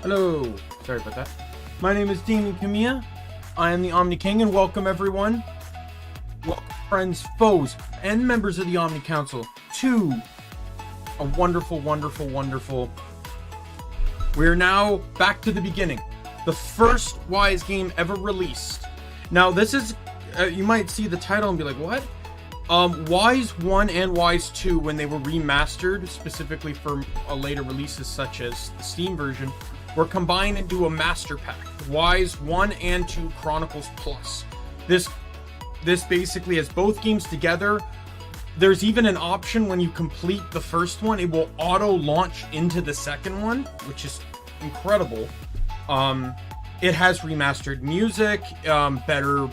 Hello. Sorry about that. My name is Daimien Kamiya. I am the Omni King, and welcome everyone. Welcome friends, foes, and members of the Omni Council to a wonderful, wonderful, wonderful... We're now back to the beginning. The first Wise game ever released. Now this is... you might see the title and be like, what? Wise 1 and Wise 2, when they were remastered, specifically for later releases such as the Steam version, were combined into a master pack. Wise 1 and 2 Chronicles Plus. This basically has both games together. There's even an option when you complete the first one, it will auto-launch into the second one, which is incredible. It has remastered music, better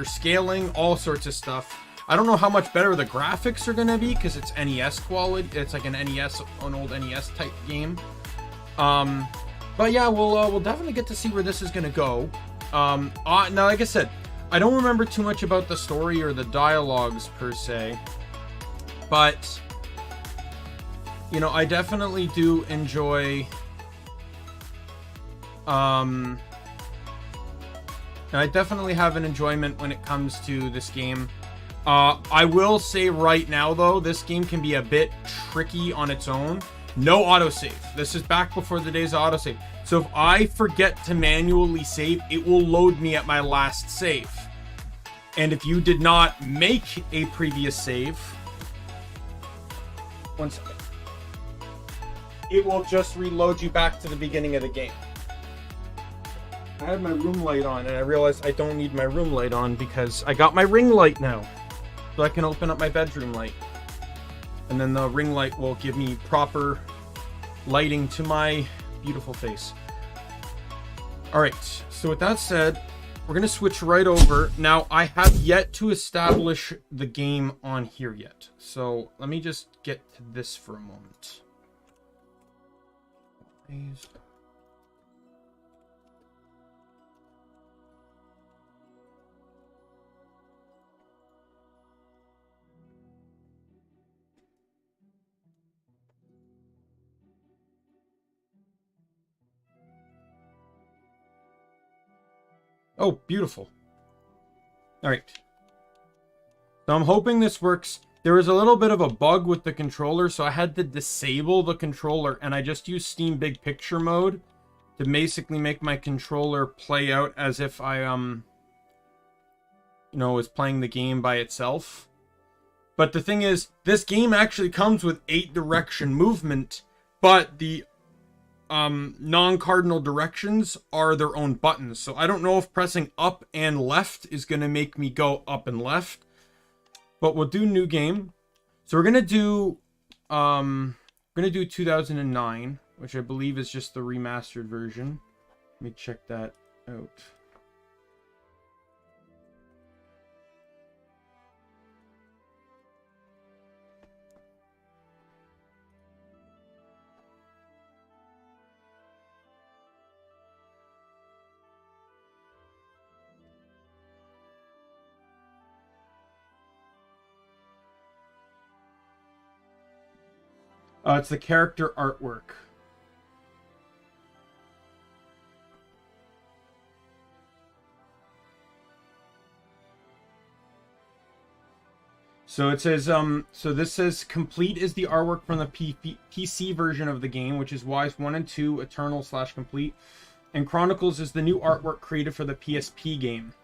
scaling, all sorts of stuff. I don't know how much better the graphics are going to be because it's NES quality. It's like an old NES type game. But yeah, we'll definitely get to see where this is going to go. Now, like I said, I don't remember too much about the story or the dialogues per se, but you know, I definitely do enjoy. I definitely have an enjoyment when it comes to this game. I will say right now, though, this game can be a bit tricky on its own. No autosave. This is back before the days of autosave. So if I forget to manually save, it will load me at my last save. And if you did not make a previous save, one second, it will just reload you back to the beginning of the game. I had my room light on and I realized I don't need my room light on because I got my ring light now. So I can open up my bedroom light. And then the ring light will give me proper lighting to my beautiful face. Alright, so with that said, we're going to switch right over. Now, I have yet to establish the game on here yet. So let me just get to this for a moment. Please. Oh, beautiful. Alright. So I'm hoping this works. There was a little bit of a bug with the controller, so I had to disable the controller, and I just used Steam Big Picture mode to basically make my controller play out as if I, you know, was playing the game by itself. But the thing is, this game actually comes with 8-direction movement, but the non-cardinal directions are their own buttons. So I don't know if pressing up and left is going to make me go up and left. But we'll do new game. So we're going to do 2009, which I believe is just the remastered version. Let me check that out. It's the character artwork. So it says, so this says, complete is the artwork from the PC version of the game, which is Wise 1 and 2, Eternal/complete. And Chronicles is the new artwork created for the PSP game.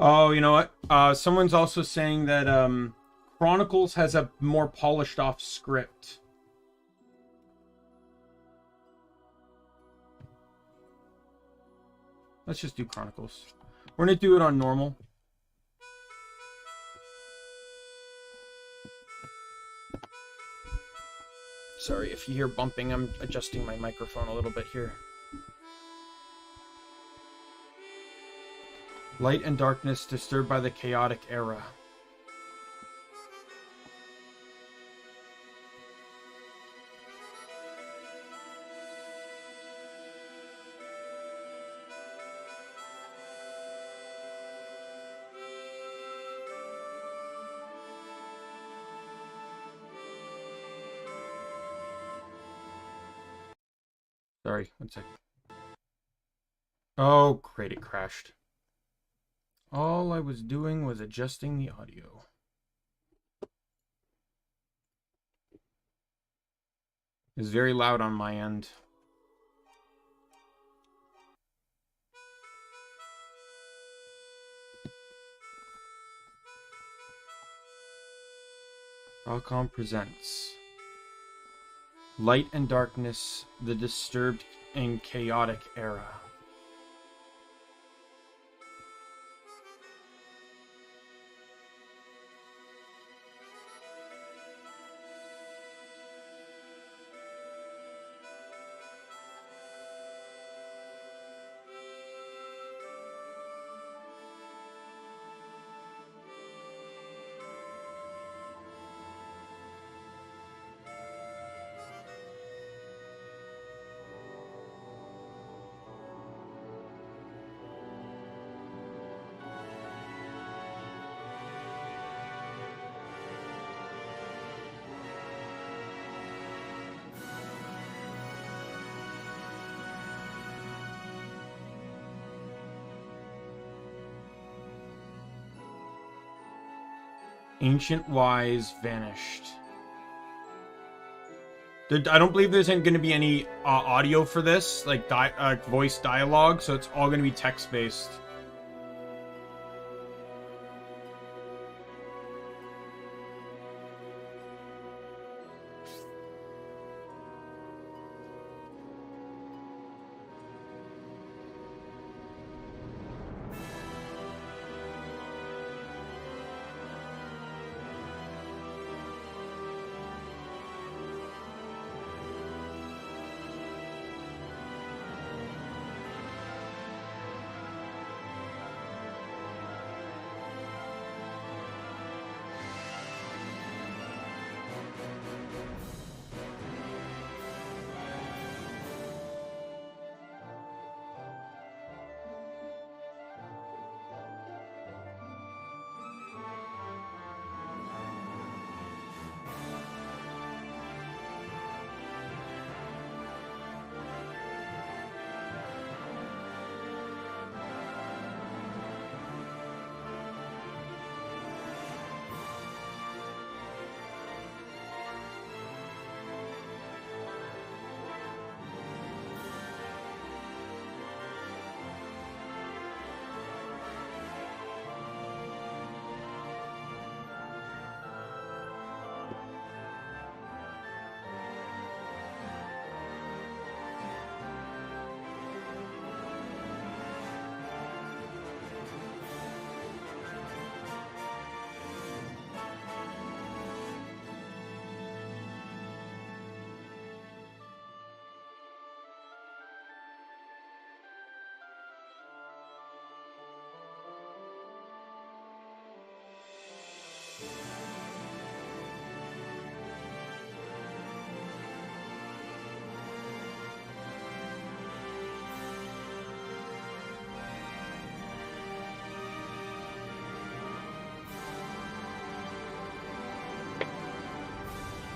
Oh, you know what? Someone's also saying that Chronicles has a more polished off script. Let's just do Chronicles. We're going to do it on normal. Sorry if you hear bumping, I'm adjusting my microphone a little bit here. Light and darkness disturbed by the chaotic era. Sorry, one second. Oh, great, it crashed. All I was doing was adjusting the audio. It's very loud on my end. Alcom presents Light and Darkness, the Disturbed and Chaotic Era. Ancient Wise vanished. I don't believe there's going to be any audio for this, like voice dialogue, so it's all going to be text-based.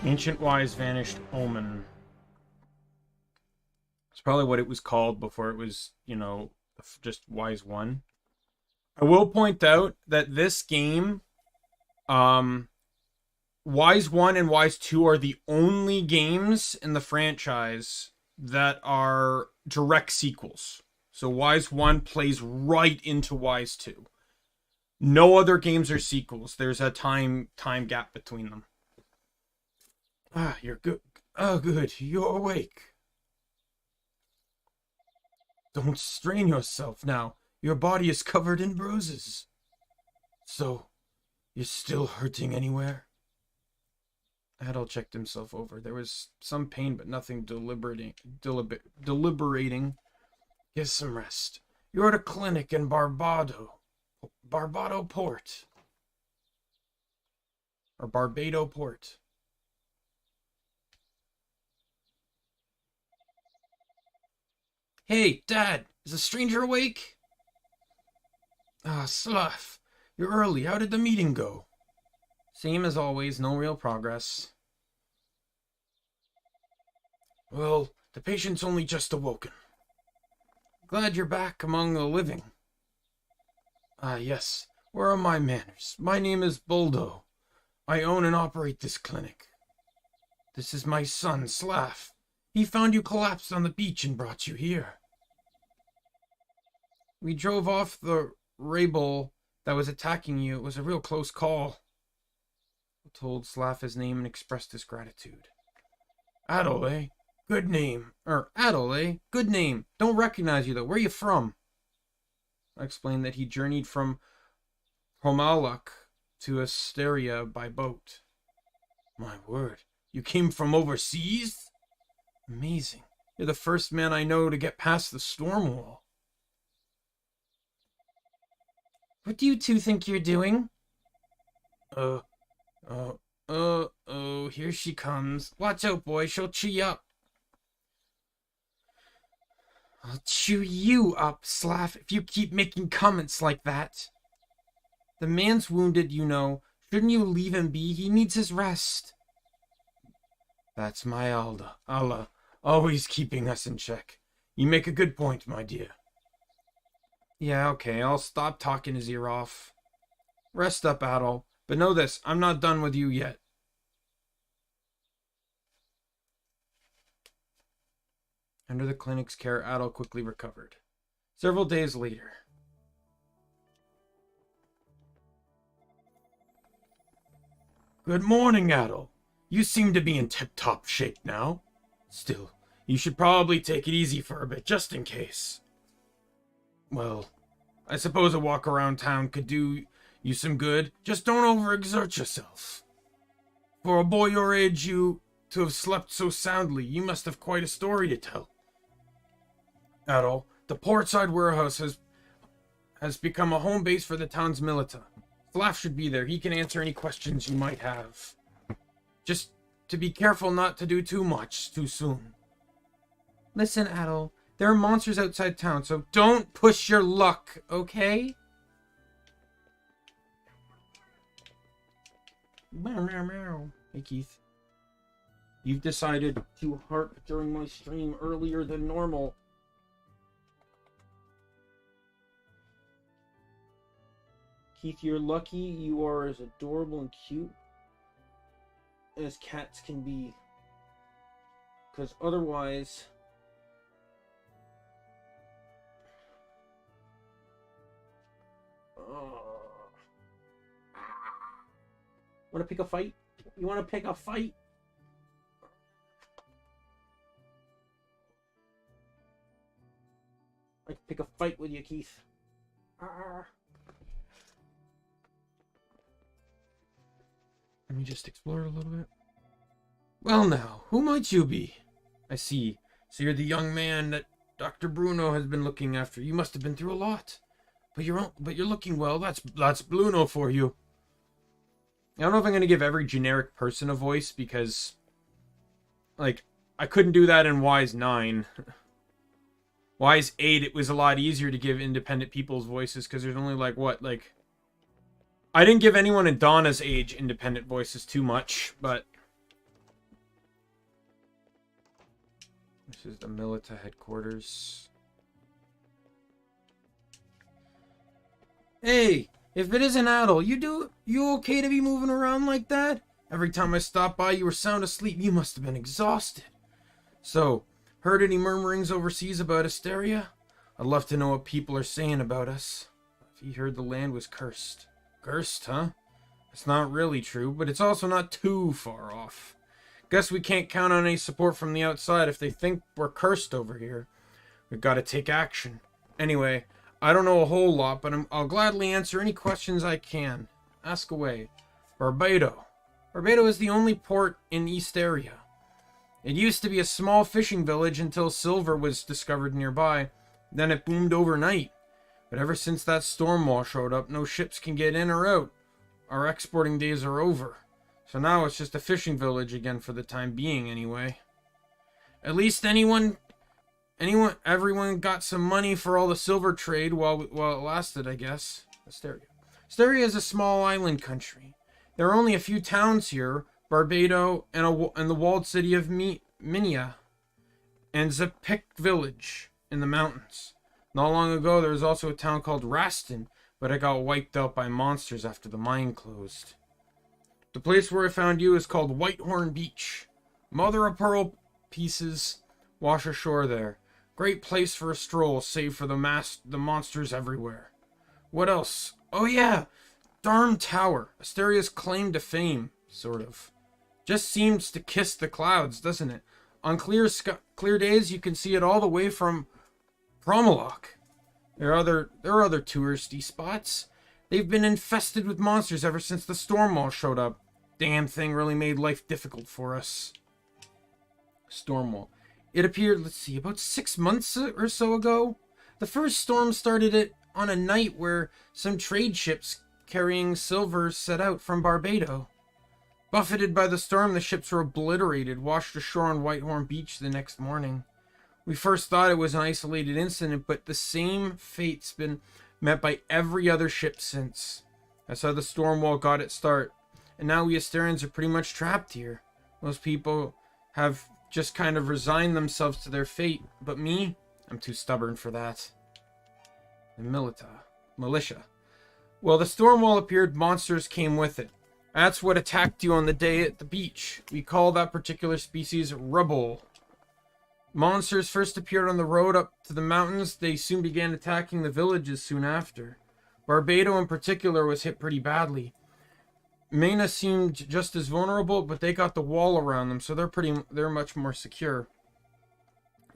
Ancient Wise vanished Omen. It's probably what it was called before it was, you know, just Wise 1. I will point out that this game, Wise 1 and Wise 2 are the only games in the franchise that are direct sequels. So Wise 1 plays right into Wise 2. No other games are sequels. There's a time gap between them. Ah, you're good. Oh, good. You're awake. Don't strain yourself now. Your body is covered in bruises. So, you're still hurting anywhere? Adol checked himself over. There was some pain, but nothing deliberating. Get some rest. You're at a clinic in Barbado. Barbado Port. Or Barbado Port. Hey, Dad, is the stranger awake? Ah, Slough. You're early. How did the meeting go? Same as always, no real progress. Well, the patient's only just awoken. Glad you're back among the living. Ah, yes. Where are my manners? My name is Buldo. I own and operate this clinic. This is my son, Slough. He found you collapsed on the beach and brought you here. We drove off the rabble that was attacking you. It was a real close call. I told Slough his name and expressed his gratitude. Adol, eh? Good name. Adol, eh? Good name. Don't recognize you, though. Where are you from? I explained that he journeyed from Homaluk to Asteria by boat. My word. You came from overseas? Amazing. You're the first man I know to get past the storm wall. What do you two think you're doing? Here she comes. Watch out, boy. She'll chew you up. I'll chew you up, Slough, if you keep making comments like that. The man's wounded, you know. Shouldn't you leave him be? He needs his rest. That's my Allah, always keeping us in check. You make a good point, my dear. Yeah, okay, I'll stop talking his ear off. Rest up, Adol. But know this, I'm not done with you yet. Under the clinic's care, Adol quickly recovered. Several days later. Good morning, Adol. You seem to be in tip-top shape now. Still, you should probably take it easy for a bit, just in case. Well, I suppose a walk around town could do you some good. Just don't overexert yourself. For a boy your age, to have slept so soundly, you must have quite a story to tell. Adol, the portside warehouse has become a home base for the town's militia. Slough should be there. He can answer any questions you might have. Just to be careful not to do too much too soon. Listen, Adol, there are monsters outside town, so don't push your luck, okay? Meow, meow, meow. Hey, Keith. You've decided to harp during my stream earlier than normal. Keith, you're lucky you are as adorable and cute as cats can be. Because otherwise... Want to pick a fight? You want to pick a fight? I can pick a fight with you, Keith. Let me just explore a little bit. Well now, who might you be? I see. So you're the young man that Dr. Bruno has been looking after. You must have been through a lot. But you're looking well. That's Bruno for you. I don't know if I'm going to give every generic person a voice because, like, I couldn't do that in Wise 9. Wise 8, it was a lot easier to give independent people's voices because there's only, like, what, like... I didn't give anyone in Donna's age independent voices too much, but... This is the Milita headquarters. Hey, if it isn't Adol, you okay to be moving around like that? Every time I stopped by, you were sound asleep. You must have been exhausted. So, heard any murmurings overseas about Asteria? I'd love to know what people are saying about us. If he heard the land was cursed. Cursed, huh? It's not really true, but it's also not too far off. Guess we can't count on any support from the outside if they think we're cursed over here. We've got to take action. Anyway, I don't know a whole lot, but I'll gladly answer any questions I can. Ask away. Barbado. Barbado is the only port in East Area. It used to be a small fishing village until silver was discovered nearby. Then it boomed overnight. But ever since that storm wall showed up, no ships can get in or out. Our exporting days are over. So now it's just a fishing village again for the time being, anyway. At least everyone got some money for all the silver trade while it lasted, I guess. Asteria. Asteria is a small island country. There are only a few towns here, Barbados and the walled city of Minia, and Zapik village in the mountains. Not long ago, there was also a town called Raston, but it got wiped out by monsters after the mine closed. The place where I found you is called Whitehorn Beach. Mother of pearl pieces wash ashore there. Great place for a stroll, save for the monsters everywhere. What else? Oh yeah, Darm Tower, Asteria's claim to fame, sort of. Just seems to kiss the clouds, doesn't it? On clear days, you can see it all the way from Promalok. There are other touristy spots. They've been infested with monsters ever since the storm wall showed up. Damn thing really made life difficult for us. Stormwall. It appeared, let's see, about 6 months or so ago. The first storm started it on a night where some trade ships carrying silver set out from Barbados. Buffeted by the storm, the ships were obliterated, washed ashore on Whitehorn Beach the next morning. We first thought it was an isolated incident, but the same fate's been met by every other ship since. That's how the storm wall got its start. And now we Asterians are pretty much trapped here. Most people have just kind of resigned themselves to their fate, but me, I'm too stubborn for that. The militia. Well, the storm wall appeared, monsters came with it. That's what attacked you on the day at the beach. We call that particular species rubble. Monsters first appeared on the road up to the mountains. They soon began attacking the villages soon after. Barbados in particular was hit pretty badly. Mena seemed just as vulnerable, but they got the wall around them, so they're much more secure.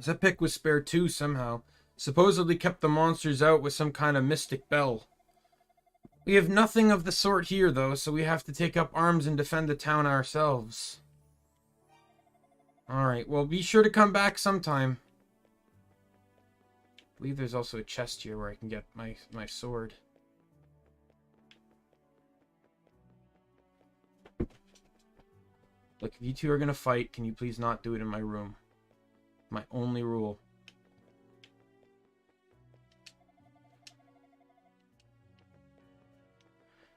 Zapik was spared too somehow. Supposedly kept the monsters out with some kind of mystic bell. We have nothing of the sort here though, so we have to take up arms and defend the town ourselves. Alright, well be sure to come back sometime. I believe there's also a chest here where I can get my sword. Look, if you two are gonna fight, can you please not do it in my room? My only rule.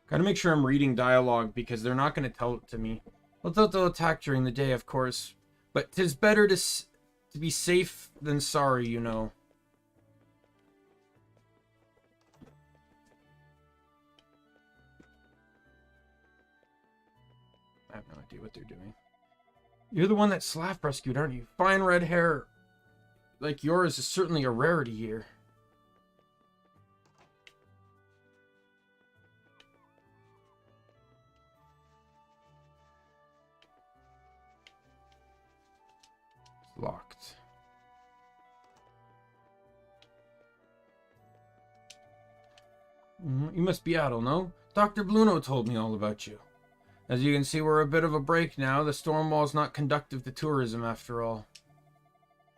Gotta make sure I'm reading dialogue because they're not gonna tell it to me. Although they'll attack during the day, of course. But 'tis better to be safe than sorry, you know. I have no idea what they're doing. You're the one that Slav rescued, aren't you? Fine red hair like yours is certainly a rarity here. It's locked. You must be Adol, no? Dr. Bluno told me all about you. As you can see, we're a bit of a break now. The storm wall's not conducive to tourism, after all.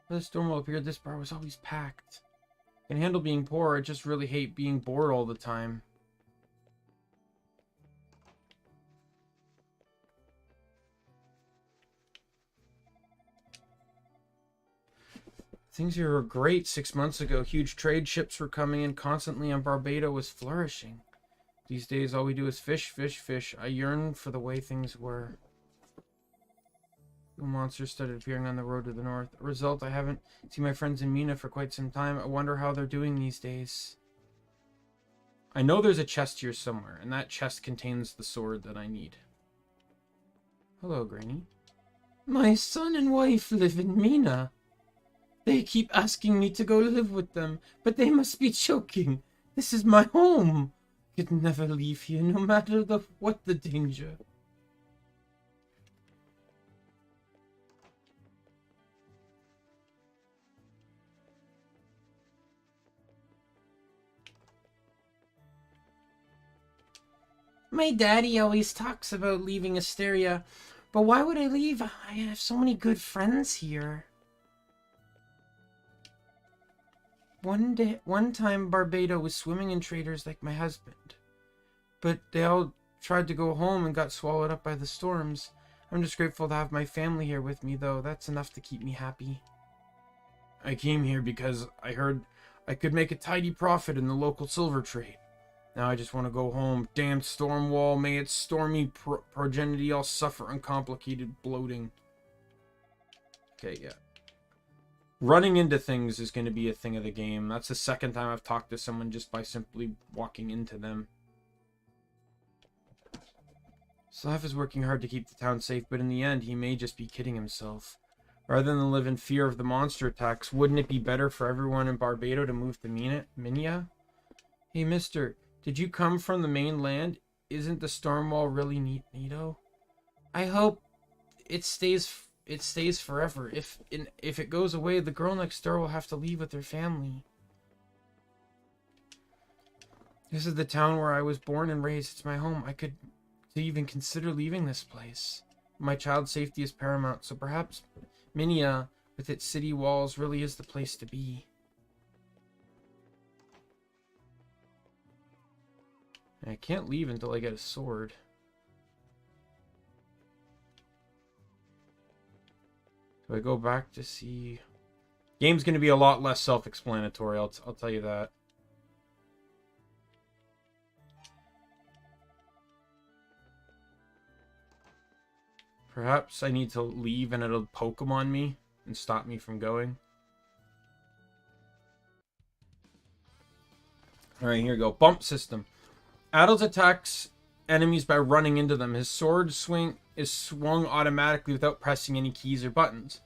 When the storm wall appeared, this bar was always packed. I can handle being poor, I just really hate being bored all the time. Things here were great 6 months ago. Huge trade ships were coming in constantly, and Barbados was flourishing. These days, all we do is fish, fish, fish. I yearn for the way things were. The monsters started appearing on the road to the north. A result, I haven't seen my friends in Mina for quite some time. I wonder how they're doing these days. I know there's a chest here somewhere, and that chest contains the sword that I need. Hello, Granny. My son and wife live in Mina. They keep asking me to go live with them, but they must be joking. This is my home. Could never leave here, no matter what the danger. My daddy always talks about leaving Asteria, but why would I leave? I have so many good friends here. One time Barbados was swimming in traders like my husband. But they all tried to go home and got swallowed up by the storms. I'm just grateful to have my family here with me, though. That's enough to keep me happy. I came here because I heard I could make a tidy profit in the local silver trade. Now I just want to go home. Damned Stormwall, may its stormy progeny all suffer uncomplicated bloating. Okay, yeah. Running into things is going to be a thing of the game. That's the second time I've talked to someone just by simply walking into them. Slav is working hard to keep the town safe, but in the end, he may just be kidding himself. Rather than live in fear of the monster attacks, wouldn't it be better for everyone in Barbados to move to Minia? Hey, mister, did you come from the mainland? Isn't the Stormwall really neato? I hope it stays forever. If it goes away, the girl next door will have to leave with her family. This is the town where I was born and raised. It's my home. I could even consider leaving this place. My child's safety is paramount, so perhaps Minia, with its city walls, really is the place to be. I can't leave until I get a sword. Do I go back to see? Game's going to be a lot less self-explanatory, I'll tell you that. Perhaps I need to leave and it'll Pokemon me and stop me from going. Alright, here we go. Bump system. Adol attacks enemies by running into them. His sword swing is swung automatically without pressing any keys or buttons.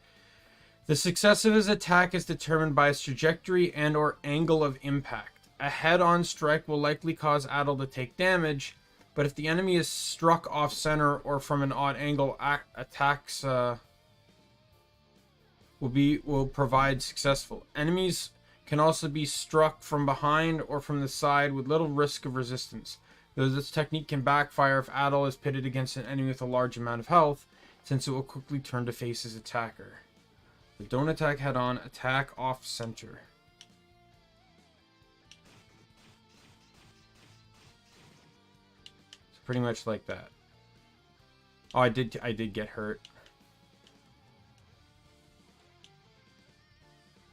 The success of his attack is determined by its trajectory and or angle of impact. A head-on strike will likely cause Adol to take damage, but if the enemy is struck off-center or from an odd angle, attacks will provide successful. Enemies can also be struck from behind or from the side with little risk of resistance, though this technique can backfire if Adol is pitted against an enemy with a large amount of health, since it will quickly turn to face his attacker. So don't attack head-on, attack off-center. It's pretty much like that. Oh, I did get hurt.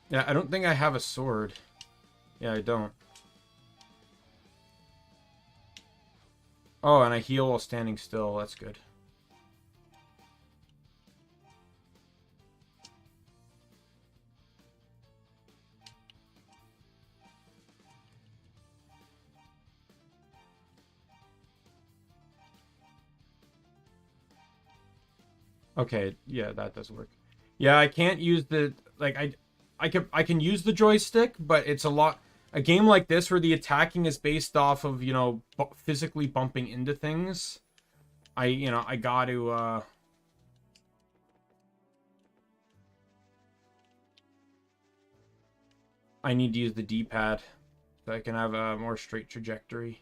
Yeah, I don't think I have a sword. Yeah, I don't. Oh, and I heal while standing still. That's good. Okay, yeah, that does work. Yeah, I can't use the I can use the joystick, but it's a game like this where the attacking is based off of, you know, physically bumping into things. I got to I need to use the D-pad so I can have a more straight trajectory.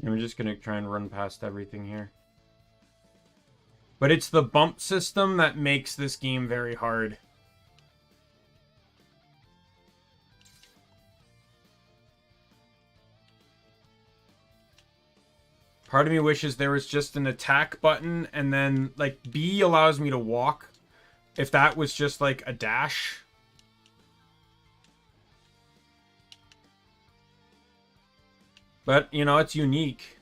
I'm just going to try and run past everything here. But it's the bump system that makes this game very hard. Part of me wishes there was just an attack button, and then, like, B allows me to walk. If that was just, like, a dash. But, you know, it's unique.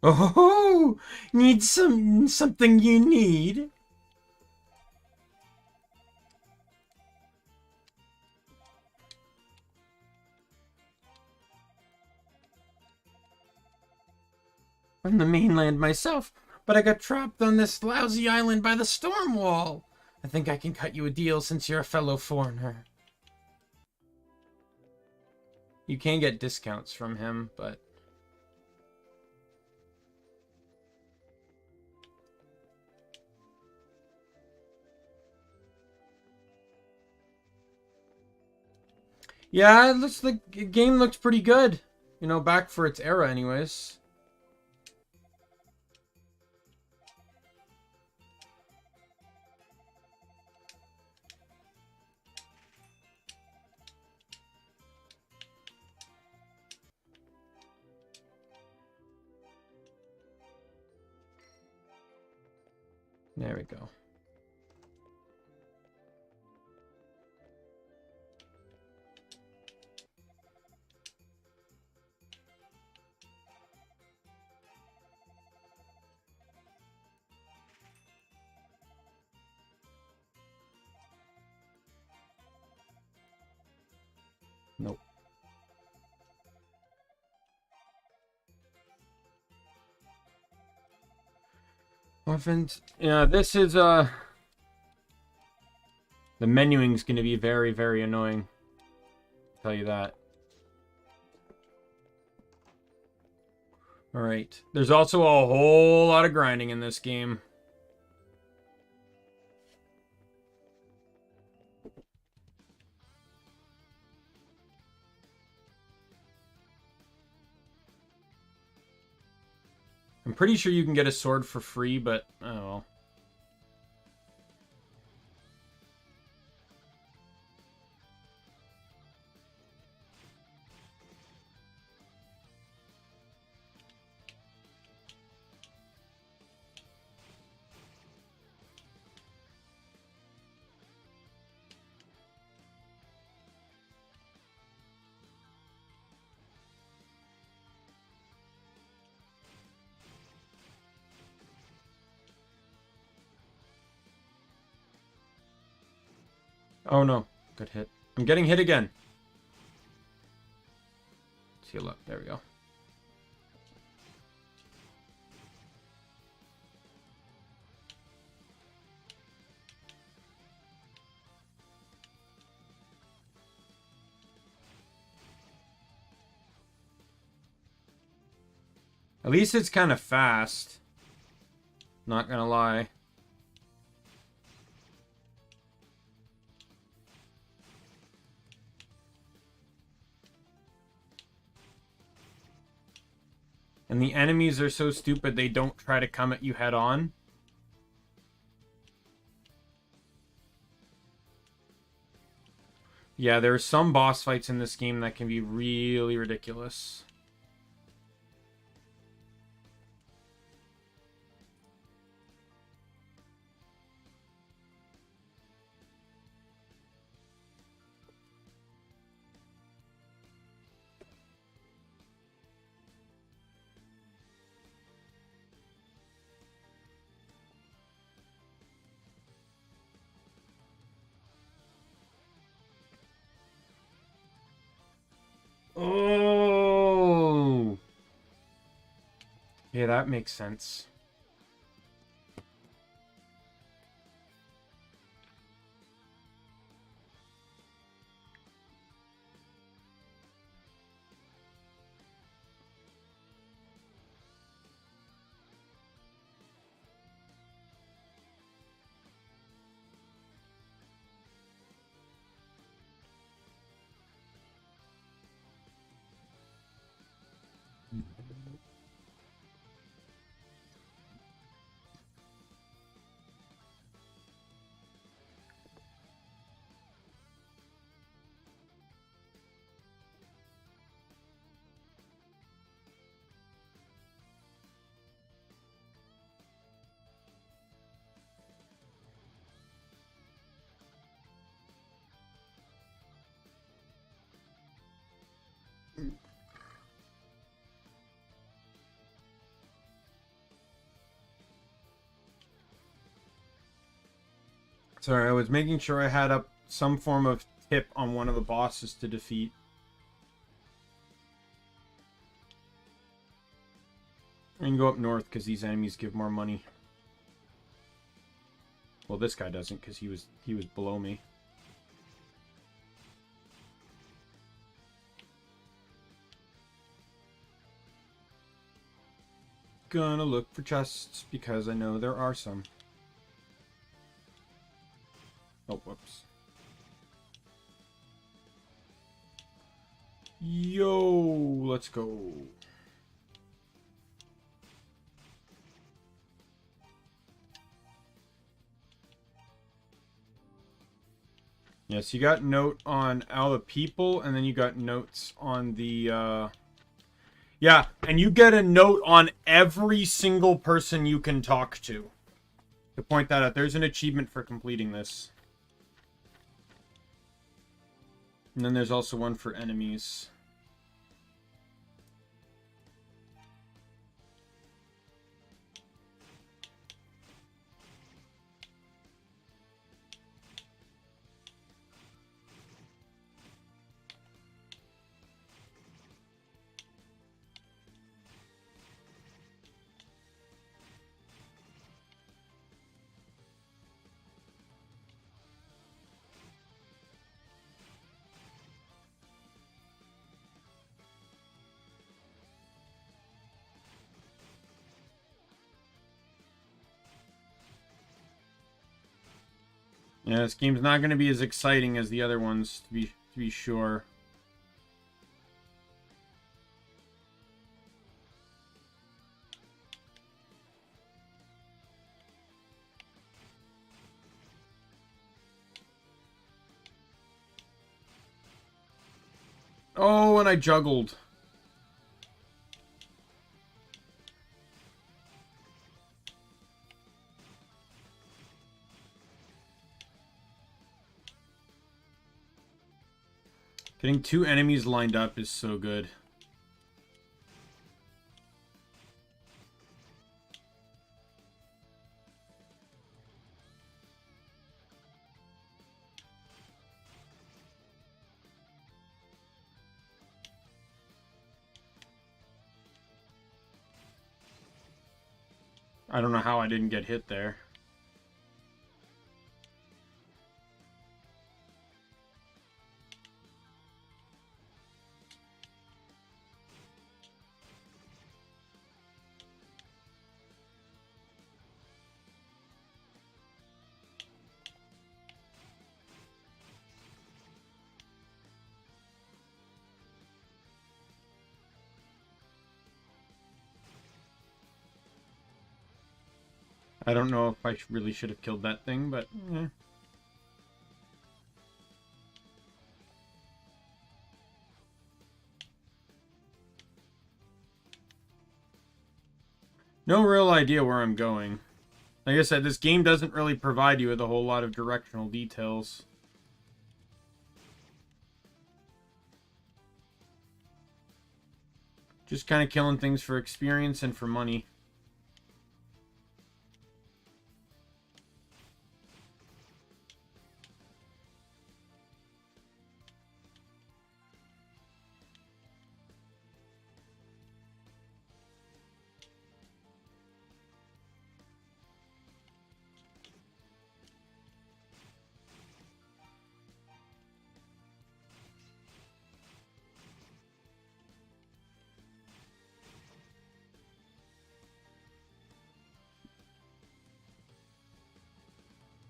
Oh, need something you need? From the mainland myself, but I got trapped on this lousy island by the storm wall. I think I can cut you a deal since you're a fellow foreigner. You can get discounts from him, but... Yeah, it looks like the game looks pretty good. You know, back for its era anyways. There we go. Nope. Orphans. Yeah, this is the menuing is going to be very, very annoying. I'll tell you that. Alright. There's also a whole lot of grinding in this game. I'm pretty sure you can get a sword for free, but oh well. Oh no. Good hit. I'm getting hit again. Let's heal up. There we go. At least it's kind of fast. Not gonna lie. And the enemies are so stupid they don't try to come at you head on. Yeah, there are some boss fights in this game that can be really ridiculous. Oh! Yeah, that makes sense. Sorry, I was making sure I had up some form of tip on one of the bosses to defeat. I can go up north because these enemies give more money. Well, this guy doesn't because he was below me. Gonna look for chests because I know there are some. Oh, whoops. Yo, let's go. Yes, you got note on all the people, and then you got notes on the, yeah, and you get a note on every single person you can talk to. To point that out, there's an achievement for completing this. And then there's also one for enemies. Yeah, this game's not going to be as exciting as the other ones, to be sure. Oh, and I juggled. Getting two enemies lined up is so good. I don't know how I didn't get hit there. I don't know if I really should have killed that thing, but... No real idea where I'm going. Like I said, this game doesn't really provide you with a whole lot of directional details. Just kind of killing things for experience and for money.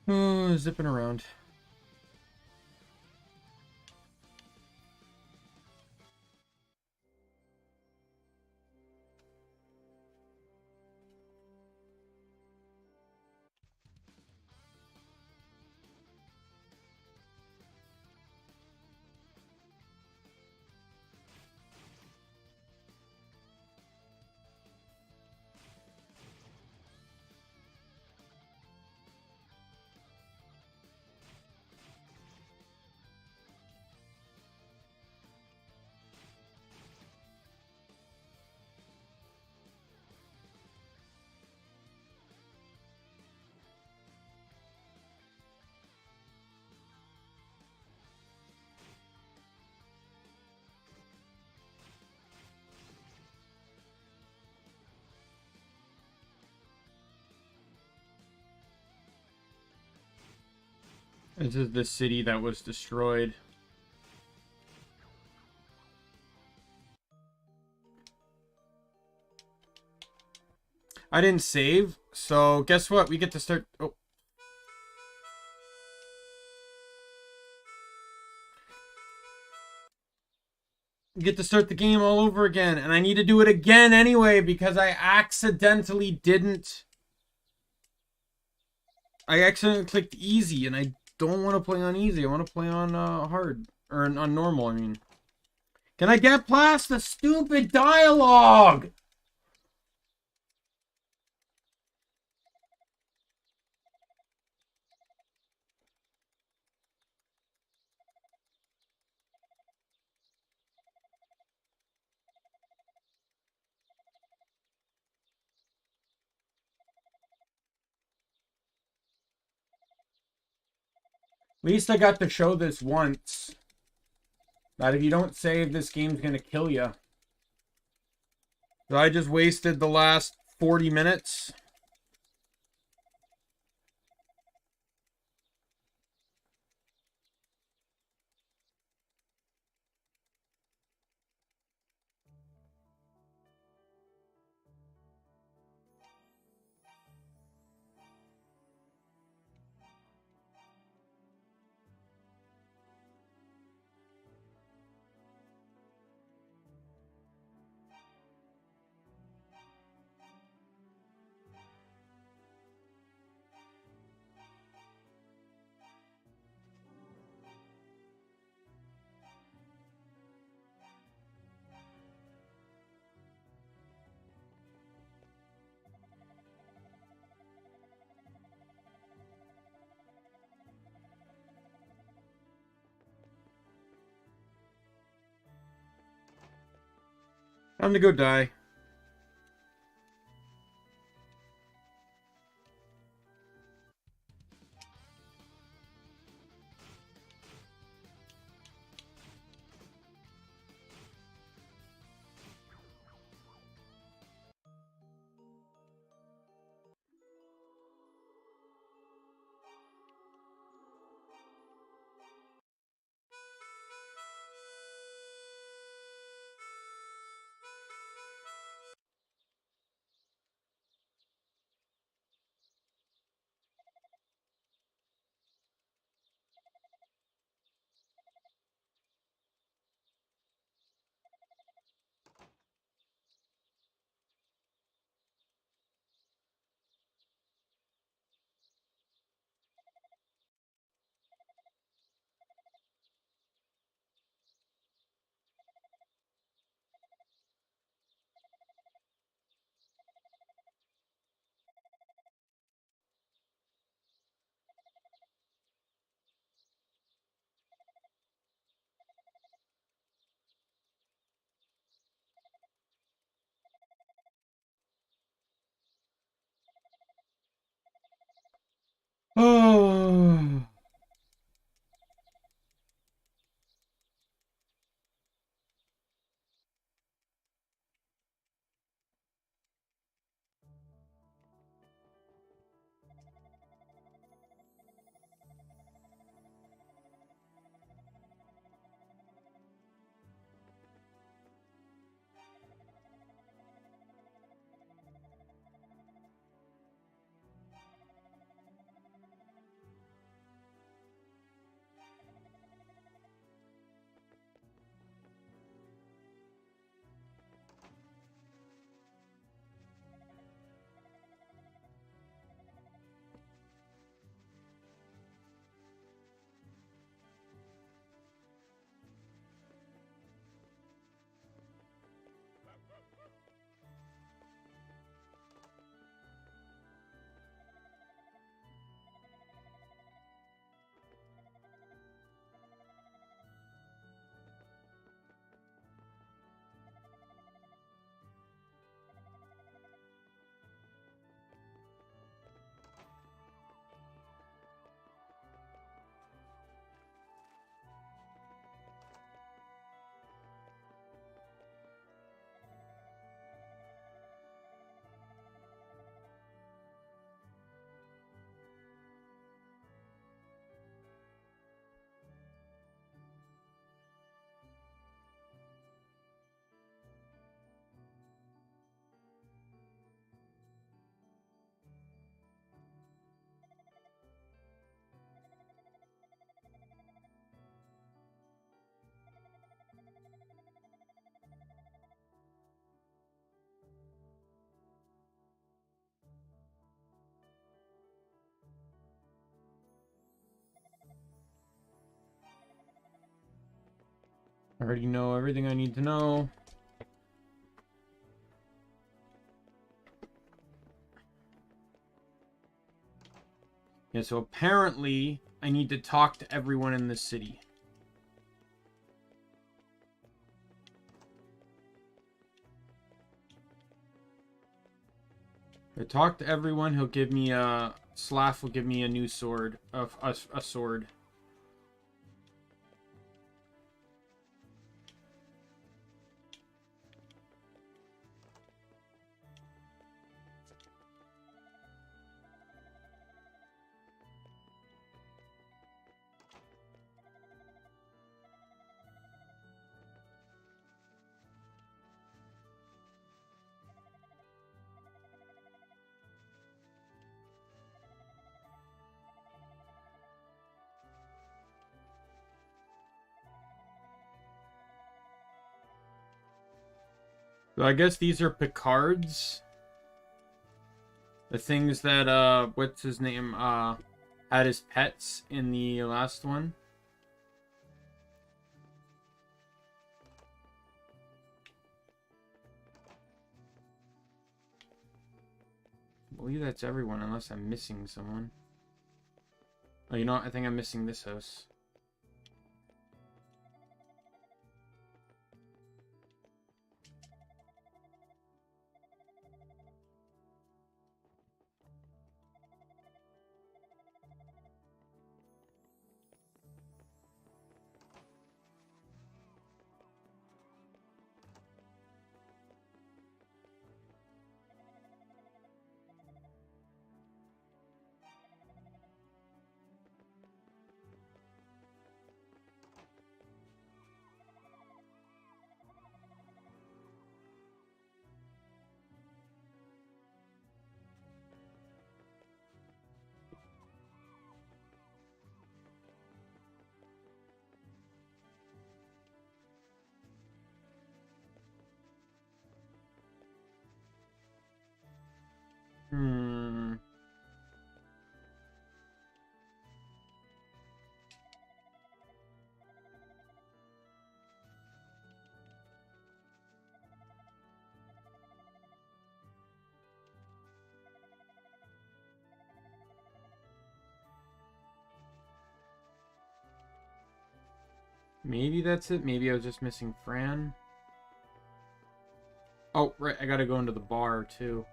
Oh, zipping around. This is the city that was destroyed. I didn't save, so guess what? We get to start... Oh. We get to start the game all over again, and I need to do it again anyway because I accidentally didn't... I accidentally clicked easy, and I don't want to play on easy. I want to play on hard. Or on normal, I mean. Can I get past the stupid dialogue? At least I got to show this once. That if you don't save, this game's gonna kill you. So I just wasted the last 40 minutes. Time to go die. I already know everything I need to know. Yeah, so apparently I need to talk to everyone in this city. I talk to everyone, he'll give me a... Slav will give me a new sword. A sword. So I guess these are Picards. The things that, what's his name, had as pets in the last one. I believe that's everyone, unless I'm missing someone. Oh, you know what? I think I'm missing this house. Maybe that's it. Maybe I was just missing Fran. Oh, right. I gotta go into the bar, too.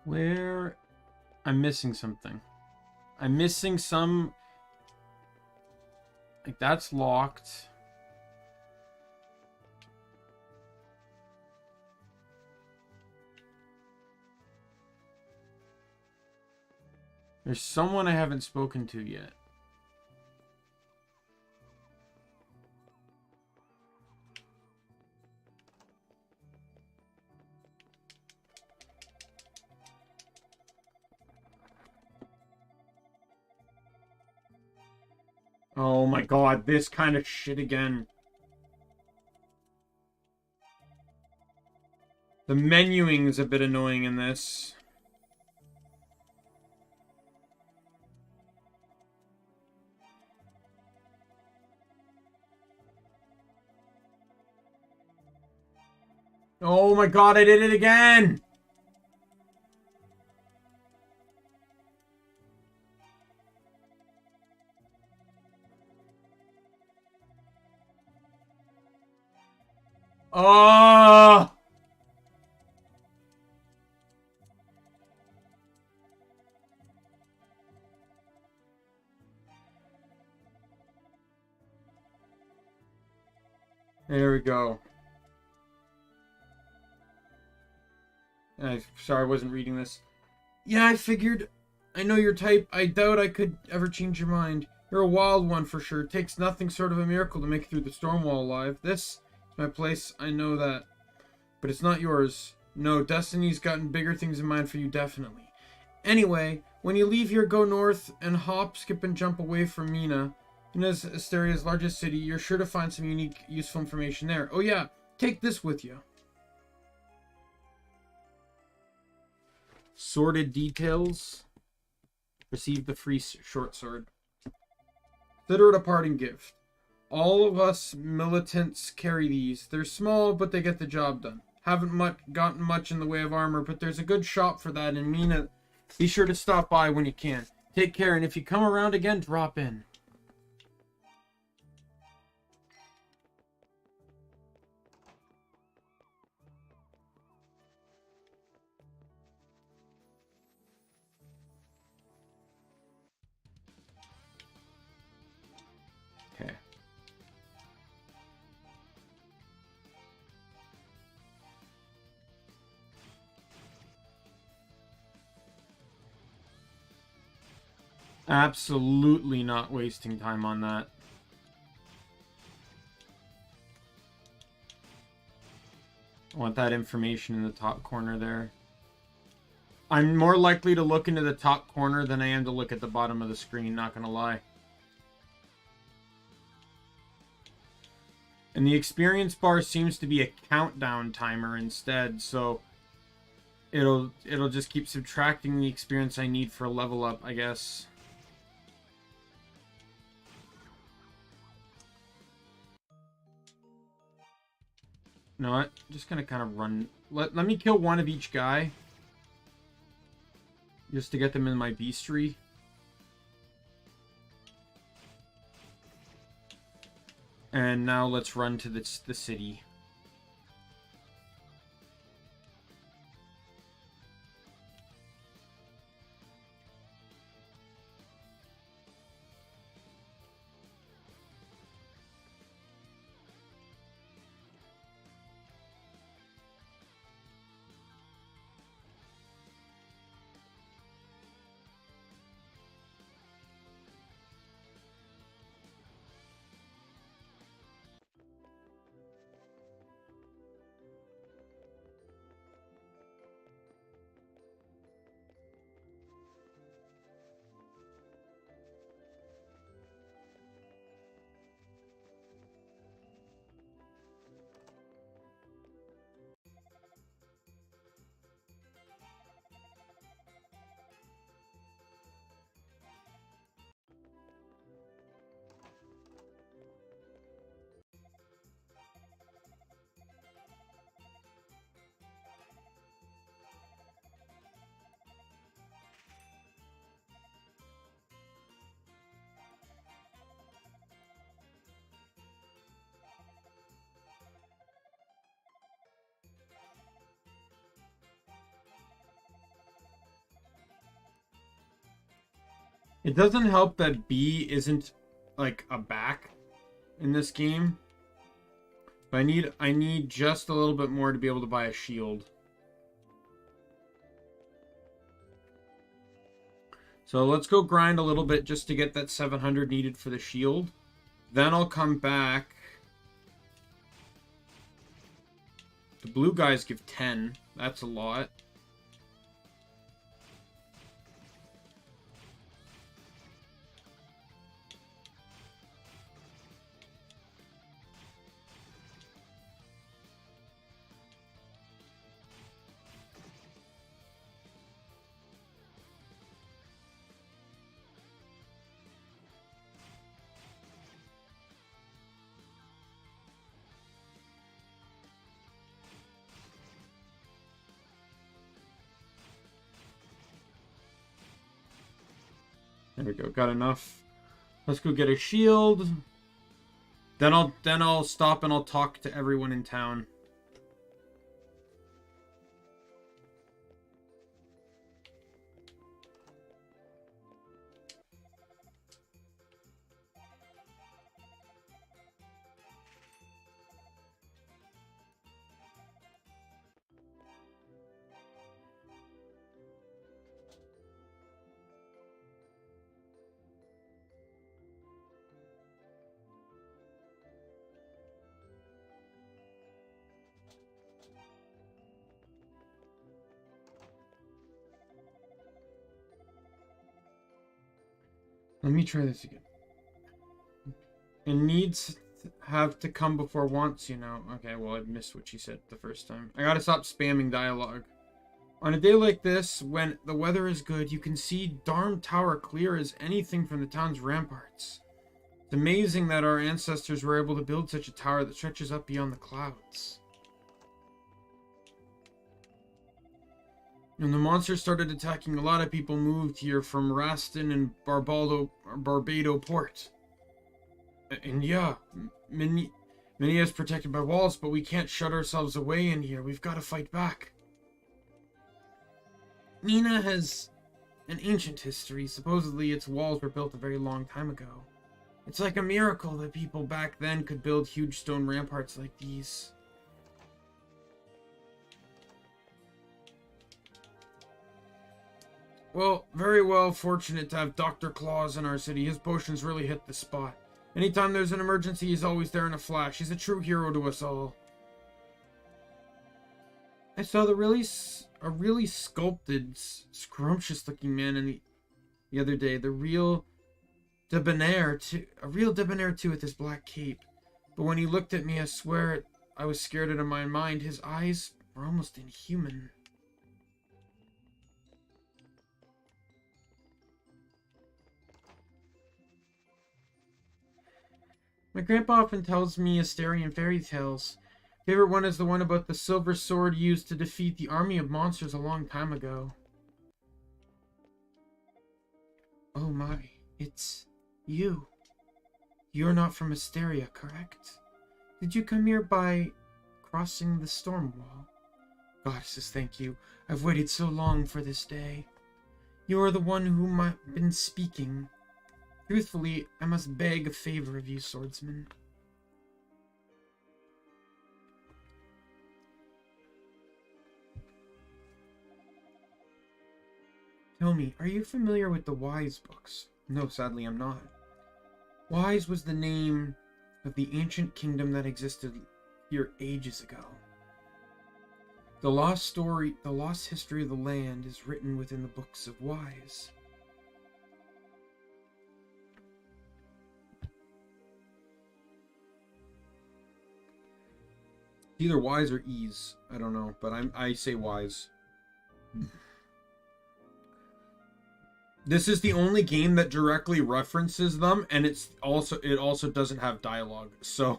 Where... I'm missing something. I'm missing some... Like, that's locked. There's someone I haven't spoken to yet. Oh my god, this kind of shit again. The menuing is a bit annoying in this. Oh my god, I did it again! Oh! There we go. Sorry, I wasn't reading this. Yeah, I figured. I know your type. I doubt I could ever change your mind. You're a wild one for sure. It takes nothing short of a miracle to make it through the storm wall alive. This is my place. I know that. But it's not yours. No, Destiny's gotten bigger things in mind for you, definitely. Anyway, when you leave here, go north and hop, skip, and jump away from Mina. Mina's Asteria's largest city. You're sure to find some unique, useful information there. Oh yeah, take this with you. Sorted details. Receive the free short sword. Consider it a parting gift. All of us militants carry these. They're small, but they get the job done. Haven't gotten much in the way of armor, but there's a good shop for that in Mina. Be sure to stop by when you can. Take care, and if you come around again, drop in. Okay. Absolutely not wasting time on that. I want that information in the top corner there. I'm more likely to look into the top corner than I am to look at the bottom of the screen, not gonna lie. And the experience bar seems to be a countdown timer instead, so it'll just keep subtracting the experience I need for a level up, I guess. You know what? I'm just gonna kind of run. Let me kill one of each guy. Just to get them in my beastry. And now let's run to the city. It doesn't help that B isn't like a back in this game. But I need just a little bit more to be able to buy a shield. So let's go grind a little bit just to get that 700 needed for the shield. Then I'll come back. The blue guys give 10. That's a lot. There we go. Got enough. Let's go get a shield. Then I'll stop and I'll talk to everyone in town. Let me try this again. It needs to have to come before wants, you know. Okay, well, I missed what she said the first time. I gotta stop spamming dialogue. On a day like this, when the weather is good, you can see Darm Tower clear as anything from the town's ramparts. It's amazing that our ancestors were able to build such a tower that stretches up beyond the clouds. When the monsters started attacking, a lot of people moved here from Raston and Barbado Port. And yeah, many is protected by walls, but we can't shut ourselves away in here. We've got to fight back. Mina has an ancient history. Supposedly its walls were built a very long time ago. It's like a miracle that people back then could build huge stone ramparts like these. Well, very well fortunate to have Dr. Claus in our city. His potions really hit the spot. Anytime there's an emergency, he's always there in a flash. He's a true hero to us all. I saw a really sculpted, scrumptious-looking man in the other day. A real debonair too, with his black cape. But when he looked at me, I swear I was scared out of my mind. His eyes were almost inhuman. My grandpa often tells me Asterian fairy tales. Favorite one is the one about the silver sword used to defeat the army of monsters a long time ago. Oh my, it's you. You're not from Asteria, correct? Did you come here by crossing the storm wall? Goddesses, thank you. I've waited so long for this day. You are the one whom I've been speaking. Truthfully, I must beg a favor of you, swordsman. Tell me, are you familiar with the Wise books? No, sadly I'm not. Wise was the name of the ancient kingdom that existed here ages ago. The lost history of the land is written within the books of Wise. Either Wise or Ease. I don't know, but I say Wise. This is the only game that directly references them, and it also doesn't have dialogue. So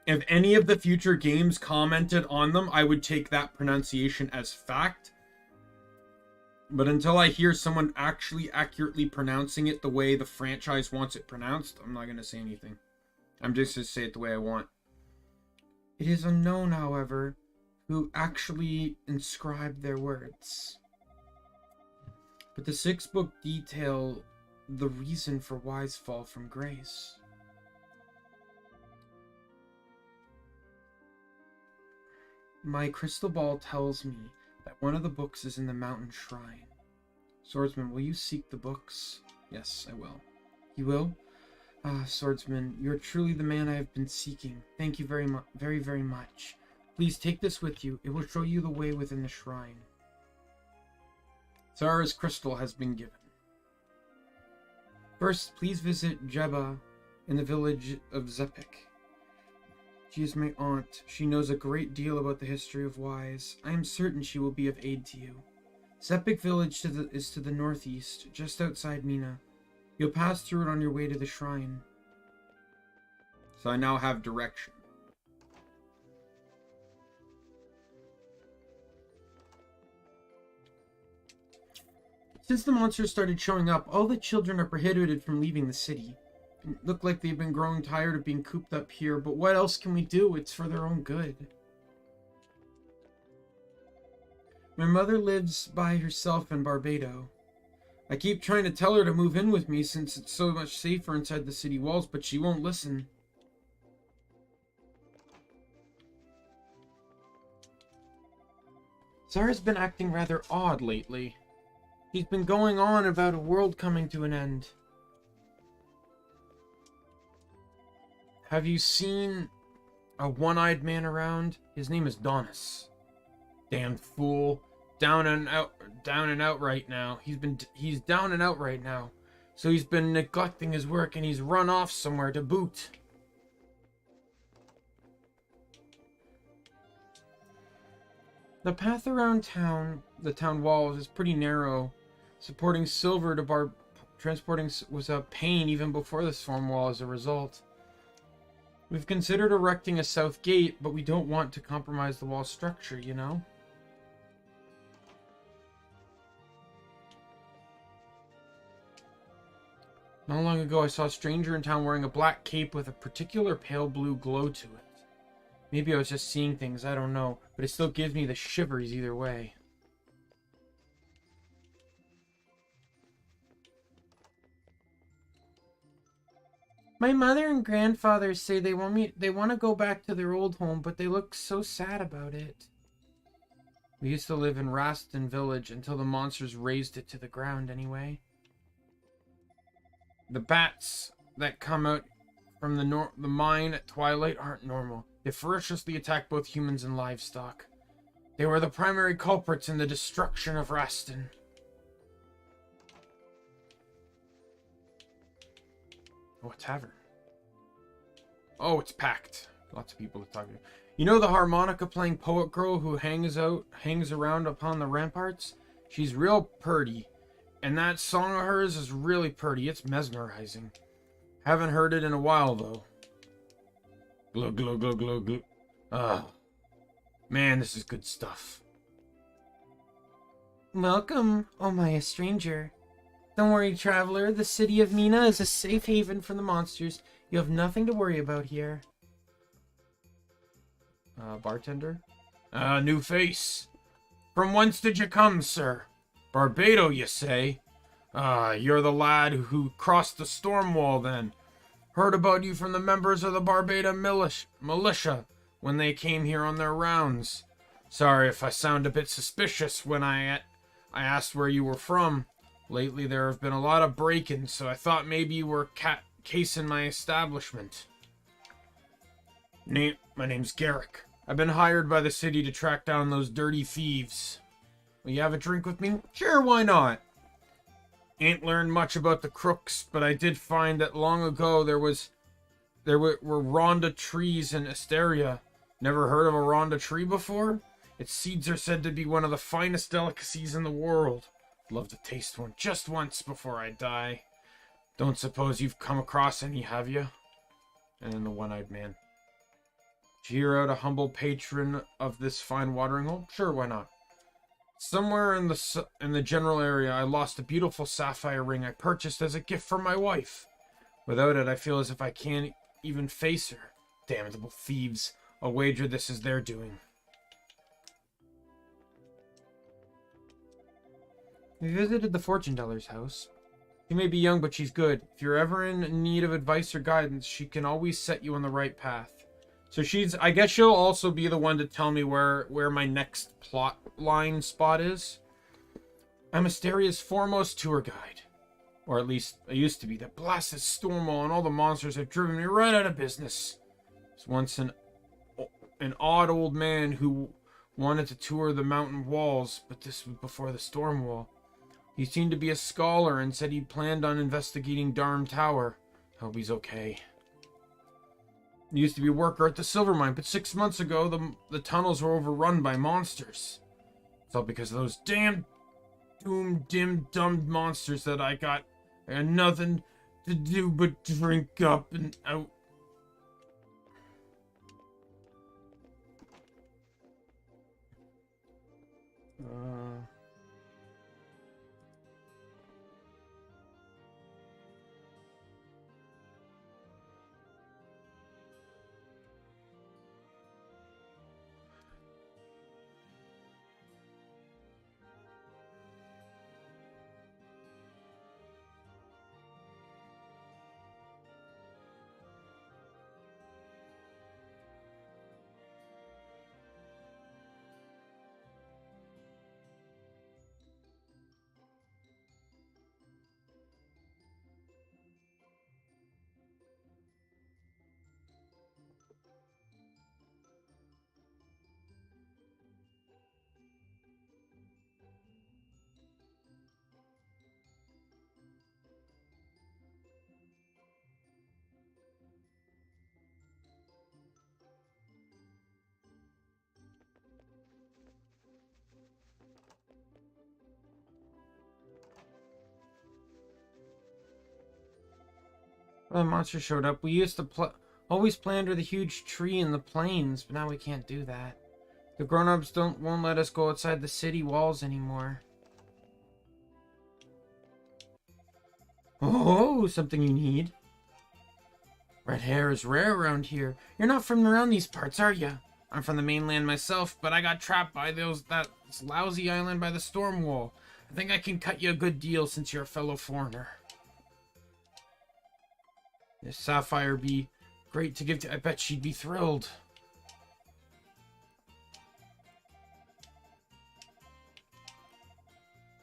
if any of the future games commented on them, I would take that pronunciation as fact. But until I hear someone actually accurately pronouncing it the way the franchise wants it pronounced, I'm not going to say anything. I'm just going to say it the way I want. It is unknown, however, who actually inscribed their words. But the 6th book detail the reason for Wise fall from grace. My crystal ball tells me that one of the books is in the mountain shrine. Swordsman, will you seek the books? Yes, I will. You will? Ah, swordsman, you're truly the man I have been seeking. Thank you very much. Please take this with you. It will show you the way within the shrine. Zara's crystal has been given. First, please visit Jeba in the village of Zepik. She is my aunt. She knows a great deal about the history of Wise. I am certain she will be of aid to you. Zepik village is to the northeast, just outside Mina. You'll pass through it on your way to the shrine. So I now have direction. Since the monsters started showing up, all the children are prohibited from leaving the city. It look like they've been growing tired of being cooped up here, but what else can we do? It's for their own good. My mother lives by herself in Barbados. I keep trying to tell her to move in with me since it's so much safer inside the city walls, but she won't listen. Zara's been acting rather odd lately. He's been going on about a world coming to an end. Have you seen a one-eyed man around? His name is Donis. Damn fool. Down and out right now. He's down and out right now. So he's been neglecting his work and he's run off somewhere to boot. The path around town, the town walls, is pretty narrow. Supporting silver to transporting was a pain even before the storm wall as a result. We've considered erecting a south gate, but we don't want to compromise the wall structure, you know? Not long ago, I saw a stranger in town wearing a black cape with a particular pale blue glow to it. Maybe I was just seeing things, I don't know, but it still gives me the shivers either way. My mother and grandfather say they want to go back to their old home, but they look so sad about it. We used to live in Raston village until the monsters razed it to the ground anyway. The bats that come out from the mine at twilight aren't normal. They ferociously attack both humans and livestock. They were the primary culprits in the destruction of Raston. Oh, a tavern. Oh, it's packed. Lots of people to talk to. You know the harmonica-playing poet girl who hangs around upon the ramparts? She's real purty. And that song of hers is really pretty. It's mesmerizing. Haven't heard it in a while, though. Glug, glug, glug, glug, glug. Ah. Man, this is good stuff. Welcome, oh my, a stranger. Don't worry, traveler. The city of Mina is a safe haven from the monsters. You have nothing to worry about here. Bartender? New face. From whence did you come, sir? Barbados, you say? You're the lad who crossed the storm wall, then. Heard about you from the members of the Barbados militia when they came here on their rounds. Sorry if I sound a bit suspicious when I asked where you were from. Lately there have been a lot of break-ins, so I thought maybe you were casing my establishment. My name's Garrick. I've been hired by the city to track down those dirty thieves. Will you have a drink with me? Sure, why not? Ain't learned much about the crooks, but I did find that long ago there were Rhonda trees in Asteria. Never heard of a Rhonda tree before? Its seeds are said to be one of the finest delicacies in the world. I'd love to taste one just once before I die. Don't suppose you've come across any, have you? And then the one-eyed man. Did you hear out a humble patron of this fine watering hole? Sure, why not? Somewhere in the general area, I lost a beautiful sapphire ring I purchased as a gift for my wife. Without it, I feel as if I can't even face her. Damnable thieves. I'll wager this is their doing. We visited the fortune teller's house. She may be young, but she's good. If you're ever in need of advice or guidance, she can always set you on the right path. So I guess she'll also be the one to tell me where my next plot line spot is. I'm Asteria's foremost tour guide. Or at least I used to be. That blasted storm wall and all the monsters have driven me right out of business. There's once an odd old man who wanted to tour the mountain walls, but this was before the storm wall. He seemed to be a scholar and said he planned on investigating Darm Tower. Hope he's okay. He used to be a worker at the silver mine, but 6 months ago, the tunnels were overrun by monsters. It's all because of those damn dumb monsters that I had nothing to do but drink up and out. Well, the monster showed up. We used to always play under the huge tree in the plains, but now we can't do that. The grown-ups won't let us go outside the city walls anymore. Oh, something you need? Red hair is rare around here. You're not from around these parts, are you? I'm from the mainland myself, but I got trapped by that lousy island by the storm wall. I think I can cut you a good deal since you're a fellow foreigner. This sapphire be great to give to. I bet she'd be thrilled.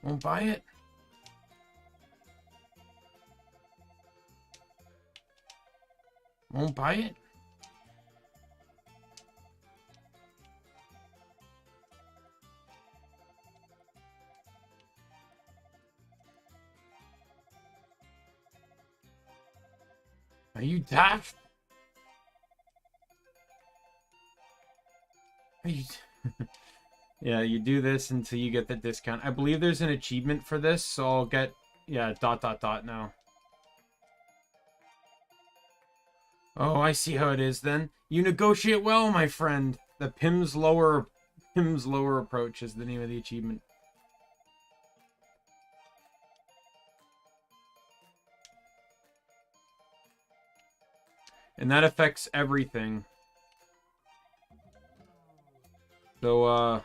Won't buy it? Won't buy it? Are you daft? Are you... Yeah, you do this until you get the discount. I believe there's an achievement for this, so I'll get... Yeah, ... now. Oh, I see how it is then. You negotiate well, my friend. The Pim's Lower Approach is the name of the achievement. And that affects everything. So,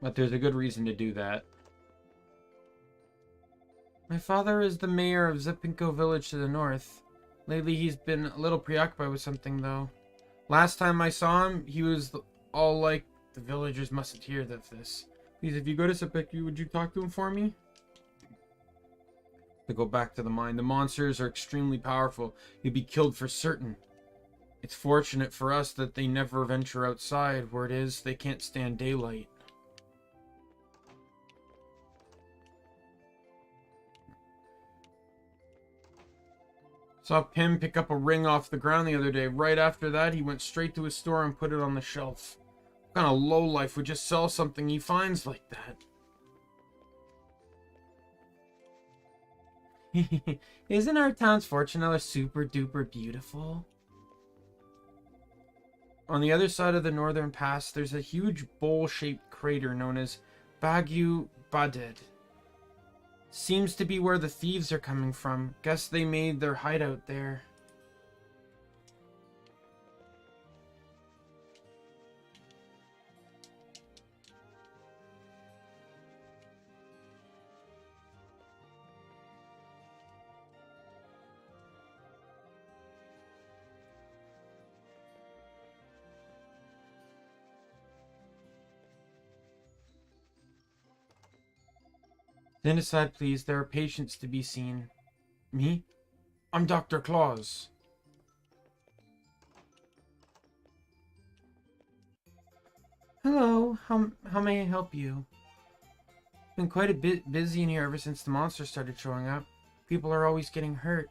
but there's a good reason to do that. My father is the mayor of Zepinko village to the north. Lately he's been a little preoccupied with something, though. Last time I saw him, he was all like, the villagers mustn't hear of this. Please, if you go to Zepinko, would you talk to him for me? To go back to the mine, the monsters are extremely powerful. You'd be killed for certain. It's fortunate for us that they never venture outside. Word is, they can't stand daylight. Saw Pim pick up a ring off the ground the other day. Right after that, he went straight to his store and put it on the shelf. What kind of lowlife would just sell something he finds like that? Isn't our town's fortune teller super duper beautiful? On the other side of the northern pass, there's a huge bowl-shaped crater known as Bagu Baded. Seems to be where the thieves are coming from. Guess they made their hideout there. Stand aside, please. There are patients to be seen. Me? I'm Dr. Claus. Hello. How may I help you? Been quite a bit busy in here ever since the monsters started showing up. People are always getting hurt.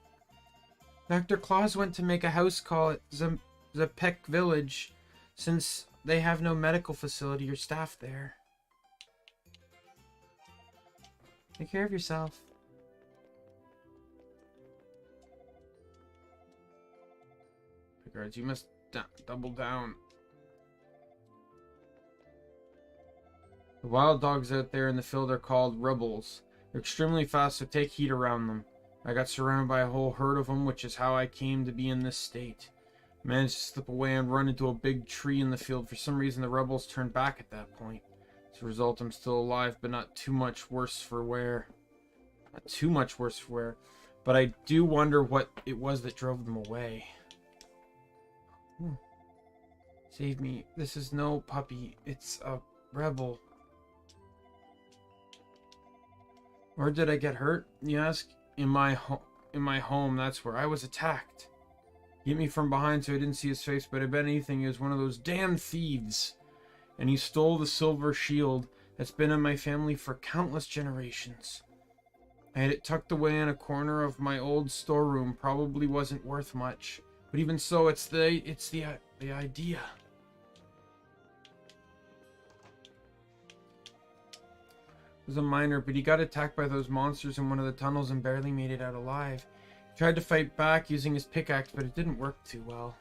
Dr. Claus went to make a house call at Zepek village since they have no medical facility or staff there. Take care of yourself. Guards, you must double down. The wild dogs out there in the field are called rebels. They're extremely fast, so take heed around them. I got surrounded by a whole herd of them, which is how I came to be in this state. I managed to slip away and run into a big tree in the field. For some reason, the rebels turned back at that point. As a result, I'm still alive, but not too much worse for wear. Not too much worse for wear. But I do wonder what it was that drove them away. Save me. This is no puppy. It's a rebel. Where did I get hurt, you ask? In my home, that's where I was attacked. He hit me from behind so I didn't see his face, but I bet anything he was one of those damn thieves. And he stole the silver shield that's been in my family for countless generations. I had it tucked away in a corner of my old storeroom. Probably wasn't worth much, but even so, it's the idea. He was a miner, but he got attacked by those monsters in one of the tunnels and barely made it out alive. He tried to fight back using his pickaxe, but it didn't work too well.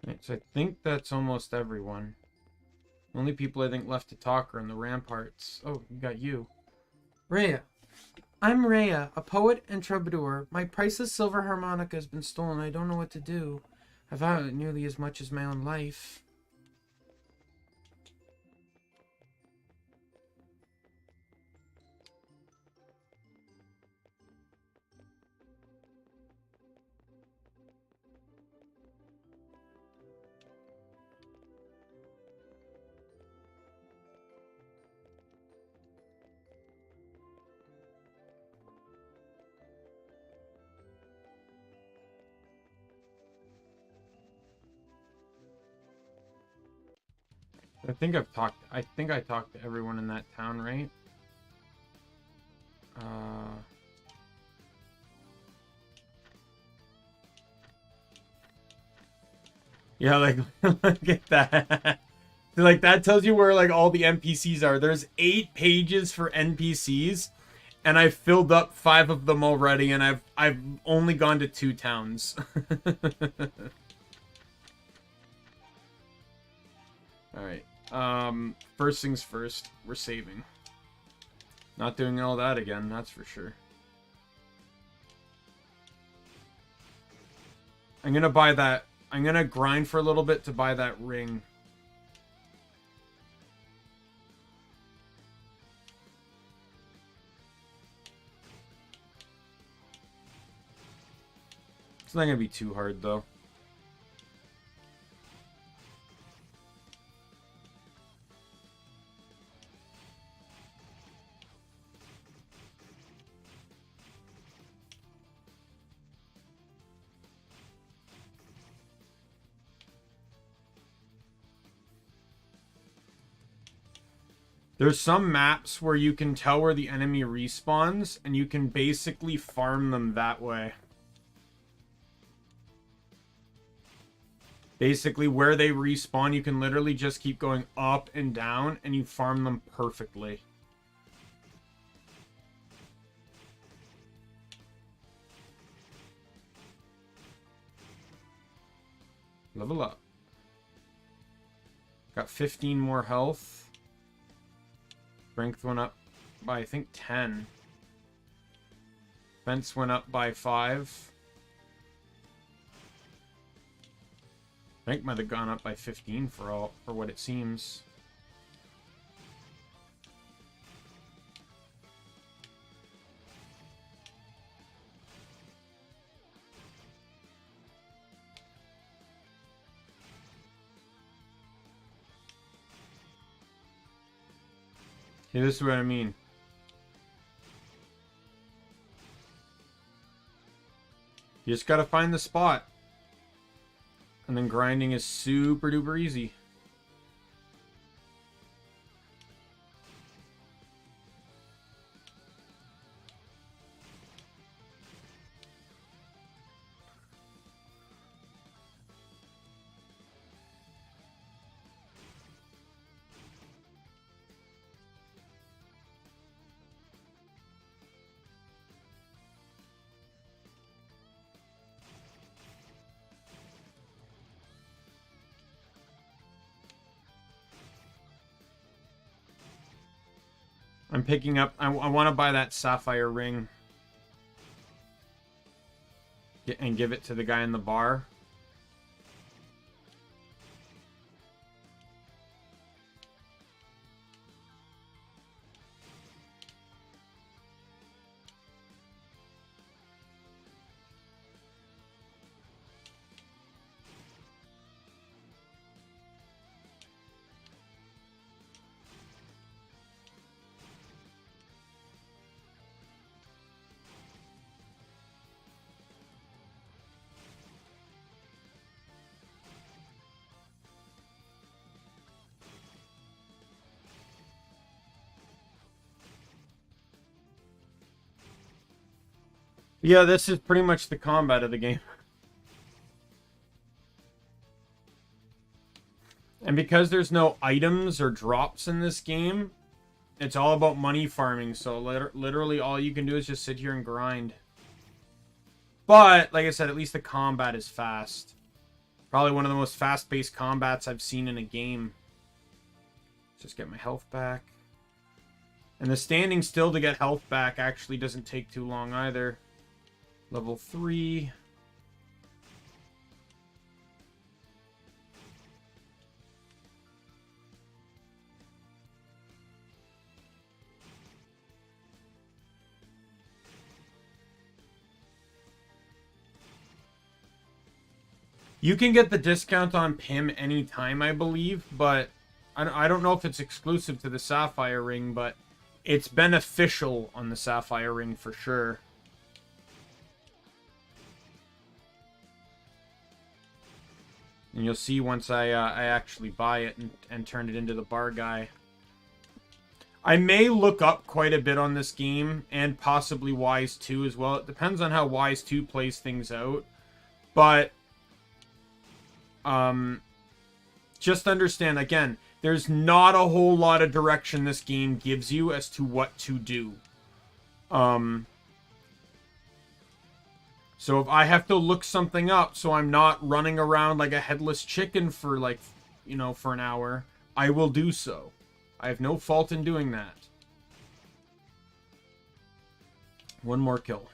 Right, so I think that's almost everyone. The only people I think left to talk are in the ramparts. Oh, you got you. Rhea. I'm Rhea, a poet and troubadour. My priceless silver harmonica has been stolen. I don't know what to do. I've had it nearly as much as my own life. I think I talked to everyone in that town, right? Yeah, like, look at that. Like, that tells you where, like, all the NPCs are. There's 8 pages for NPCs, and I've filled up 5 of them already, and I've only gone to 2 towns. Alright. First things first, we're saving. Not doing all that again, that's for sure. I'm gonna buy that. I'm gonna grind for a little bit to buy that ring. It's not gonna be too hard, though. There's some maps where you can tell where the enemy respawns, and you can basically farm them that way. Basically, where they respawn, you can literally just keep going up and down, and you farm them perfectly. Level up. Got 15 more health. Strength went up by, I think, 10. Defense went up by 5. Strength might have gone up by 15 for what it seems. Yeah, this is what I mean. You just gotta find the spot. And then grinding is super duper easy. I'm picking up... I want to buy that sapphire ring. And give it to the guy in the bar. Yeah, this is pretty much the combat of the game. And because there's no items or drops in this game, it's all about money farming. So literally all you can do is just sit here and grind. But, like I said, at least the combat is fast. Probably one of the most fast-paced combats I've seen in a game. Let's just get my health back. And the standing still to get health back actually doesn't take too long either. Level 3. You can get the discount on PIM anytime, I believe, but I don't know if it's exclusive to the Sapphire Ring, but it's beneficial on the Sapphire Ring for sure. And you'll see once I actually buy it and turn it into the bar guy. I may look up quite a bit on this game, and possibly Wise 2 as well. It depends on how Wise 2 plays things out. But just understand, again, there's not a whole lot of direction this game gives you as to what to do. So if I have to look something up so I'm not running around like a headless chicken for like, you know, for an hour, I will do so. I have no fault in doing that. One more kill.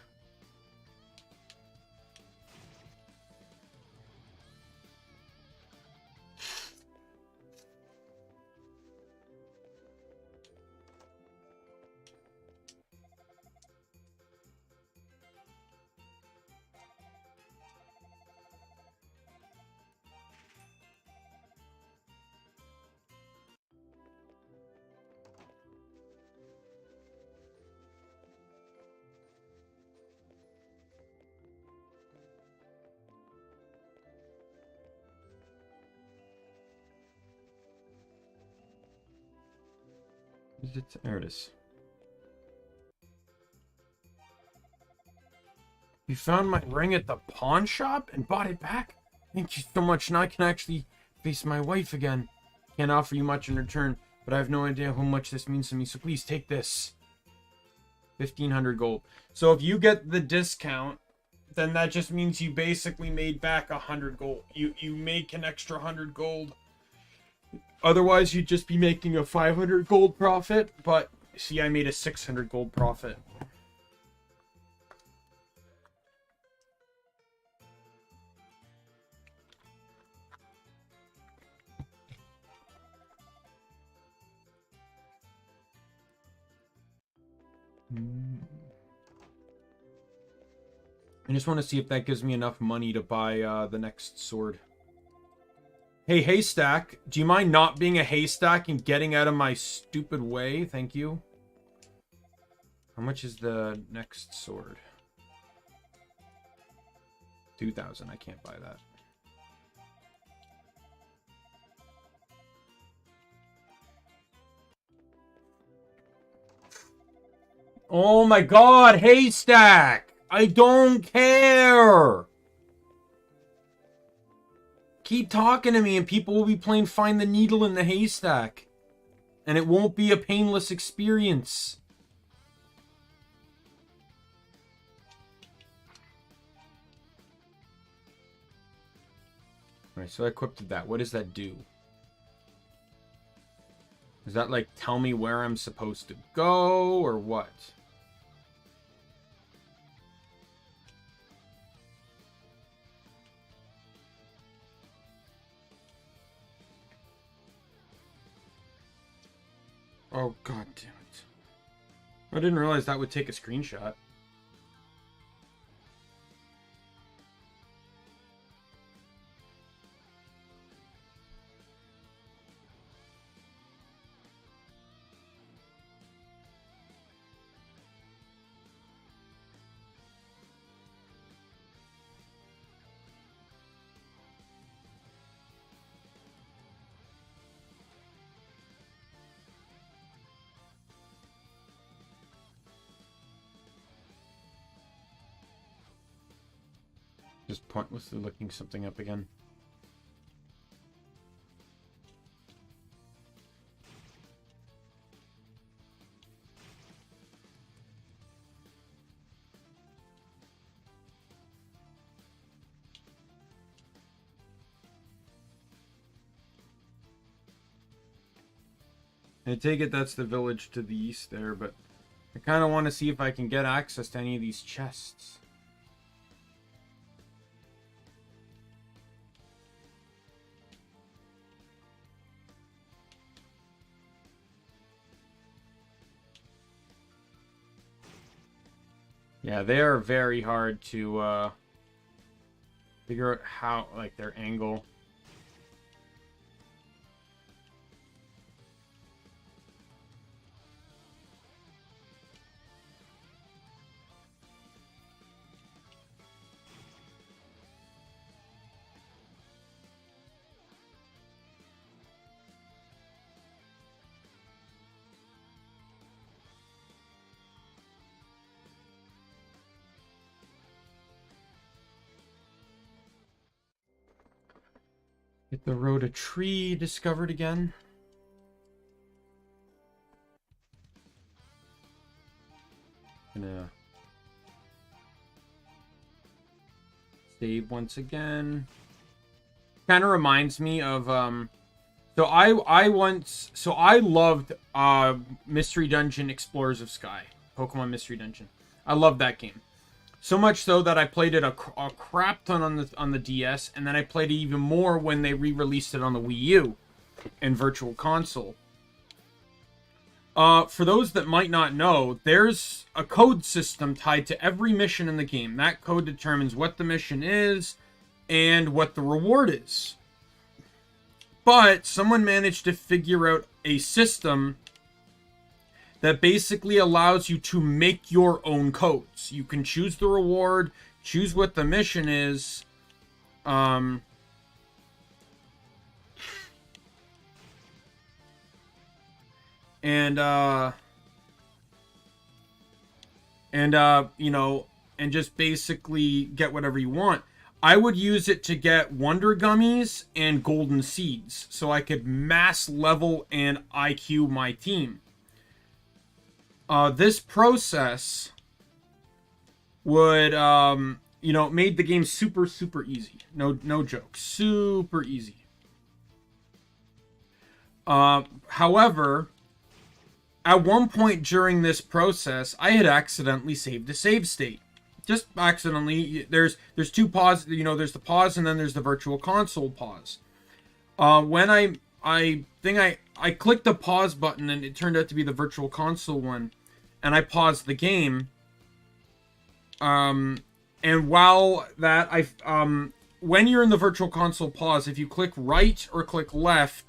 There it is. You found my ring at the pawn shop and bought it back? Thank you so much. Now I can actually face my wife again. Can't offer you much in return, but I have no idea how much this means to me, so please take this. 1,500 gold. So if you get the discount, then that just means you basically made back 100 gold. You make an extra 100 gold. Otherwise, you'd just be making a 500 gold profit, but see, I made a 600 gold profit. I just want to see if that gives me enough money to buy the next sword. Hey, Haystack, do you mind not being a haystack and getting out of my stupid way? Thank you. How much is the next sword? 2,000. I can't buy that. Oh my god, Haystack! I don't care! Keep talking to me and people will be playing Find the Needle in the Haystack. And it won't be a painless experience. Alright, so I equipped that. What does that do? Does that, like, tell me where I'm supposed to go, or what? Oh, god damn it. I didn't realize that would take a screenshot. Just pointlessly looking something up again. I take it that's the village to the east there, but I kind of want to see if I can get access to any of these chests. Yeah, they are very hard to figure out how, like, their angle. Hit the road, a tree discovered again. Gonna save once again. Kind of reminds me of so I loved Mystery Dungeon Explorers of Sky, Pokemon Mystery Dungeon. I loved that game. So much so that I played it a crap ton on the DS, and then I played it even more when they re-released it on the Wii U and Virtual Console. For those that might not know, there's a code system tied to every mission in the game. That code determines what the mission is and what the reward is. But someone managed to figure out a system that basically allows you to make your own codes. You can choose the reward, choose what the mission is. You know, and just basically get whatever you want. I would use it to get Wonder Gummies and Golden Seeds, so I could mass level and IQ my team. This process would, you know, made the game super easy. No joke, super easy. However, at one point during this process, I had accidentally saved a save state. Just accidentally. There's two pause. You know, there's the pause and then there's the Virtual Console pause. When I clicked the pause button and it turned out to be the Virtual Console one, and I paused the game. And while that when you're in the Virtual Console pause, if you click right or click left,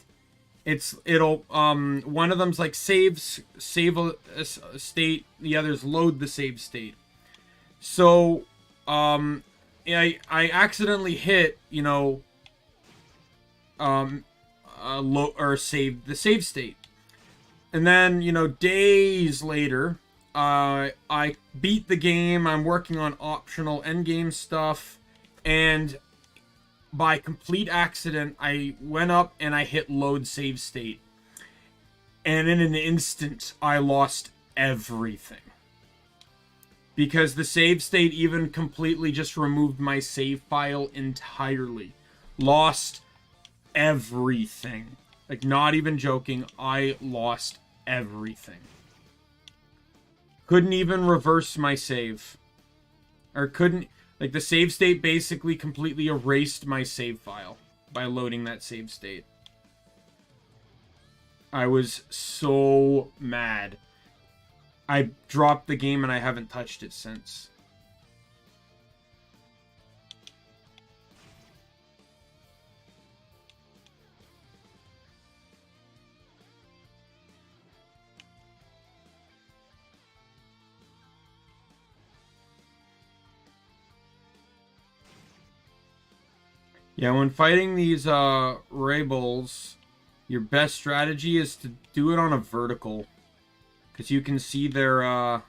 it'll one of them's like save a state, the other's load the save state. So I accidentally hit, you know, save the save state. And then, you know, days later, I beat the game. I'm working on optional endgame stuff, and by complete accident, I went up and I hit load save state. And in an instant, I lost everything. Because the save state even completely just removed my save file entirely. Lost everything. Like, not even joking, I lost everything. Couldn't even reverse my save. Or couldn't... Like, the save state basically completely erased my save file by loading that save state. I was so mad. I dropped the game and I haven't touched it since. Yeah, when fighting these Rebels, your best strategy is to do it on a vertical, because you can see their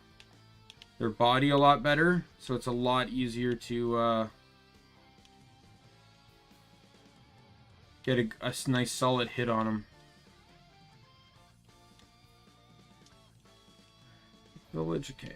body a lot better, so it's a lot easier to get a nice solid hit on him. Village, okay.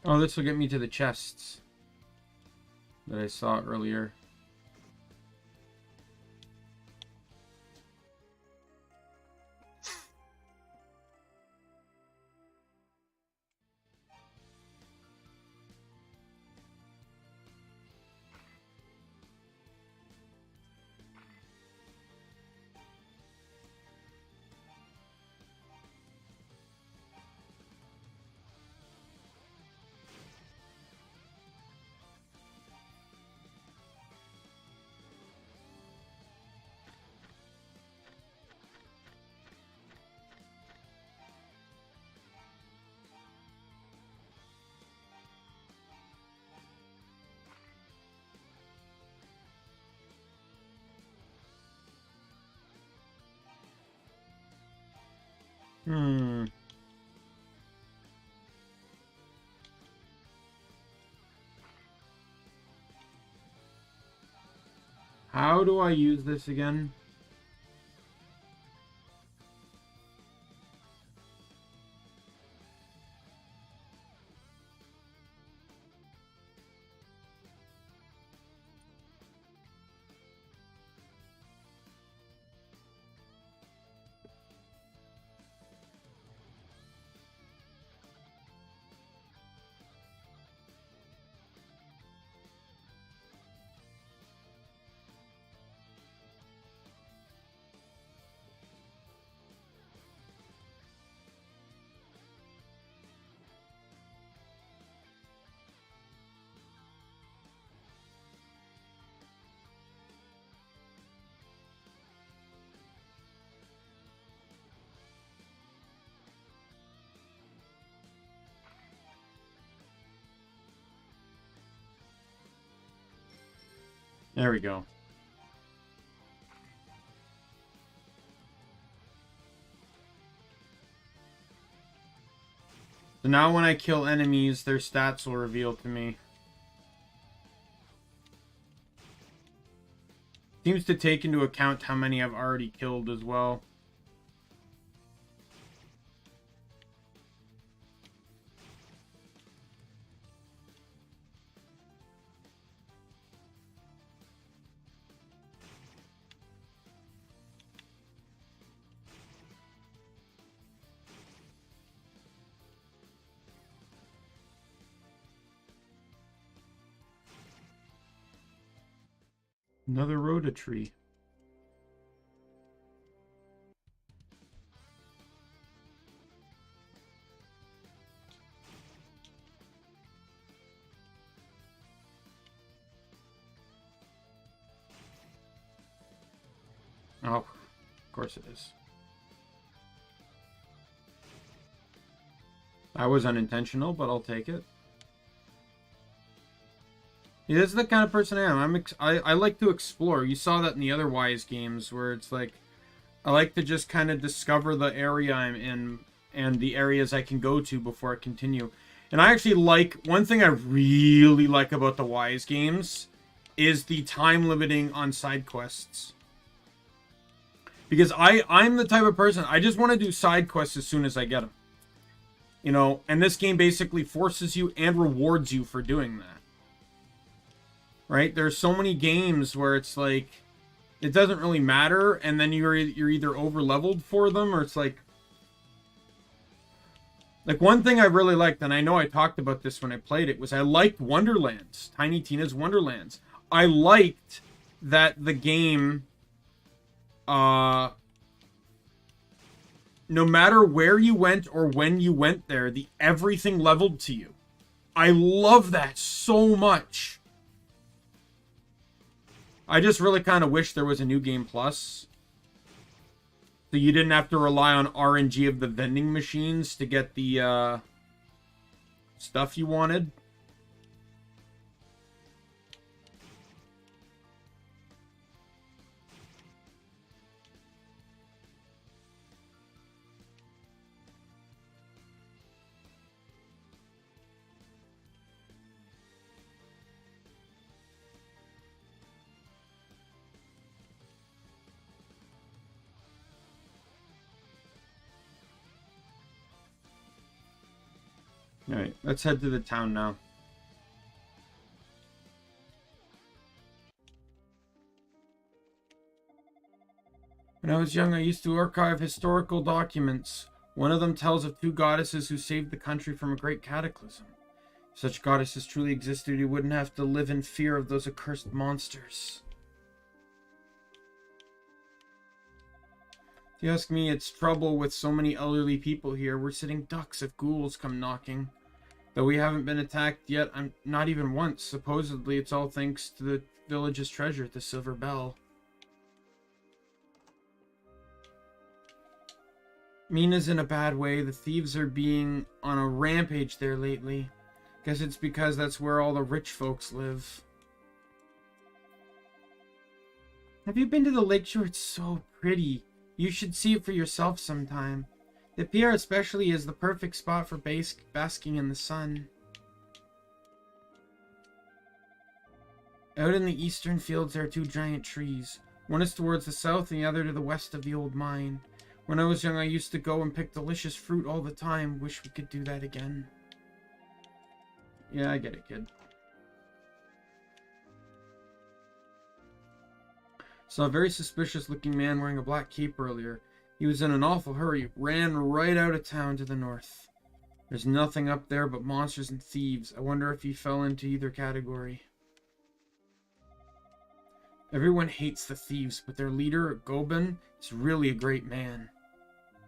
Oh, this will get me to the chests that I saw earlier. How do I use this again? There we go. So now when I kill enemies, their stats will reveal to me. Seems to take into account how many I've already killed as well. Another rhoda tree. Oh, of course it is. That was unintentional, but I'll take it. Yeah, this is the kind of person I am. I like to explore. You saw that in the other Wise games, where it's like, I like to just kind of discover the area I'm in and the areas I can go to before I continue. And I actually like, one thing I really like about the Wise games is the time limiting on side quests. Because I'm the type of person, I just want to do side quests as soon as I get them. You know, and this game basically forces you and rewards you for doing that. Right? There's so many games where it's like, it doesn't really matter, and then you're either over-leveled for them, or it's like one thing I really liked, and I know I talked about this when I played it, was I liked Wonderlands, Tiny Tina's Wonderlands. I liked that the game, no matter where you went or when you went there, everything leveled to you. I love that so much. I just really kind of wish there was a new game plus So you didn't have to rely on RNG of the vending machines to get the stuff you wanted? Alright, let's head to the town now. When I was young, I used to archive historical documents. One of them tells of 2 goddesses who saved the country from a great cataclysm. If such goddesses truly existed, you wouldn't have to live in fear of those accursed monsters. If you ask me, it's trouble with so many elderly people here. We're sitting ducks if ghouls come knocking. Though we haven't been attacked yet, not even once. Supposedly, it's all thanks to the village's treasure, the Silver Bell. Mina's in a bad way. The thieves are being on a rampage there lately. Guess it's because that's where all the rich folks live. Have you been to the lakeshore? It's so pretty. You should see it for yourself sometime. The pier especially is the perfect spot for basking in the sun. Out in the eastern fields there are 2 giant trees. One is towards the south and the other to the west of the old mine. When I was young, I used to go and pick delicious fruit all the time. Wish we could do that again. Yeah, I get it, kid. Saw a very suspicious looking man wearing a black cape earlier. He was in an awful hurry. Ran right out of town to the north. There's nothing up there but monsters and thieves. I wonder if he fell into either category. Everyone hates the thieves, but their leader, Gobin, is really a great man.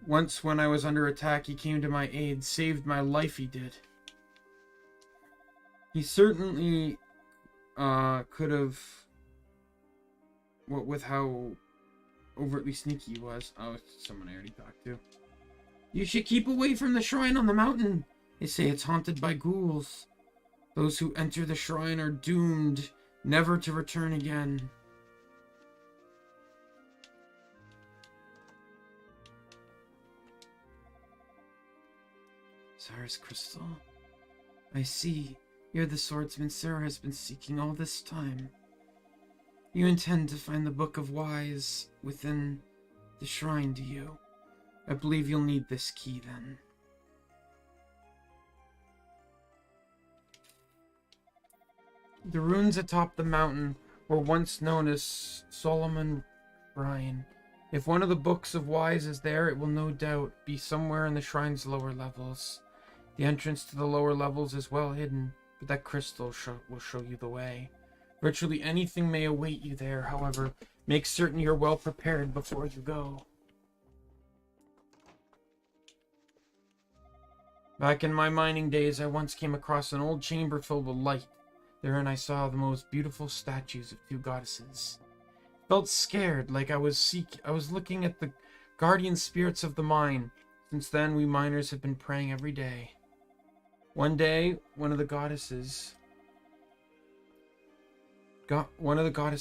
Once when I was under attack, he came to my aid. Saved my life, he did. He certainly could have... What with how overtly sneaky he was. Oh, it's someone I already talked to. You should keep away from the shrine on the mountain. They say it's haunted by ghouls. Those who enter the shrine are doomed never to return again. Sarah's crystal. I see. You're the swordsman Sarah has been seeking all this time. You intend to find the Book of Wise within the shrine, do you? I believe you'll need this key then. The ruins atop the mountain were once known as Solomon Shrine. If one of the Books of Wise is there, it will no doubt be somewhere in the shrine's lower levels. The entrance to the lower levels is well hidden, but that crystal will show you the way. Virtually anything may await you there, however, make certain you're well prepared before you go. Back in my mining days, I once came across an old chamber filled with light. Therein I saw the most beautiful statues of 2 goddesses. Felt scared, like I was looking at the guardian spirits of the mine. Since then, we miners have been praying every day. One day, one of the goddess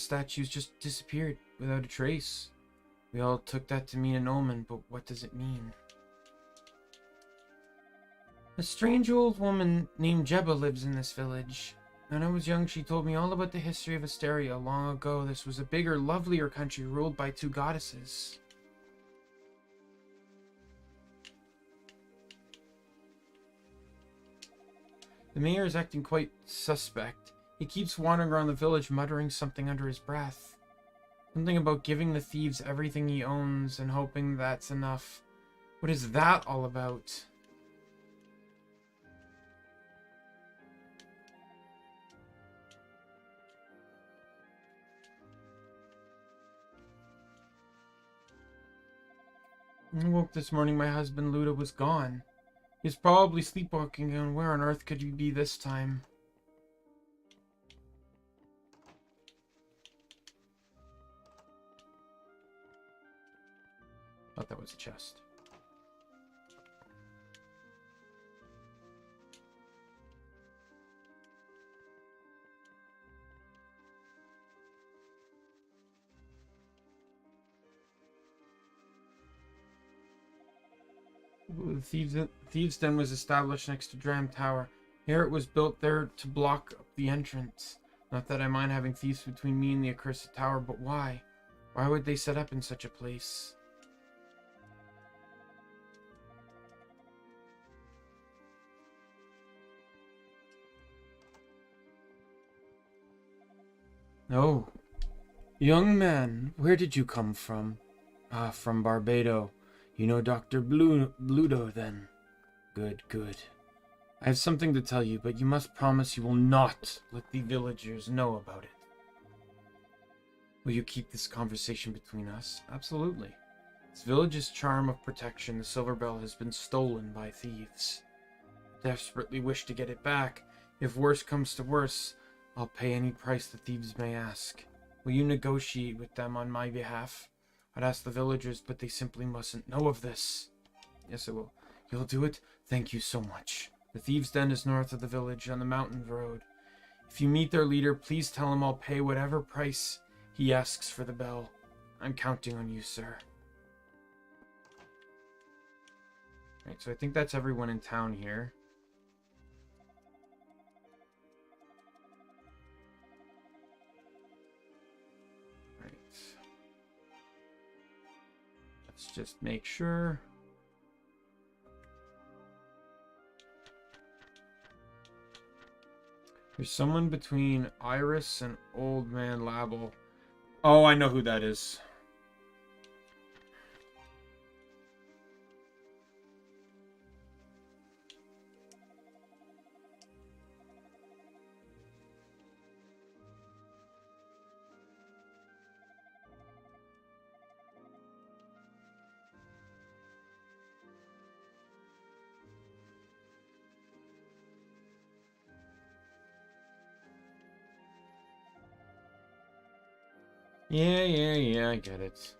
statues just disappeared without a trace. We all took that to mean an omen, but what does it mean? A strange old woman named Jebba lives in this village. When I was young, she told me all about the history of Asteria. Long ago, this was a bigger, lovelier country ruled by 2 goddesses. The mayor is acting quite suspect. He keeps wandering around the village muttering something under his breath. Something about giving the thieves everything he owns and hoping that's enough. What is that all about? I woke this morning, my husband Luda was gone. He's probably sleepwalking, and where on earth could he be this time? Thought that was a chest. The Thieves' Den was established next to Dram Tower. Here it was built there to block up the entrance. Not that I mind having thieves between me and the accursed tower, but why? Why would they set up in such a place? Oh, young man, where did you come from? Ah, from Barbados. You know Dr. Bluto, then? Good, good. I have something to tell you, but you must promise you will not let the villagers know about it. Will you keep this conversation between us? Absolutely. This village's charm of protection, the silver bell, has been stolen by thieves. I desperately wish to get it back. If worse comes to worse, I'll pay any price the thieves may ask. Will you negotiate with them on my behalf? I'd ask the villagers, but they simply mustn't know of this. Yes, I will. You'll do it? Thank you so much. The Thieves' Den is north of the village on the mountain road. If you meet their leader, please tell him I'll pay whatever price he asks for the bell. I'm counting on you, sir. Right, so I think that's everyone in town here. Right. Let's just make sure. There's someone between Iris and Old Man Label. Oh, I know who that is. Yeah, I get it.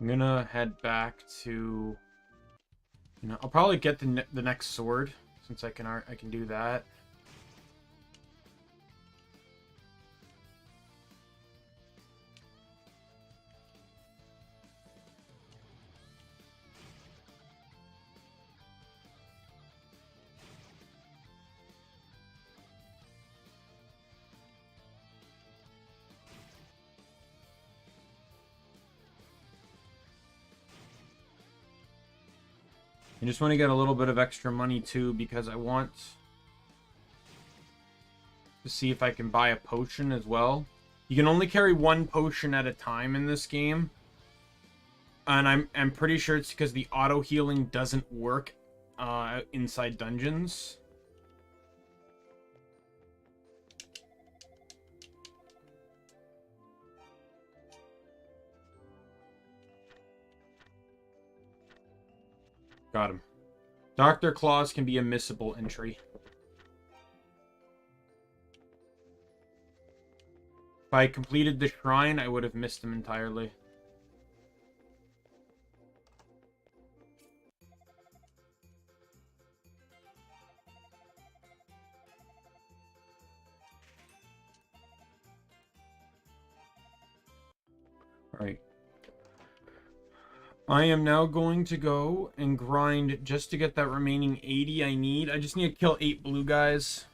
I'm gonna head back to, I'll probably get the next sword since I can do that. I just want to get a little bit of extra money too, because I want to see if I can buy a potion as well. You can only carry one potion at a time in this game. And I'm pretty sure it's because the auto healing doesn't work inside dungeons. Got him. Dr. Claus can be a missable entry. If I completed the shrine, I would have missed him entirely. Alright. I am now going to go and grind just to get that remaining 80 I need. I just need to kill 8 blue guys.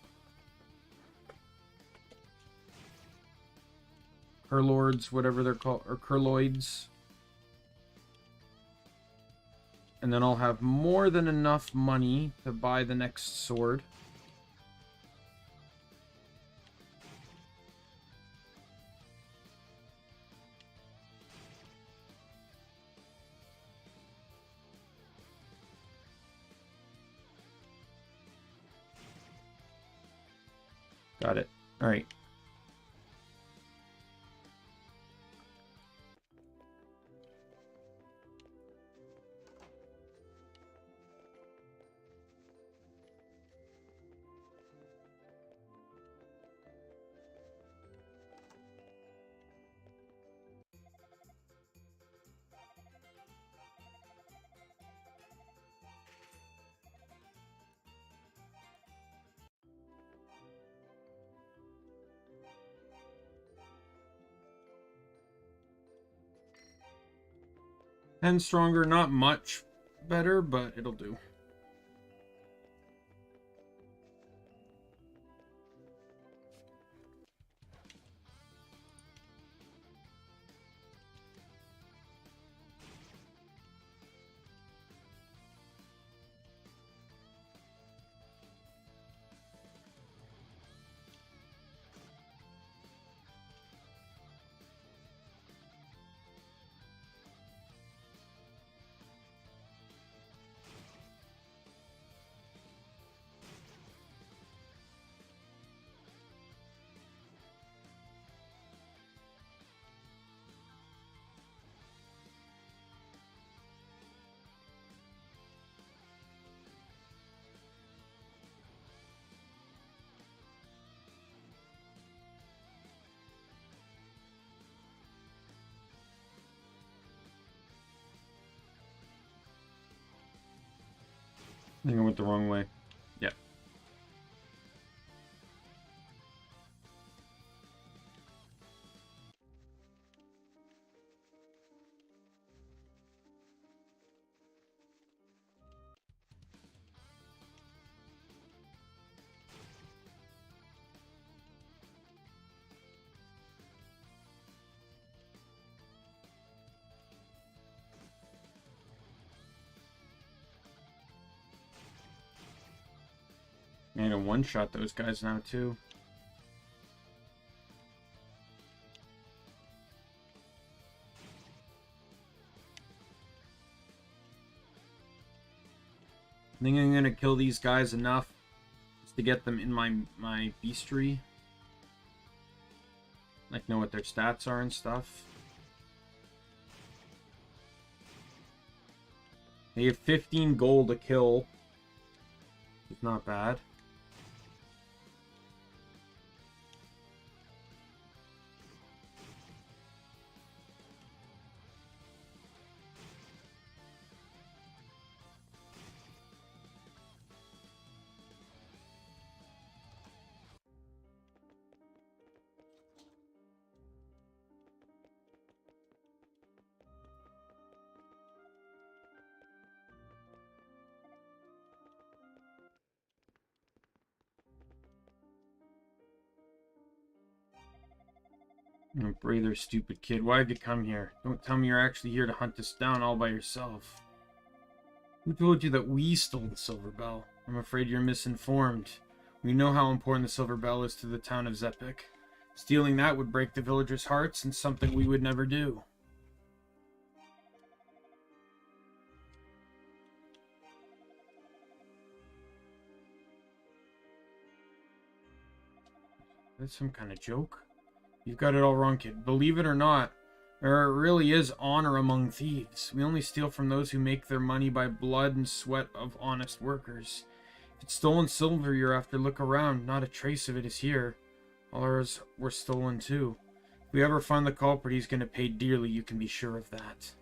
Curlords, whatever they're called, or Curloids. And then I'll have more than enough money to buy the next sword. Got it. All right. And stronger, not much better, but it'll do. I think I went the wrong way. Yeah. Man, I one-shot those guys now, too. I think I'm gonna kill these guys enough just to get them in my beastry. Like, know what their stats are and stuff. They have 15 gold to kill. It's not bad. Oh, Breather, stupid kid. Why have you come here? Don't tell me you're actually here to hunt us down all by yourself. Who told you that we stole the Silver Bell? I'm afraid you're misinformed. We know how important the Silver Bell is to the town of Zepik. Stealing that would break the villagers' hearts and something we would never do. That's some kind of joke. You've got it all wrong, kid. Believe it or not, There really is honor among thieves. We only steal from those who make their money by blood and sweat of honest workers. If it's stolen silver you're after, look around. Not a trace of it is here. All ours were stolen too. If we ever find the culprit, he's going to pay dearly, you can be sure of that.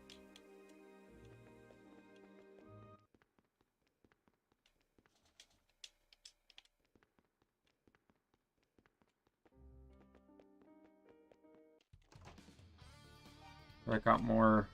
I got more.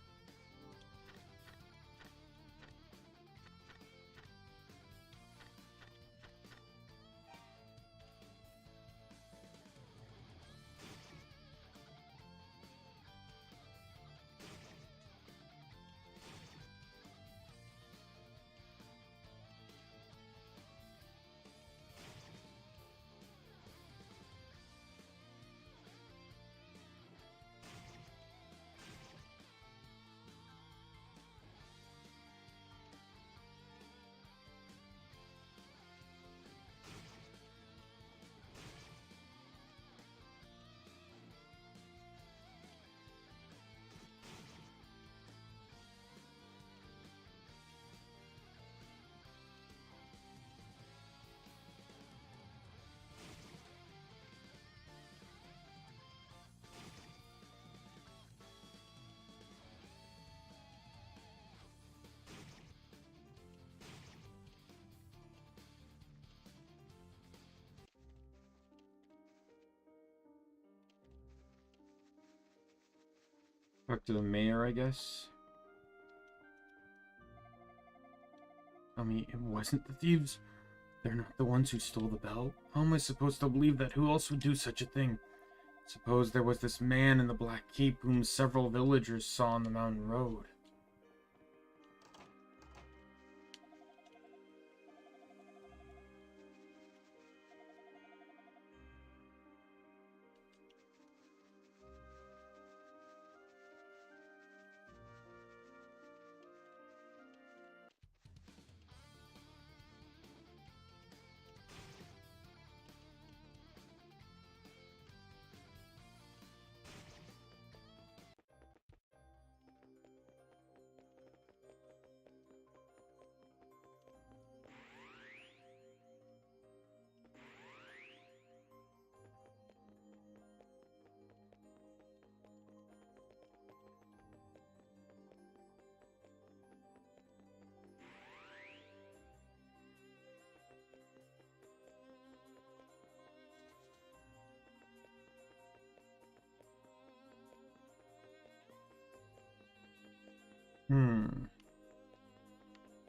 Talk to the mayor, I guess. I mean, it wasn't the thieves. They're not the ones who stole the bell. How am I supposed to believe that? Who else would do such a thing? Suppose there was this man in the black cape whom several villagers saw on the mountain road.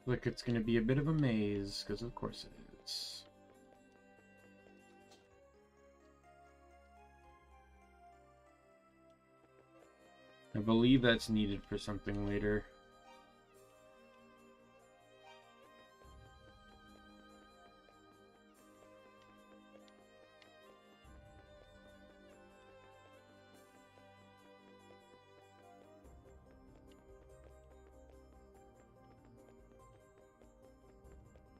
Like it's gonna be a bit of a maze, because of course it is. I believe that's needed for something later.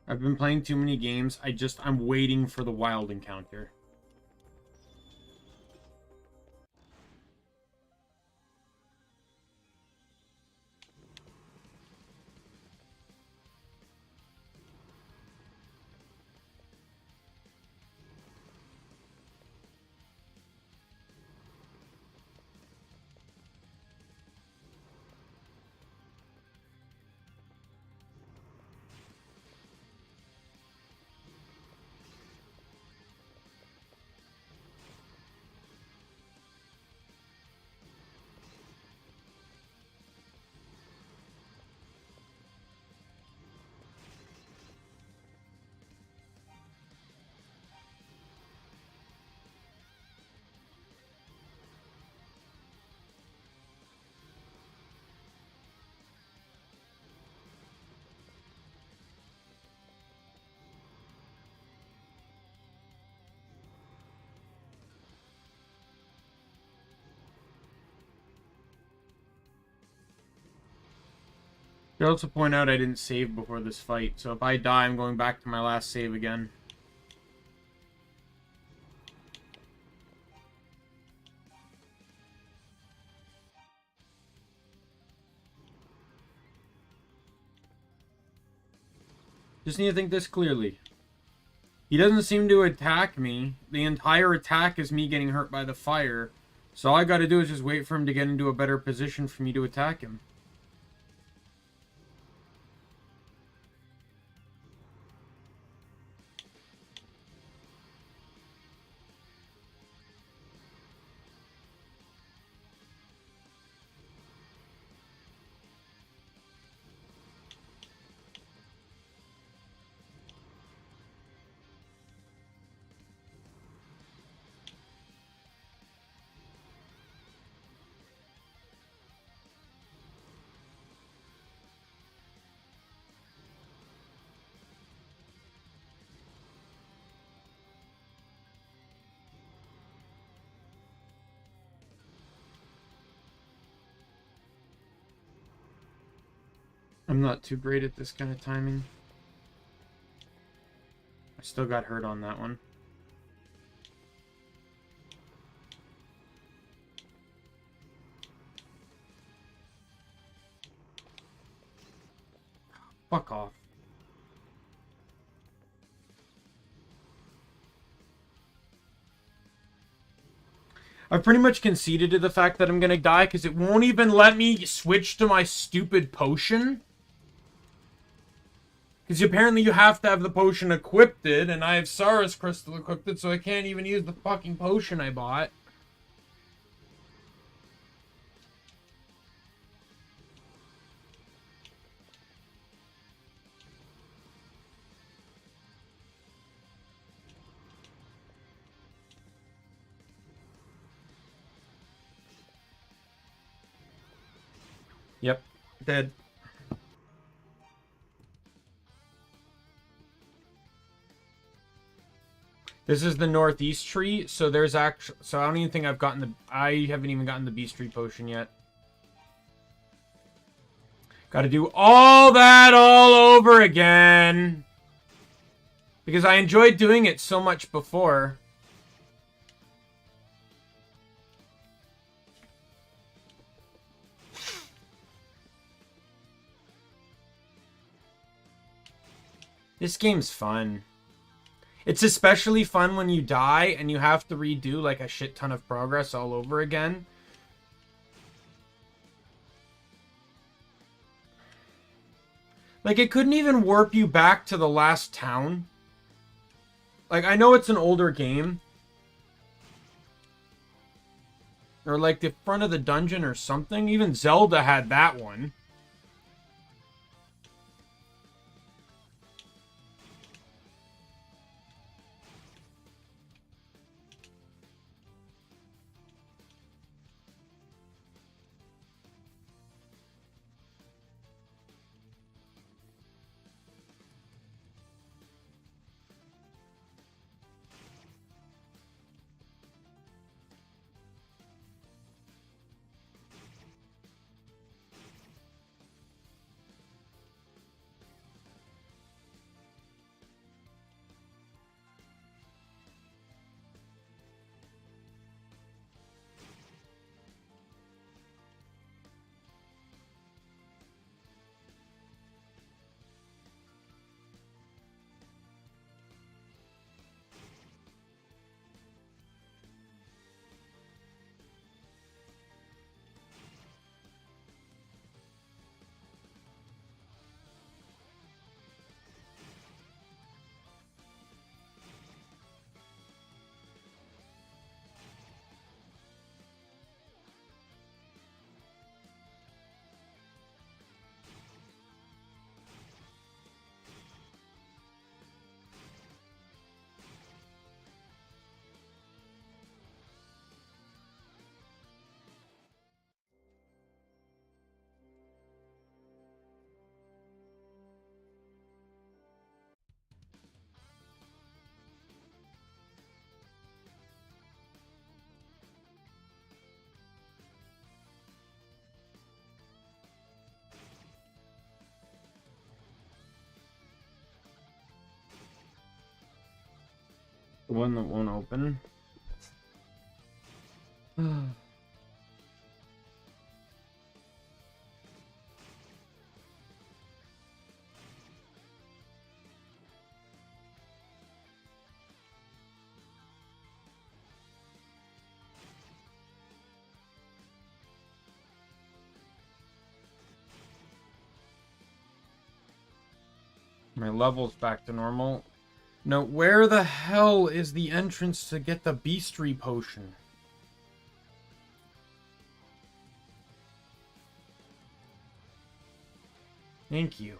I've been playing too many games. I'm waiting for the wild encounter. Should also point out I didn't save before this fight, so if I die, I'm going back to my last save again. Just need to think this clearly. He doesn't seem to attack me. The entire attack is me getting hurt by the fire. So all I gotta do is just wait for him to get into a better position for me to attack him. I'm not too great at this kind of timing. I still got hurt on that one. Fuck off. I've pretty much conceded to the fact that I'm gonna die because it won't even let me switch to my stupid potion. Because apparently you have to have the potion equipped, and I have Saurus Crystal equipped, so I can't even use the fucking potion I bought. Yep, dead. This is the northeast tree, so there's actually... So I don't even think I've gotten the... I haven't even gotten the beast tree potion yet. Gotta do all that all over again. Because I enjoyed doing it so much before. This game's fun. It's especially fun when you die and you have to redo like a shit ton of progress all over again. Like, it couldn't even warp you back to the last town. Like, I know it's an older game. Or like the front of the dungeon or something. Even Zelda had that one. The one that won't open. My level's back to normal. Now, where the hell is the entrance to get the Beastry potion? Thank you.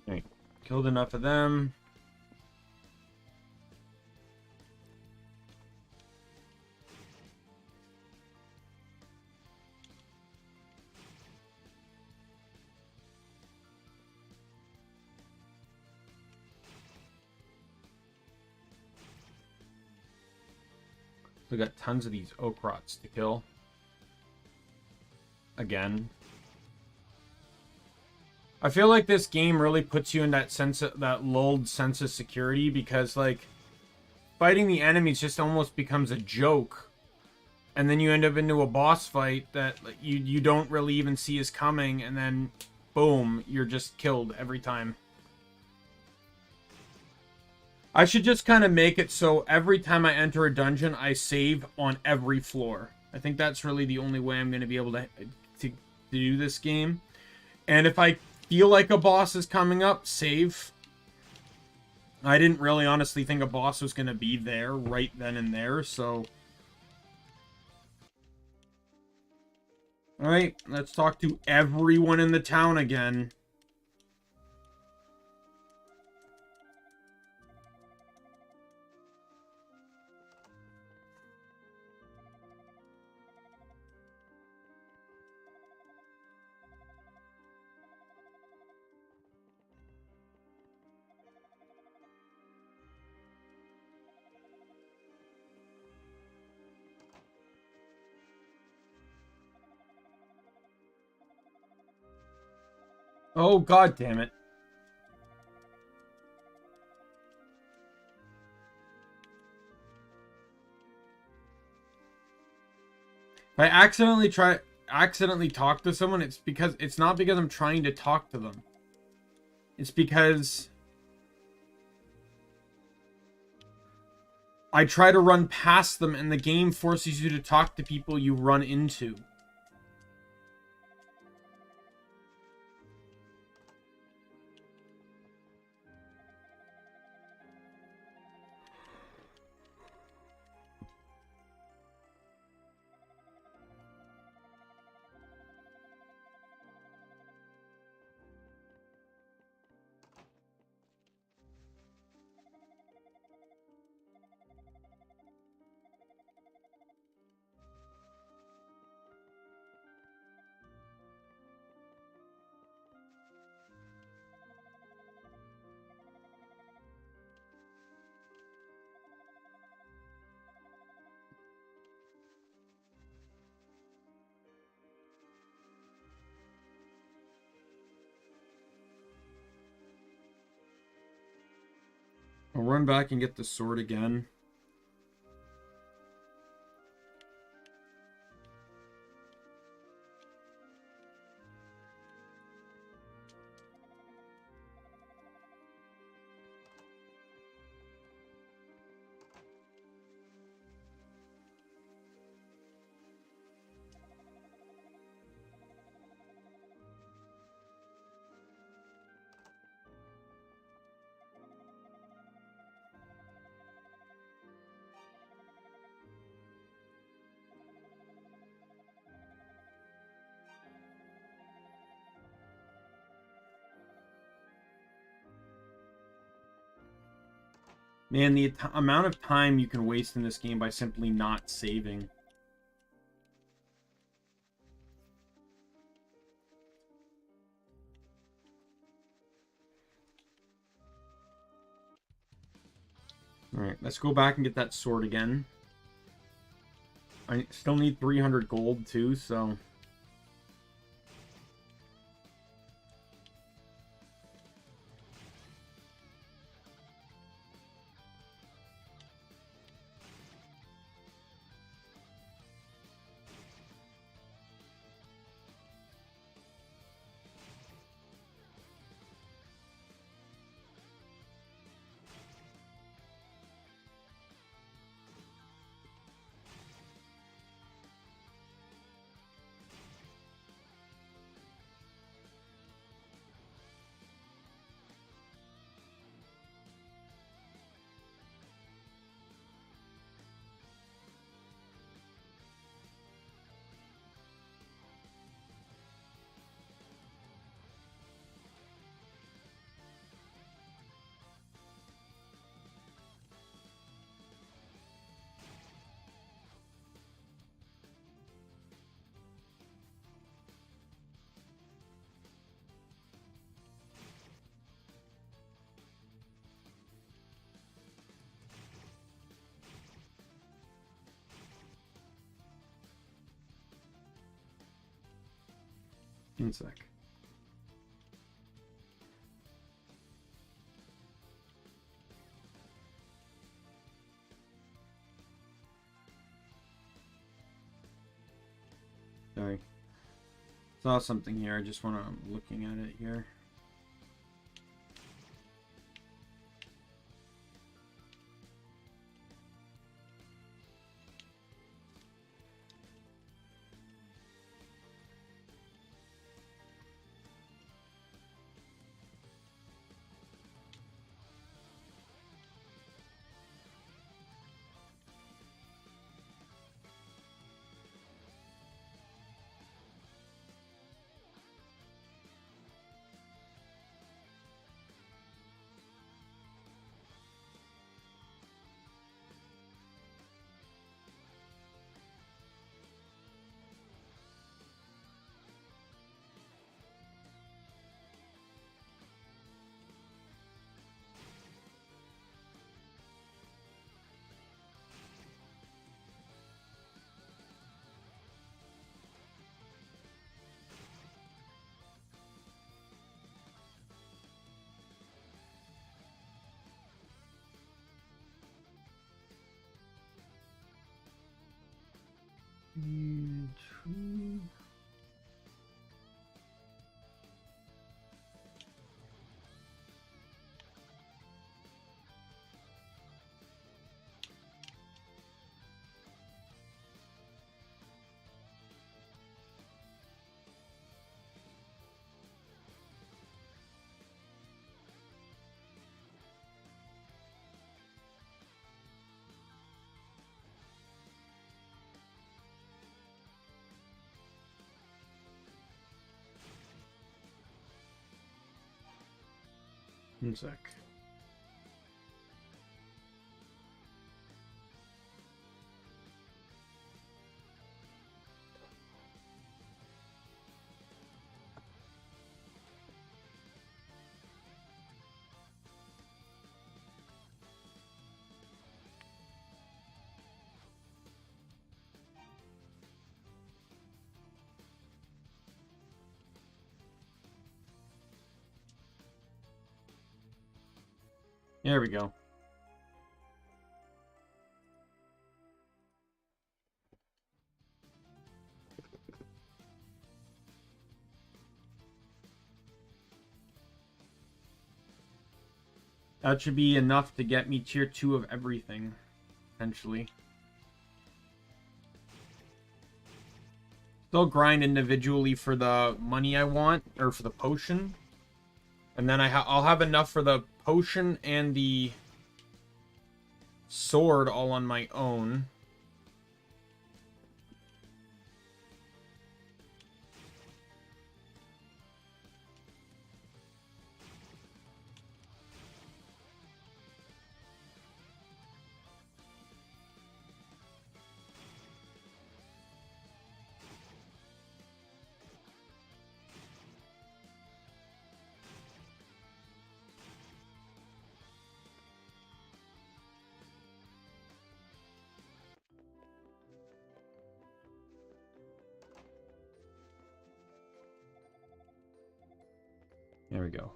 Right. Killed enough of them. We got tons of these Okrots to kill. Again. I feel like this game really puts you in that sense of, that lulled sense of security, because like fighting the enemies just almost becomes a joke, and then you end up into a boss fight that like, you don't really even see is coming, and then boom, you're just killed every time. I should just kind of make it so every time I enter a dungeon, I save on every floor. I think that's really the only way I'm going to be able to do this game. And if I feel like a boss is coming up, save. I didn't really honestly think a boss was going to be there right then and there, so... Alright, let's talk to everyone in the town again. Oh, god damn it. If I accidentally talk to someone, it's not because I'm trying to talk to them. It's because I try to run past them and the game forces you to talk to people you run into. I'll run back and get the sword again. Man, the amount of time you can waste in this game by simply not saving. Alright, let's go back and get that sword again. I still need 300 gold too, so... One sec. Sorry. Saw something here. I just want to. I'm looking at it here. One sec. There we go. That should be enough to get me tier 2 of everything, potentially. Still grind individually for the money I want, or for the potion. And then I'll have enough for the potion and the sword all on my own. There we go.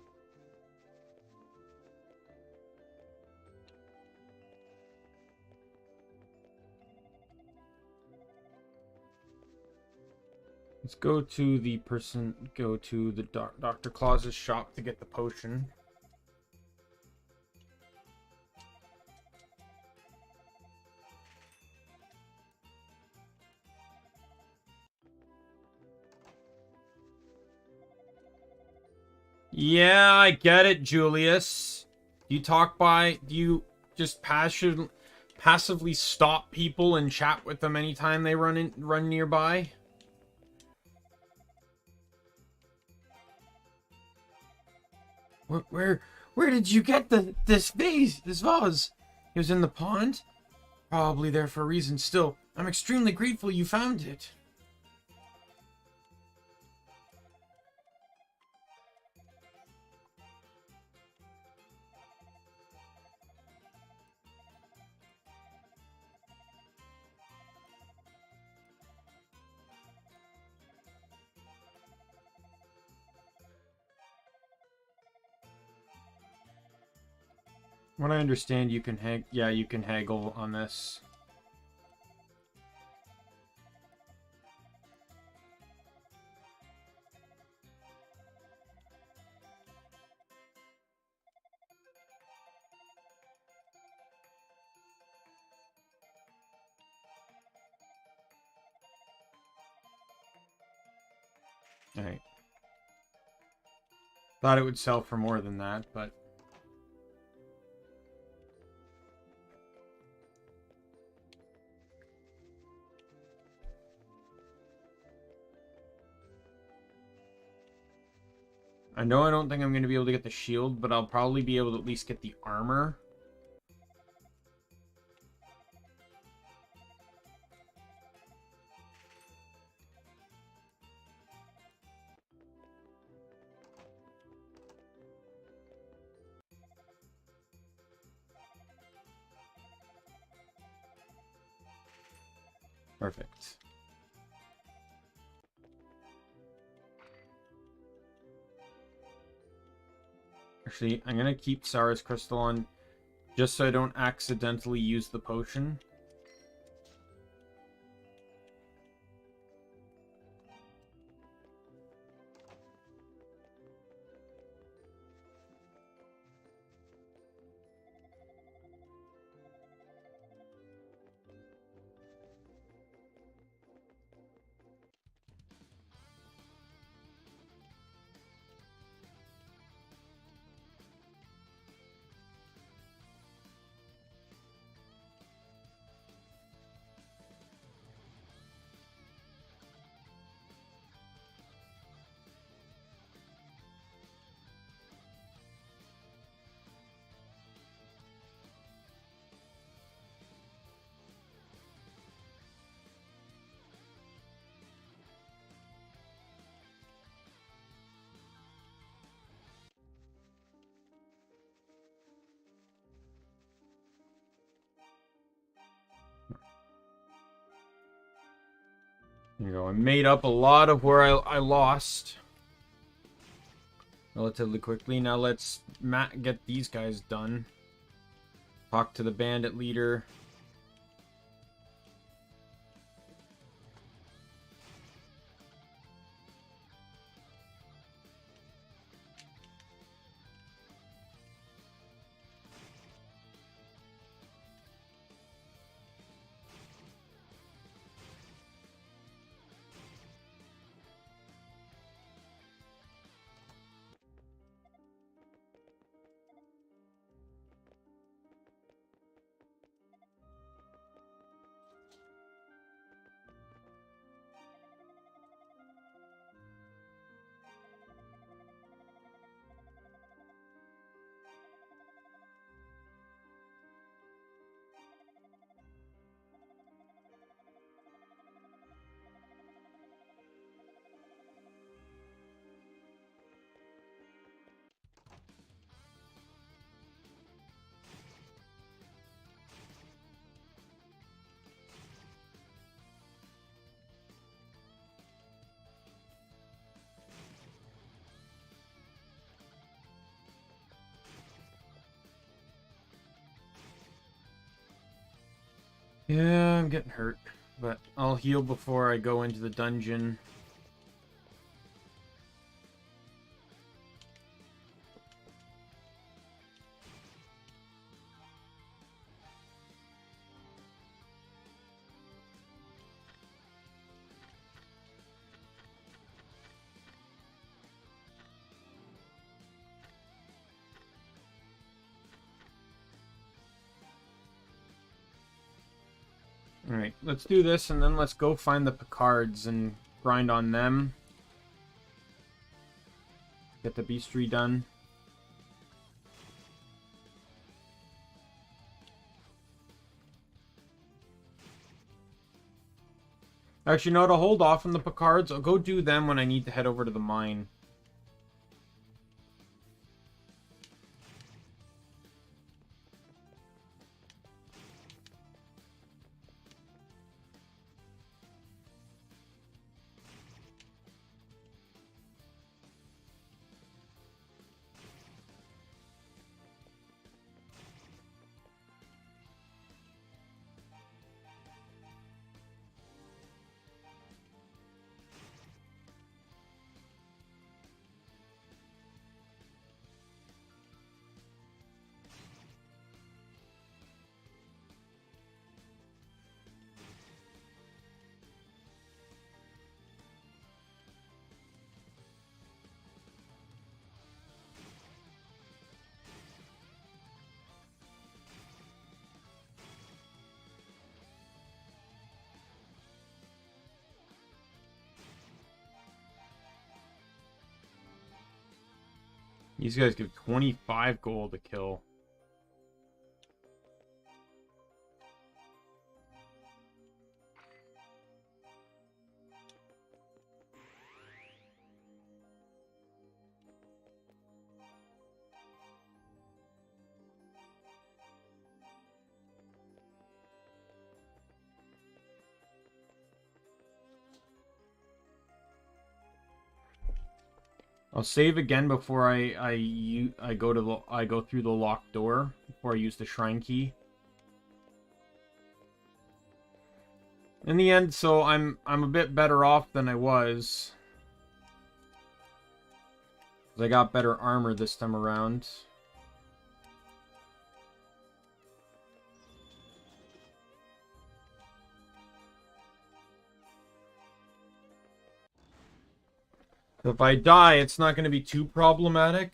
Let's go to the Dr. Claus's shop to get the potion. Yeah, I get it, Julius. Do you just passively stop people and chat with them anytime they run nearby? Where did you get this vase? It was in the pond? Probably there for a reason. Still, I'm extremely grateful you found it. What I understand, you can you can haggle on this. Alright. Thought it would sell for more than that, but... I know I don't think I'm going to be able to get the shield, but I'll probably be able to at least get the armor. Perfect. Actually, I'm going to keep Sarah's crystal on just so I don't accidentally use the potion. There you go. I made up a lot of where I lost relatively quickly. Now let's get these guys done. Talk to the bandit leader. Yeah, I'm getting hurt, but I'll heal before I go into the dungeon. Alright, let's do this, and then let's go find the Picards and grind on them. Get the beastry done. Actually, no, to hold off on the Picards, I'll go do them when I need to head over to the mine. These guys give 25 gold to kill. I'll save again before I go through the locked door before I use the shrine key. In the end, so I'm a bit better off than I was. I got better armor this time around. If I die, it's not going to be too problematic.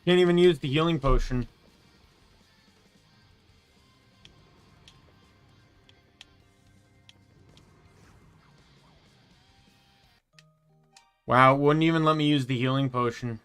Can't even use the healing potion. Wow, it wouldn't even let me use the healing potion.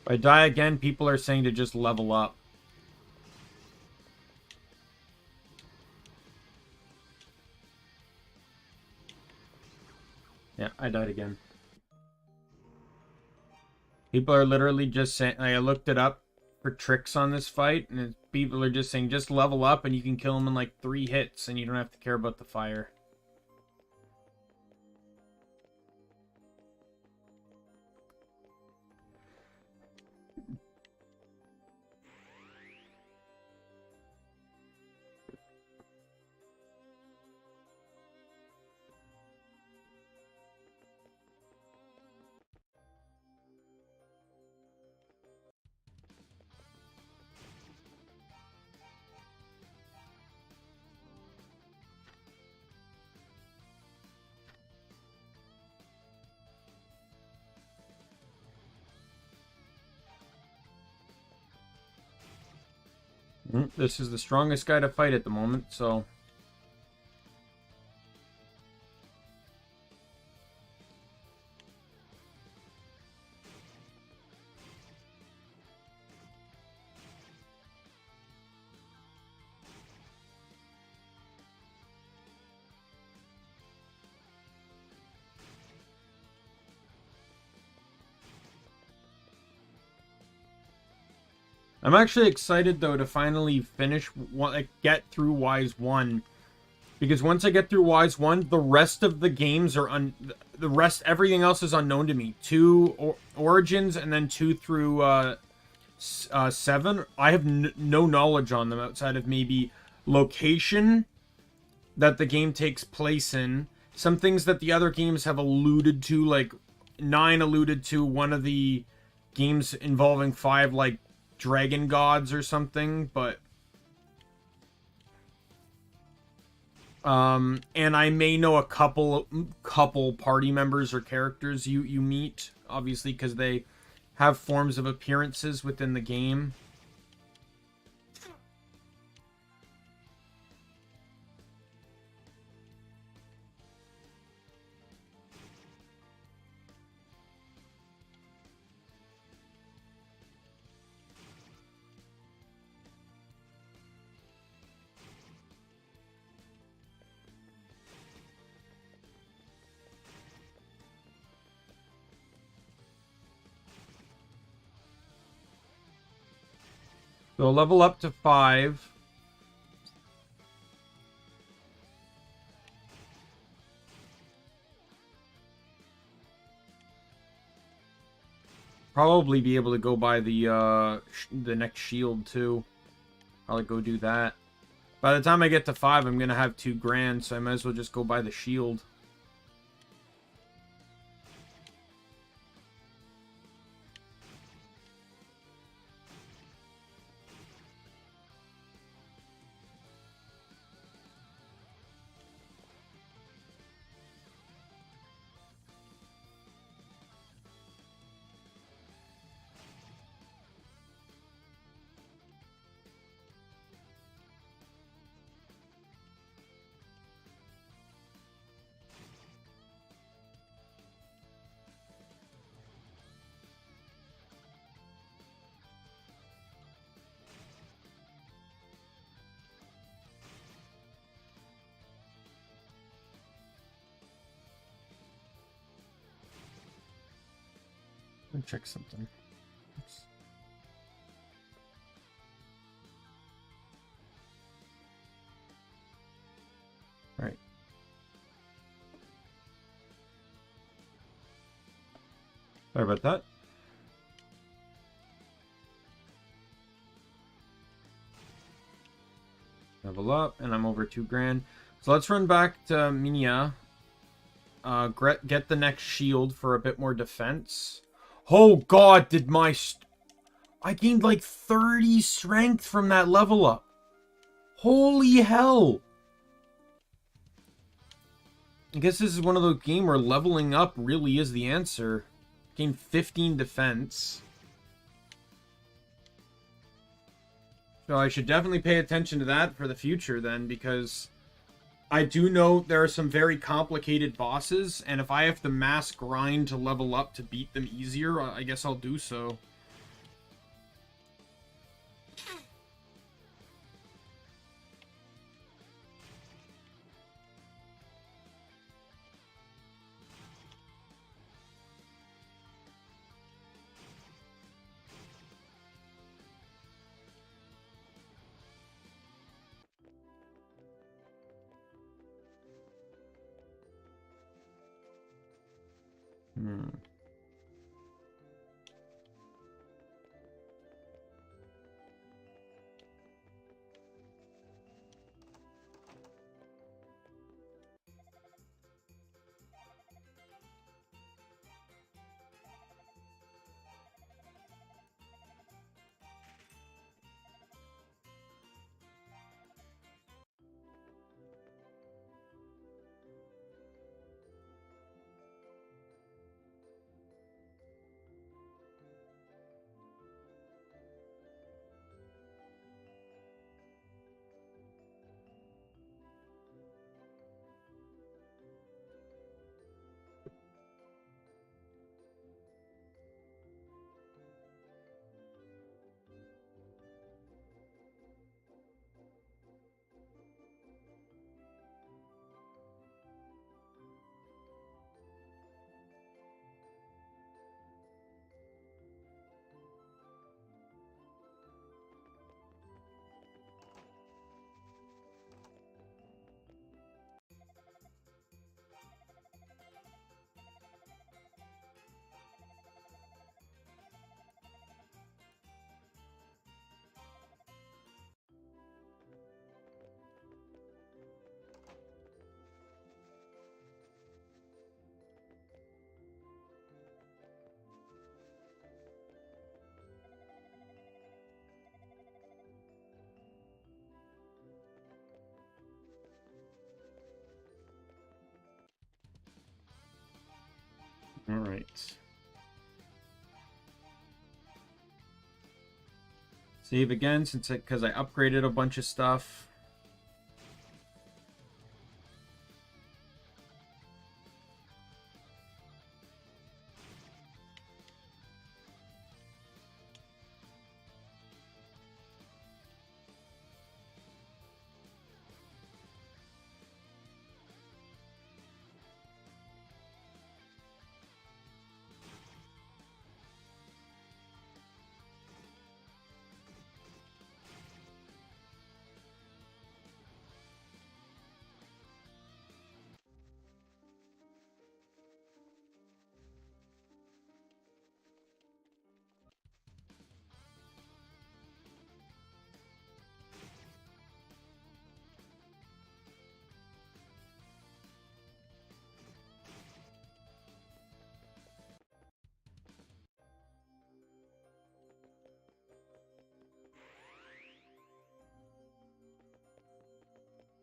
If I die again, people are saying to just level up. Yeah, I died again. People are literally just saying, I looked it up for tricks on this fight, and people are just saying, just level up and you can kill them in like 3 hits and you don't have to care about the fire. This is the strongest guy to fight at the moment, so... I'm actually excited, though, to finally finish, get through Wise 1. Because once I get through Wise 1, the rest of the games are everything else is unknown to me. 2 Origins and then 2 through 7. I have no knowledge on them outside of maybe location that the game takes place in. Some things that the other games have alluded to, like 9 alluded to one of the games involving 5, like dragon gods or something, but and I may know a couple party members or characters you meet, obviously, because they have forms of appearances within the game. So level up to 5. Probably be able to go buy the next shield too. I'll go do that. By the time I get to 5, I'm gonna have 2 grand, so I might as well just go buy the shield. Let me check something. Oops. All right. Sorry about that. Level up, and I'm over 2 grand. So let's run back to Minya. Get the next shield for a bit more defense. Oh god, did my... I gained like 30 strength from that level up. Holy hell. I guess this is one of those games where leveling up really is the answer. Gained 15 defense. So I should definitely pay attention to that for the future then, because I do know there are some very complicated bosses, and if I have to mass grind to level up to beat them easier, I guess I'll do so. Alright. Save again, because I upgraded a bunch of stuff.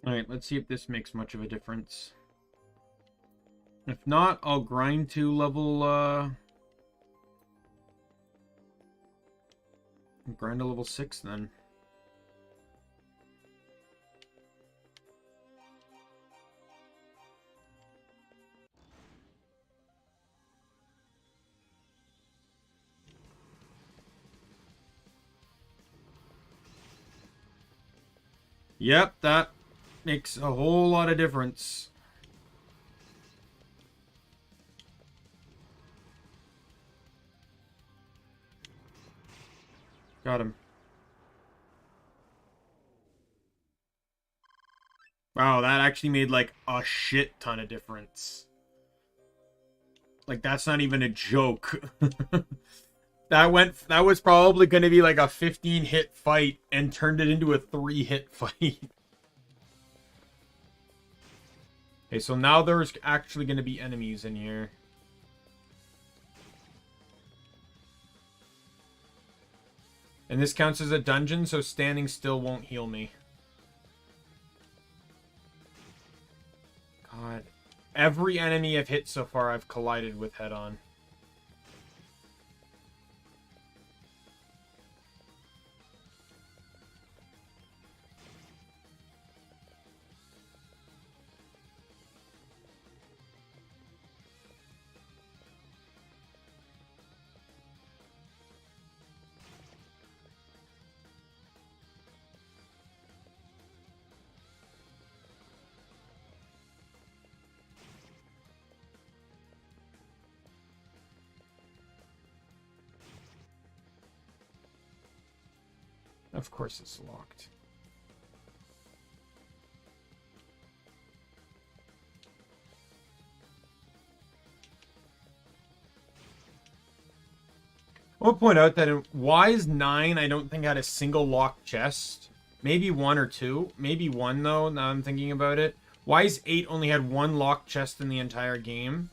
Alright, let's see if this makes much of a difference. If not, I'll grind to level, grind to level 6 then. Yep, that makes a whole lot of difference. Got him. Wow, that actually made like a shit ton of difference. Like, that's not even a joke. That was probably going to be like a 15-hit fight and turned it into a 3-hit fight. Okay, so now there's actually going to be enemies in here. And this counts as a dungeon, so standing still won't heal me. God. Every enemy I've hit so far, I've collided with head-on. Of course it's locked. I will point out that in Wise 9, I don't think had a single locked chest. Maybe one or two. Maybe one, though, now I'm thinking about it. Wise 8 only had one locked chest in the entire game.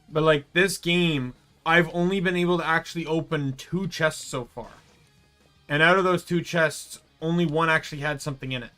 But, like, this game, I've only been able to actually open 2 chests so far. And out of those 2 chests, only one actually had something in it.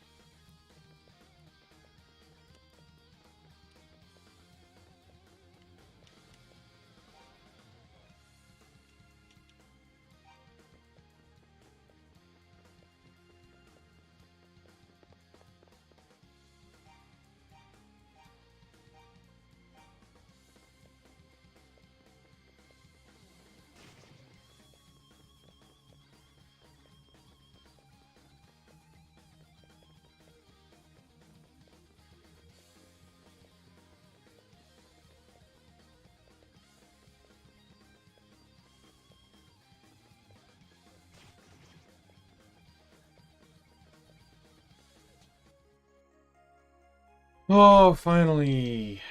Oh, finally.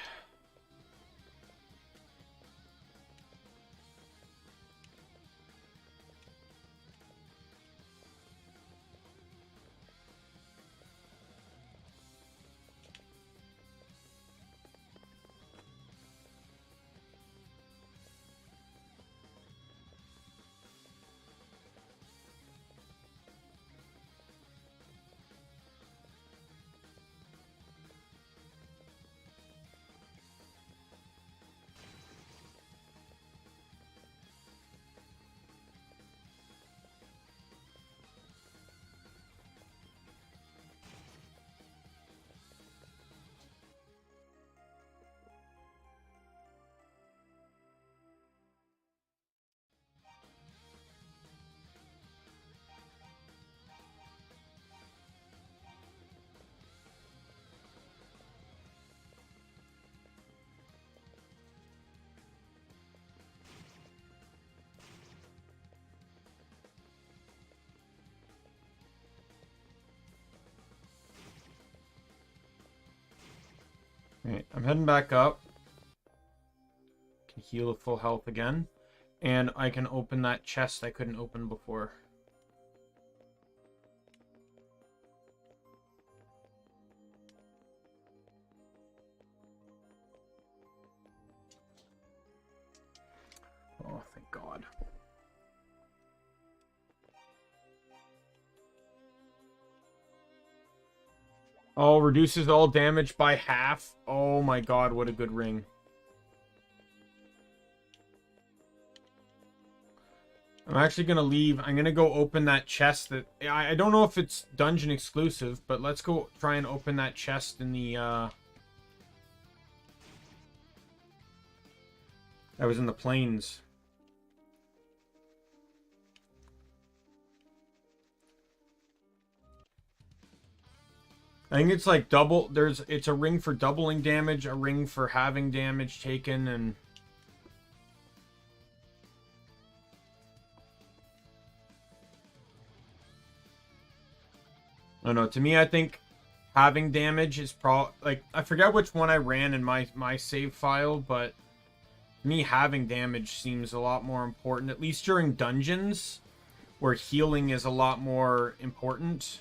Alright, I'm heading back up. Can heal at full health again. And I can open that chest I couldn't open before. Oh, thank God. Oh, reduces all damage by half. Oh my God, what a good ring. I'm actually going to leave. I'm going to go open that chest that... I don't know if it's dungeon exclusive, but let's go try and open that chest in the... That was in the plains. I think it's like double... It's a ring for doubling damage, a ring for having damage taken, and... I don't know. To me, I think having damage is like, I forget which one I ran in my save file, but me having damage seems a lot more important, at least during dungeons, where healing is a lot more important.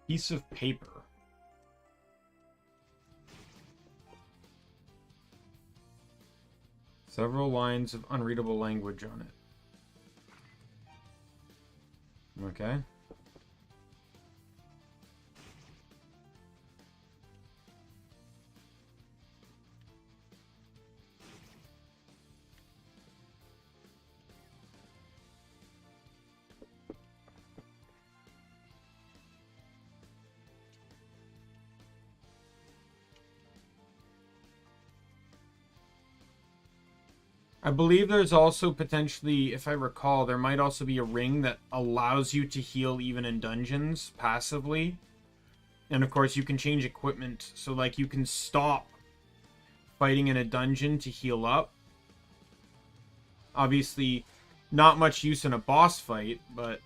Piece of paper. Several lines of unreadable language on it. Okay. I believe there's also potentially, if I recall, there might also be a ring that allows you to heal even in dungeons passively. And of course, you can change equipment. So, like, you can stop fighting in a dungeon to heal up. Obviously, not much use in a boss fight, but...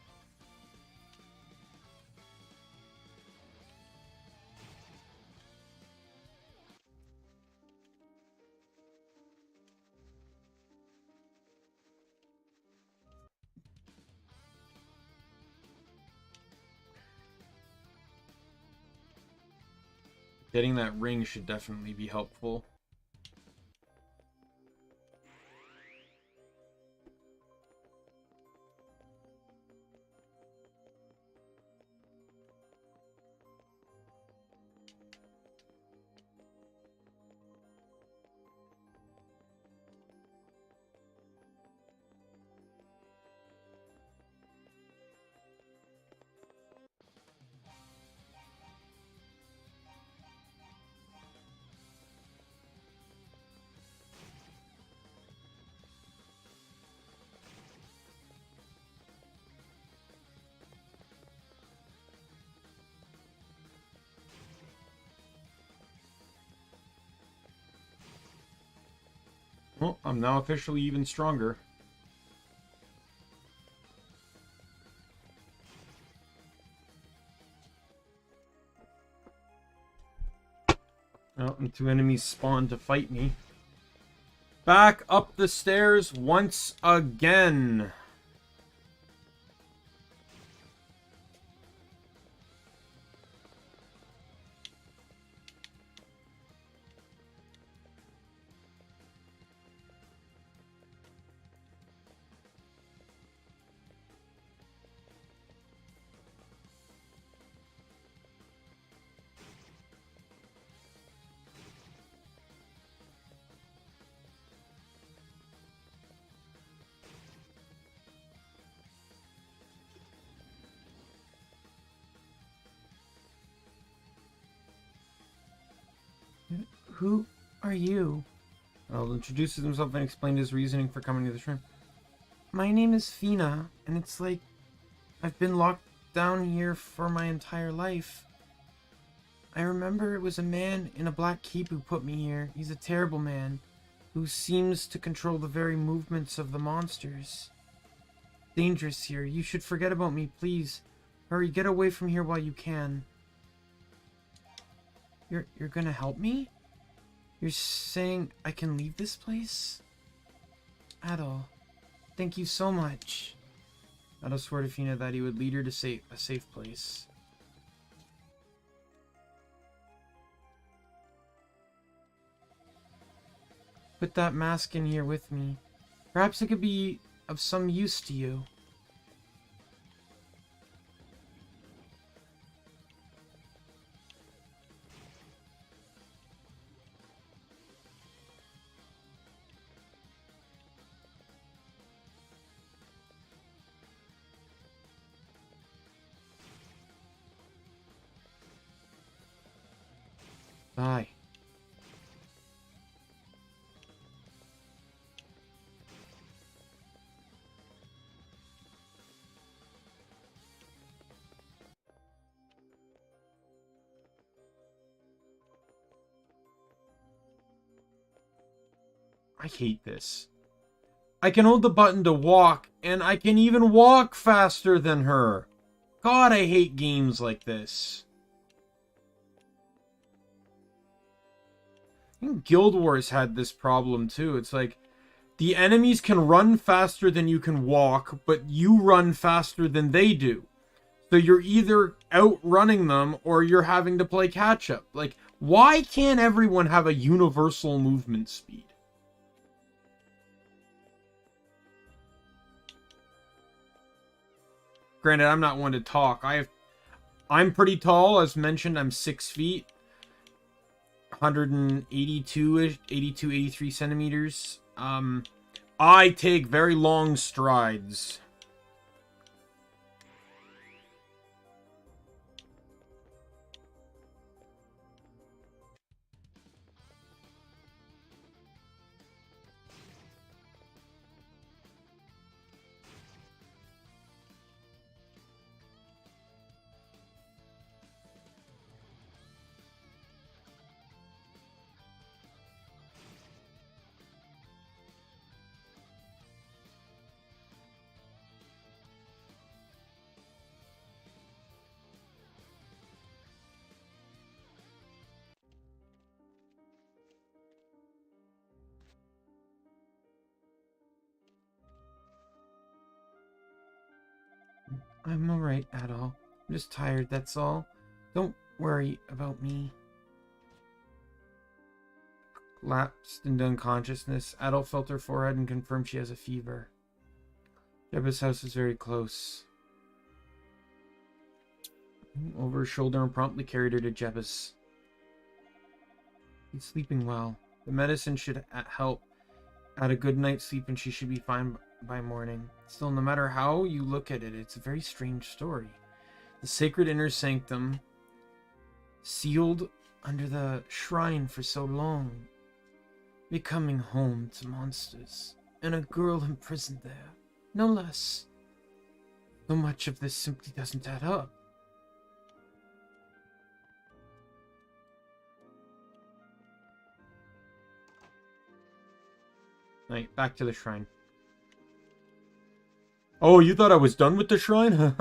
getting that ring should definitely be helpful. Well, I'm now officially even stronger. Oh, and two enemies spawned to fight me. Back up the stairs once again. Who are you? Adol introduces himself and explained his reasoning for coming to the shrine. My name is Fina, and it's like I've been locked down here for my entire life. I remember it was a man in a black cape who put me here. He's a terrible man who seems to control the very movements of the monsters. Dangerous here. You should forget about me, please. Hurry, get away from here while you can. You're gonna help me? You're saying I can leave this place? Adol, thank you so much. Adol swore to Fina that he would lead her to a safe place. Put that mask in here with me. Perhaps it could be of some use to you. Bye. I hate this. I can hold the button to walk, and I can even walk faster than her. God, I hate games like this. I think Guild Wars had this problem too. It's like, the enemies can run faster than you can walk, but you run faster than they do. So you're either outrunning them, or you're having to play catch-up. Like, why can't everyone have a universal movement speed? Granted, I'm not one to talk. I'm pretty tall. As mentioned, I'm 6 feet. 182-ish, 82, 83 centimeters. I take very long strides. I'm alright, Adol. I'm just tired, that's all. Don't worry about me. Lapsed into unconsciousness, Adol felt her forehead and confirmed she has a fever. Jebba's house is very close. Over her shoulder and promptly carried her to Jebba's. He's sleeping well. The medicine should help add a good night's sleep and she should be fine by morning. Still, no matter how you look at it, it's a very strange story. The sacred inner sanctum, sealed under the shrine for so long, becoming home to monsters, and a girl imprisoned there, no less. So much of this simply doesn't add up. Right, back to the shrine. Oh, you thought I was done with the shrine?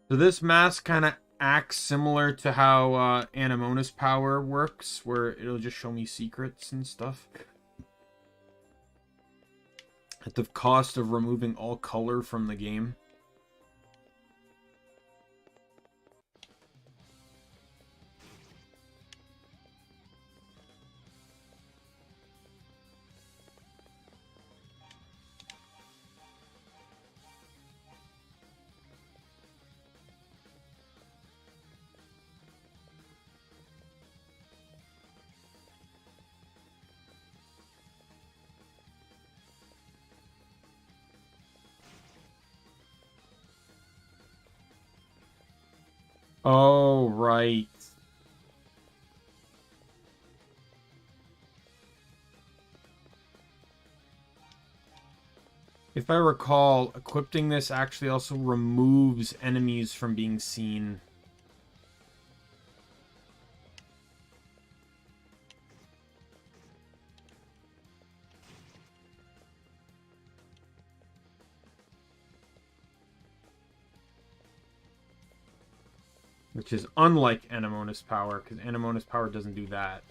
So this mask kind of acts similar to how Anemona's power works, where it'll just show me secrets and stuff. At the cost of removing all color from the game. Oh, right. If I recall, equipping this actually also removes enemies from being seen. Which is unlike Anemona's power, because Anemona's power doesn't do that.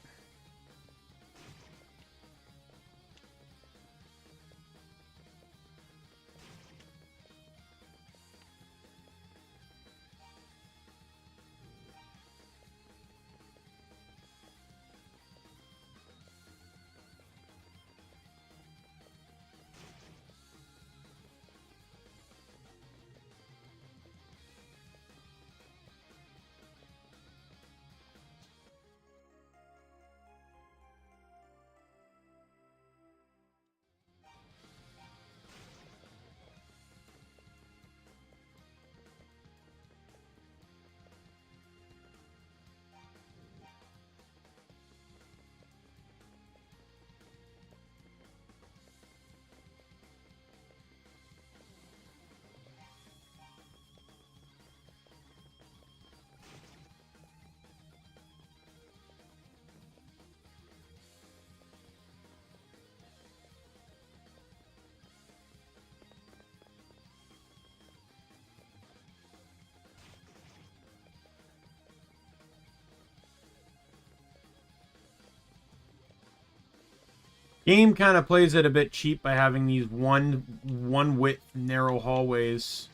Game kind of plays it a bit cheap by having these one width narrow hallways.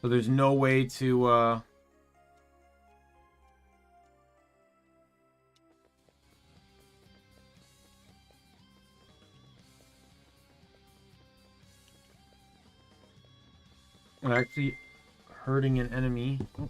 So there's no way to actually hurting an enemy. Oh.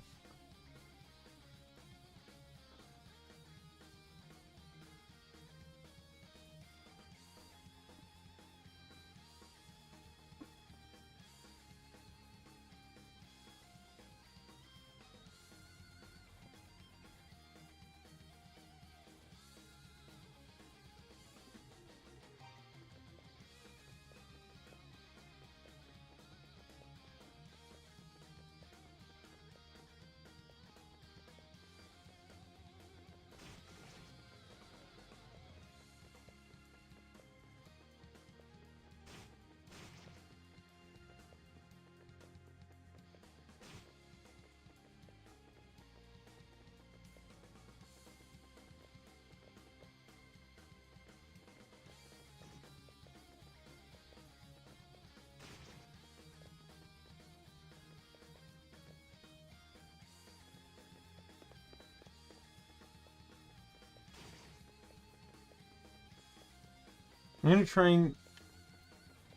I'm going to try and...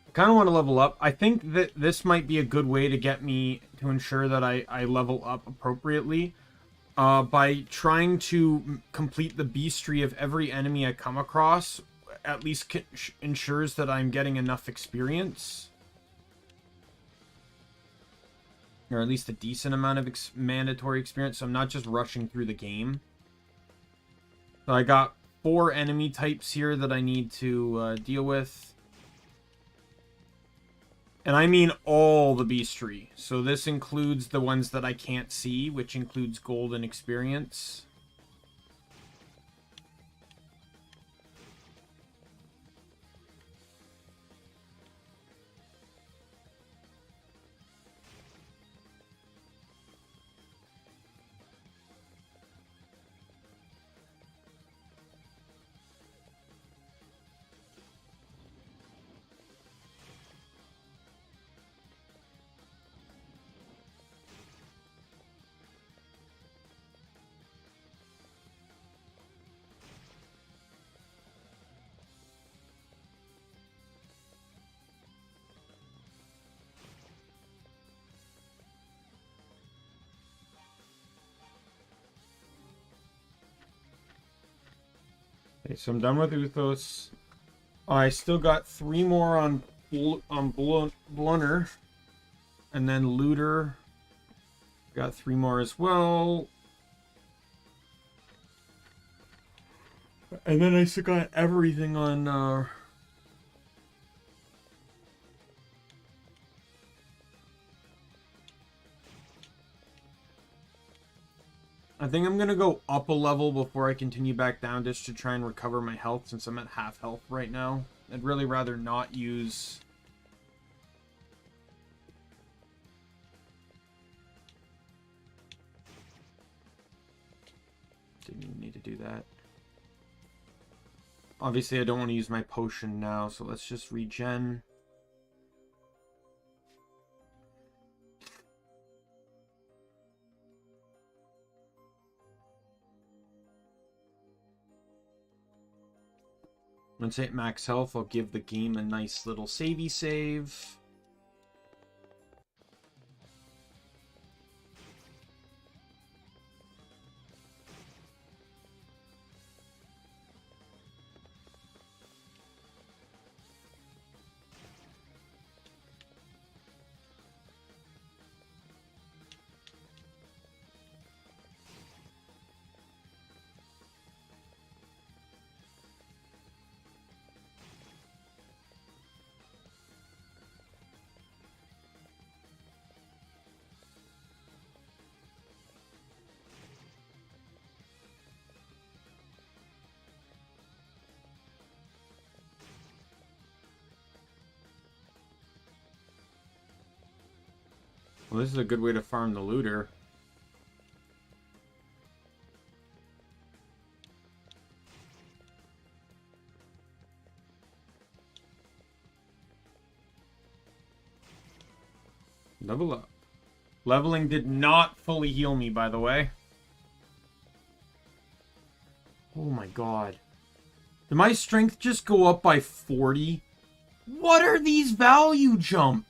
I kind of want to level up. I think that this might be a good way to get me to ensure that I level up appropriately. By trying to complete the beastry of every enemy I come across, at least ensures that I'm getting enough experience. Or at least a decent amount of mandatory experience, so I'm not just rushing through the game. So I got 4 enemy types here that I need to deal with. And I mean all the beastry. So this includes the ones that I can't see, which includes gold and experience. Okay, so I'm done with Uthos. I still got 3 more on Blunner. And then Looter. Got 3 more as well. And then I still got everything on, I think I'm gonna go up a level before I continue back down just to try and recover my health since I'm at half health right now. I'd really rather not use... Didn't even need to do that. Obviously, I don't want to use my potion now, so let's just regen. Once I hit max health, I'll give the game a nice little savey save. Well, this is a good way to farm the looter. Level up. Leveling did not fully heal me, by the way. Oh my god. Did my strength just go up by 40? What are these value jumps?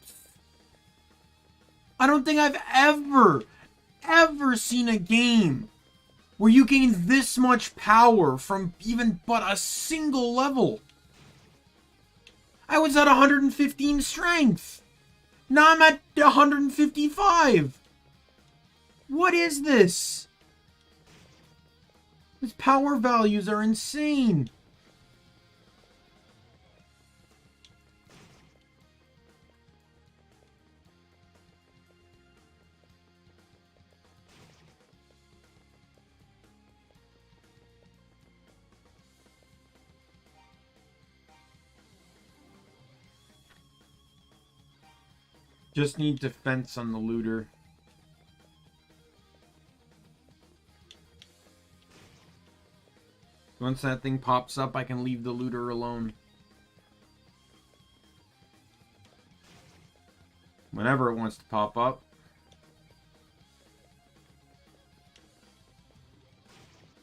I don't think I've ever seen a game where you gain this much power from even but a single level. I was at 115 strength. Now I'm at 155. What is this? These power values are insane. Just need defense on the looter. Once that thing pops up, I can leave the looter alone. Whenever it wants to pop up.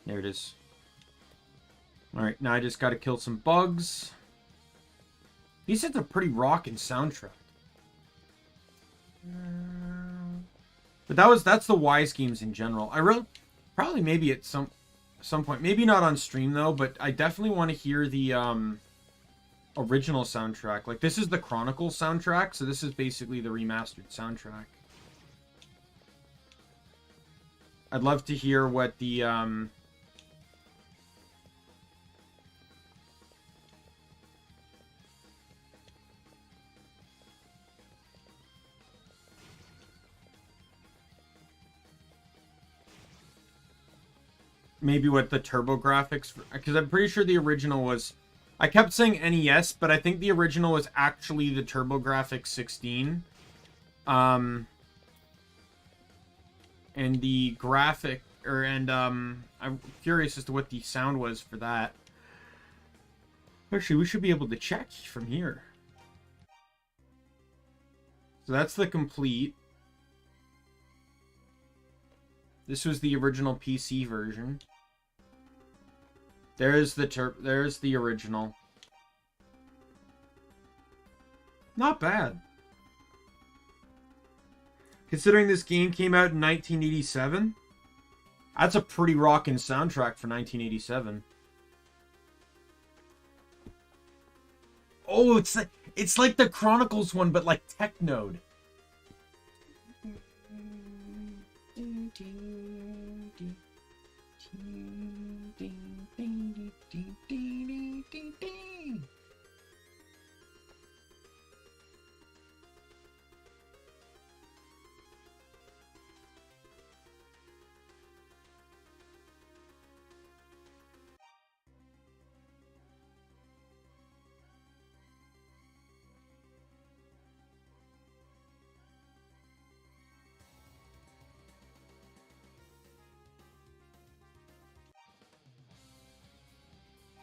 There it is. Alright, now I just gotta kill some bugs. These hits a pretty rockin' soundtrack. But that's the wise games in general. I really probably maybe at some point, maybe not on stream though, but I definitely want to hear the original soundtrack. Like this is the Chronicles soundtrack, so this is basically the remastered soundtrack. I'd love to hear what the maybe what the turbo graphics, because I'm pretty sure the original was, I kept saying NES, but I think the original was actually the TurboGrafx 16. And the graphic, I'm curious as to what the sound was for that. Actually, we should be able to check from here. So that's the complete. This was the original PC version. There's the original. Not bad. Considering this game came out in 1987, that's a pretty rockin' soundtrack for 1987. Oh, it's like the Chronicles one, but like Technode.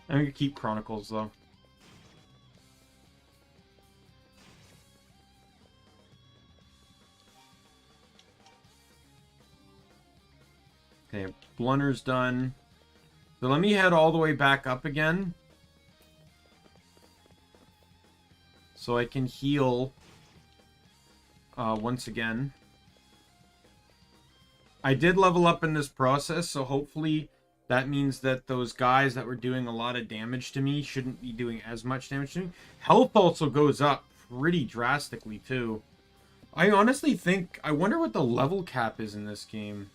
I'm gonna keep Chronicles though. Okay, Blunder's done. So let me head all the way back up again. So I can heal once again. I did level up in this process, so hopefully that means that those guys that were doing a lot of damage to me shouldn't be doing as much damage to me. Health also goes up pretty drastically, too. I honestly think... I wonder what the level cap is in this game.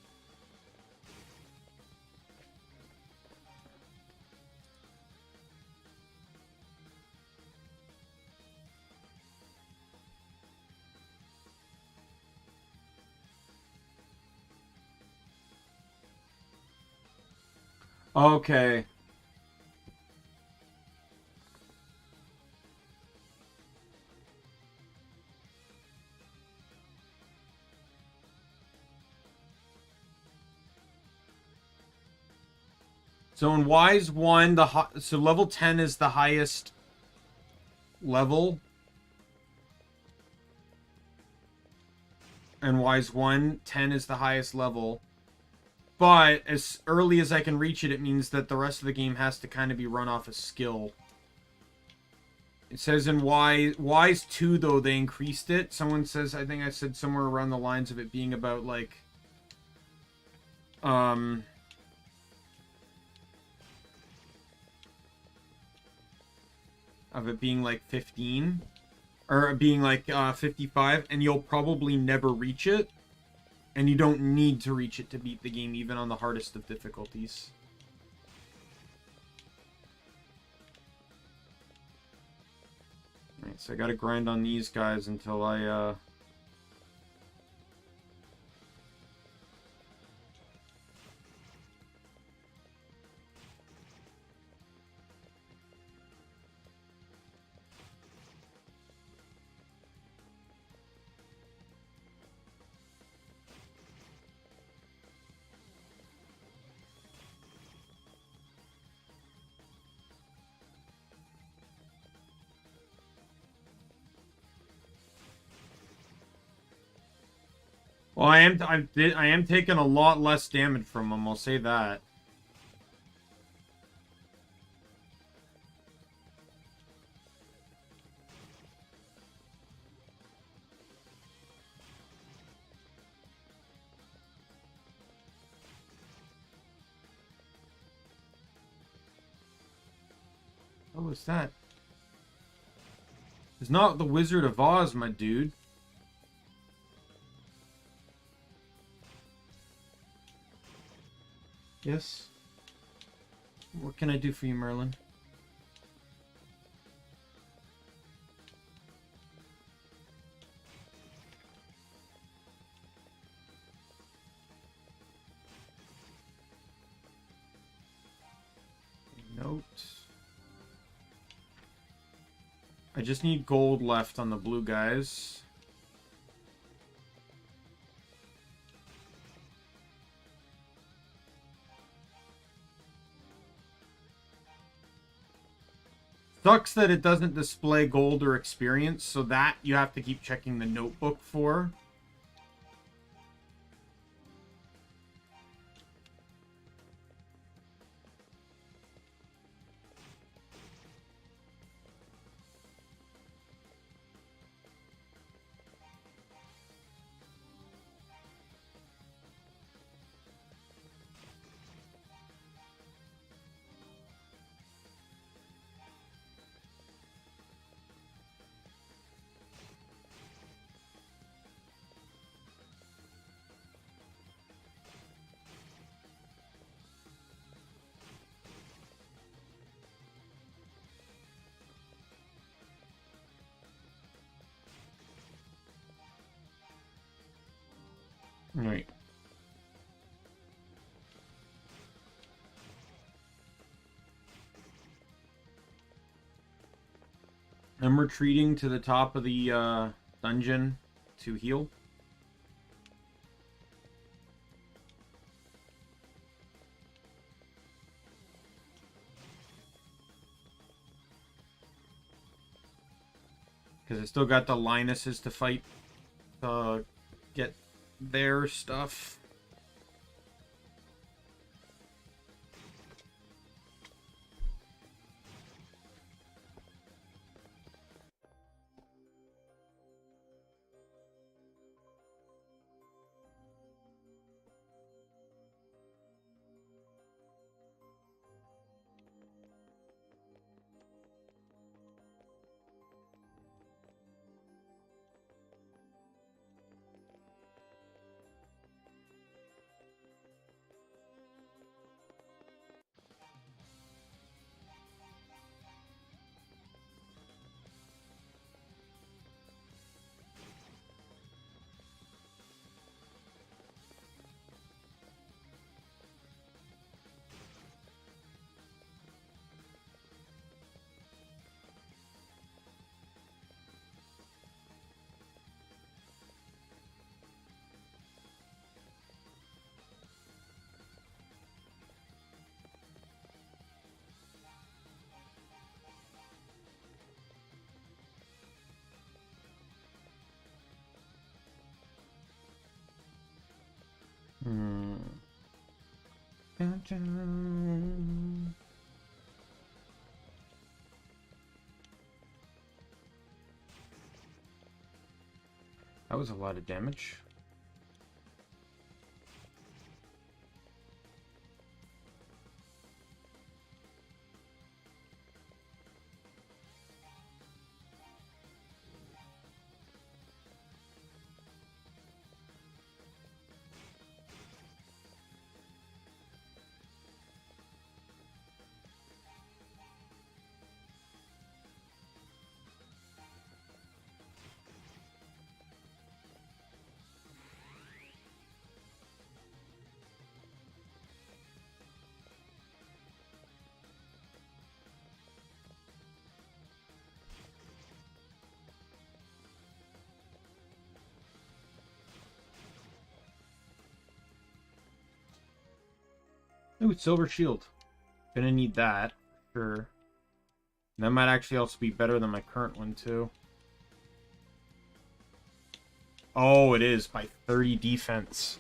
Okay. So in Wise 1, so level 10 is the highest level. And Wise 1, 10 is the highest level. But as early as I can reach it, it means that the rest of the game has to kind of be run off a skill. It says in Wise 2, though, they increased it. Someone says, I think I said somewhere around the lines of it being about, like... of it being, like, 15. Or being, like, 55. And you'll probably never reach it. And you don't need to reach it to beat the game, even on the hardest of difficulties. Alright, so I gotta grind on these guys until I, Well, I am taking a lot less damage from them, I'll say that. What was that? It's not the Wizard of Oz, my dude. Yes? What can I do for you, Merlin? Note. I just need gold left on the blue guys. Sucks that it doesn't display gold or experience, so that you have to keep checking the notebook for. Right. I'm retreating to the top of the dungeon to heal. Because I still got the Linuses to fight to get their stuff. That was a lot of damage. Ooh, silver shield. Gonna need that, sure. That might actually also be better than my current one, too. Oh, it is, by 30 defense.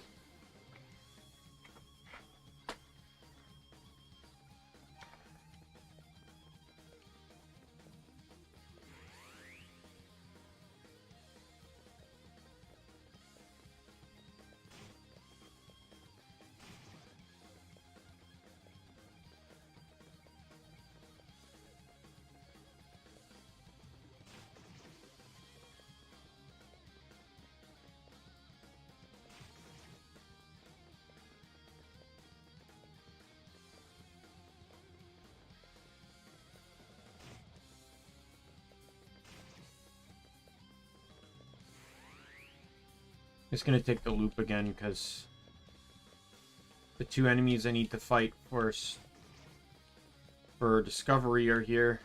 Just gonna take the loop again because the two enemies I need to fight first for discovery are here.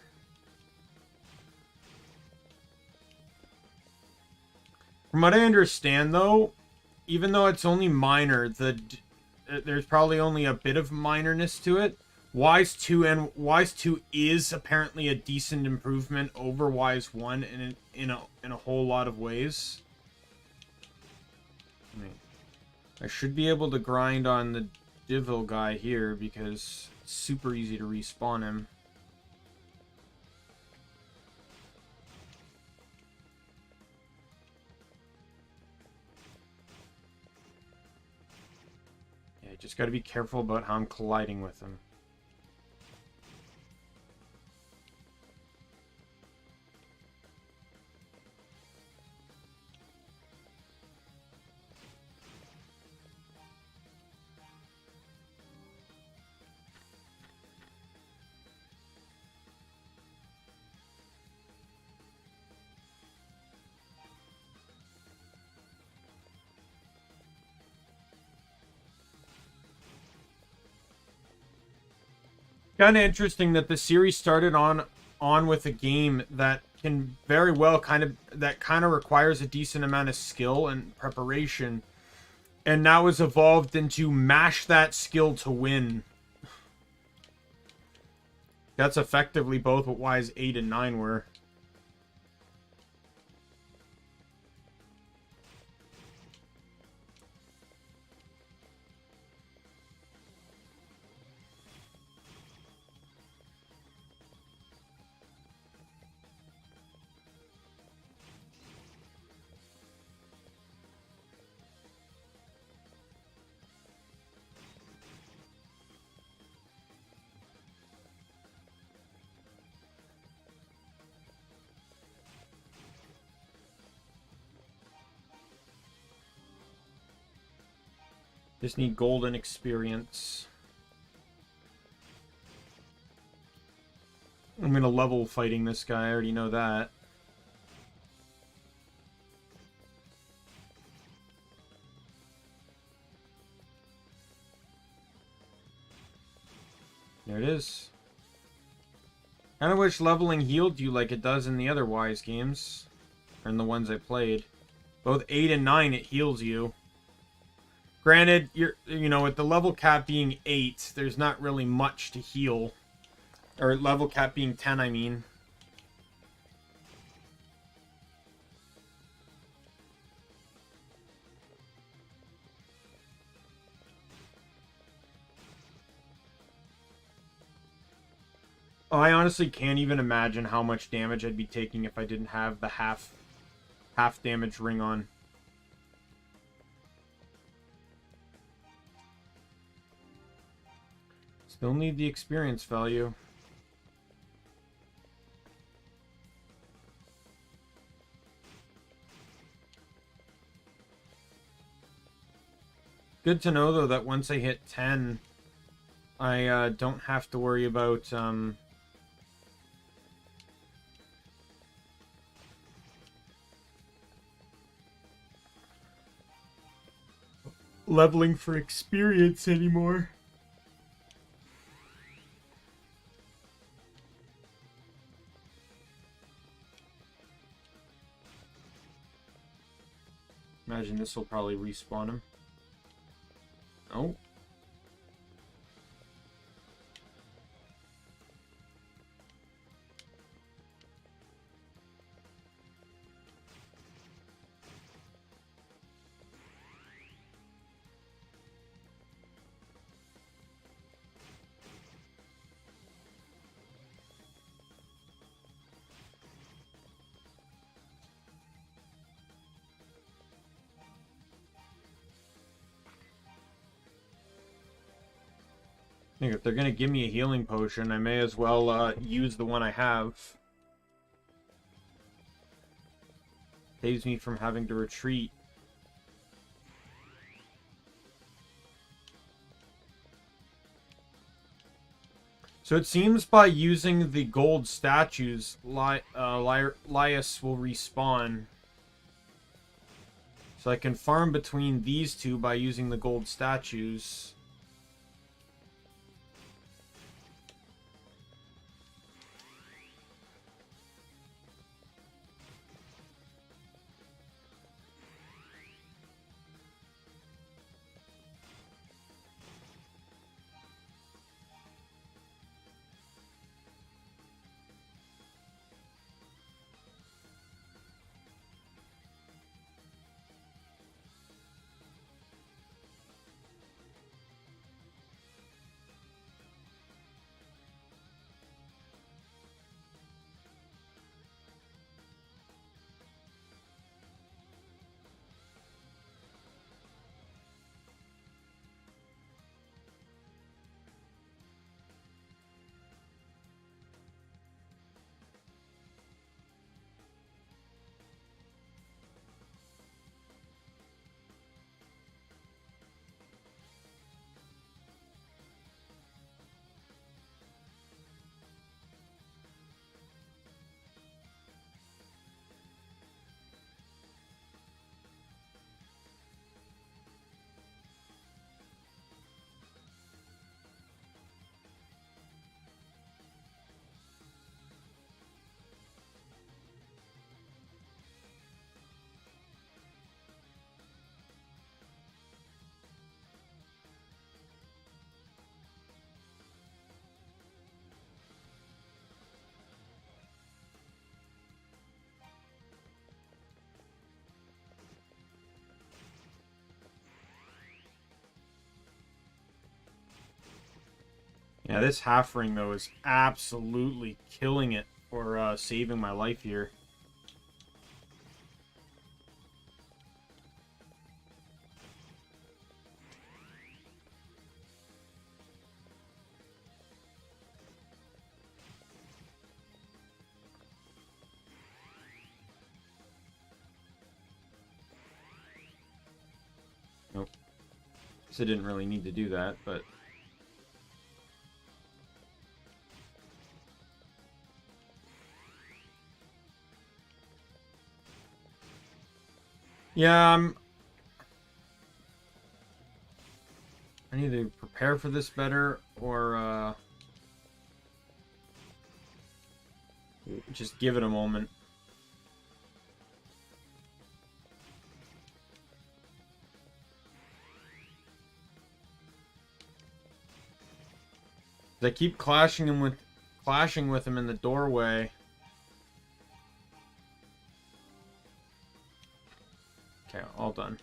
From what I understand, though, even though it's only minor, there's probably only a bit of minorness to it. Wise 2 and Wise 2 is apparently a decent improvement over Wise 1 in a whole lot of ways. I should be able to grind on the Divil guy here because it's super easy to respawn him. Yeah, just gotta be careful about how I'm colliding with him. Kind of interesting that the series started on with a game that can very well kind of requires a decent amount of skill and preparation, and now has evolved into mash that skill to win. That's effectively both what Wise 8 and 9 were. Just need golden experience. I'm gonna level fighting this guy, I already know that. There it is. Kinda wish leveling healed you like it does in the other Wise games. Or in the ones I played. Both 8 and 9 it heals you. Granted, you know, with the level cap being 8, there's not really much to heal. Or level cap being 10, I mean. Oh, I honestly can't even imagine how much damage I'd be taking if I didn't have the half damage ring on. Still need the experience value. Good to know, though, that once I hit 10, I don't have to worry about leveling for experience anymore. Imagine this will probably respawn him. Oh. I think if they're going to give me a healing potion, I may as well use the one I have. Saves me from having to retreat. So it seems by using the gold statues, Lias will respawn. So I can farm between these two by using the gold statues. Yeah, this half ring, though, is absolutely killing it for saving my life here. Nope. So I didn't really need to do that, but... Yeah, I need to prepare for this better, or, just give it a moment. They keep clashing with him in the doorway. Okay, all done.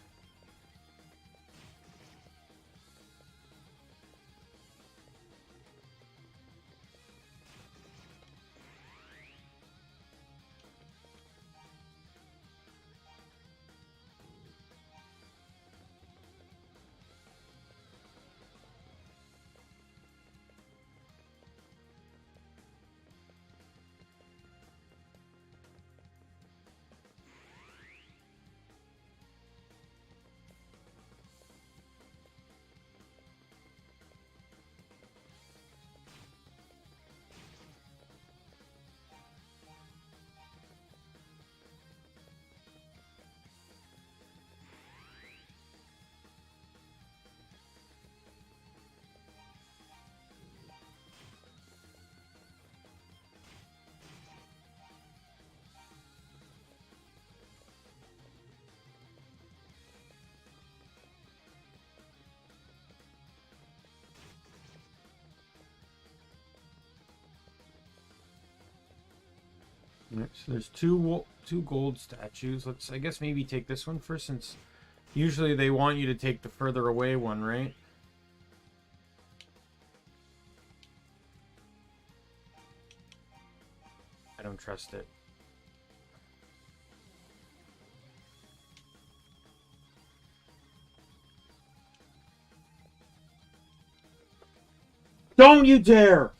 Alright, so there's two gold statues. Let's, I guess, maybe take this one first, since usually they want you to take the further away one, right? I don't trust it. Don't you dare!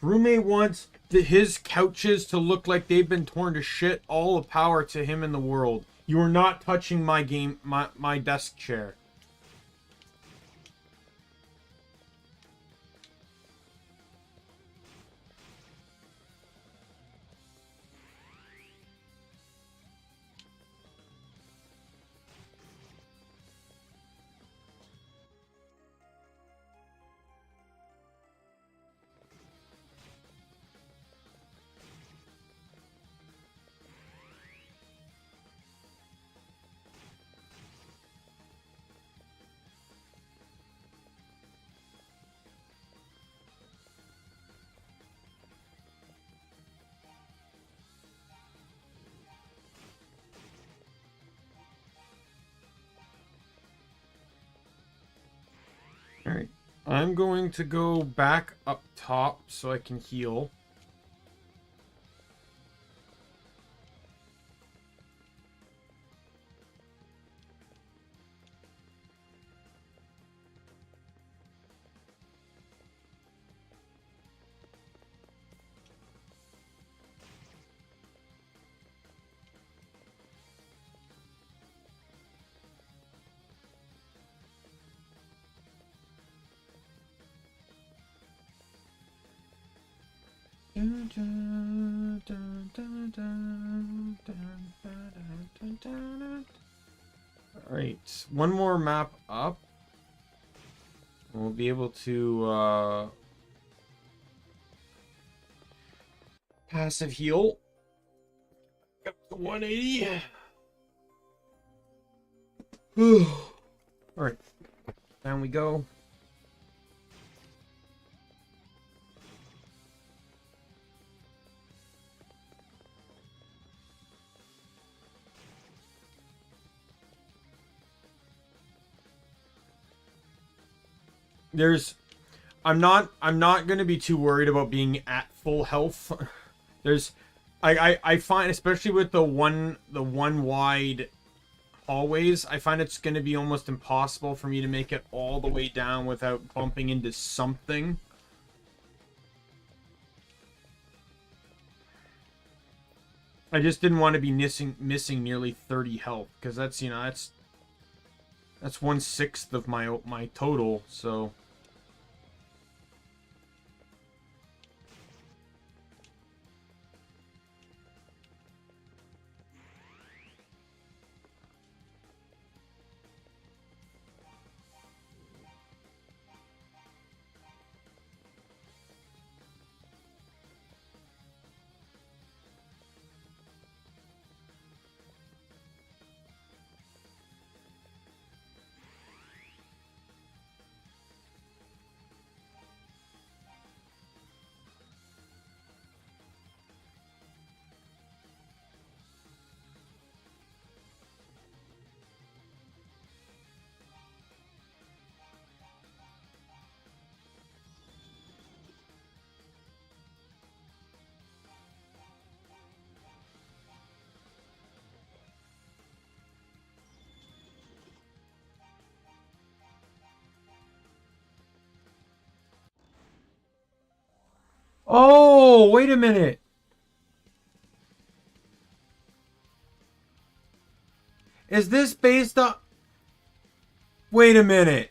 Roommate wants his couches to look like they've been torn to shit. All the power to him in the world. You are not touching my my desk chair. Alright. I'm going to go back up top so I can heal. Alright, one more map up. We'll be able to passive heal. Up to 180. Alright, down we go. there's I'm not gonna be too worried about being at full health. There's I find, especially with the one wide hallways, I find it's gonna be almost impossible for me to make it all the way down without bumping into something. I just didn't want to be missing nearly 30 health, because that's, you know, that's 1/6 of my total, so. Oh, wait a minute. Is this based on... Wait a minute.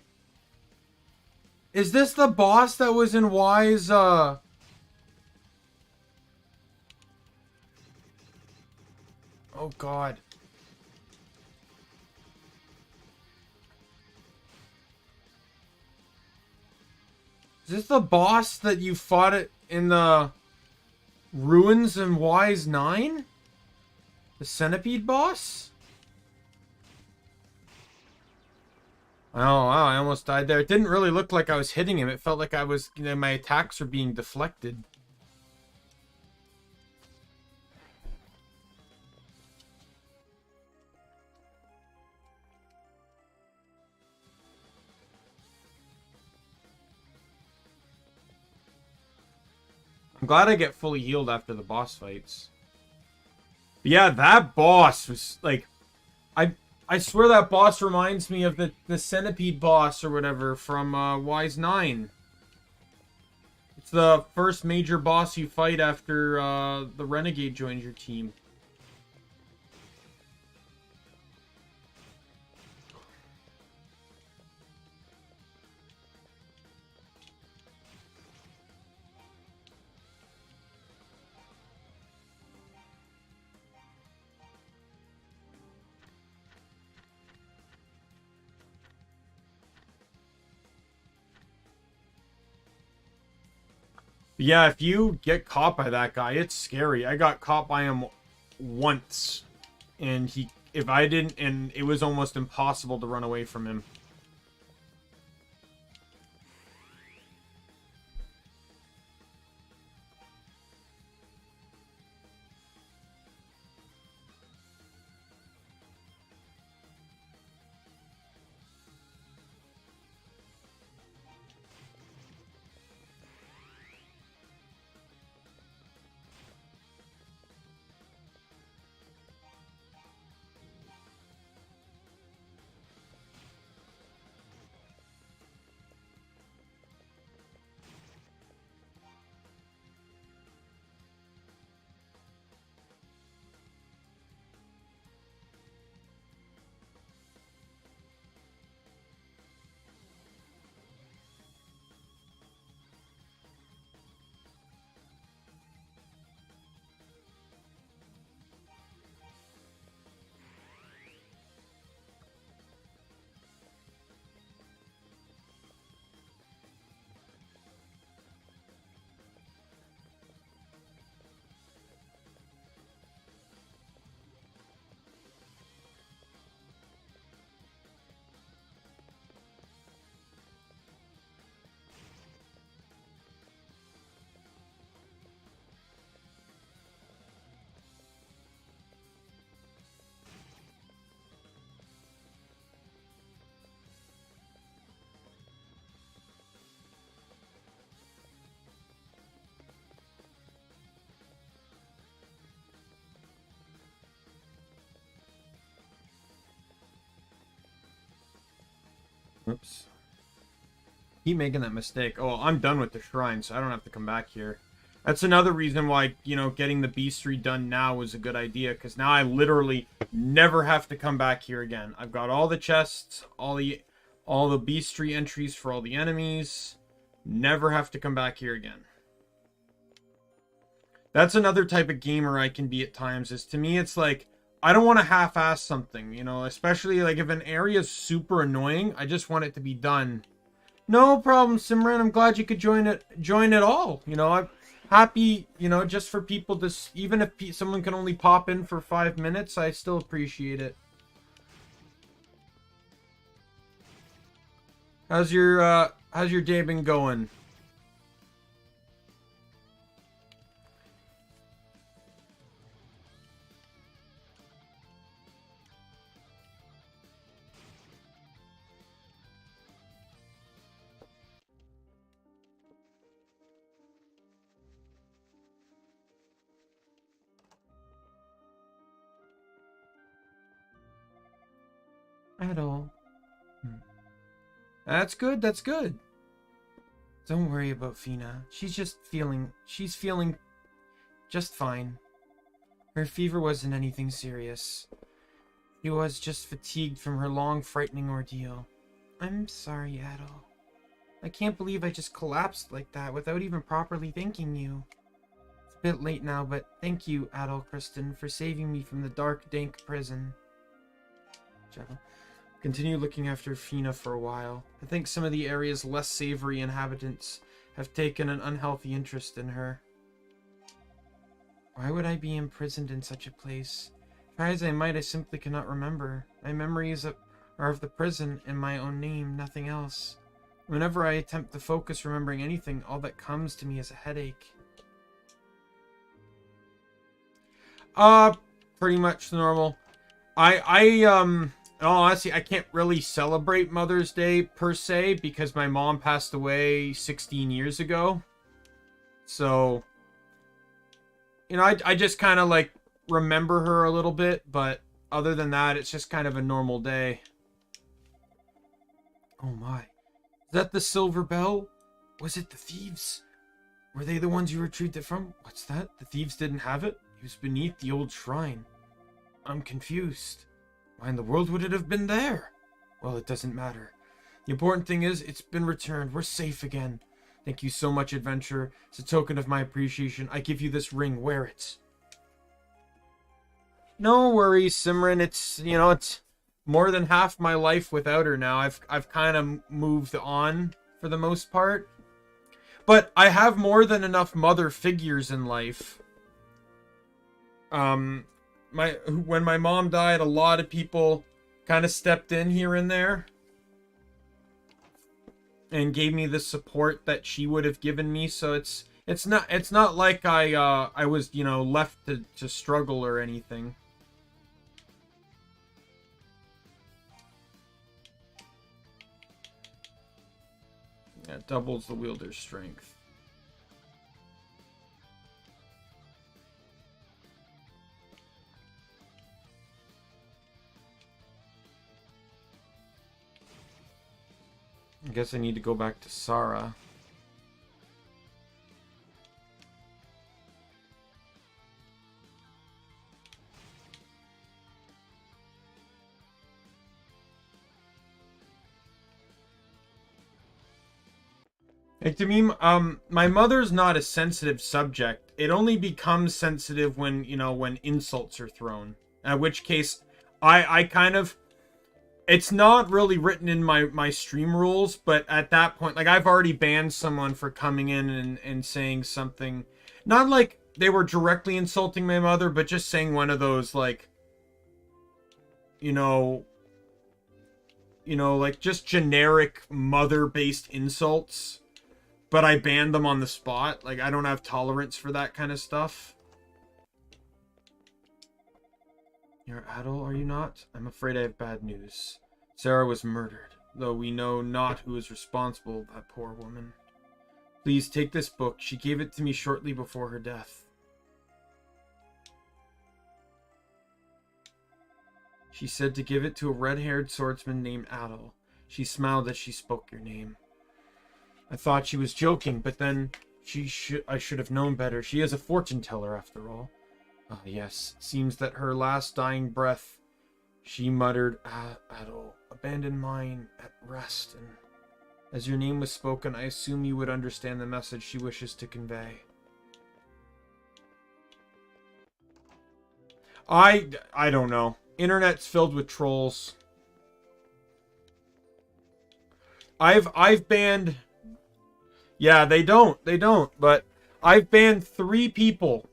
Is this the boss that was in Y's, Oh, God. Is this the boss that you fought it in the ruins in Y's 9? The centipede boss? Oh, wow, I almost died there. It didn't really look like I was hitting him. It felt like I was, you know, my attacks were being deflected. I'm glad I get fully healed after the boss fights. But yeah, that boss was like, I swear that boss reminds me of the centipede boss or whatever from Y's 9. It's the first major boss you fight after the Renegade joins your team. Yeah, if you get caught by that guy, it's scary. I got caught by him once, and if I didn't, and it was almost impossible to run away from him. Oops. Keep making that mistake. Oh, I'm done with the shrine, so I don't have to come back here. That's another reason why, you know, getting the beastry done now is a good idea, because now I literally never have to come back here again. I've got all the chests, all the beastry entries for all the enemies. Never have to come back here again. That's another type of gamer I can be at times, is to me it's like, I don't want to half-ass something, you know, especially like if an area is super annoying, I just want it to be done. No problem, Simran. I'm glad you could join it all. You know, I'm happy, you know, just for people to, even if someone can only pop in for 5 minutes, I still appreciate it. How's your day been going? Adol. That's good, that's good. Don't worry about Fina. She's feeling just fine. Her fever wasn't anything serious. She was just fatigued from her long, frightening ordeal. I'm sorry, Adol. I can't believe I just collapsed like that without even properly thanking you. It's a bit late now, but thank you, Adol Kristen, for saving me from the dark, dank prison. Continue looking after Fina for a while. I think some of the area's less savory inhabitants have taken an unhealthy interest in her. Why would I be imprisoned in such a place? Try as I might, I simply cannot remember. My memories are of the prison and my own name, nothing else. Whenever I attempt to focus remembering anything, all that comes to me is a headache. Pretty much normal. In all honesty, I can't really celebrate Mother's Day per se because my mom passed away 16 years ago. So, you know, I just kind of like remember her a little bit, but other than that, it's just kind of a normal day. Oh my. Is that the silver bell? Was it the thieves? Were they the ones you retrieved it from? What's that? The thieves didn't have it? It was beneath the old shrine. I'm confused. Why in the world would it have been there? Well, it doesn't matter. The important thing is, it's been returned. We're safe again. Thank you so much, Adventure. It's a token of my appreciation. I give you this ring. Wear it. No worries, Simran. It's, you know, it's more than half my life without her now. I've kind of moved on for the most part. But I have more than enough mother figures in life. When my mom died, a lot of people kind of stepped in here and there and gave me the support that she would have given me. So it's not like I was, you know, left to struggle or anything. Yeah, it doubles the wielder's strength. I guess I need to go back to Sarah. Like, to me, my mother's not a sensitive subject. It only becomes sensitive when, you know, when insults are thrown. In which case, I kind of... It's not really written in my stream rules, but at that point, like, I've already banned someone for coming in and saying something. Not like they were directly insulting my mother, but just saying one of those, like, you know, like, just generic mother-based insults. But I banned them on the spot. Like, I don't have tolerance for that kind of stuff. You're Adol, are you not? I'm afraid I have bad news. Sarah was murdered, though we know not who is responsible, that poor woman. Please take this book. She gave it to me shortly before her death. She said to give it to a red-haired swordsman named Adol. She smiled as she spoke your name. I thought she was joking, but then I should have known better. She is a fortune teller, after all. Ah, yes. It seems that her last dying breath, she muttered, Adol, abandon mine at rest. And as your name was spoken, I assume you would understand the message she wishes to convey. I don't know. Internet's filled with trolls. I've banned... Yeah, they don't. But I've banned 3 people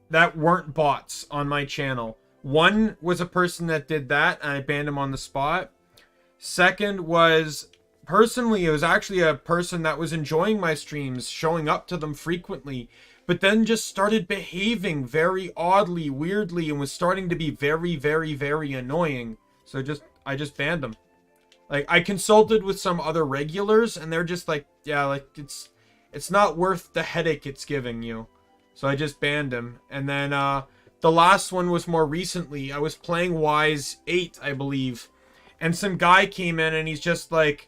that weren't bots on my channel. One was a person that did that, and I banned him on the spot. Second was... Personally, it was actually a person that was enjoying my streams, showing up to them frequently, but then just started behaving very oddly, weirdly, and was starting to be very, very, very annoying. So I just banned him. Like, I consulted with some other regulars, and they're just like, yeah, like, it's not worth the headache it's giving you. So I just banned him. And then, the last one was more recently. I was playing Wise 8, I believe, and some guy came in, and he's just like,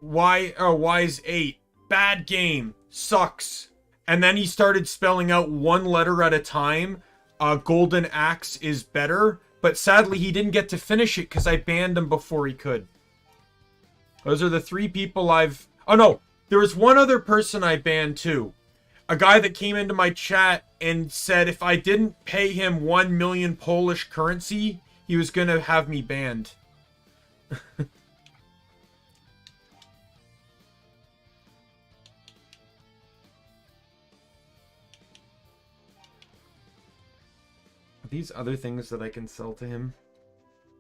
Wise 8, bad game, sucks. And then he started spelling out one letter at a time. Golden Axe is better. But sadly, he didn't get to finish it because I banned him before he could. Those are the 3 people I've... Oh no, there was one other person I banned too. A guy that came into my chat and said if I didn't pay him 1 million Polish currency, he was going to have me banned. These other things that I can sell to him?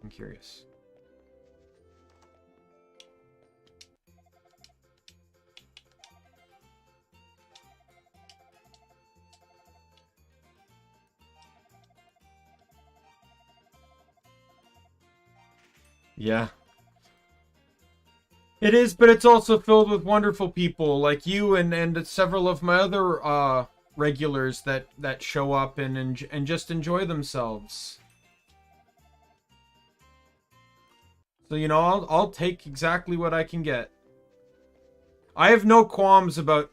I'm curious. Yeah. It is, but it's also filled with wonderful people like you and several of my other regulars that show up and just enjoy themselves. So, you know, I'll take exactly what I can get. I have no qualms about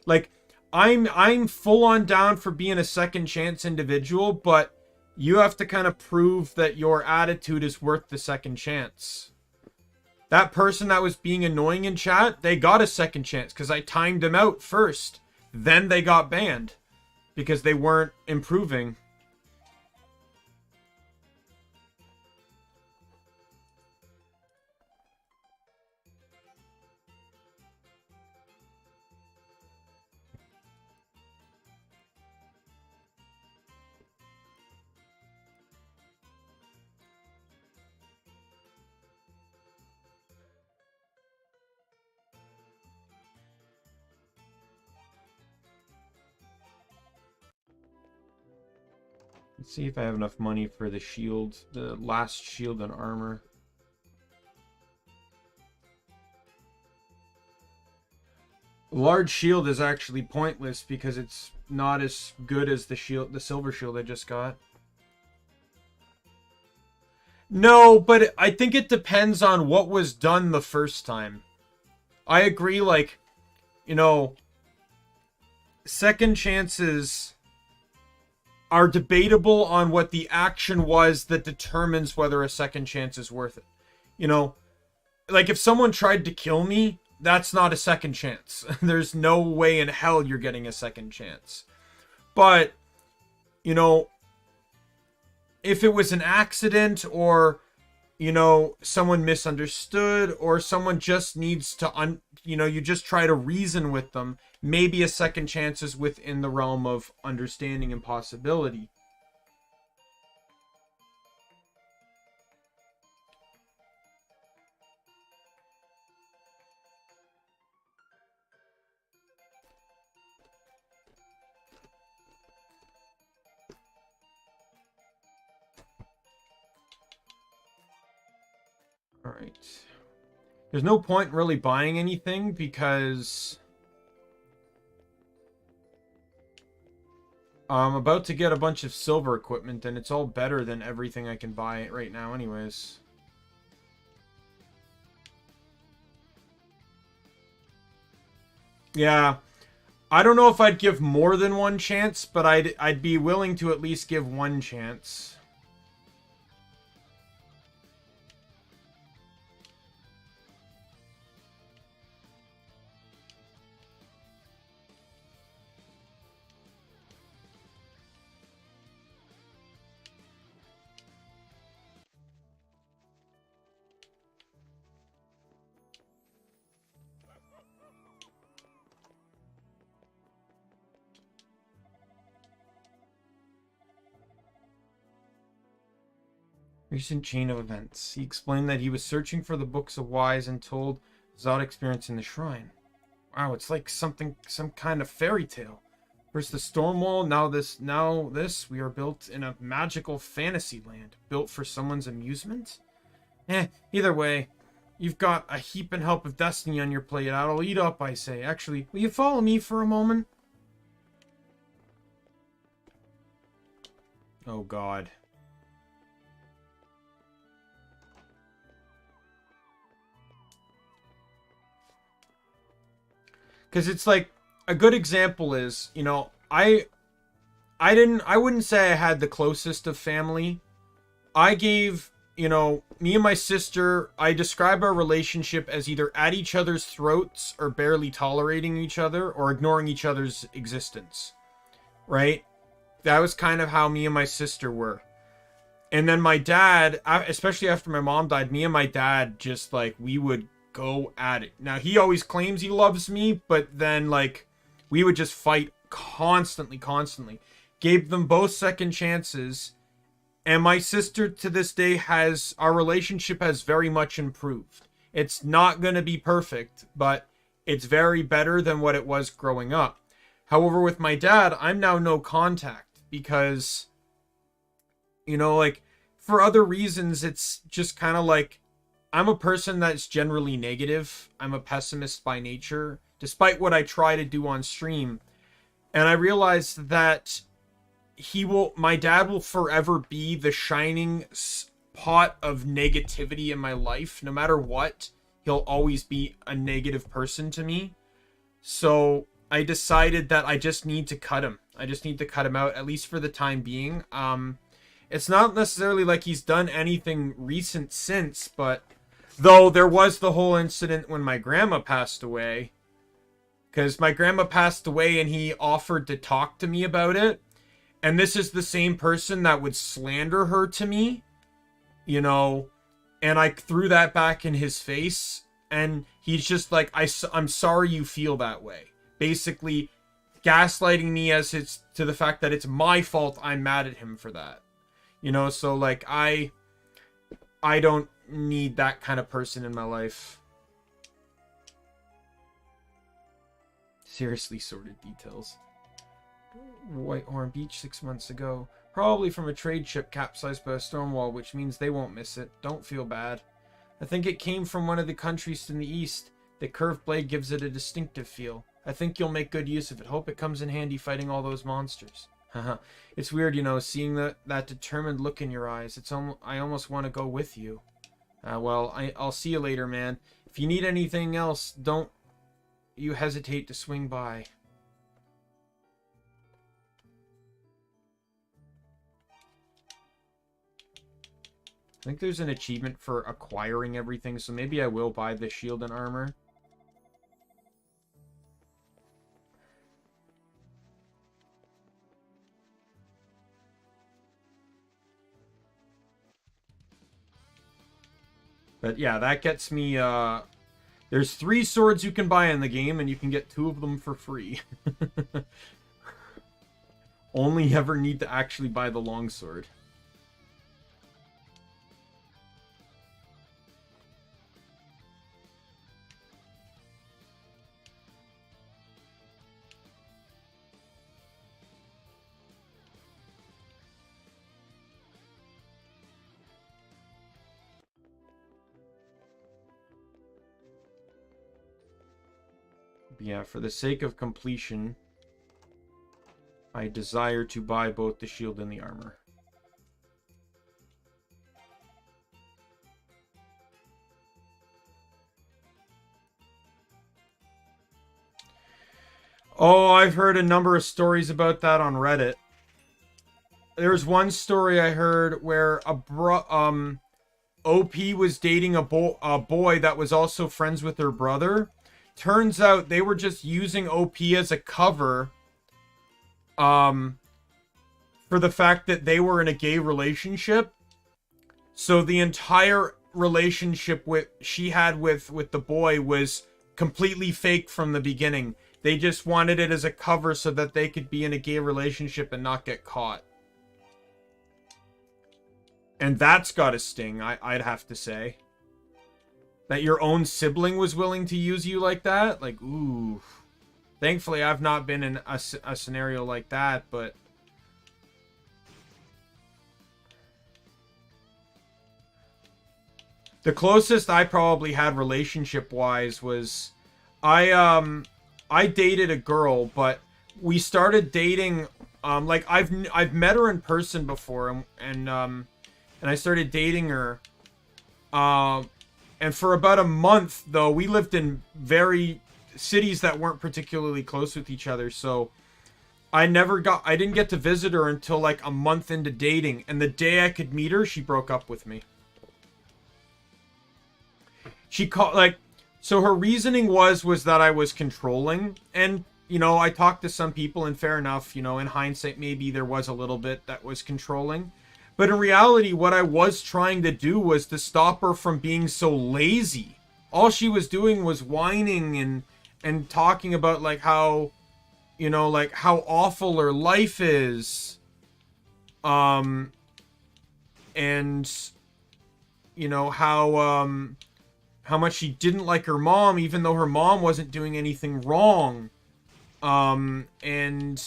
like I'm full on down for being a second chance individual, but you have to kind of prove that your attitude is worth the second chance. That person that was being annoying in chat, they got a second chance because I timed them out first. Then they got banned because they weren't improving. Let's see if I have enough money for the shield, the last shield and armor. Large shield is actually pointless because it's not as good as the shield, the silver shield I just got. No, but I think it depends on what was done the first time. I agree, like, you know, second chances are debatable on what the action was that determines whether a second chance is worth it. You know, like if someone tried to kill me, that's not a second chance. There's no way in hell you're getting a second chance. But, you know, if it was an accident or, you know, someone misunderstood or someone just needs to, you know, you just try to reason with them, maybe a second chance is within the realm of understanding and possibility. Alright. There's no point really buying anything because I'm about to get a bunch of silver equipment and it's all better than everything I can buy right now anyways. Yeah. I don't know if I'd give more than one chance, but I'd be willing to at least give one chance. Recent chain of events. He explained that he was searching for the Books of Wise and told his odd experience in the shrine. Wow, it's like some kind of fairy tale. First the storm wall, now this. We are built in a magical fantasy land, built for someone's amusement? Either way, you've got a heaping help of destiny on your plate. I'll eat up, I say. Actually, will you follow me for a moment? Oh, God. Because it's like, a good example is, you know, I wouldn't say I had the closest of family. I gave, you know, me and my sister, I describe our relationship as either at each other's throats or barely tolerating each other or ignoring each other's existence. Right? That was kind of how me and my sister were. And then my dad, especially after my mom died, me and my dad just, like, we would go at it. Now, he always claims he loves me, but then, like, we would just fight constantly. Gave them both second chances. And my sister, to this day, our relationship has very much improved. It's not going to be perfect, but it's very better than what it was growing up. However, with my dad, I'm now no contact because, you know, like, for other reasons, it's just kind of like, I'm a person that's generally negative. I'm a pessimist by nature, despite what I try to do on stream. And I realized that my dad will forever be the shining pot of negativity in my life. No matter what, he'll always be a negative person to me. So I decided that I just need to cut him. I just need to cut him out, at least for the time being. It's not necessarily like he's done anything recent since, but though there was the whole incident when my grandma passed away. Because my grandma passed away and he offered to talk to me about it. And this is the same person that would slander her to me, you know, and I threw that back in his face. And he's just like, I'm sorry you feel that way. Basically gaslighting me as it's to the fact that it's my fault I'm mad at him for that. You know, so like I don't need that kind of person in my life. Seriously sordid details. Whitehorn Beach 6 months ago. Probably from a trade ship capsized by a storm wall, which means they won't miss it. Don't feel bad. I think it came from one of the countries in the east. The curved blade gives it a distinctive feel. I think you'll make good use of it. Hope it comes in handy fighting all those monsters. Haha. It's weird, you know, seeing that determined look in your eyes. I almost want to go with you. Well, I'll see you later, man. If you need anything else, don't you hesitate to swing by. I think there's an achievement for acquiring everything, so maybe I will buy the shield and armor. But yeah, that gets me, there's 3 swords you can buy in the game, and you can get 2 of them for free. Only ever need to actually buy the longsword. Yeah, for the sake of completion, I desire to buy both the shield and the armor. Oh, I've heard a number of stories about that on Reddit. There's one story I heard where OP was dating a boy that was also friends with her brother. Turns out they were just using OP as a cover for the fact that they were in a gay relationship. So the entire relationship she had with the boy was completely fake from the beginning. They just wanted it as a cover so that they could be in a gay relationship and not get caught. And that's gotta sting, I'd have to say. That your own sibling was willing to use you like that? Like, ooh. Thankfully, I've not been in a scenario like that, but... The closest I probably had relationship-wise was... I dated a girl, but we started dating... like, I've met her in person before, and I started dating her. And for about a month, though, we lived in cities that weren't particularly close with each other, so I didn't get to visit her until like a month into dating, and the day I could meet her, she broke up with me. So her reasoning was that I was controlling, and, you know, I talked to some people, and fair enough, you know, in hindsight, maybe there was a little bit that was controlling. But in reality, what I was trying to do was to stop her from being so lazy. All she was doing was whining and talking about, like, how, you know, like, how awful her life is. And, you know, how much she didn't like her mom, even though her mom wasn't doing anything wrong. And...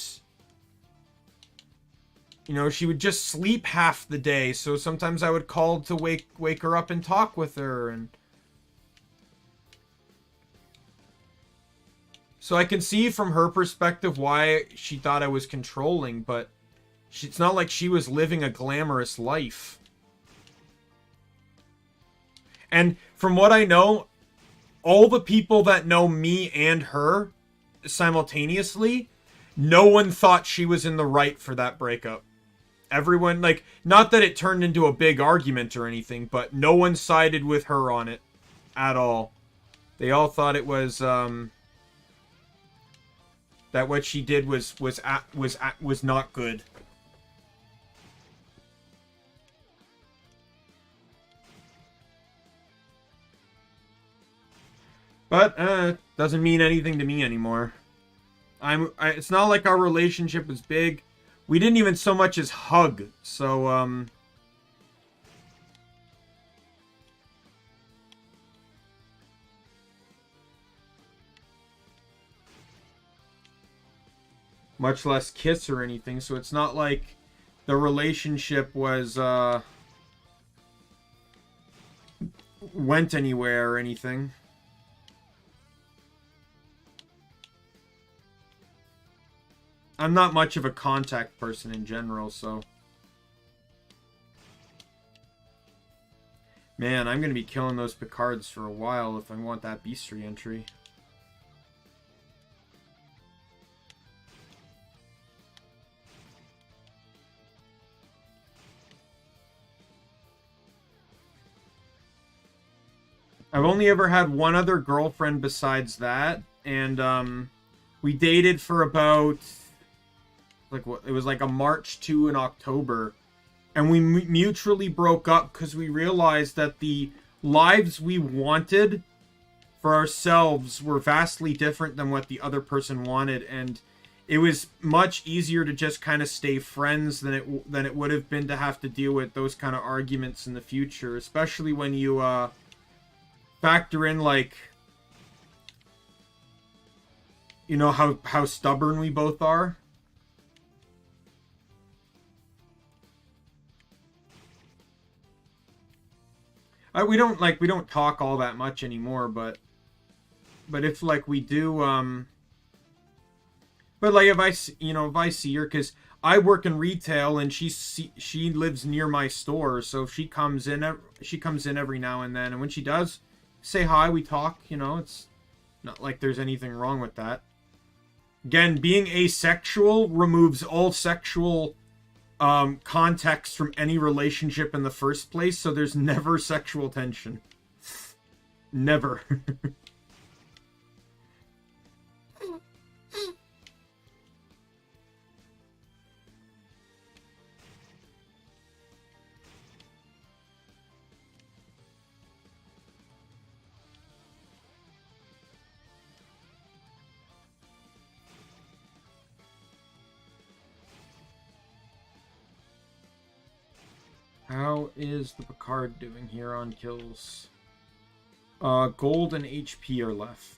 You know, she would just sleep half the day, so sometimes I would call to wake her up and talk with her, and... So I can see from her perspective why she thought I was controlling, but it's not like she was living a glamorous life. And from what I know, all the people that know me and her simultaneously, no one thought she was in the right for that breakup. Everyone, like, not that it turned into a big argument or anything, but no one sided with her on it at all. They all thought it was, that what she did was not good. But, doesn't mean anything to me anymore. It's not like our relationship was big. We didn't even so much as hug, so, much less kiss or anything, so it's not like the relationship was, went anywhere or anything. I'm not much of a contact person in general, so... Man, I'm gonna be killing those Picards for a while if I want that Beastry entry. I've only ever had one other girlfriend besides that, and, we dated for about... Like, what? It was like a March to an October. And we mutually broke up because we realized that the lives we wanted for ourselves were vastly different than what the other person wanted. And it was much easier to just kind of stay friends than it would have been to have to deal with those kind of arguments in the future. Especially when you factor in, like, you know, how stubborn we both are. We don't talk all that much anymore, but if, like, we do, but, like, if I see her, because I work in retail, and she lives near my store, so she comes in every now and then, and when she does, say hi, we talk, you know, it's not like there's anything wrong with that. Again, being asexual removes all sexual context from any relationship in the first place, so there's never sexual tension. Never. How is the Picard doing here on kills? Gold and HP are left.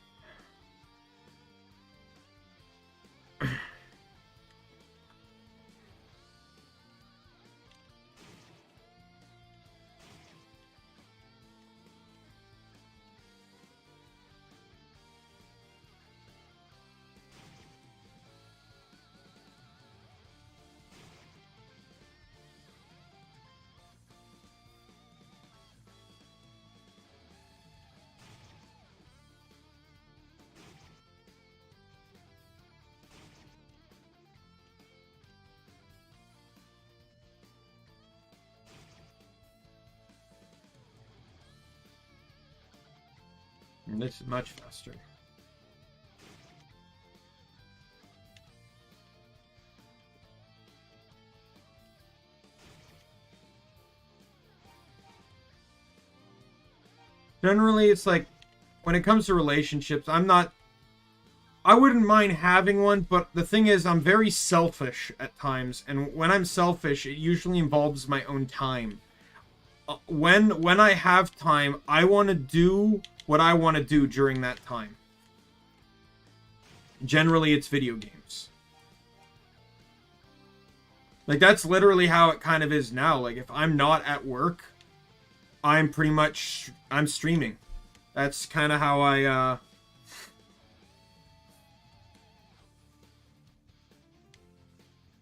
And this is much faster. Generally, it's like, when it comes to relationships, I wouldn't mind having one, but the thing is, I'm very selfish at times, and when I'm selfish, it usually involves my own time. When I have time, I want to do what I want to do during that time. Generally, it's video games. Like, that's literally how it kind of is now. Like, if I'm not at work, I'm streaming. That's kind of how I,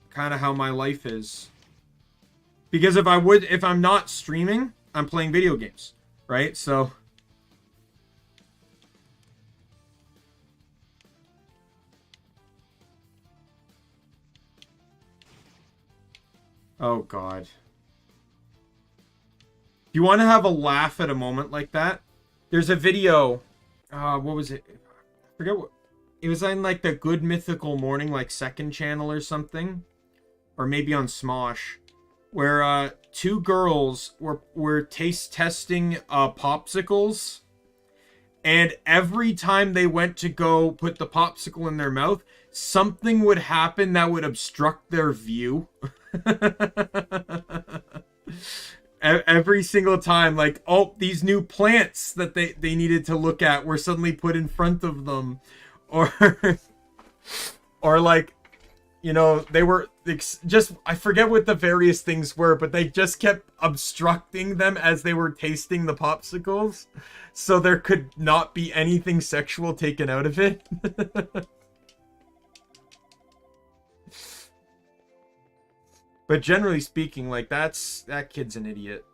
kind of how my life is. Because if I'm not streaming, I'm playing video games, right? So, oh God. If you want to have a laugh at a moment like that, there's a video, what was it? I forget what, it was on like the Good Mythical Morning, like second channel or something, or maybe on Smosh, where two girls were taste testing popsicles, and every time they went to go put the popsicle in their mouth, something would happen that would obstruct their view. Every single time, like, oh, these new plants that they needed to look at were suddenly put in front of them, or or like, you know, they were just, I forget what the various things were, but they just kept obstructing them as they were tasting the popsicles, so there could not be anything sexual taken out of it. But generally speaking, like, that kid's an idiot.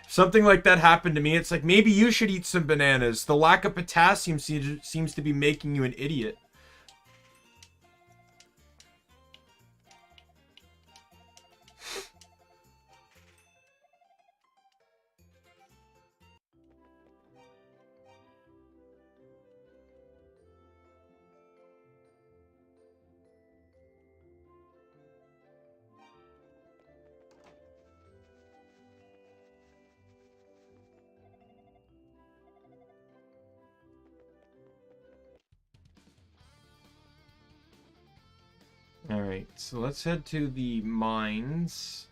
Something like that happened to me, it's like, maybe you should eat some bananas. The lack of potassium seems to be making you an idiot. Alright, so let's head to the mines.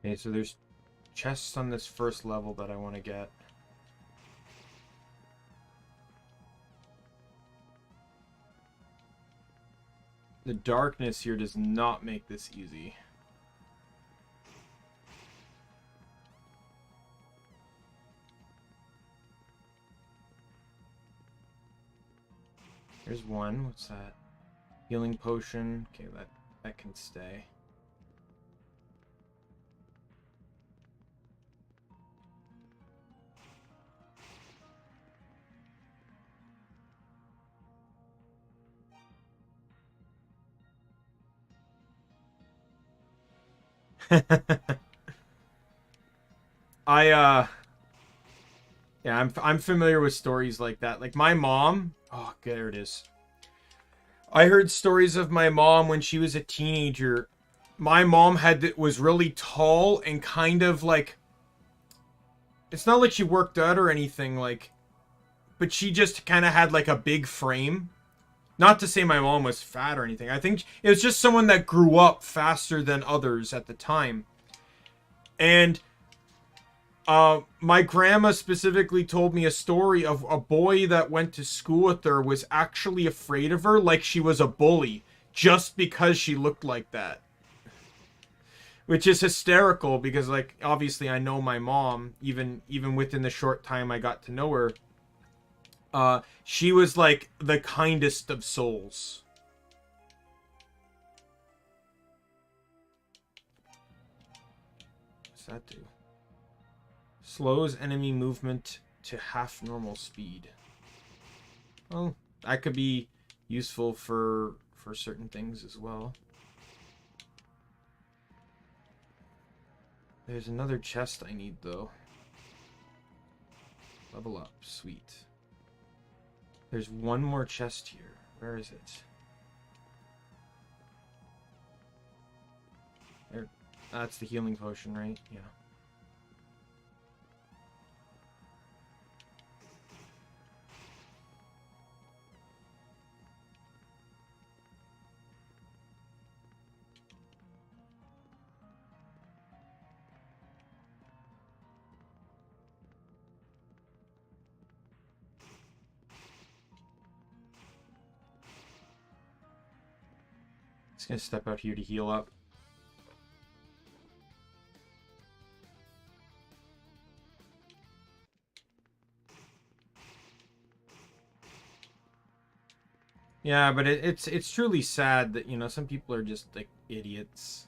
Okay, so there's chests on this first level that I want to get. The darkness here does not make this easy. Here's one. What's that? Healing potion. Okay, that can stay. Yeah, I'm familiar with stories like that. Like my mom, oh, there it is. I heard stories of my mom when she was a teenager. My mom was really tall and kind of like, it's not like she worked out or anything, like, but she just kind of had like a big frame. Not to say my mom was fat or anything. I think it was just someone that grew up faster than others at the time. And my grandma specifically told me a story of a boy that went to school with her was actually afraid of her like she was a bully just because she looked like that. Which is hysterical because, like, obviously I know my mom, even within the short time I got to know her. She was, like, the kindest of souls. What's that do? Slows enemy movement to half normal speed. Well, that could be useful for certain things as well. There's another chest I need, though. Level up. Sweet. There's one more chest here. Where is it? There. That's the healing potion, right? Yeah. Just gonna step out here to heal up. Yeah, but it's truly sad that, you know, some people are just like idiots.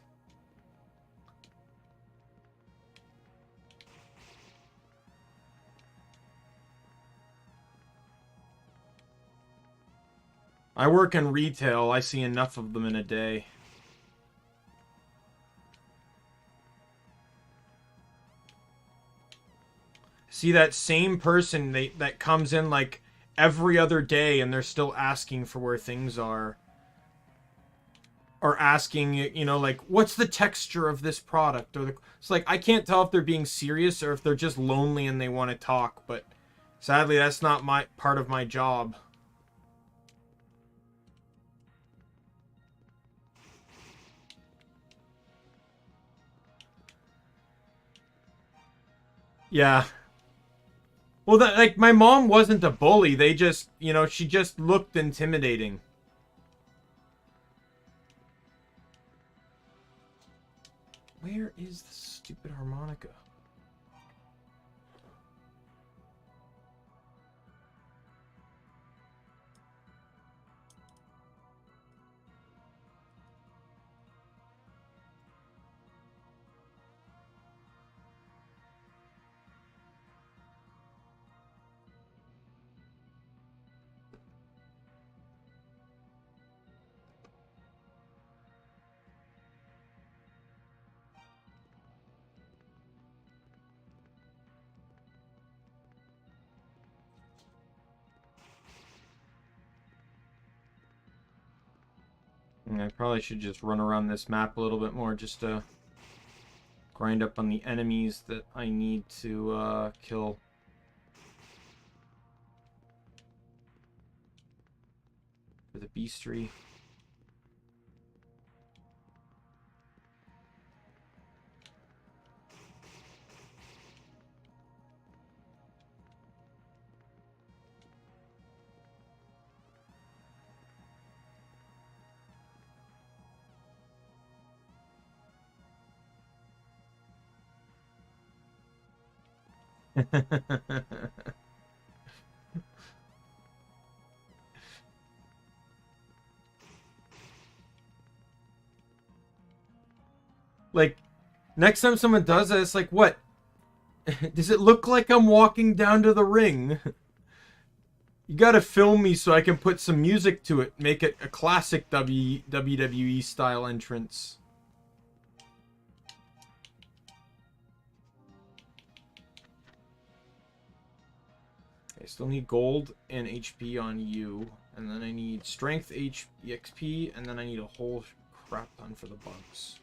I work in retail. I see enough of them in a day. See that same person that comes in like every other day and they're still asking for where things are. Or asking, you know, like, what's the texture of this product? Or it's like, I can't tell if they're being serious or if they're just lonely and they want to talk. But sadly, that's not my part of my job. Yeah. Well, that, like, my mom wasn't a bully. They just, you know, she just looked intimidating. Where is the stupid harmonica? I probably should just run around this map a little bit more just to grind up on the enemies that I need to kill. For the beastry. Like, next time someone does that, it's like, what? Does it look like I'm walking down to the ring? You gotta film me so I can put some music to it. Make it a classic WWE style entrance. I still need gold and HP on you. And then I need strength, XP, and then I need a whole crap ton for the bugs.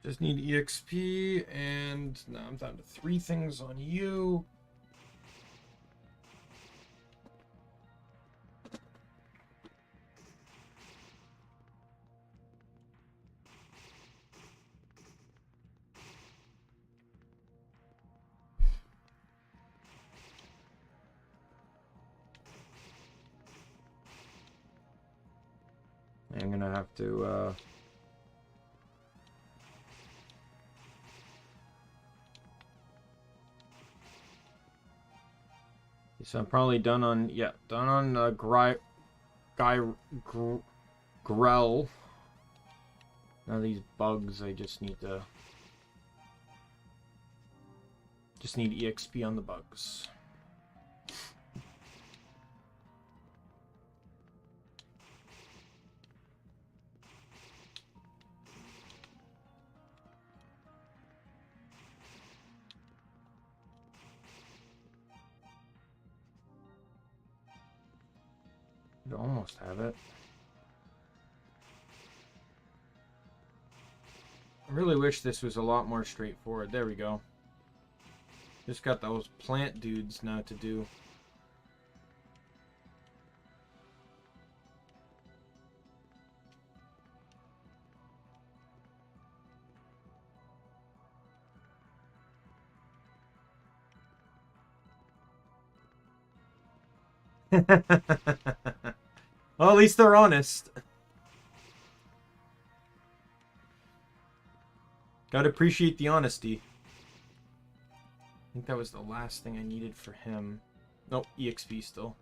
Just need EXP, and now I'm down to 3 things on you. I'm gonna have to, so I'm probably done on, yeah, done on, Grell. Now these bugs, I just need EXP on the bugs. You almost have it. I really wish this was a lot more straightforward. There we go. Just got those plant dudes now to do. Well, at least they're honest. Gotta appreciate the honesty. I think that was the last thing I needed for him. Nope, EXP still.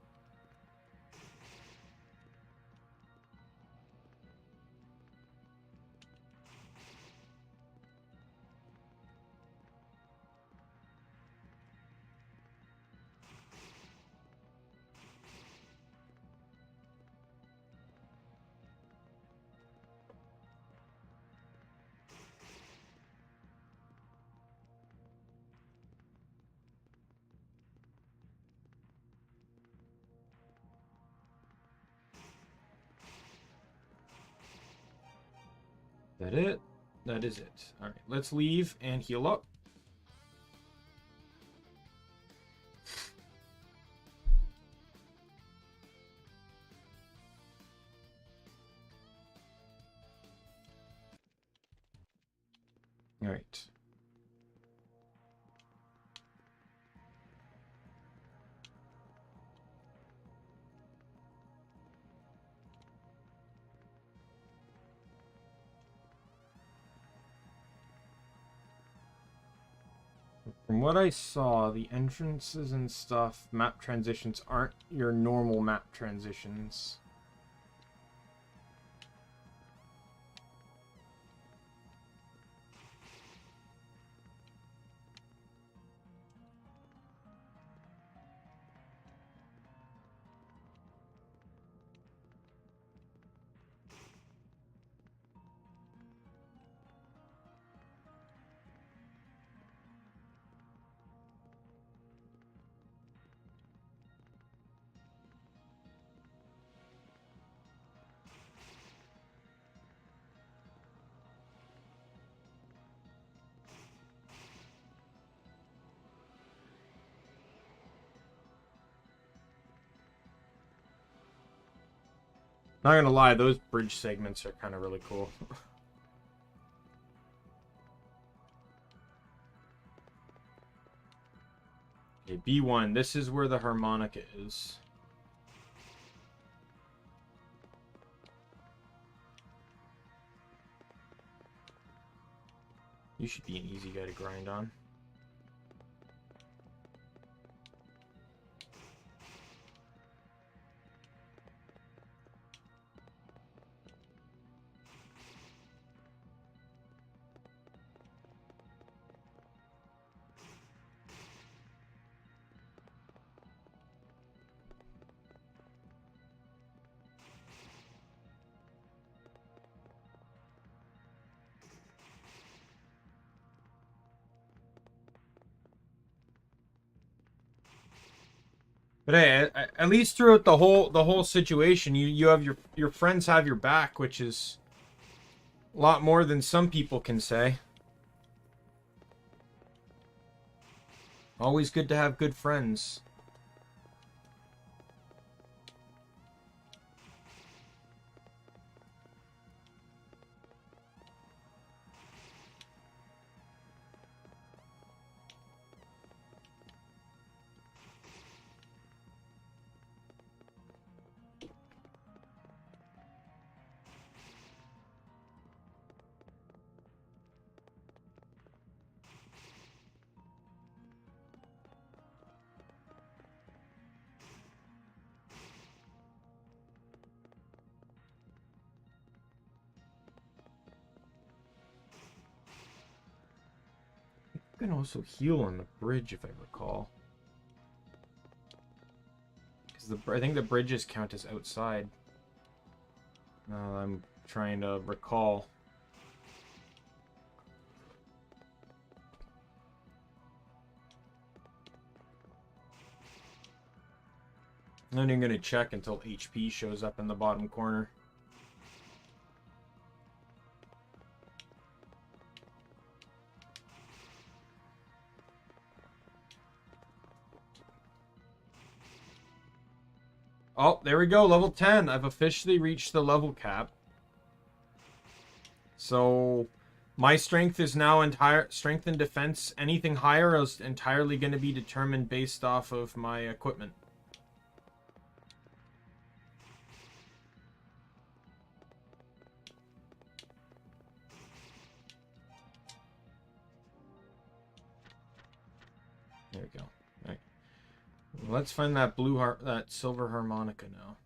That it? That is it. Alright, let's leave and heal up. Alright. From what I saw, the entrances and stuff, map transitions aren't your normal map transitions. Not gonna lie, those bridge segments are kind of really cool. Okay, B1. This is where the harmonica is. You should be an easy guy to grind on. But hey, at least throughout the whole situation, you have your friends have your back, which is a lot more than some people can say. Always good to have good friends. You can also heal on the bridge, if I recall. Because I think the bridges count as outside. I'm trying to recall. I'm not even going to check until HP shows up in the bottom corner. Oh, there we go, level 10. I've officially reached the level cap. So, my strength is now strength and defense. Anything higher is entirely going to be determined based off of my equipment. There we go. All right. Let's find that that silver harmonica now.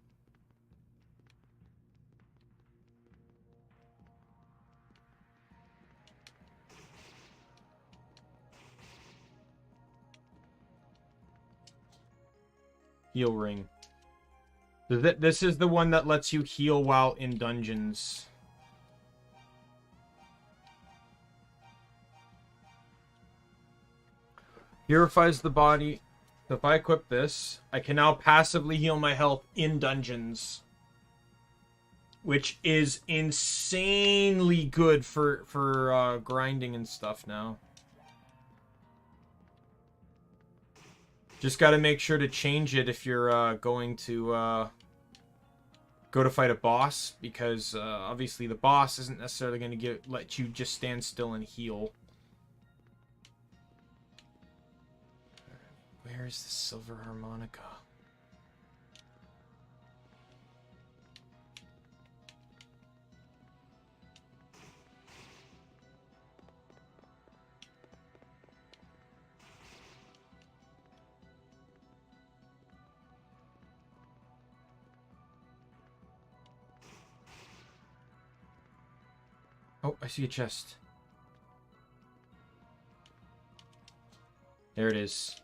Heal ring. This is the one that lets you heal while in dungeons. Purifies the body. So if I equip this, I can now passively heal my health in dungeons. Which is insanely good for grinding and stuff now. Just got to make sure to change it if you're going to go to fight a boss, because obviously the boss isn't necessarily going to let you just stand still and heal. Where is the silver harmonica? Oh, I see a chest. There it is.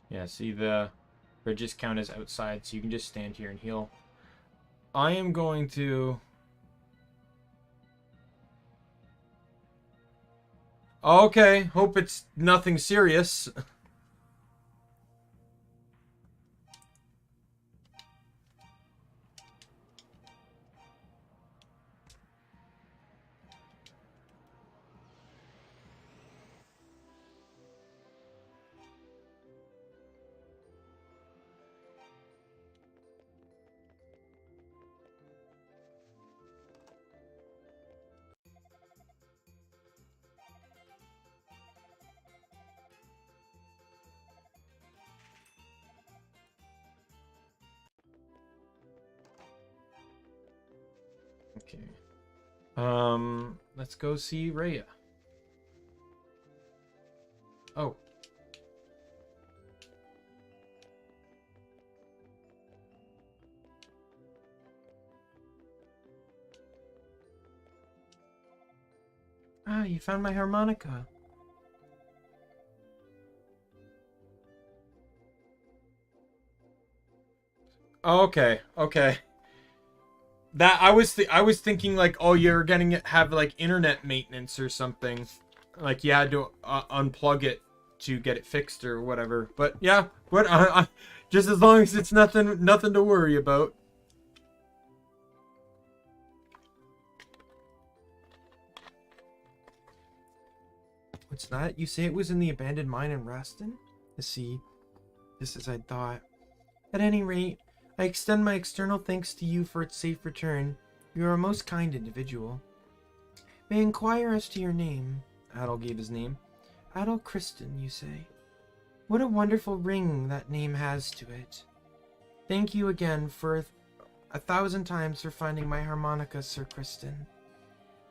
Yeah, see the bridges count as outside, so you can just stand here and heal. I am going to... Okay, hope it's nothing serious. Okay. Let's go see Rhea. Oh. Ah, you found my harmonica. Okay, okay. That I was thinking like, oh, you're getting it, have like internet maintenance or something, like you had to unplug it to get it fixed or whatever. But yeah, what? Just as long as it's nothing to worry about. What's that? You say it was in the abandoned mine in Raston? I see. Just as I thought. At any rate, I extend my external thanks to you for its safe return. You are a most kind individual. May I inquire as to your name? Adol gave his name. Adol Kristen, you say? What a wonderful ring that name has to it. Thank you again for 1,000 times for finding my harmonica, Sir Kristen.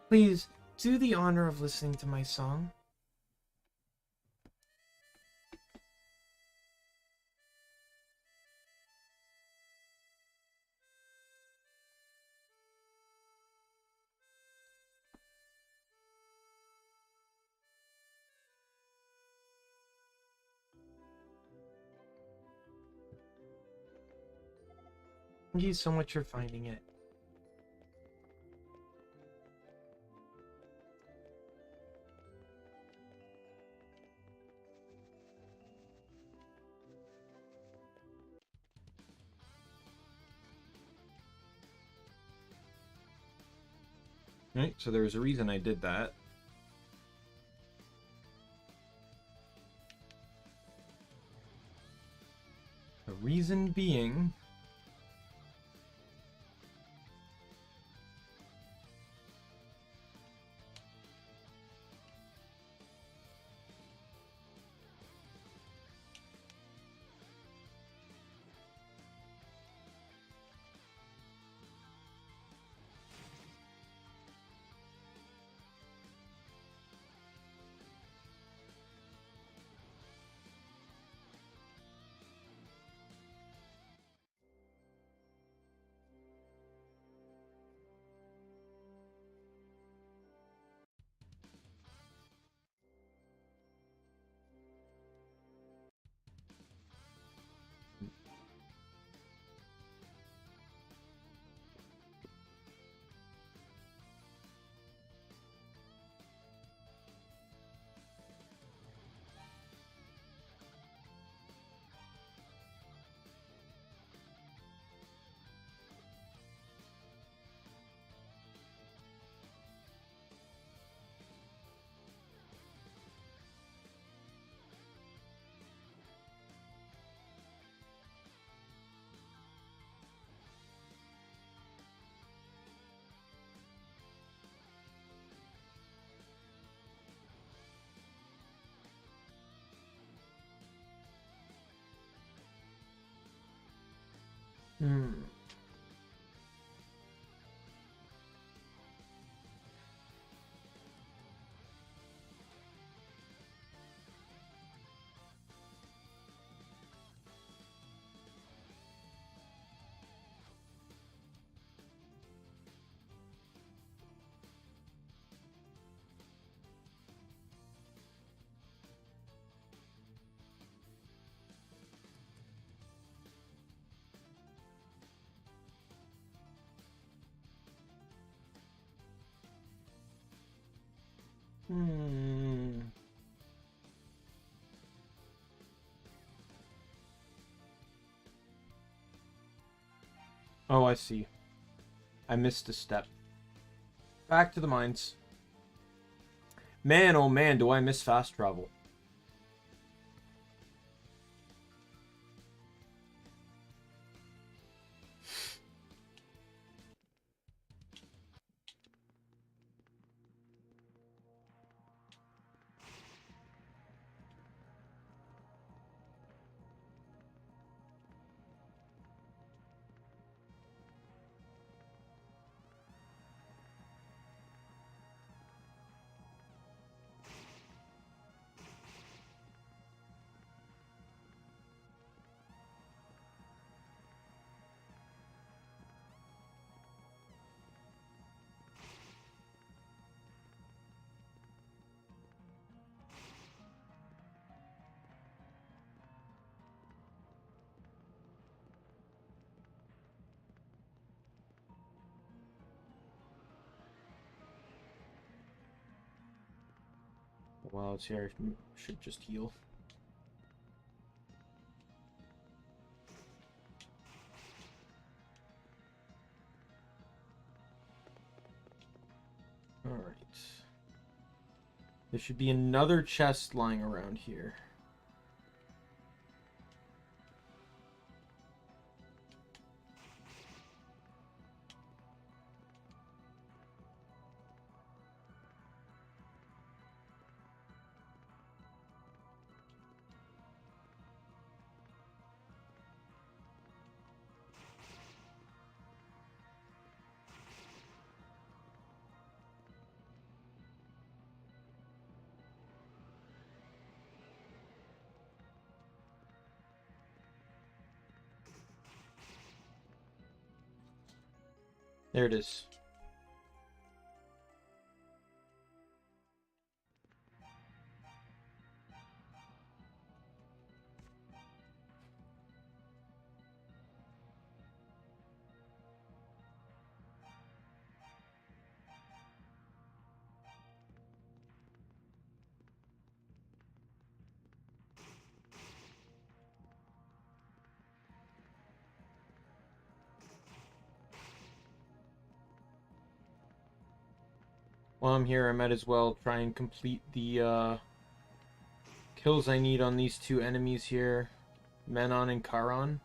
Please, do the honor of listening to my song. Thank you so much for finding it. Right, so there was a reason I did that. The reason being... Oh, I see. I missed a step. Back to the mines. Man, oh man, do I miss fast travel. While it's here, I should just heal. Alright. There should be another chest lying around here. There it is. While I'm here, I might as well try and complete the kills I need on these two enemies here, Menon and Charon.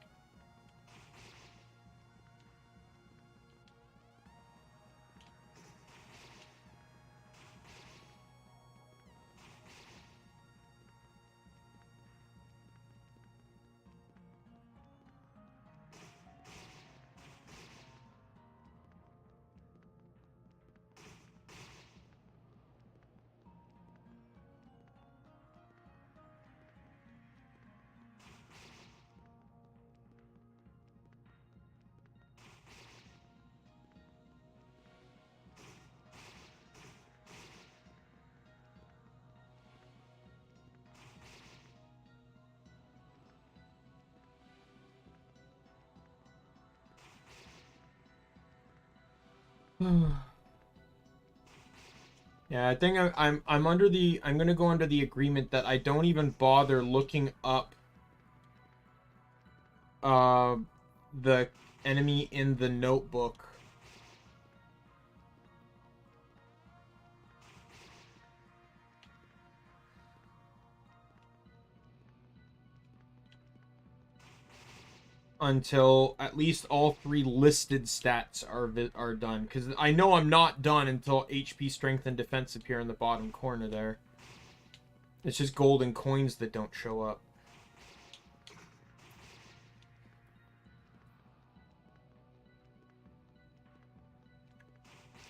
Yeah, I think I'm under the I'm gonna go under the agreement that I don't even bother looking up the enemy in the notebook. Until at least all 3 listed stats are done, because I know I'm not done until HP, strength, and defense appear in the bottom corner there. It's just golden coins that don't show up.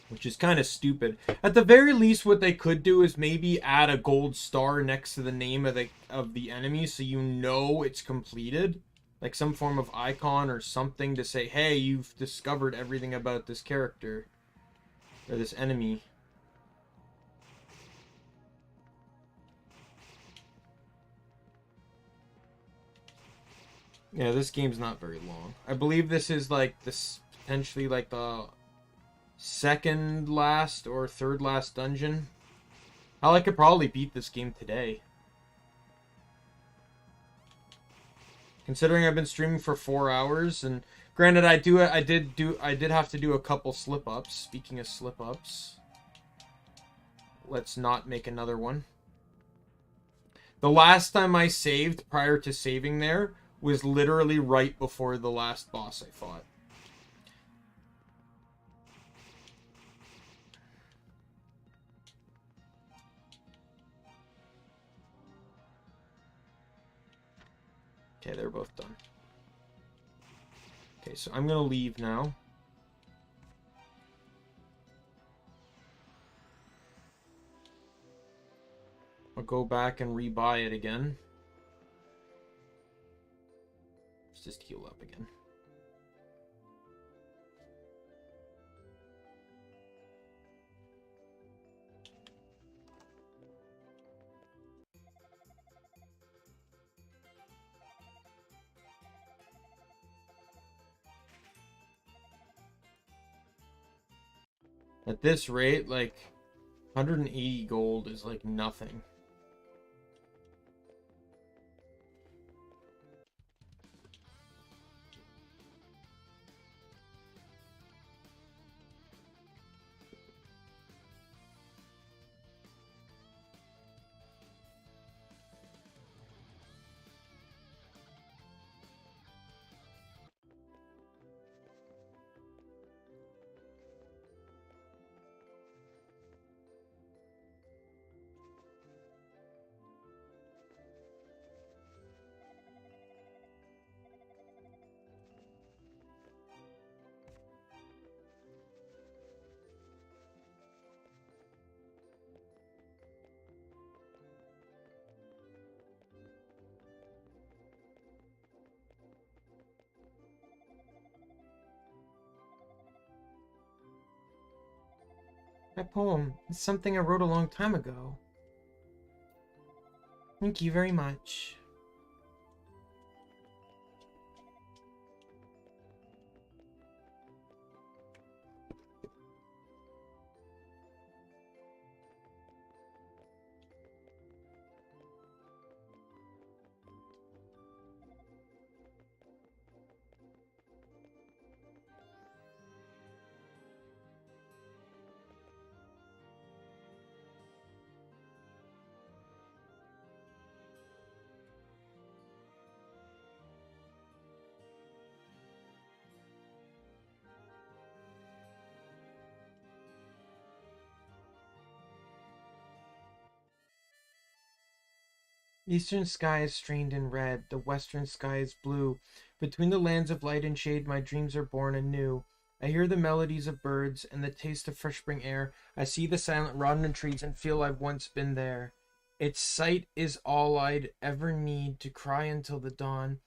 Which is kind of stupid. At the very least, what they could do is maybe add a gold star next to the name of the enemy, so you know it's completed. Like some form of icon or something to say, hey, you've discovered everything about this character. Or this enemy. Yeah, this game's not very long. I believe this is like this potentially like the second last or third last dungeon. Hell, I could probably beat this game today. Considering I've been streaming for 4 hours, and granted, I did have to do a couple slip-ups. Speaking of slip-ups, let's not make another one. The last time I saved prior to saving there was literally right before the last boss I fought. Okay, they're both done. Okay, so I'm gonna leave now. I'll go back and rebuy it again. Let's just heal up again. At this rate, like, 180 gold is like nothing. That poem is something I wrote a long time ago. Thank you very much. Eastern sky is strained in red, the western sky is blue. Between the lands of light and shade, my dreams are born anew. I hear the melodies of birds and the taste of fresh spring air. I see the silent rodent trees and feel I've once been there. Its sight is all I'd ever need to cry until the dawn.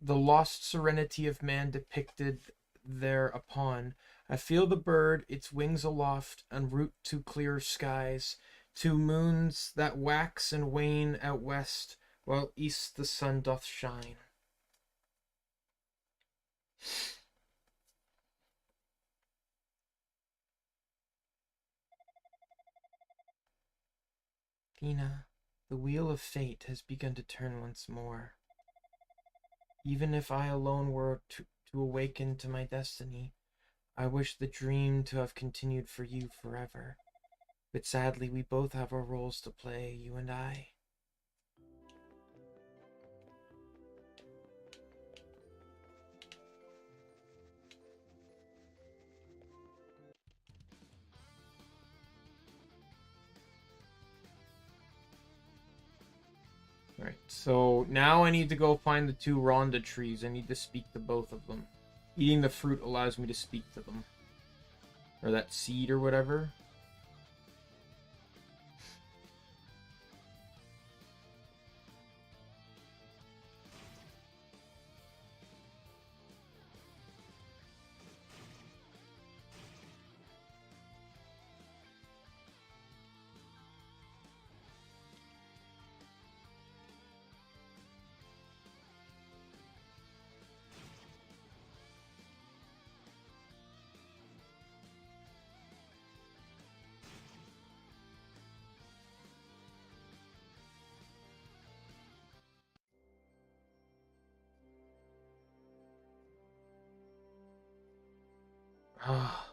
The lost serenity of man depicted thereupon. I feel the bird, its wings aloft, en route to clearer skies. To moons that wax and wane out west, while east the sun doth shine. Fina, the wheel of fate has begun to turn once more. Even if I alone were to awaken to my destiny, I wish the dream to have continued for you forever. But sadly, we both have our roles to play, you and I. Alright, so now I need to go find the two Rhonda trees. I need to speak to both of them. Eating the fruit allows me to speak to them. Or that seed or whatever. Ah.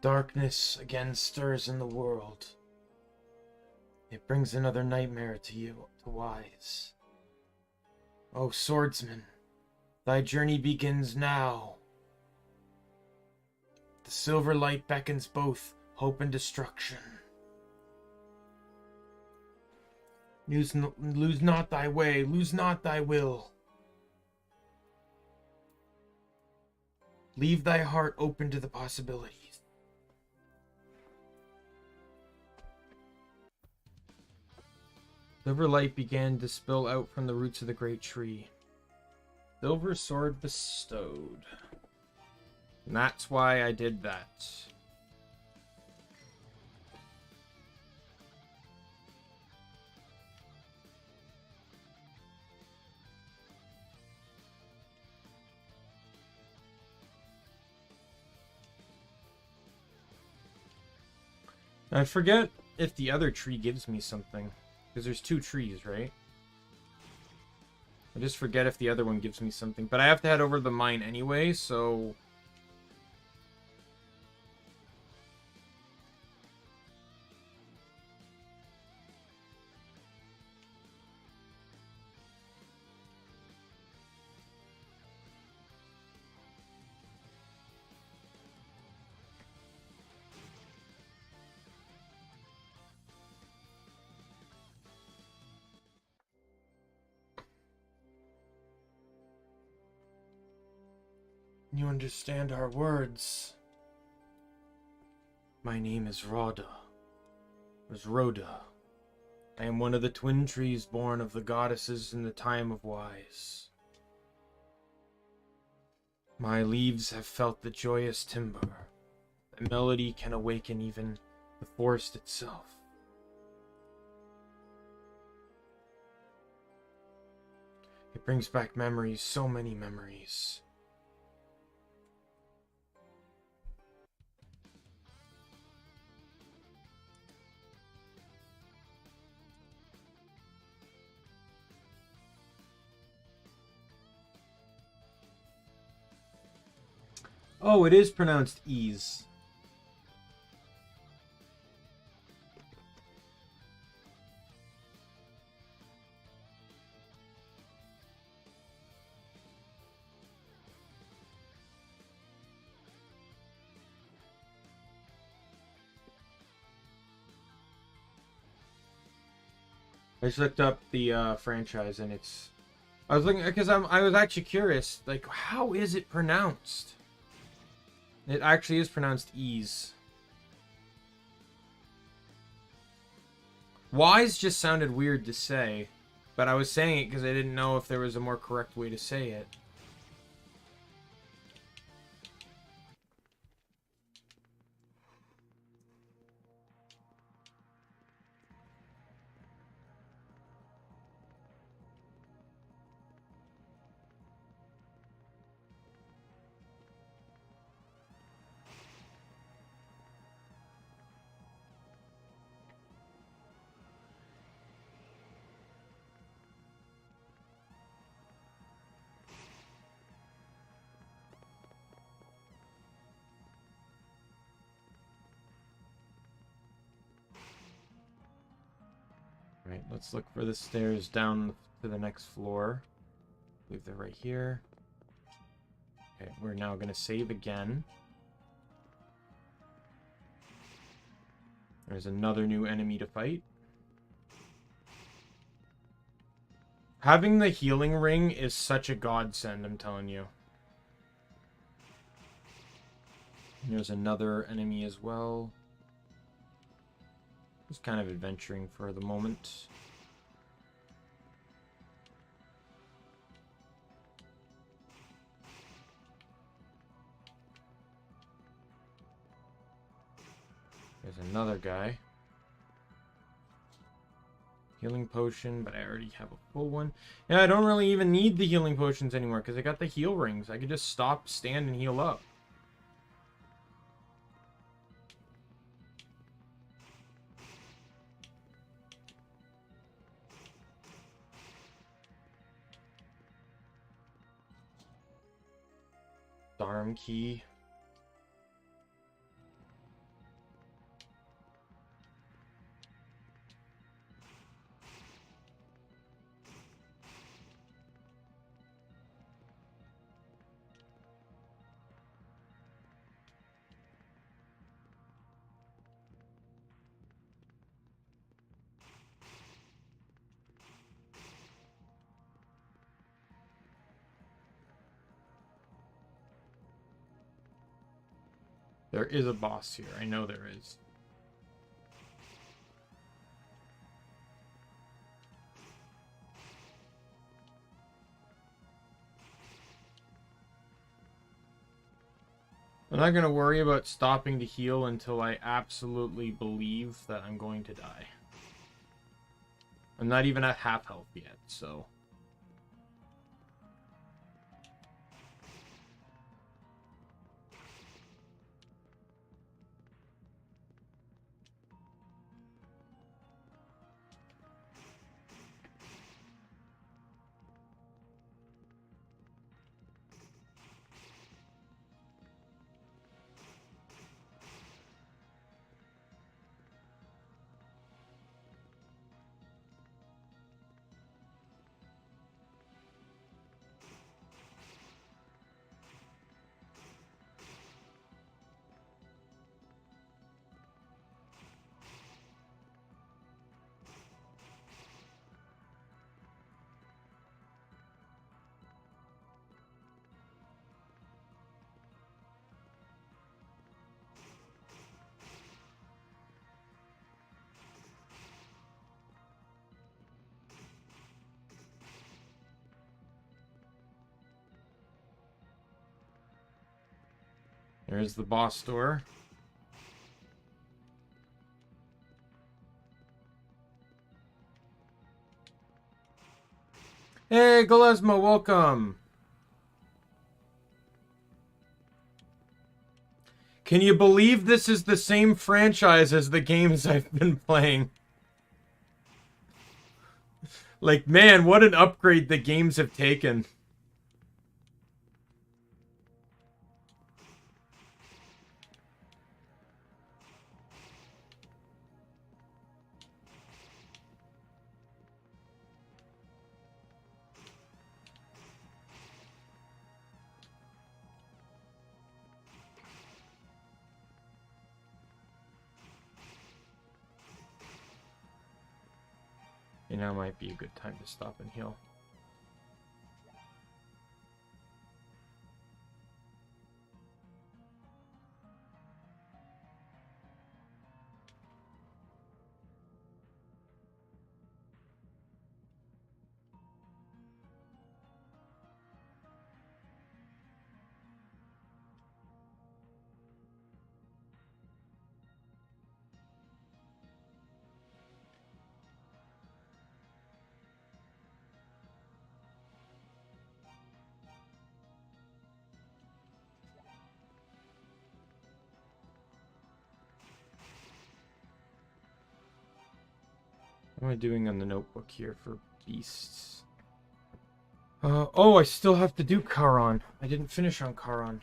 Darkness again stirs in the world. It brings another nightmare to you, to Wise. O swordsman, thy journey begins now. The silver light beckons both hope and destruction. Lose not thy way, lose not thy will. Leave thy heart open to the possibilities. Silver light began to spill out from the roots of the great tree. Silver sword bestowed. And that's why I did that. I forget if the other tree gives me something. Because there's two trees, right? I just forget if the other one gives me something. But I have to head over to the mine anyway, so... You understand our words. My name is Rhoda. I am one of the twin trees born of the goddesses in the time of Wise. My leaves have felt the joyous timber, The melody can awaken even the forest itself. It brings back memories, so many memories. Oh, it is pronounced ease. I just looked up the franchise and it's... I was looking because I was actually curious, like, how is it pronounced? It actually is pronounced ease. Wise just sounded weird to say, but I was saying it because I didn't know if there was a more correct way to say it. Right, let's look for the stairs down to the next floor. I believe they're right here. Okay, we're now going to save again. There's another new enemy to fight. Having the healing ring is such a godsend, I'm telling you. There's another enemy as well. Just kind of adventuring for the moment. There's another guy. Healing potion, but I already have a full one. Yeah, I don't really even need the healing potions anymore because I got the heal rings. I could just stop, stand, and heal up. Arm key. There is a boss here. I know there is. I'm not going to worry about stopping to heal until I absolutely believe that I'm going to die. I'm not even at half health yet, so... There's the boss door. Hey, Galesma, welcome. Can you believe this is the same franchise as the games I've been playing? Like, man, what an upgrade the games have taken. And now might be a good time to stop and heal. What am I doing on the notebook here for beasts? Oh, I still have to do Charon. I didn't finish on Charon.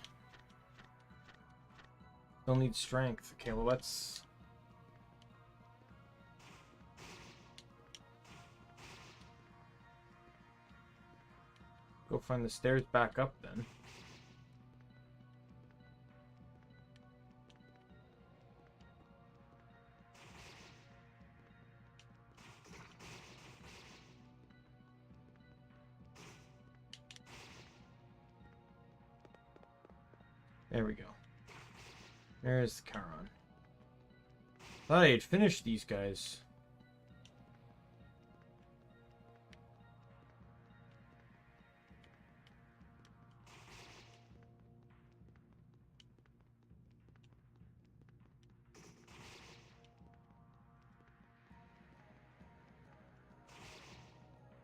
Still need strength. Okay, well, let's... go find the stairs back up, then. There we go. There's the Charon. Thought I had finished these guys.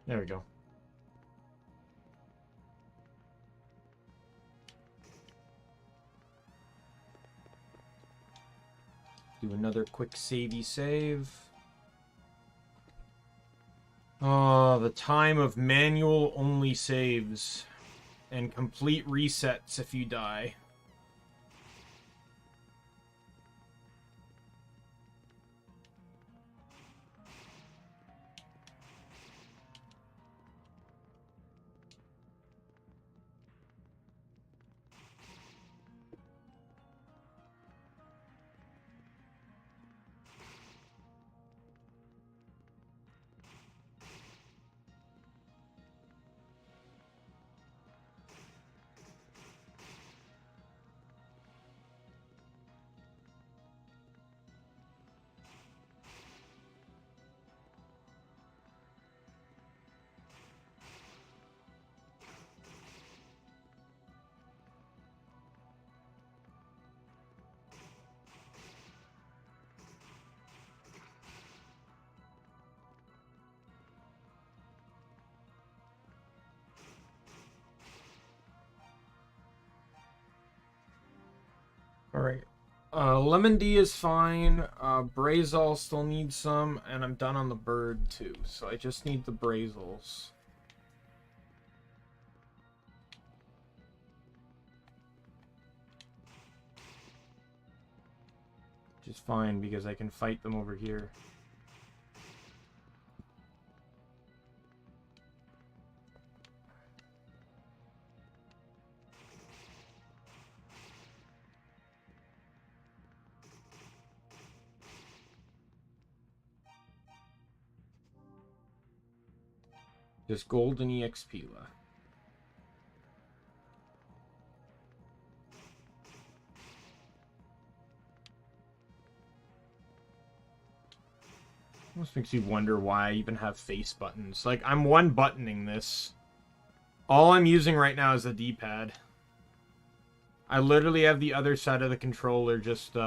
There we go. Do another quick savey save. Oh, the time of manual only saves and complete resets if you die. Alright. Lemon D is fine. Brazil still needs some, and I'm done on the bird too. So I just need the Brazils. Which is fine because I can fight them over here. Just golden EXP left. Almost makes you wonder why I even have face buttons. Like, I'm one-buttoning this. All I'm using right now is the D-pad. I literally have the other side of the controller just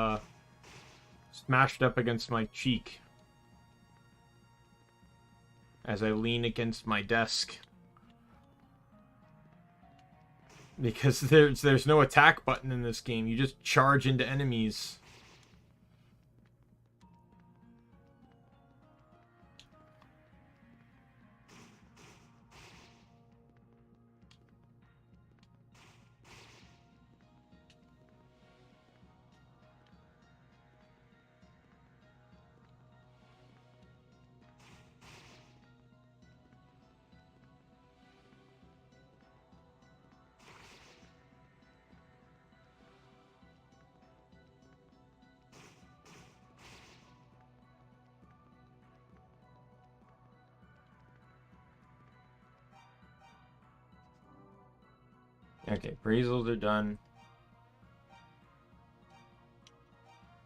smashed up against my cheek as I lean against my desk Because there's no attack button in this game. You just charge into enemies. Okay, appraisals are done.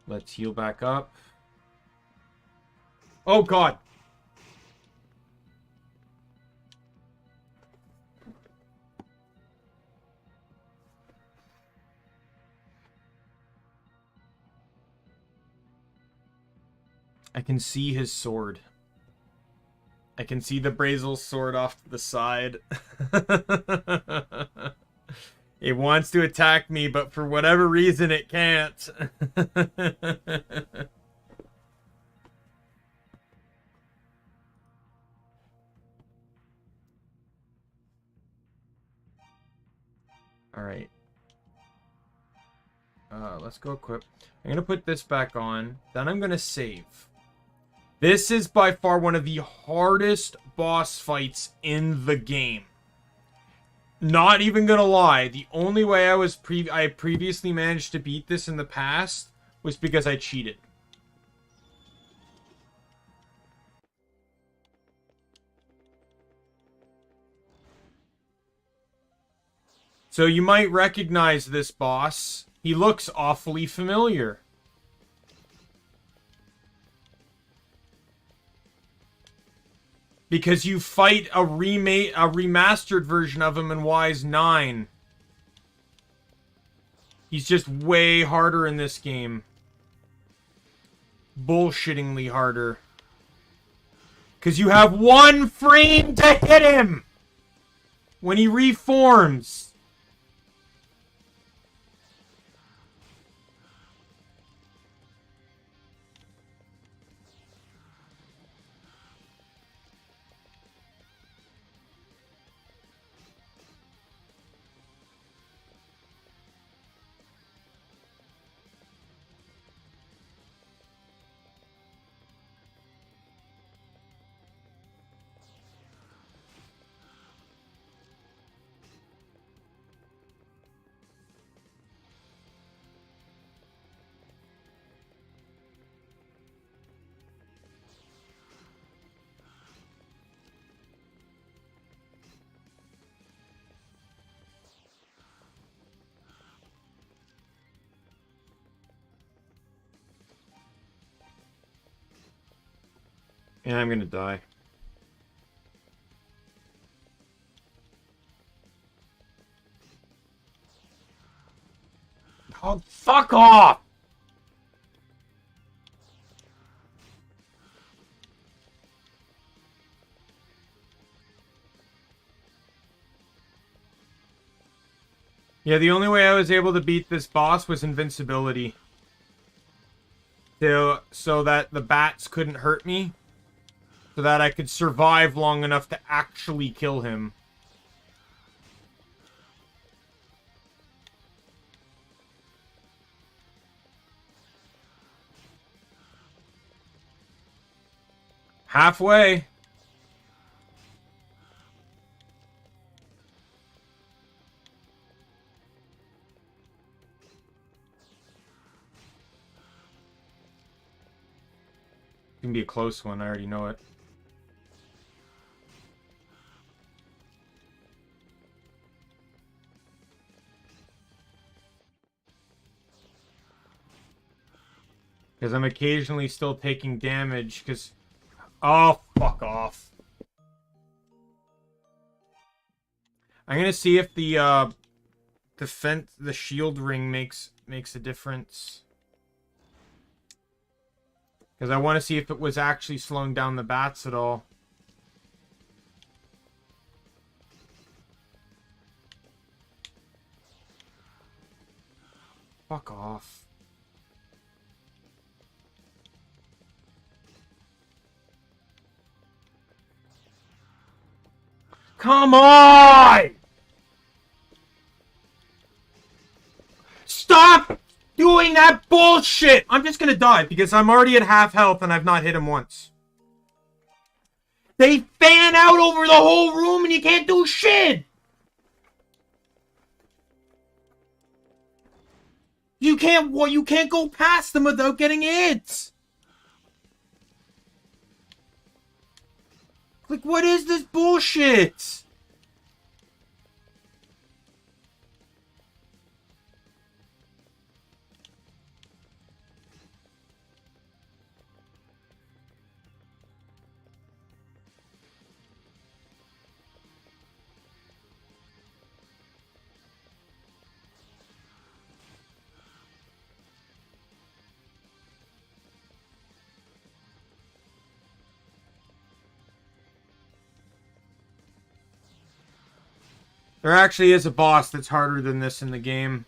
Let's heal back up. Oh, God! I can see his sword. I can see the Brazel's sword off to the side. It wants to attack me, but for whatever reason, it can't. Alright. Let's go equip. I'm going to put this back on. Then I'm going to save. This is by far one of the hardest boss fights in the game. Not even gonna lie, the only way I previously managed to beat this in the past was because I cheated. So you might recognize this boss. He looks awfully familiar. Because you fight a remastered version of him in Wise 9. He's just way harder in this game. Bullshittingly harder. Because you have 1 frame to hit him! When he reforms. And I'm gonna die. Oh, fuck off! Yeah, the only way I was able to beat this boss was invincibility. So that the bats couldn't hurt me. So that I could survive long enough to actually kill him. Halfway. It's gonna be a close one, I already know it. Because I'm occasionally still taking damage, because... Oh, fuck off. I'm gonna see if the shield ring makes a difference. Because I want to see if it was actually slowing down the bats at all. Fuck off. Come on! Stop doing that bullshit! I'm just gonna die because I'm already at half health and I've not hit him once. They fan out over the whole room and you can't do shit! You can't go past them without getting hit! Like, what is this bullshit? There actually is a boss that's harder than this in the game.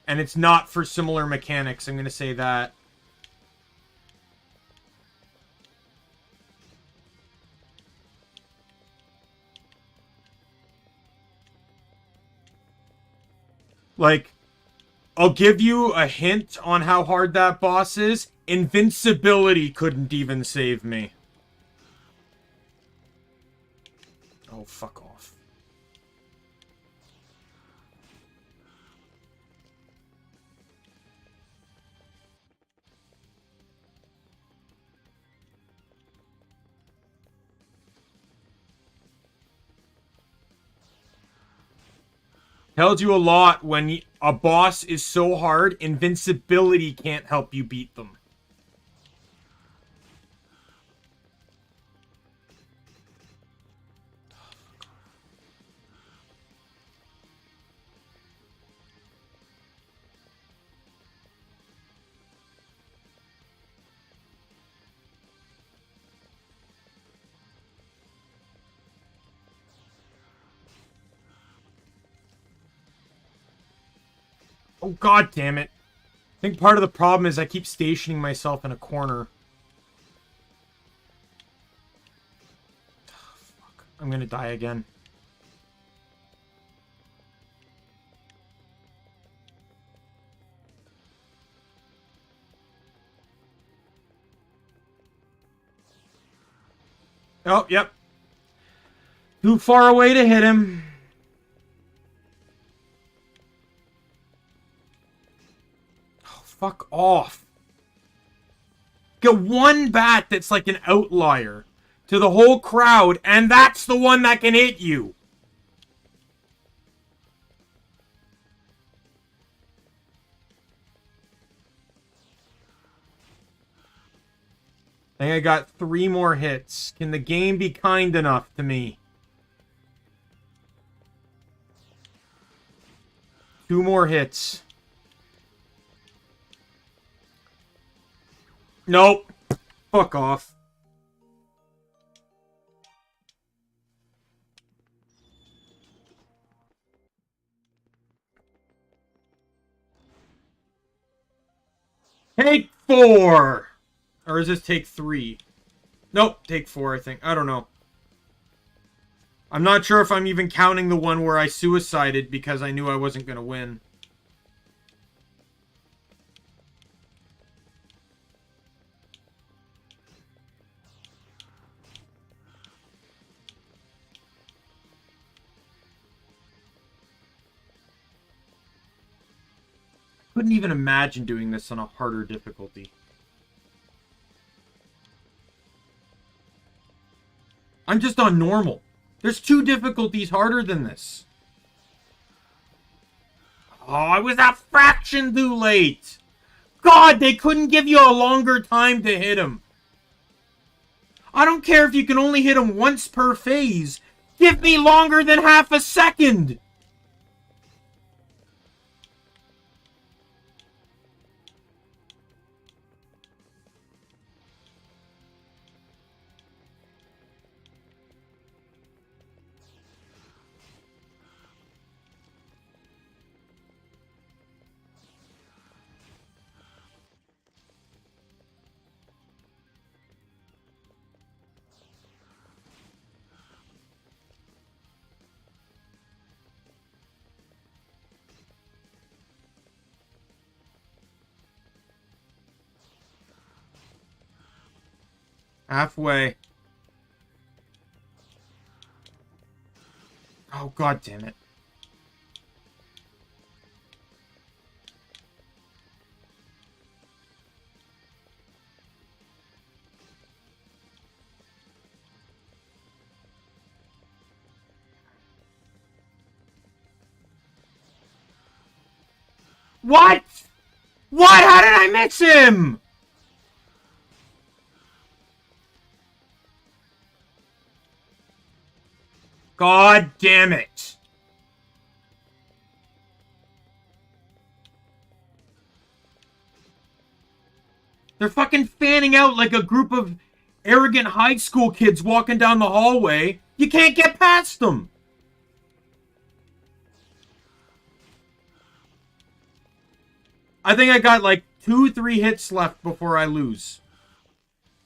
And it's not for similar mechanics, I'm going to say that. Like, I'll give you a hint on how hard that boss is. Invincibility couldn't even save me. Oh, fuck off. Tells you a lot when a boss is so hard, invincibility can't help you beat them. Oh, god damn it. I think part of the problem is I keep stationing myself in a corner. Oh, fuck. I'm gonna die again. Oh, yep. Too far away to hit him. Fuck off. Get one bat that's like an outlier to the whole crowd, and that's the one that can hit you. I think I got 3 more hits. Can the game be kind enough to me? 2 more hits. Nope. Fuck off. Take 4! Or is this take 3? Nope, take 4, I think. I don't know. I'm not sure if I'm even counting the one where I suicided because I knew I wasn't going to win. Couldn't even imagine doing this on a harder difficulty. I'm just on normal. There's 2 difficulties harder than this. Oh, I was a fraction too late. God, they couldn't give you a longer time to hit him. I don't care if you can only hit him once per phase. Give me longer than half a second. Halfway. Oh, god damn it. What? What? How did I miss him? God damn it. They're fucking fanning out like a group of arrogant high school kids walking down the hallway. You can't get past them. I think I got like 2-3 hits left before I lose.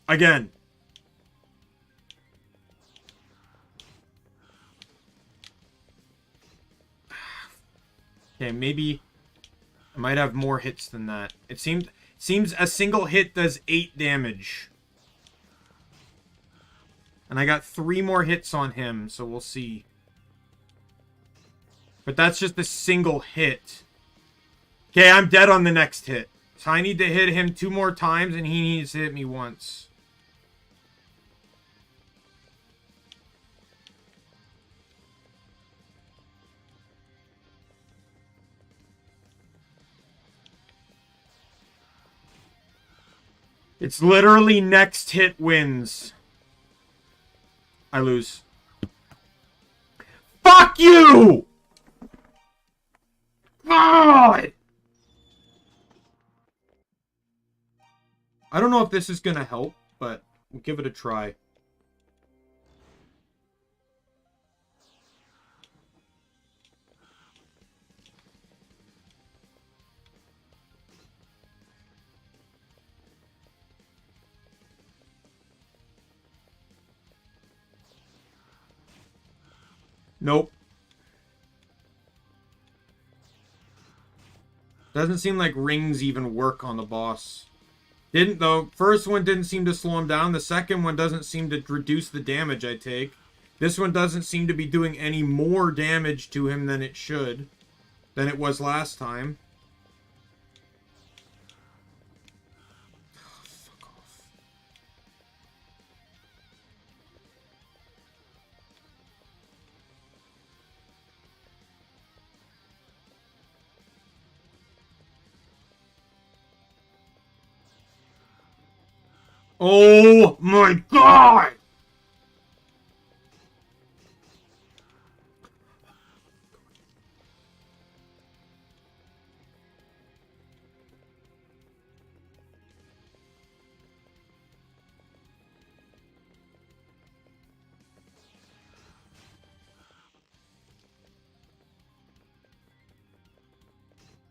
Again. Okay, maybe I might have more hits than that. It seems a single hit does 8 damage. And I got 3 more hits on him, so we'll see. But that's just a single hit. Okay, I'm dead on the next hit. So I need to hit him 2 more times, and he needs to hit me once. It's literally next hit wins. I lose. Fuck you! God! I don't know if this is gonna help, but we'll give it a try. Nope. Doesn't seem like rings even work on the boss. Didn't though. First one didn't seem to slow him down. The second one doesn't seem to reduce the damage I take. This one doesn't seem to be doing any more damage to him than it should. Than it was last time. Oh, fuck off. Oh my god!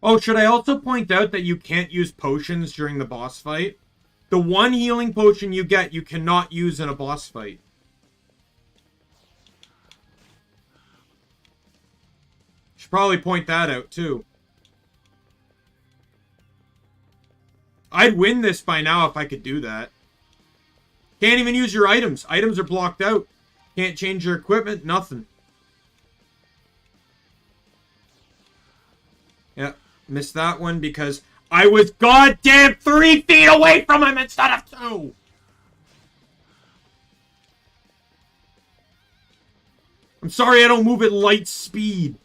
Oh, should I also point out that you can't use potions during the boss fight? The one healing potion you get, you cannot use in a boss fight. Should probably point that out, too. I'd win this by now if I could do that. Can't even use your items. Items are blocked out. Can't change your equipment, nothing. Yeah, missed that one because I was goddamn 3 feet away from him instead of 2! I'm sorry I don't move at light speed.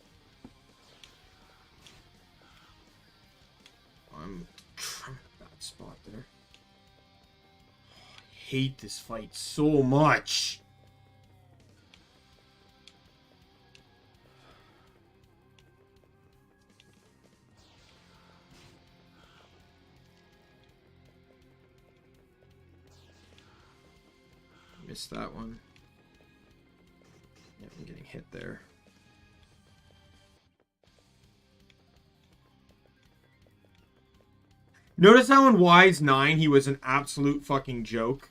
I'm trying that spot there. I hate this fight so much. Missed that one. Yeah, I'm getting hit there. Notice how in Wise 9 he was an absolute fucking joke?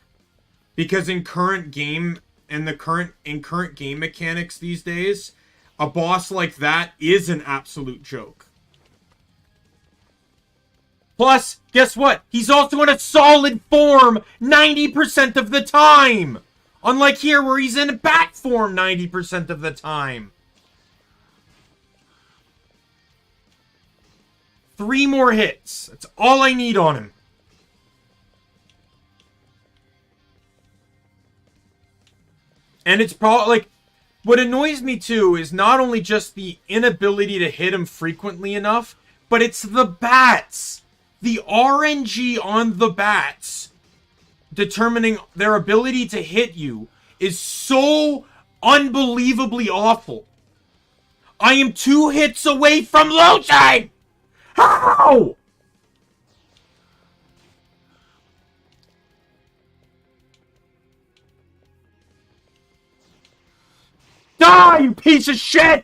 Because in current game and current game mechanics these days, a boss like that is an absolute joke. Plus, guess what? He's also in a solid form 90% of the time. Unlike here, where he's in bat form 90% of the time. 3 more hits. That's all I need on him. And it's probably, like, what annoys me too is not only just the inability to hit him frequently enough, but it's the bats. The RNG on the bats determining their ability to hit you is so unbelievably awful. I am 2 hits away from losing! How? Die, you piece of shit!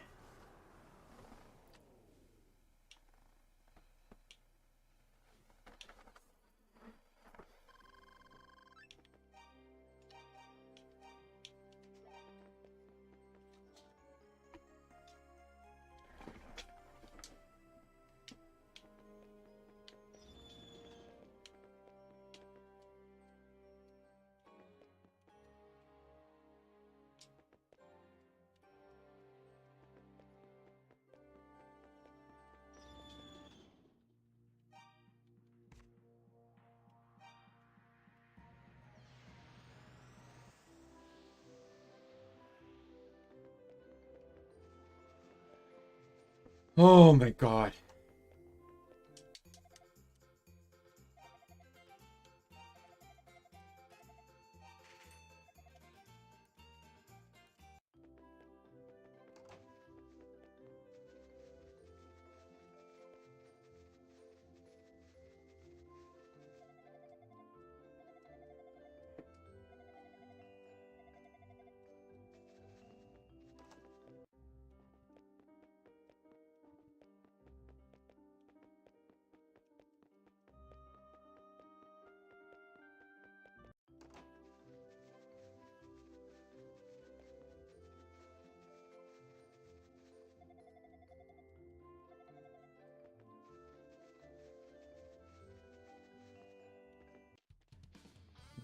Oh my god.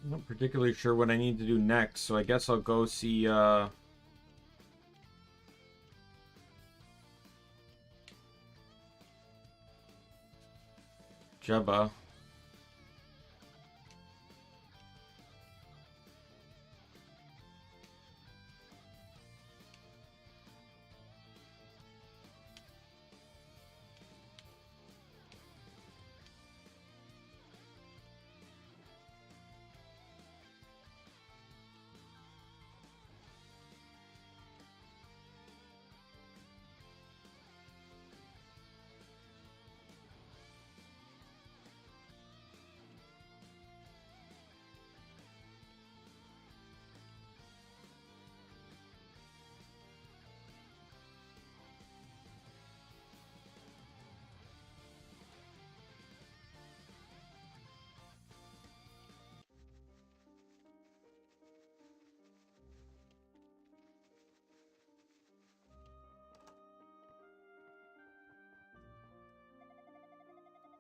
I'm not particularly sure what I need to do next, so I guess I'll go see, Jabba.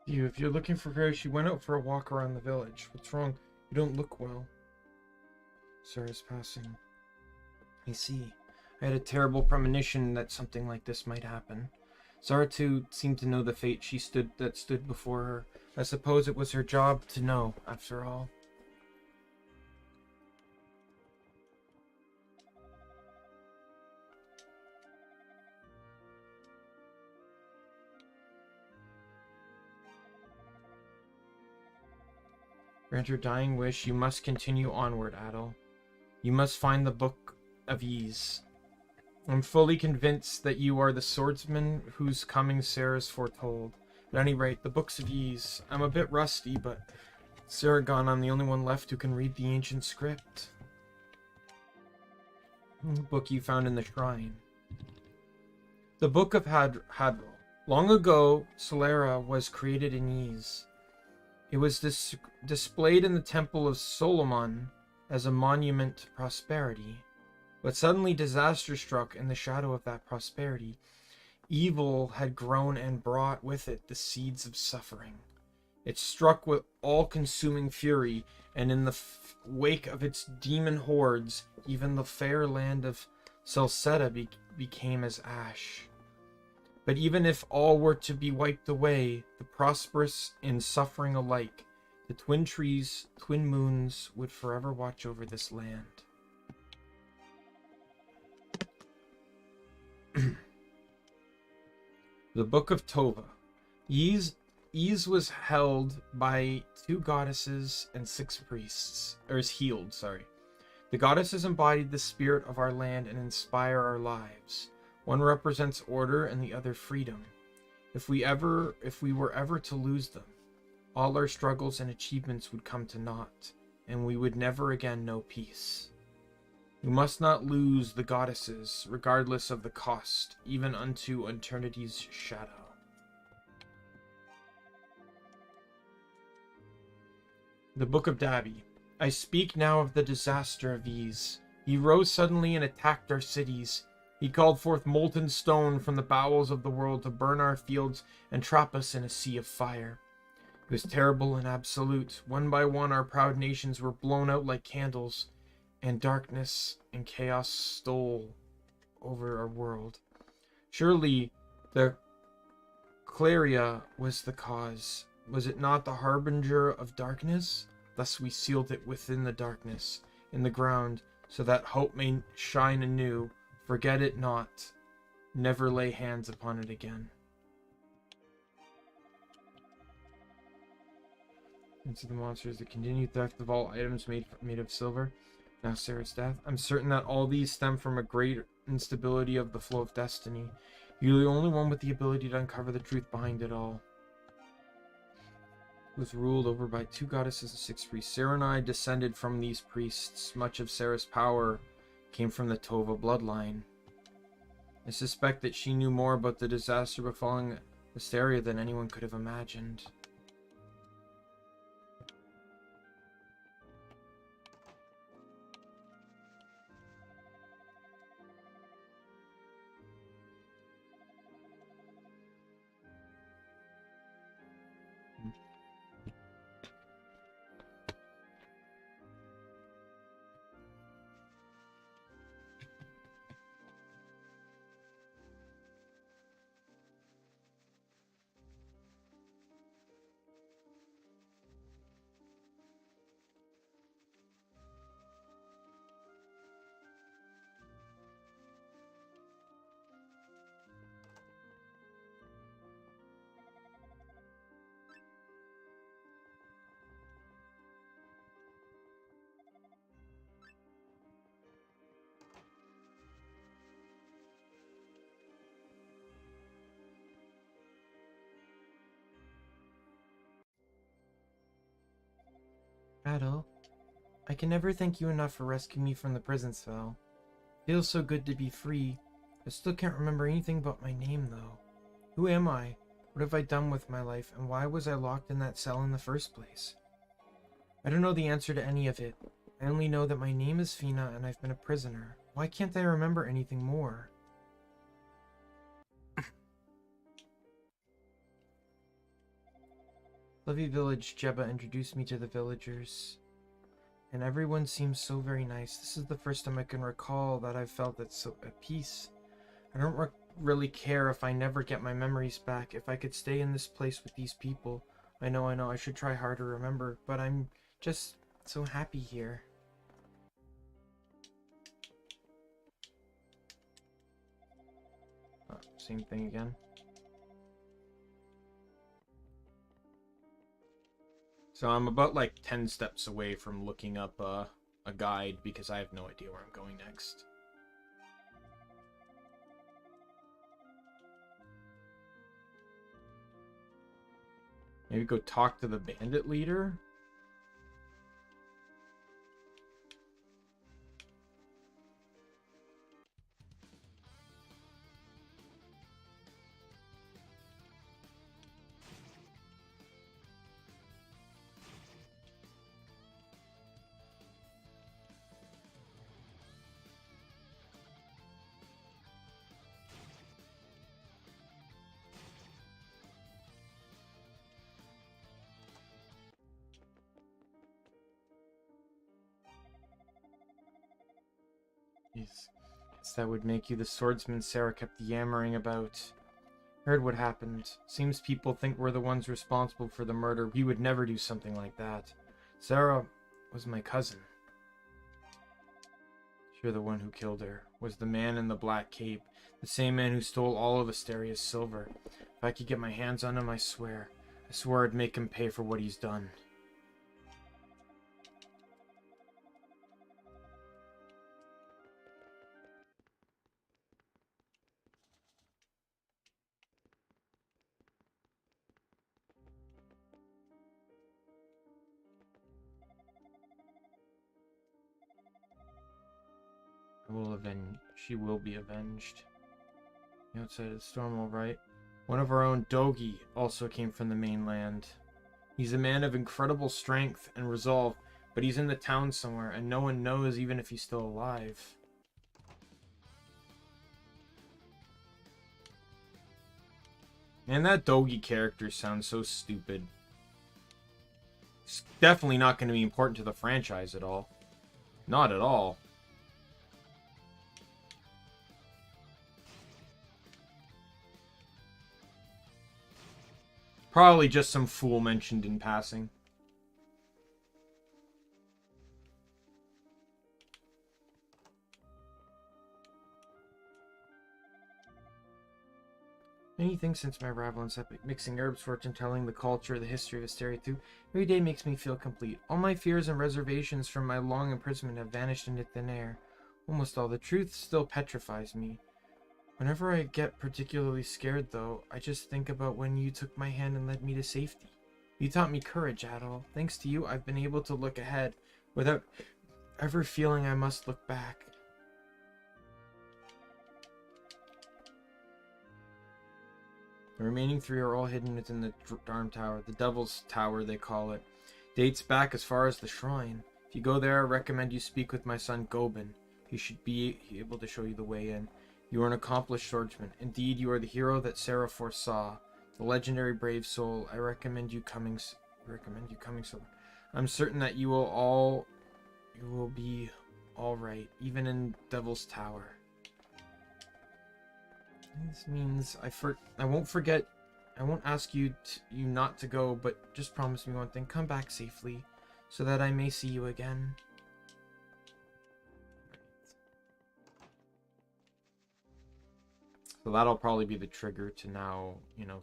If you're looking for her, she went out for a walk around the village. What's wrong? You don't look well. Sarah's passing. I see. I had a terrible premonition that something like this might happen. Zara too seemed to know the fate that stood before her. I suppose it was her job to know, after all. Grant your dying wish, you must continue onward, Adol. You must find the Book of Ease. I'm fully convinced that you are the swordsman whose coming Sarah's foretold. At any rate, the Books of Ease. I'm a bit rusty, but Sarah gone, I'm the only one left who can read the ancient script. The book you found in the shrine. The Book of Hadrol. Long ago, Solera was created in Ease. It was displayed in the Temple of Solomon as a monument to prosperity. But suddenly disaster struck in the shadow of that prosperity. Evil had grown and brought with it the seeds of suffering. It struck with all-consuming fury, and in the wake of its demon hordes, even the fair land of Salsetta became as ash. But even if all were to be wiped away, the prosperous and suffering alike, the twin trees, twin moons, would forever watch over this land. The Book of Tova. Ys was held by 2 goddesses and 6 priests, or is healed, sorry. The goddesses embodied the spirit of our land and inspire our lives. One represents order and the other freedom. If we were ever to lose them, all our struggles and achievements would come to naught, and we would never again know peace. We must not lose the goddesses, regardless of the cost, even unto eternity's shadow. The Book of Dabi. I speak now of the disaster of Ys. He rose suddenly and attacked our cities. He called forth molten stone from the bowels of the world to burn our fields and trap us in a sea of fire. It was terrible and absolute. One by one our proud nations were blown out like candles, and darkness and chaos stole over our world. Surely the Claria was the cause. Was it not the harbinger of darkness? Thus we sealed it within the darkness, in the ground, so that hope may shine anew. Forget it not. Never lay hands upon it again. Into the monsters, the continued theft of all items made of silver. Now Sarah's death. I'm certain that all these stem from a great instability of the flow of destiny. You're the only one with the ability to uncover the truth behind it all. It was ruled over by 2 goddesses and 6 priests. Sarah and I descended from these priests. Much of Sarah's power came from the Tova bloodline. I suspect that she knew more about the disaster befalling Asteria than anyone could have imagined. Adol, I can never thank you enough for rescuing me from the prison cell. Feels so good to be free. I still can't remember anything about my name, though. Who am I? What have I done with my life, and why was I locked in that cell in the first place? I don't know the answer to any of it. I only know that my name is Fina and I've been a prisoner. Why can't I remember anything more? Lovely village, Jebba introduced me to the villagers, and everyone seems so very nice. This is the first time I can recall that I've felt at peace. I don't really care if I never get my memories back. If I could stay in this place with these people, I know, I should try hard to remember, but I'm just so happy here. Oh, same thing again. So I'm about like 10 steps away from looking up a guide because I have no idea where I'm going next. Maybe go talk to the bandit leader? Yes, that would make you the swordsman Sarah kept yammering about. Heard what happened. Seems people think we're the ones responsible for the murder. We would never do something like that. Sarah was my cousin. You're the one who killed her. Was the man in the black cape. The same man who stole all of Asteria's silver. If I could get my hands on him, I swear. I swore I'd make him pay for what he's done. She will be avenged. The outside of the storm, all right. One of our own, Dogi, also came from the mainland. He's a man of incredible strength and resolve, but he's in the town somewhere, and no one knows even if he's still alive. Man, that Dogi character sounds so stupid. It's definitely not going to be important to the franchise at all. Not at all. Probably just some fool mentioned in passing. Anything since my arrival in Sepik, mixing herbs, fortune telling, the culture, the history of Asteria too. Every day makes me feel complete. All my fears and reservations from my long imprisonment have vanished into thin air. Almost all. The truth still petrifies me. Whenever I get particularly scared, though, I just think about when you took my hand and led me to safety. You taught me courage, Adol. Thanks to you, I've been able to look ahead without ever feeling I must look back. The remaining 3 are all hidden within the Dharm Tower, the Devil's Tower they call it. Dates back as far as the shrine. If you go there, I recommend you speak with my son Gobin. He should be able to show you the way in. You are an accomplished swordsman. Indeed, you are the hero that Sarah foresaw. The legendary brave soul. I recommend you coming so. I'm certain that you will be all right, even in Devil's Tower. This means I won't forget. I won't ask you not to go, but just promise me one thing: come back safely, so that I may see you again. So that'll probably be the trigger to now,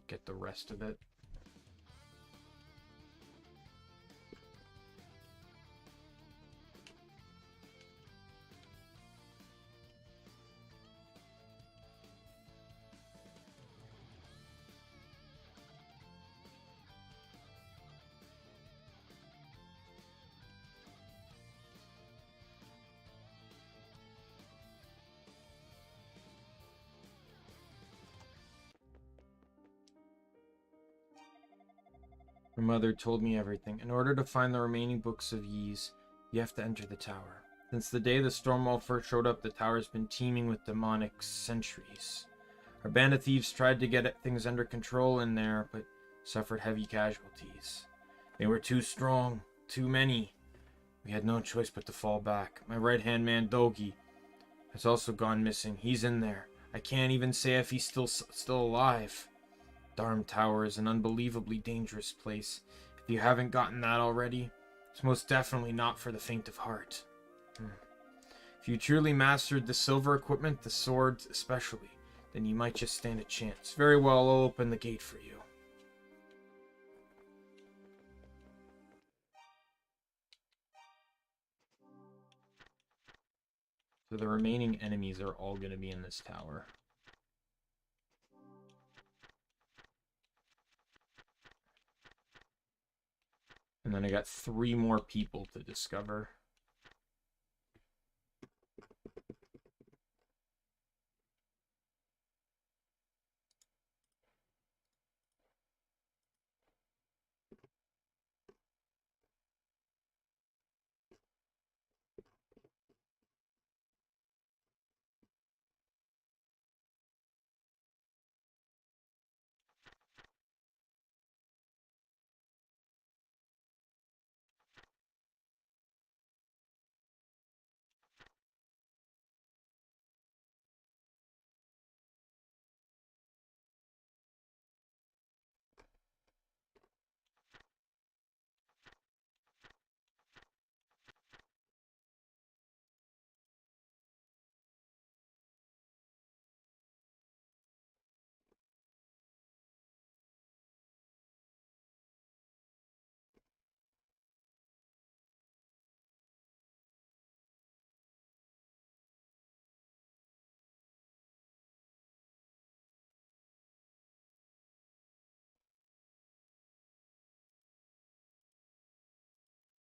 get the rest of it. Her mother told me everything. In order to find the remaining books of Ys, you have to enter the tower. Since the day the Stormwall first showed up, the tower's been teeming with demonic sentries. Our band of thieves tried to get things under control in there, but suffered heavy casualties. They were too strong, too many. We had no choice but to fall back. My right-hand man, Dogi, has also gone missing. He's in there. I can't even say if he's still alive. Dharm Tower is an unbelievably dangerous place. If you haven't gotten that already, it's most definitely not for the faint of heart. If you truly mastered the silver equipment, the swords especially, then you might just stand a chance. Very well, I'll open the gate for you. So the remaining enemies are all going to be in this tower. And then I got 3 more people to discover.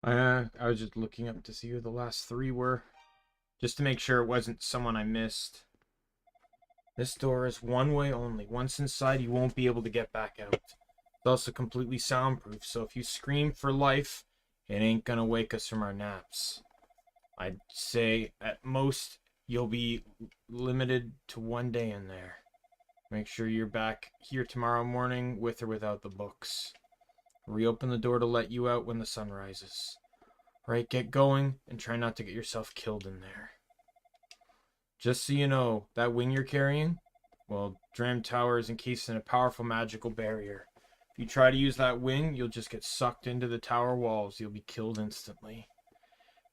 I was just looking up to see who the last 3 were. Just to make sure it wasn't someone I missed. This door is one way only. Once inside, you won't be able to get back out. It's also completely soundproof, so if you scream for life, it ain't gonna wake us from our naps. I'd say, at most, you'll be limited to 1 day in there. Make sure you're back here tomorrow morning, with or without the books. Reopen the door to let you out when the sun rises. Right, get going, and try not to get yourself killed in there. Just so you know, that wing you're carrying, well, Dram Tower is encased in a powerful magical barrier. If you try to use that wing, you'll just get sucked into the tower walls. You'll be killed instantly.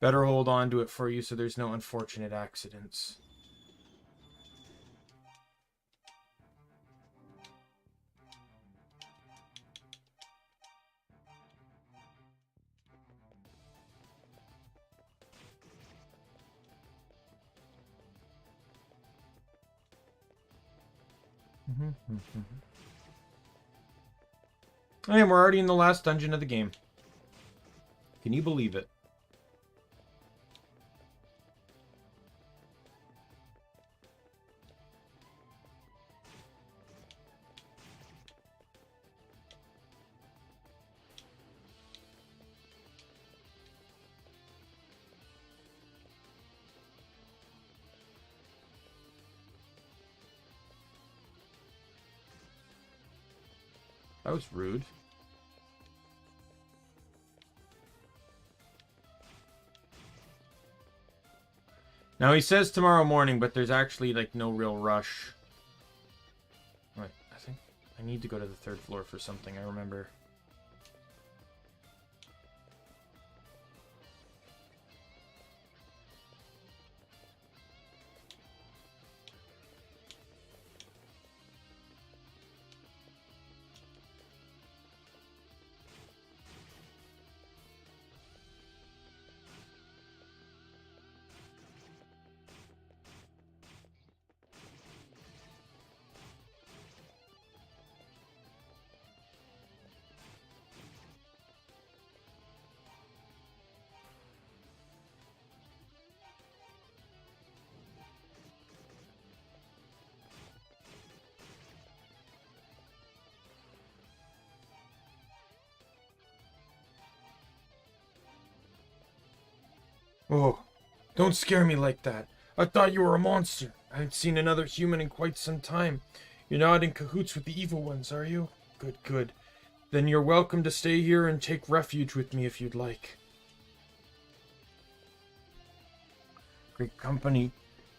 Better hold on to it for you so there's no unfortunate accidents. And we're already in the last dungeon of the game. Can you believe it? That was rude. Now he says tomorrow morning, but there's actually like no real rush. Wait, I think I need to go to the 3rd floor for something, I remember. Oh, don't scare me like that. I thought you were a monster. I haven't seen another human in quite some time. You're not in cahoots with the evil ones, are you? Good, good. Then you're welcome to stay here and take refuge with me if you'd like. Great company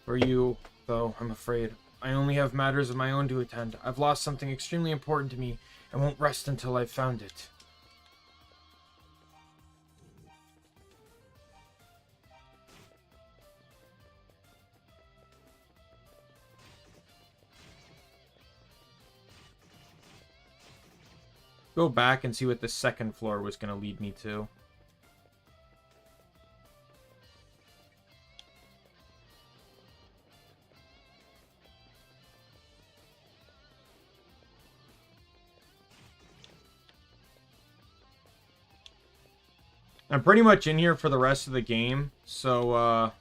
for you, though, I'm afraid. I only have matters of my own to attend. I've lost something extremely important to me and won't rest until I've found it. Go back and see what the 2nd floor was going to lead me to. I'm pretty much in here for the rest of the game, so,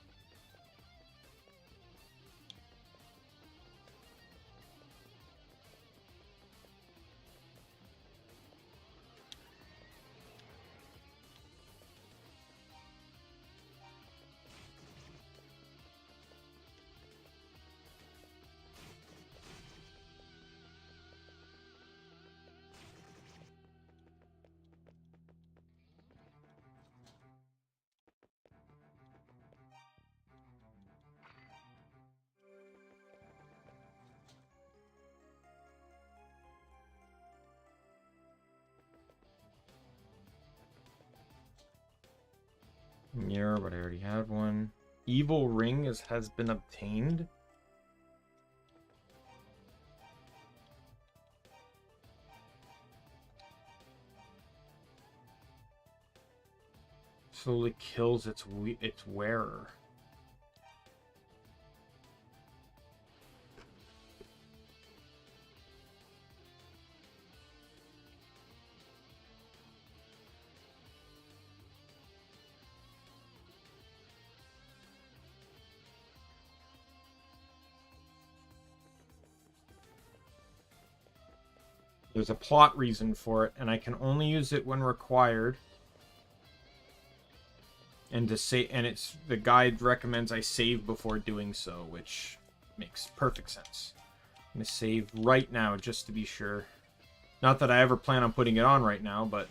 yeah, but I already had one. Evil ring has been obtained. Slowly kills its wearer. There's a plot reason for it, and I can only use it when required. And it's the guide recommends I save before doing so, which makes perfect sense. I'm gonna save right now just to be sure. Not that I ever plan on putting it on right now, but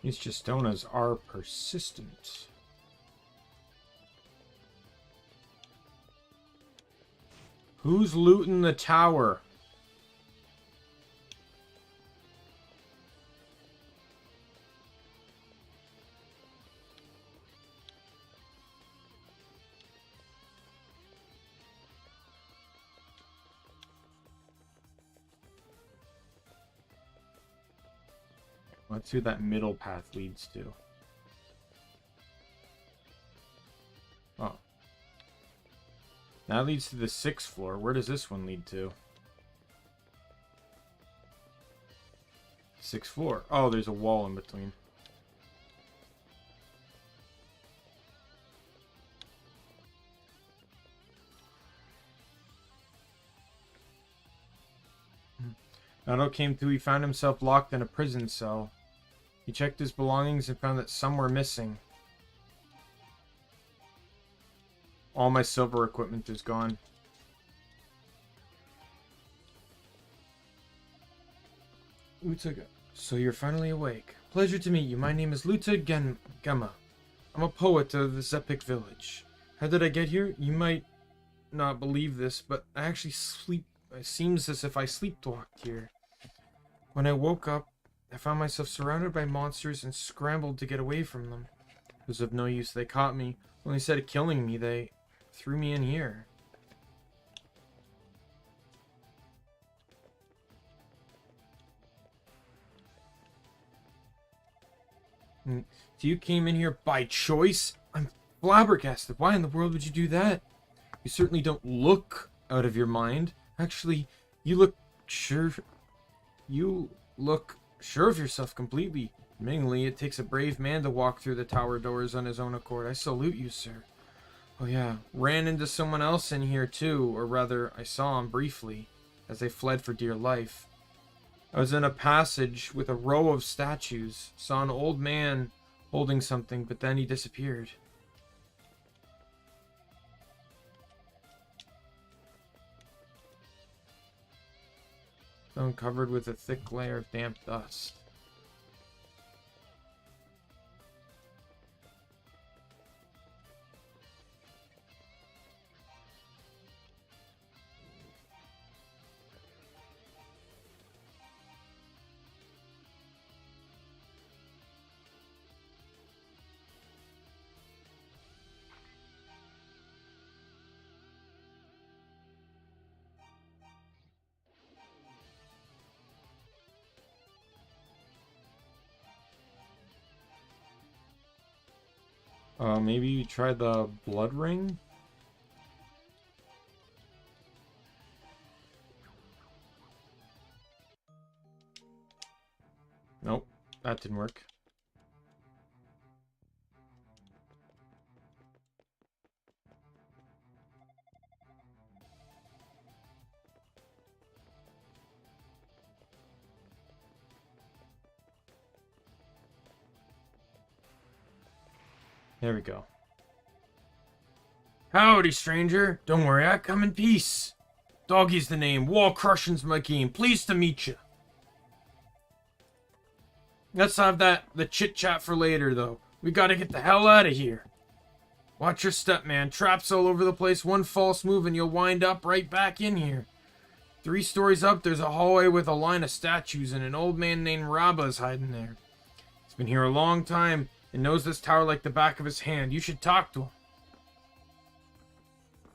these Chistonas are persistent. Who's looting the tower? Let's see what that middle path leads to. Oh. That leads to the 6th floor. Where does this one lead to? 6th floor. Oh, there's a wall in between. Adol came through. He found himself locked in a prison cell. He checked his belongings and found that some were missing. All my silver equipment is gone. Luta, so you're finally awake. Pleasure to meet you. My name is Luta Gama. I'm a poet of the Zepik village. How did I get here? You might not believe this, but I actually sleep. It seems as if I sleepwalked here. When I woke up, I found myself surrounded by monsters and scrambled to get away from them. It was of no use. They caught me. When instead of killing me, they threw me in here. So you came in here by choice? I'm flabbergasted. Why in the world would you do that? You certainly don't look out of your mind. Actually, you look sure of yourself completely. Admittingly, it takes a brave man to walk through the tower doors on his own accord. I salute you, sir. Oh yeah, ran into someone else in here too, or rather, I saw him briefly as they fled for dear life. I was in a passage with a row of statues, saw an old man holding something, but then he disappeared. Stone covered with a thick layer of damp dust. Maybe you try the blood ring? Nope, that didn't work. There we go. Howdy, stranger. Don't worry, I come in peace. Doggy's the name. Wall crushing's my game. Pleased to meet you. Let's have the chit-chat for later, though. We gotta get the hell out of here. Watch your step, man. Traps all over the place. One false move and you'll wind up right back in here. 3 stories up, there's a hallway with a line of statues, and an old man named Rabba's hiding there. He's been here a long time and knows this tower like the back of his hand. You should talk to him.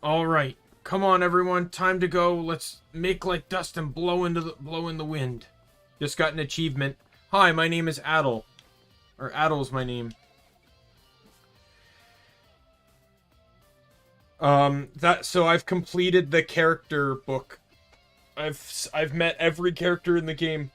Alright, come on everyone, time to go. Let's make like dust and blow in the wind. Just got an achievement. Hi, my name is Adol. Or Adol's my name. So I've completed the character book. I've met every character in the game.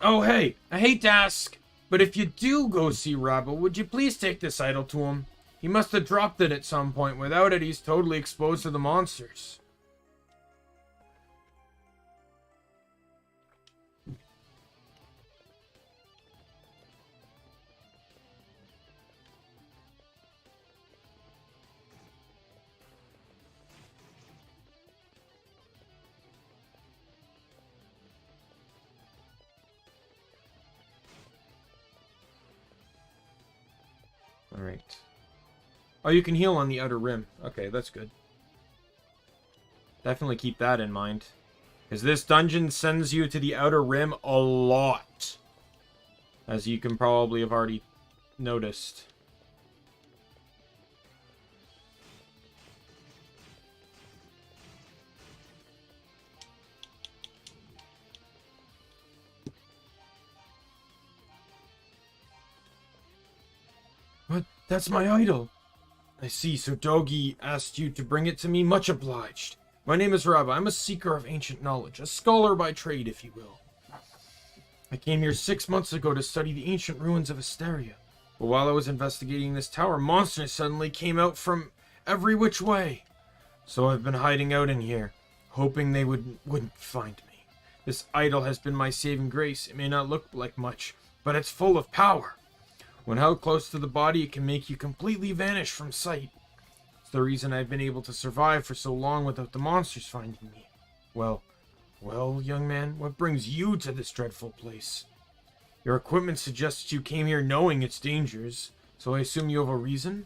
Oh hey, I hate to ask, but if you do go see Rabba, would you please take this idol to him? He must have dropped it at some point. Without it, he's totally exposed to the monsters. Alright. Oh, you can heal on the outer rim. Okay, that's good. Definitely keep that in mind. Because this dungeon sends you to the outer rim a lot. As you can probably have already noticed. What? That's my idol. I see, so Dogi asked you to bring it to me. Much obliged. My name is Rabba. I'm a seeker of ancient knowledge. A scholar by trade, if you will. I came here 6 months ago to study the ancient ruins of Asteria. But while I was investigating this tower, monsters suddenly came out from every which way. So I've been hiding out in here, hoping they wouldn't find me. This idol has been my saving grace. It may not look like much, but it's full of power. When held close to the body, it can make you completely vanish from sight. It's the reason I've been able to survive for so long without the monsters finding me. Well, young man, what brings you to this dreadful place? Your equipment suggests you came here knowing its dangers, so I assume you have a reason?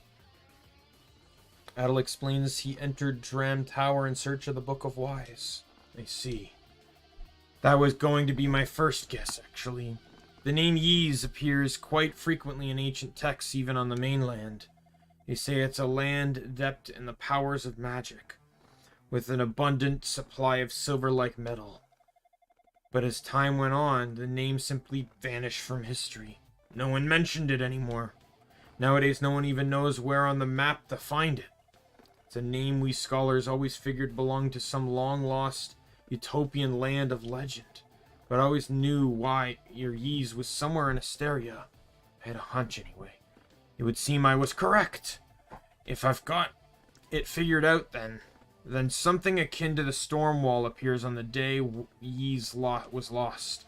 Adol explains he entered Dram Tower in search of the Book of Wise. I see. That was going to be my first guess, actually. The name Ys appears quite frequently in ancient texts, even on the mainland. They say it's a land adept in the powers of magic, with an abundant supply of silver-like metal. But as time went on, the name simply vanished from history. No one mentioned it anymore. Nowadays, no one even knows where on the map to find it. It's a name we scholars always figured belonged to some long-lost utopian land of legend. But I always knew why your Ys was somewhere in Asteria. I had a hunch anyway. It would seem I was correct. If I've got it figured out then something akin to the storm wall appears on the day Ys was lost.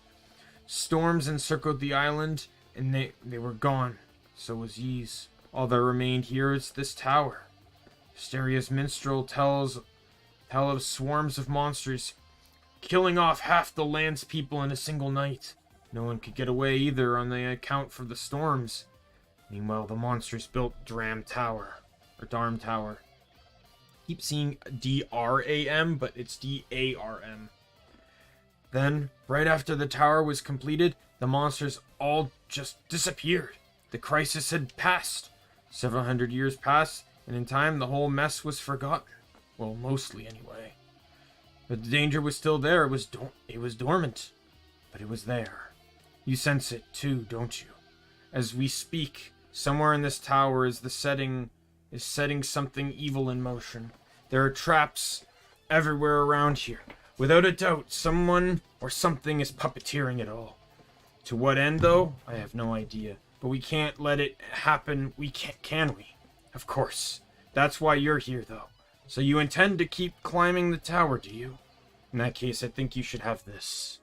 Storms encircled the island, and they were gone. So was Ys. All that remained here is this tower. Asteria's minstrel tell of swarms of monsters killing off half the land's people in a single night. No one could get away either on the account for the storms. Meanwhile, the monsters built Dram Tower, or Darm Tower. Keep seeing D-R-A-M, but it's D-A-R-M. Then, right after the tower was completed, the monsters all just disappeared. The crisis had passed. Several hundred years passed, and in time, the whole mess was forgotten. Well, mostly anyway. But the danger was still there. It was dormant, but it was there. You sense it too, don't you? As we speak, somewhere in this tower is setting something evil in motion. There are traps everywhere around here. Without a doubt, someone or something is puppeteering it all. To what end, though? I have no idea. But we can't let it happen. We can't, can we? Of course. That's why you're here, though. So you intend to keep climbing the tower, do you? In that case, I think you should have this.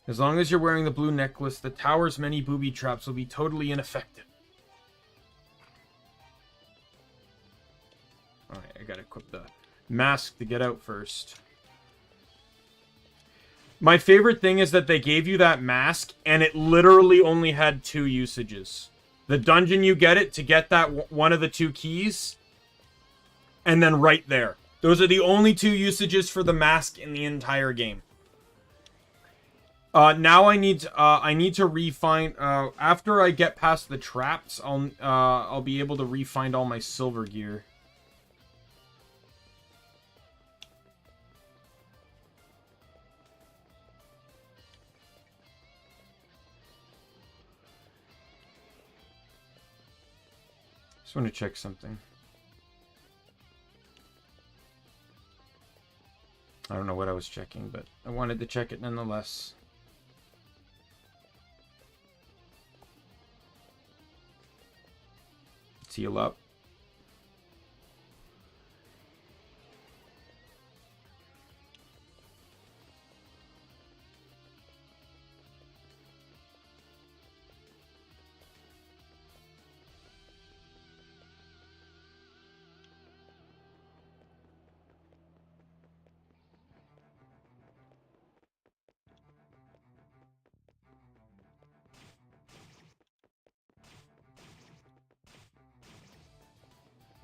As long as you're wearing the blue necklace, the tower's many booby traps will be totally ineffective. Alright, I gotta equip the mask to get out first. My favorite thing is that they gave you that mask, and it literally only had 2 usages. The dungeon you get it to get that one of the 2 keys. And then right there. Those are the only 2 usages for the mask in the entire game. Now I need to refine, after I get past the traps, I'll be able to refine all my silver gear. Just want to check something. I don't know what I was checking, but I wanted to check it nonetheless. Let's heal up.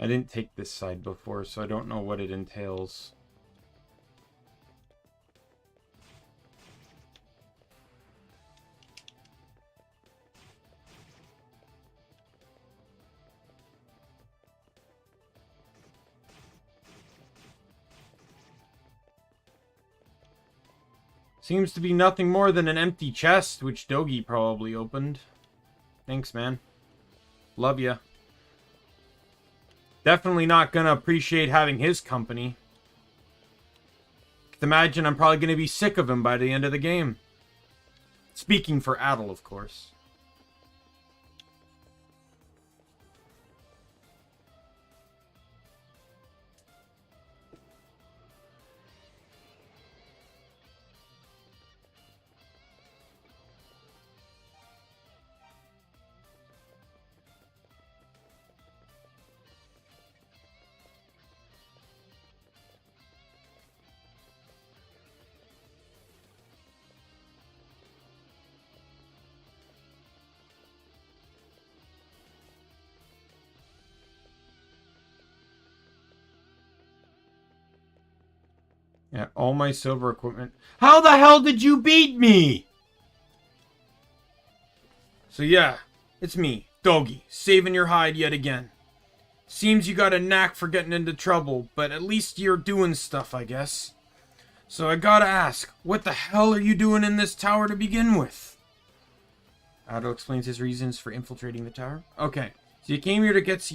I didn't take this side before, so I don't know what it entails. Seems to be nothing more than an empty chest, which Dogi probably opened. Thanks, man. Love ya. Definitely not gonna appreciate having his company. Can imagine I'm probably gonna be sick of him by the end of the game. Speaking for Adol, of course. Yeah, all my silver equipment. How the hell did you beat me? So yeah, it's me, Dogi, saving your hide yet again. Seems you got a knack for getting into trouble, but at least you're doing stuff, I guess. So I gotta ask, what the hell are you doing in this tower to begin with? Adol explains his reasons for infiltrating the tower. Okay, so you came here to get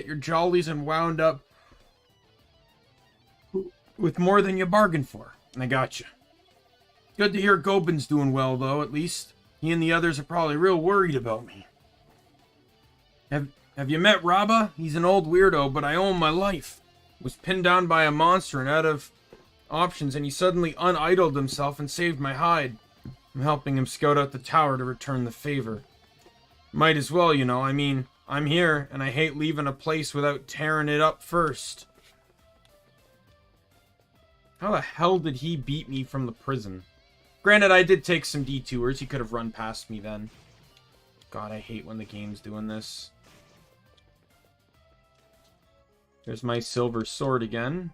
your jollies and wound up with more than you bargained for. I gotcha. Good to hear Gobin's doing well, though, at least. He and the others are probably real worried about me. Have you met Rabba? He's an old weirdo, but I owe him my life. Was pinned down by a monster and out of options, and he suddenly unidled himself and saved my hide. I'm helping him scout out the tower to return the favor. Might as well, you know. I mean, I'm here, and I hate leaving a place without tearing it up first. How the hell did he beat me from the prison? Granted, I did take some detours. He could have run past me then. God, I hate when the game's doing this. There's my silver sword again.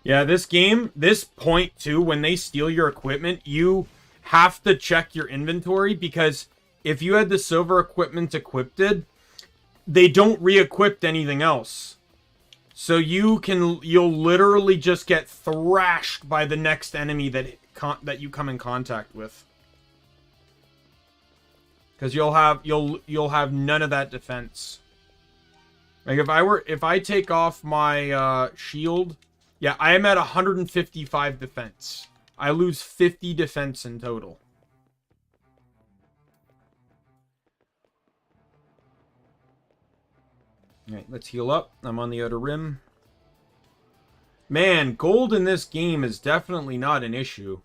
Yeah, this game, this point too, when they steal your equipment, you have to check your inventory, because if you had the silver equipment equipped, they don't re-equip anything else. So you'll literally just get thrashed by the next enemy that you come in contact with. Because you'll have none of that defense. Like if I take off my shield, yeah, I am at 155 defense. I lose 50 defense in total. Alright, let's heal up. I'm on the outer rim. Man, gold in this game is definitely not an issue.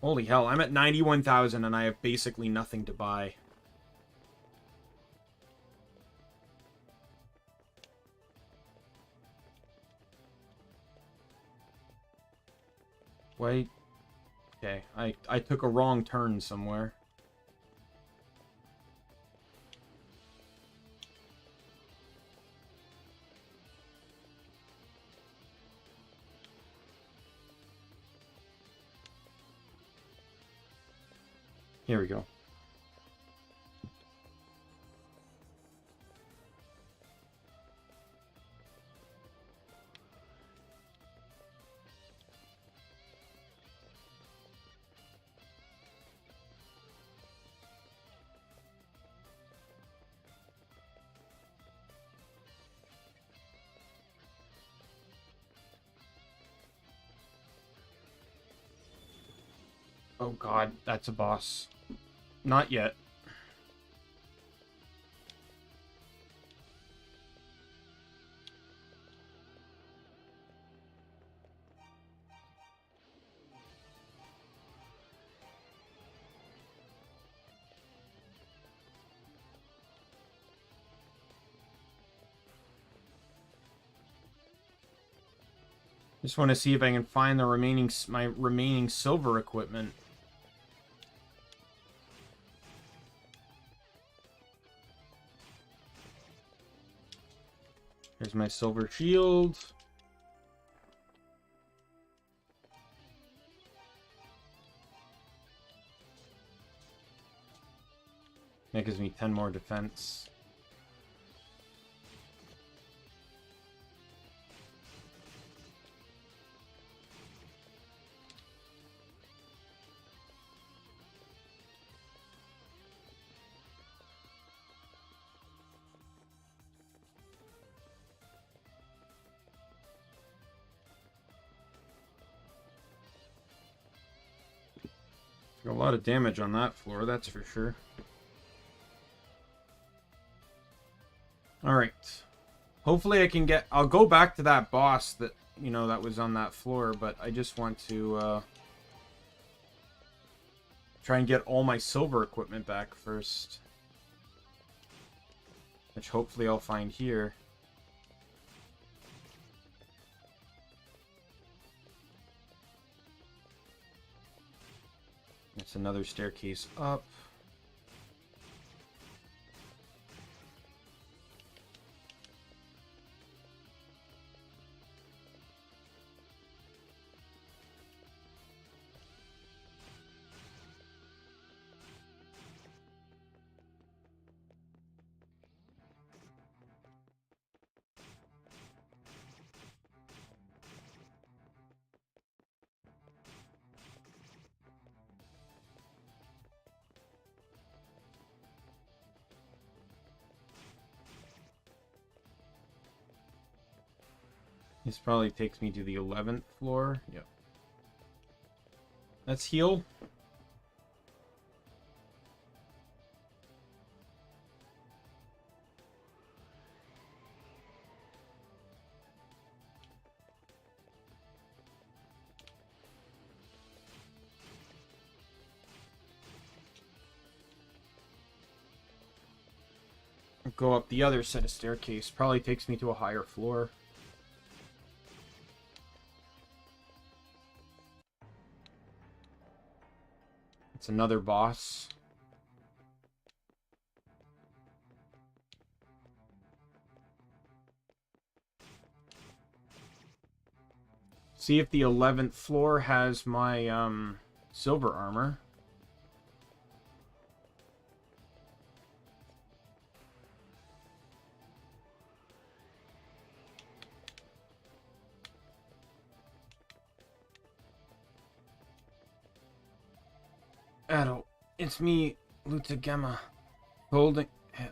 Holy hell, I'm at 91,000 and I have basically nothing to buy. Wait. Okay, I took a wrong turn somewhere. Here we go. Oh god, that's a boss. Not yet. Just want to see if I can find the my remaining silver equipment. Here's my silver shield. That gives me 10 more defense. A lot of damage on that floor, that's for sure. Alright. Hopefully I can get... I'll go back to that boss that, you know, that was on that floor, but I just want to, try and get all my silver equipment back first. Which hopefully I'll find here. It's another staircase up. This probably takes me to the 11th floor. Yep. Let's heal. Go up the other set of staircase. Probably takes me to a higher floor. It's another boss. See if the 11th floor has my silver armor. Adol, it's me, Lutagema,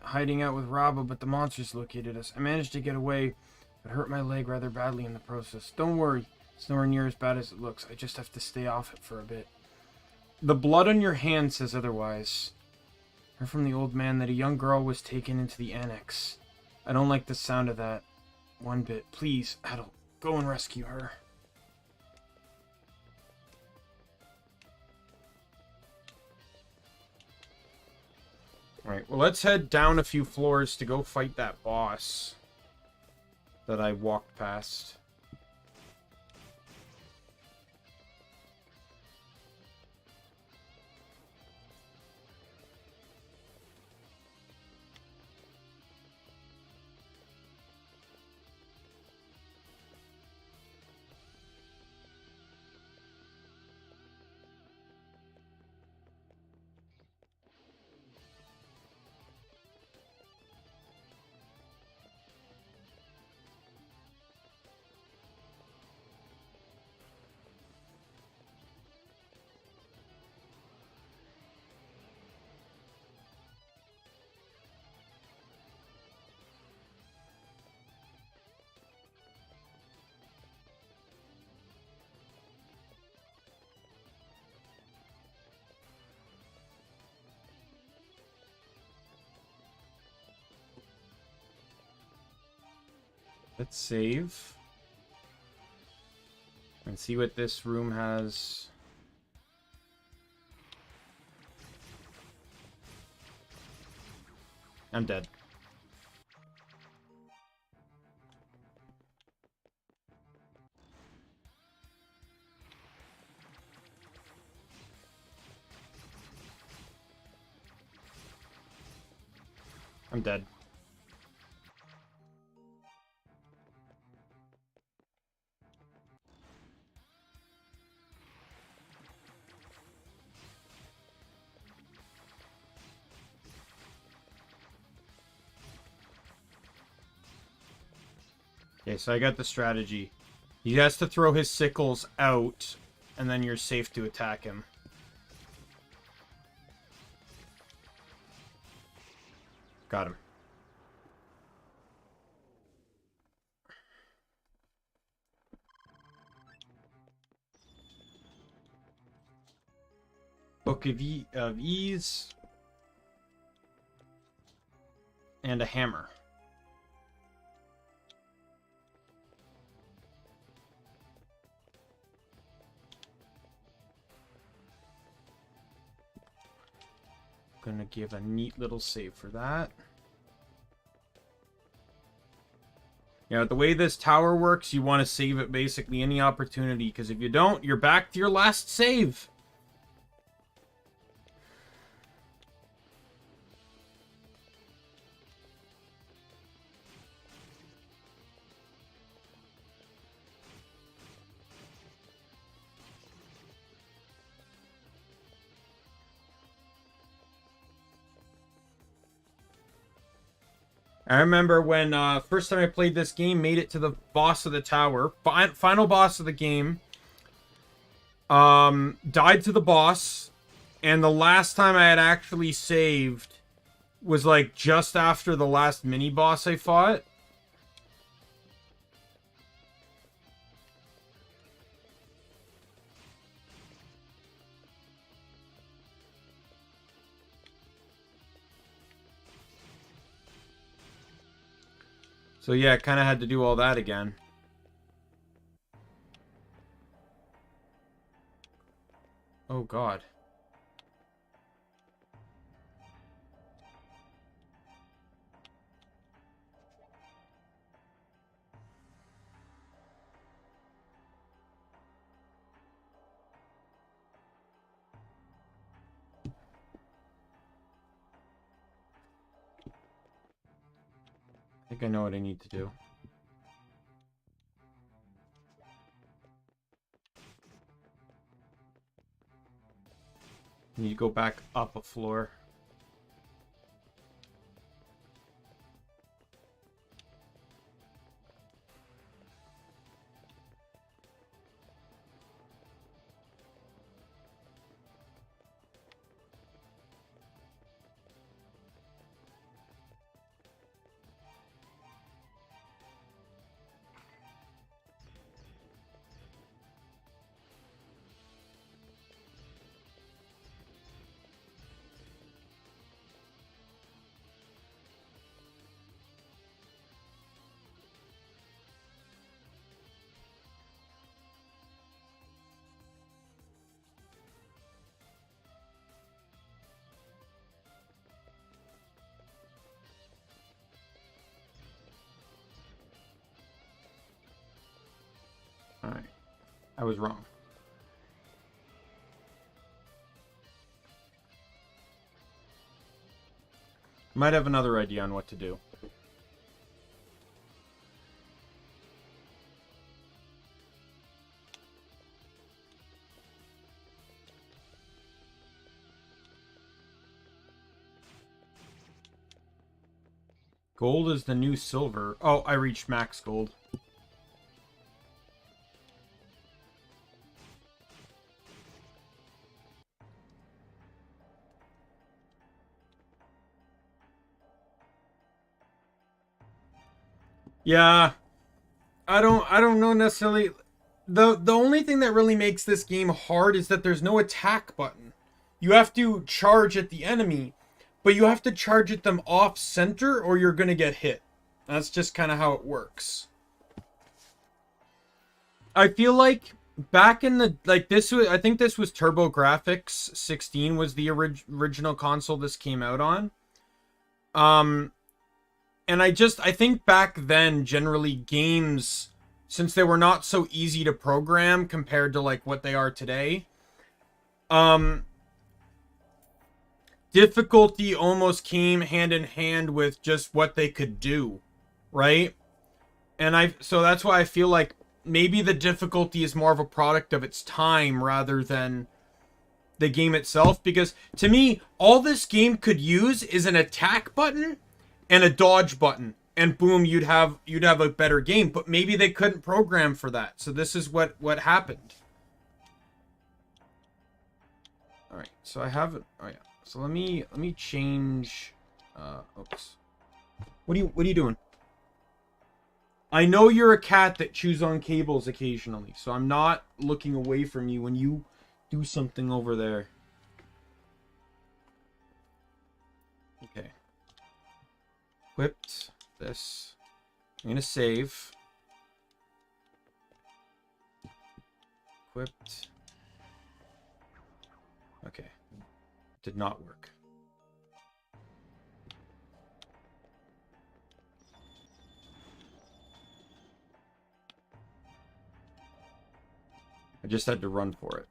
hiding out with Rabba, but the monsters located us. I managed to get away, but hurt my leg rather badly in the process. Don't worry, it's nowhere near as bad as it looks. I just have to stay off it for a bit. The blood on your hand says otherwise. Heard from the old man that a young girl was taken into the annex. I don't like the sound of that one bit. Please, Adol, go and rescue her. Alright, well, let's head down a few floors to go fight that boss that I walked past. Let's save. And see what this room has. I'm dead. I'm dead. Okay, so I got the strategy. He has to throw his sickles out, and then you're safe to attack him. Got him. Book of Ease. And a hammer. Gonna give a neat little save for that. Yeah, the way this tower works, you want to save it basically any opportunity, because if you don't, you're back to your last save. I remember when first time I played this game, made it to the boss of the tower, final boss of the game. Died to the boss, and the last time I had actually saved was like just after the last mini boss I fought. So yeah, I kind of had to do all that again. Oh god. I think I know what I need to do. I need to go back up a floor. Alright. I was wrong. Might have another idea on what to do. Gold is the new silver. Oh, I reached max gold. Yeah, I don't know necessarily. The only thing that really makes this game hard is that there's no attack button. You have to charge at the enemy, but you have to charge at them off center or you're gonna get hit. That's just kind of how it works. I feel like back in the like this was I think this was TurboGrafx 16 was the original console this came out on. And I think back then generally games, since they were not so easy to program compared to like what they are today, difficulty almost came hand in hand with just what they could do, right? And so that's why I feel like maybe the difficulty is more of a product of its time rather than the game itself, because to me all this game could use is an attack button and a dodge button, and boom, you'd have a better game. But maybe they couldn't program for that, so this is what happened. All right, so I have it. Oh yeah, so let me change. Oops. What are you doing? I know you're a cat that chews on cables occasionally, so I'm not looking away from you when you do something over there. Okay. Equipped this. I'm gonna save. Equipped. Okay. Did not work. I just had to run for it.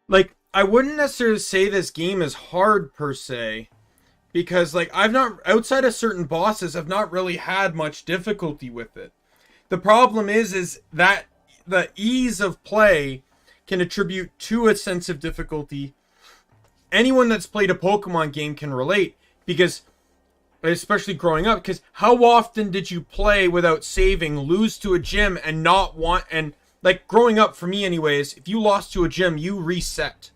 Like, I wouldn't necessarily say this game is hard per se, because like I've not, outside of certain bosses, I've not really had much difficulty with it. The problem is that the ease of play can attribute to a sense of difficulty. Anyone that's played a Pokemon game can relate, because especially growing up, because how often did you play without saving, lose to a gym, and not want, and like growing up for me anyways, if you lost to a gym, you reset.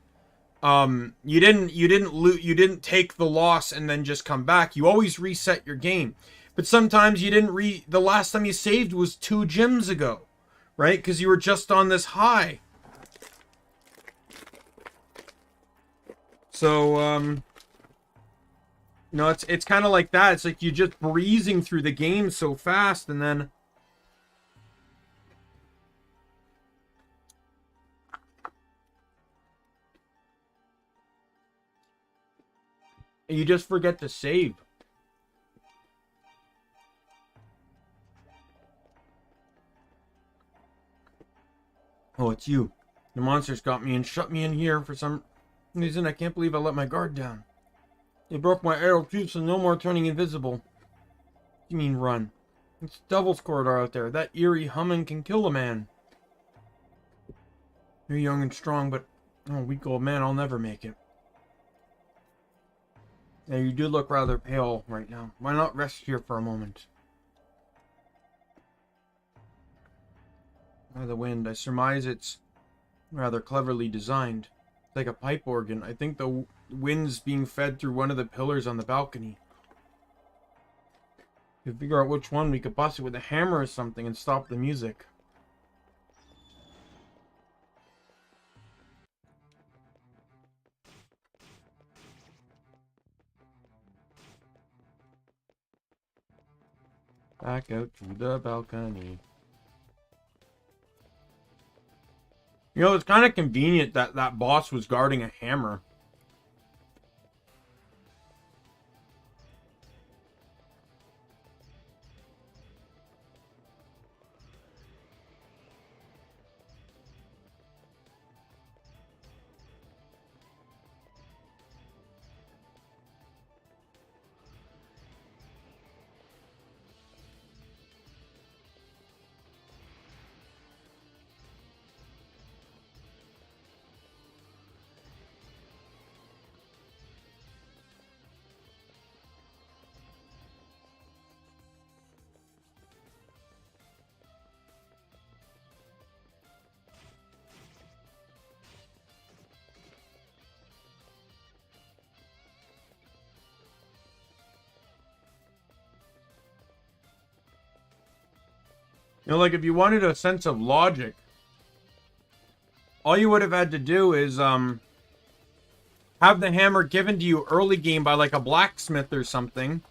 You didn't take the loss and then just come back. You always reset your game. But sometimes you didn't the last time you saved was 2 gyms ago, right? Because you were just on this high. So, no, it's kind of like that. It's like you're just breezing through the game so fast, and then you just forget to save. Oh, it's you. The monsters got me and shut me in here for some reason. I can't believe I let my guard down. They broke my arrow too, so no more turning invisible. You mean run? It's Devil's Corridor out there. That eerie humming can kill a man. You're young and strong, but oh, weak old man, I'll never make it. Yeah, you do look rather pale right now. Why not rest here for a moment? By the wind, I surmise it's rather cleverly designed. It's like a pipe organ. I think the wind's being fed through one of the pillars on the balcony. To figure out which one, we could bust it with a hammer or something and stop the music. Back out to the balcony. You know, it's kind of convenient that that boss was guarding a hammer. You know, like, if you wanted a sense of logic, all you would have had to do is, have the hammer given to you early game by, like, a blacksmith or something.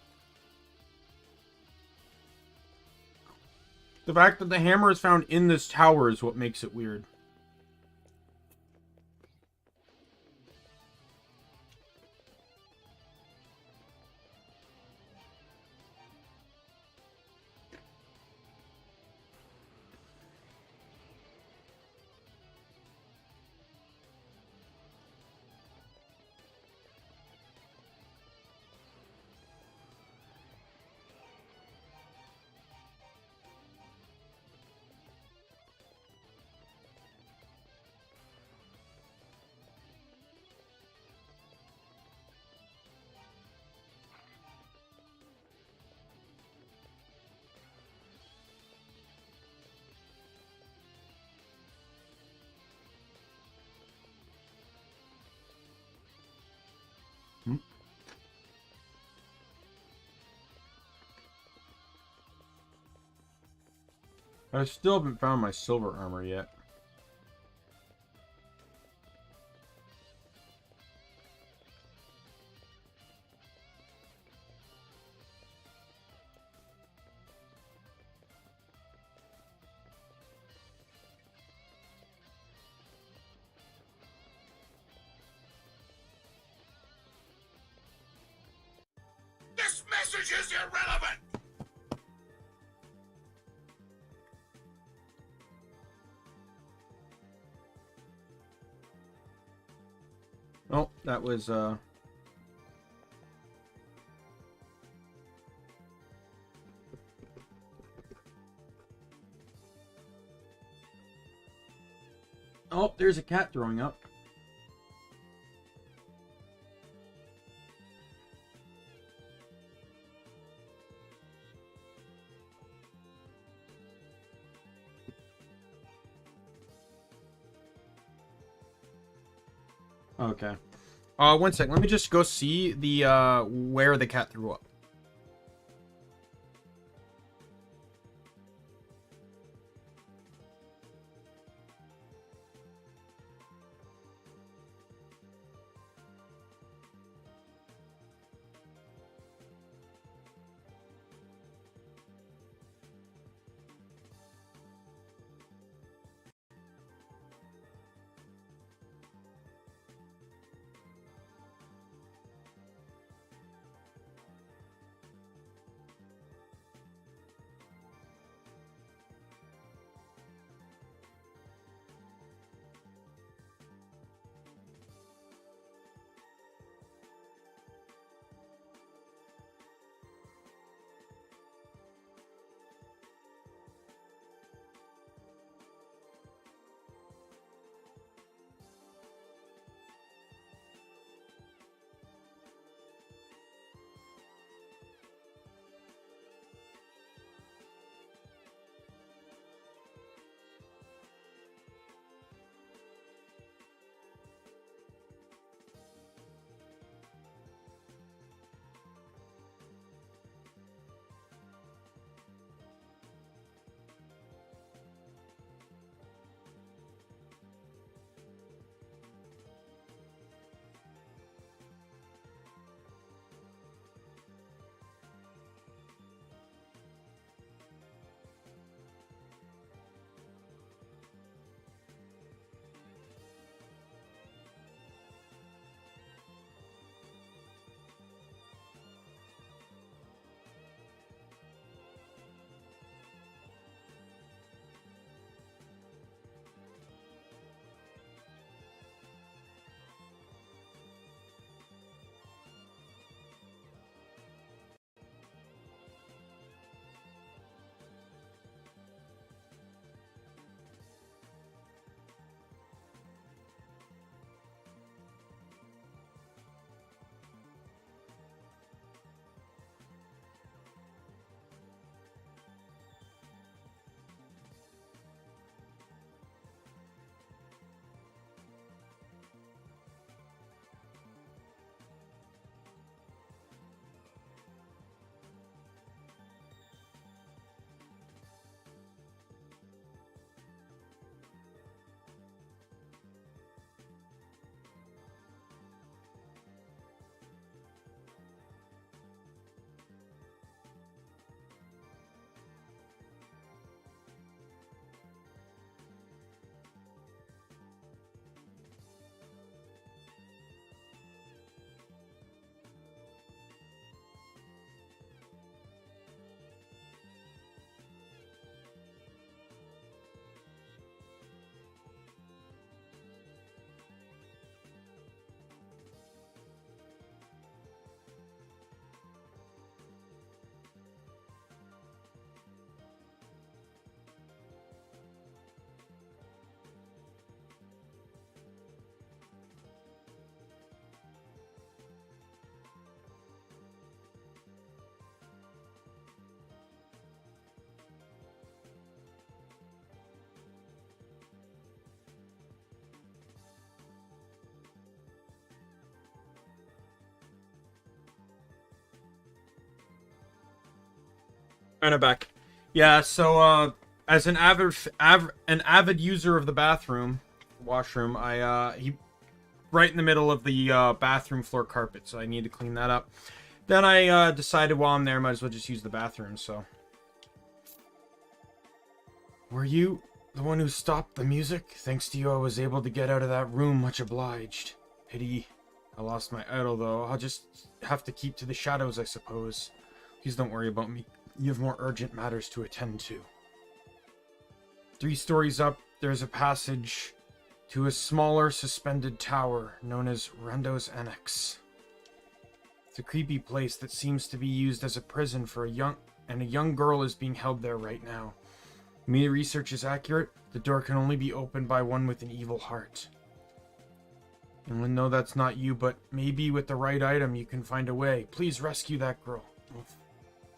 The fact that the hammer is found in this tower is what makes it weird. I still haven't found my silver armor yet. This message is irrelevant! Oh, that was, Oh, there's a cat throwing up. Okay. One sec. Let me just go see the, where the cat threw up. And I'm back. Yeah, so as an avid user of the bathroom, washroom, he right in the middle of the bathroom floor carpet, so I need to clean that up. Then I decided while I'm there, might as well just use the bathroom. So, were you the one who stopped the music? Thanks to you, I was able to get out of that room. Much obliged. Pity I lost my idol, though. I'll just have to keep to the shadows, I suppose. Please don't worry about me. You have more urgent matters to attend to. 3 stories up, there's a passage to a smaller suspended tower known as Rendo's Annex. It's a creepy place that seems to be used as a prison for a young girl is being held there right now. If the research is accurate, the door can only be opened by one with an evil heart. And we know that's not you, but maybe with the right item you can find a way. Please rescue that girl.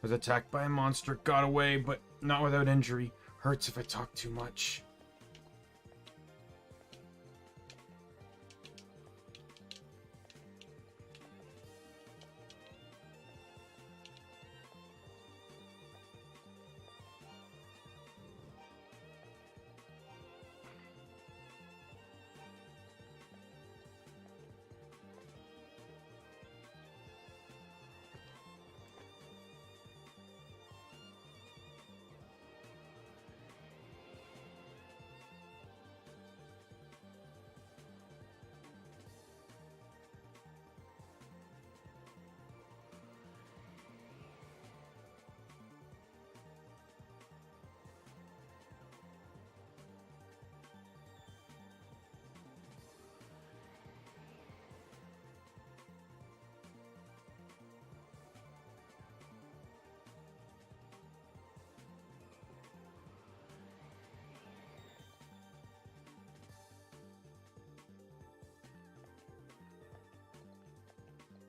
Was attacked by a monster, got away, but not without injury. Hurts if I talk too much.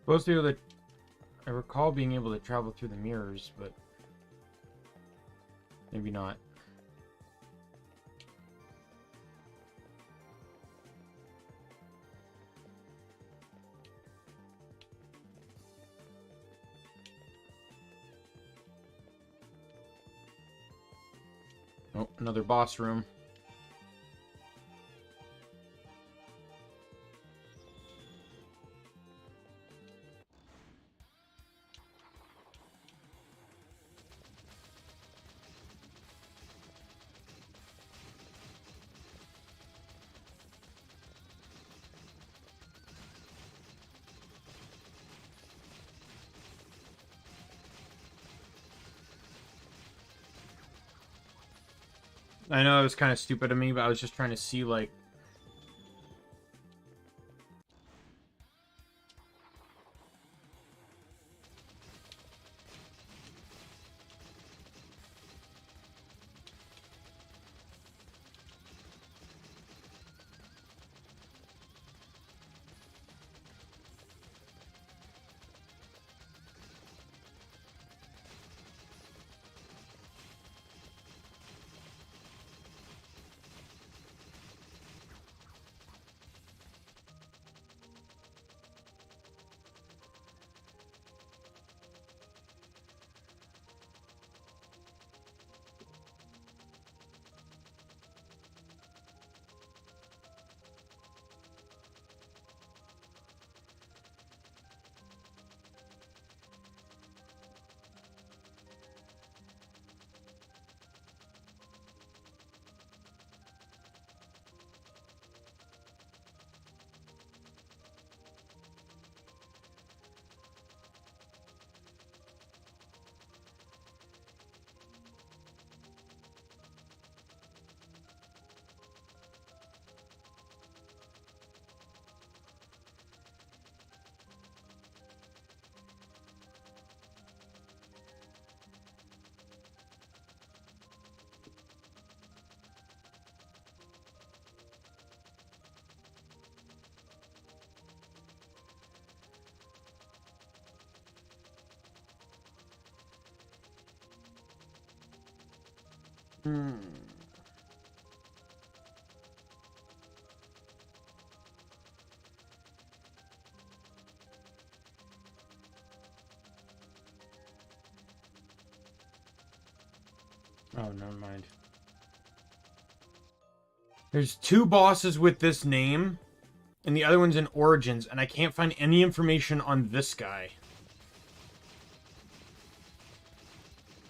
Supposed to be able to... I recall being able to travel through the mirrors, but... maybe not. Oh, another boss room. I know it was kind of stupid of me, but I was just trying to see, like... Oh, never mind. There's 2 bosses with this name, and the other one's in Origins, and I can't find any information on this guy.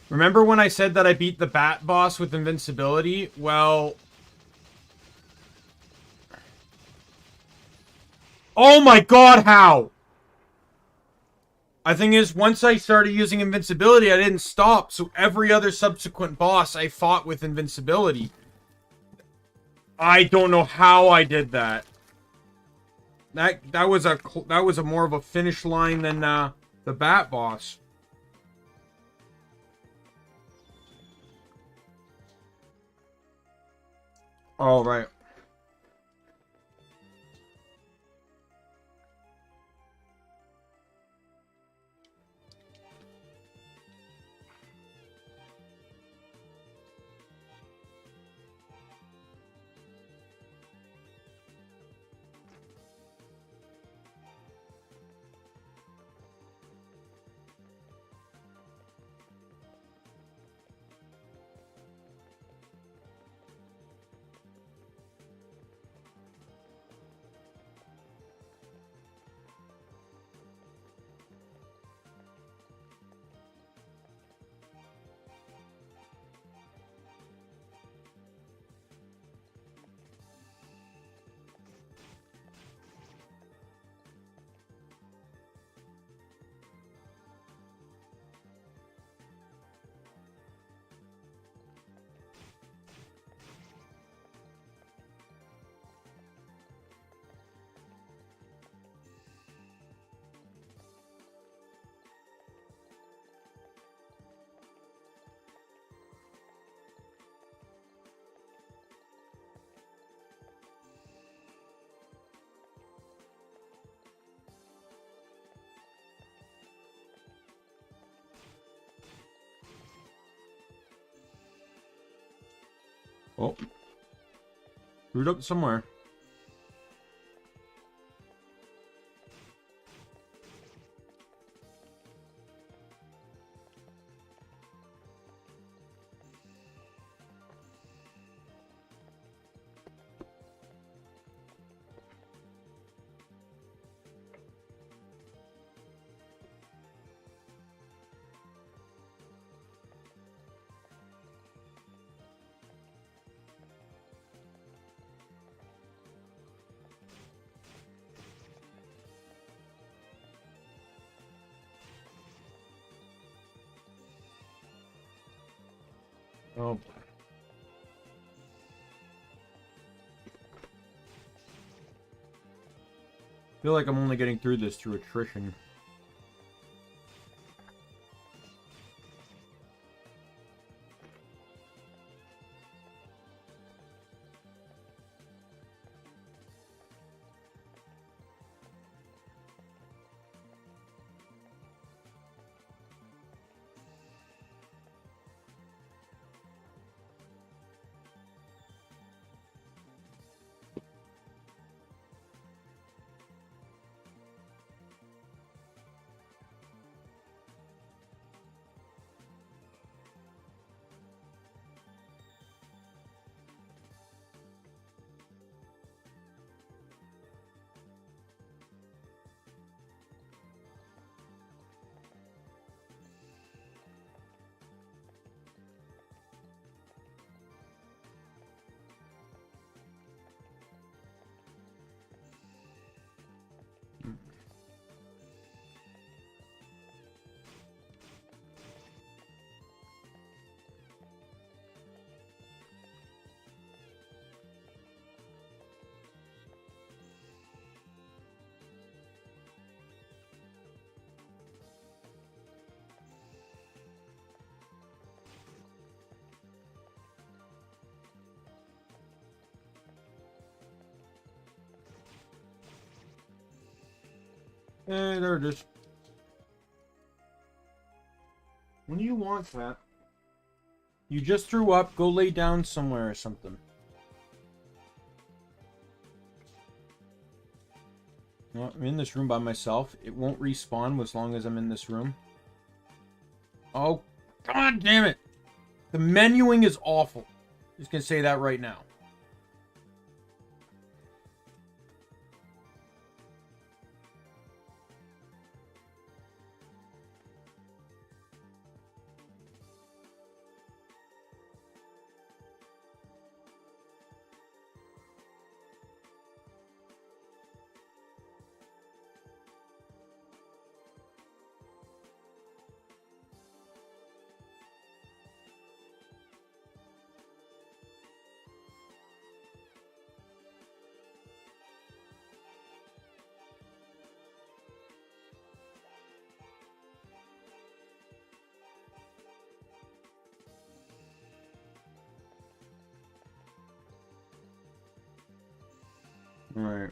Remember when I said that I beat the Bat boss with invincibility? Well... Oh my god, how? The thing is, once I started using invincibility, I didn't stop, so every other subsequent boss I fought with invincibility. I don't know how I did that. That was a more of a finish line than the Bat boss. Oh, right. Oh. Screwed up somewhere. Oh. I feel like I'm only getting through this through attrition. There it is. When do you want that? You just threw up. Go lay down somewhere or something. No, I'm in this room by myself. It won't respawn as long as I'm in this room. Oh, god damn it! The menuing is awful. Just gonna say that right now. Right.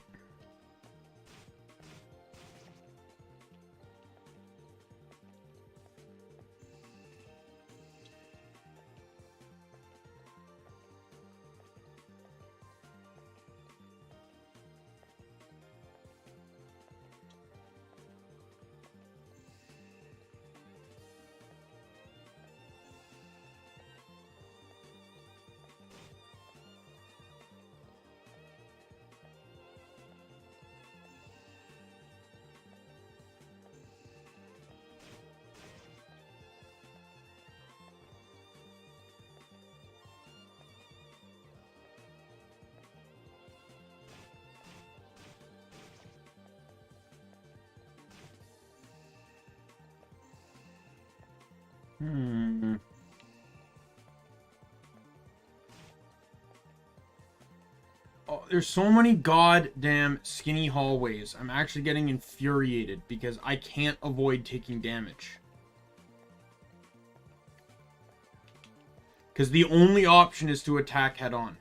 Oh, there's so many goddamn skinny hallways. I'm actually getting infuriated because I can't avoid taking damage. Because the only option is to attack head on.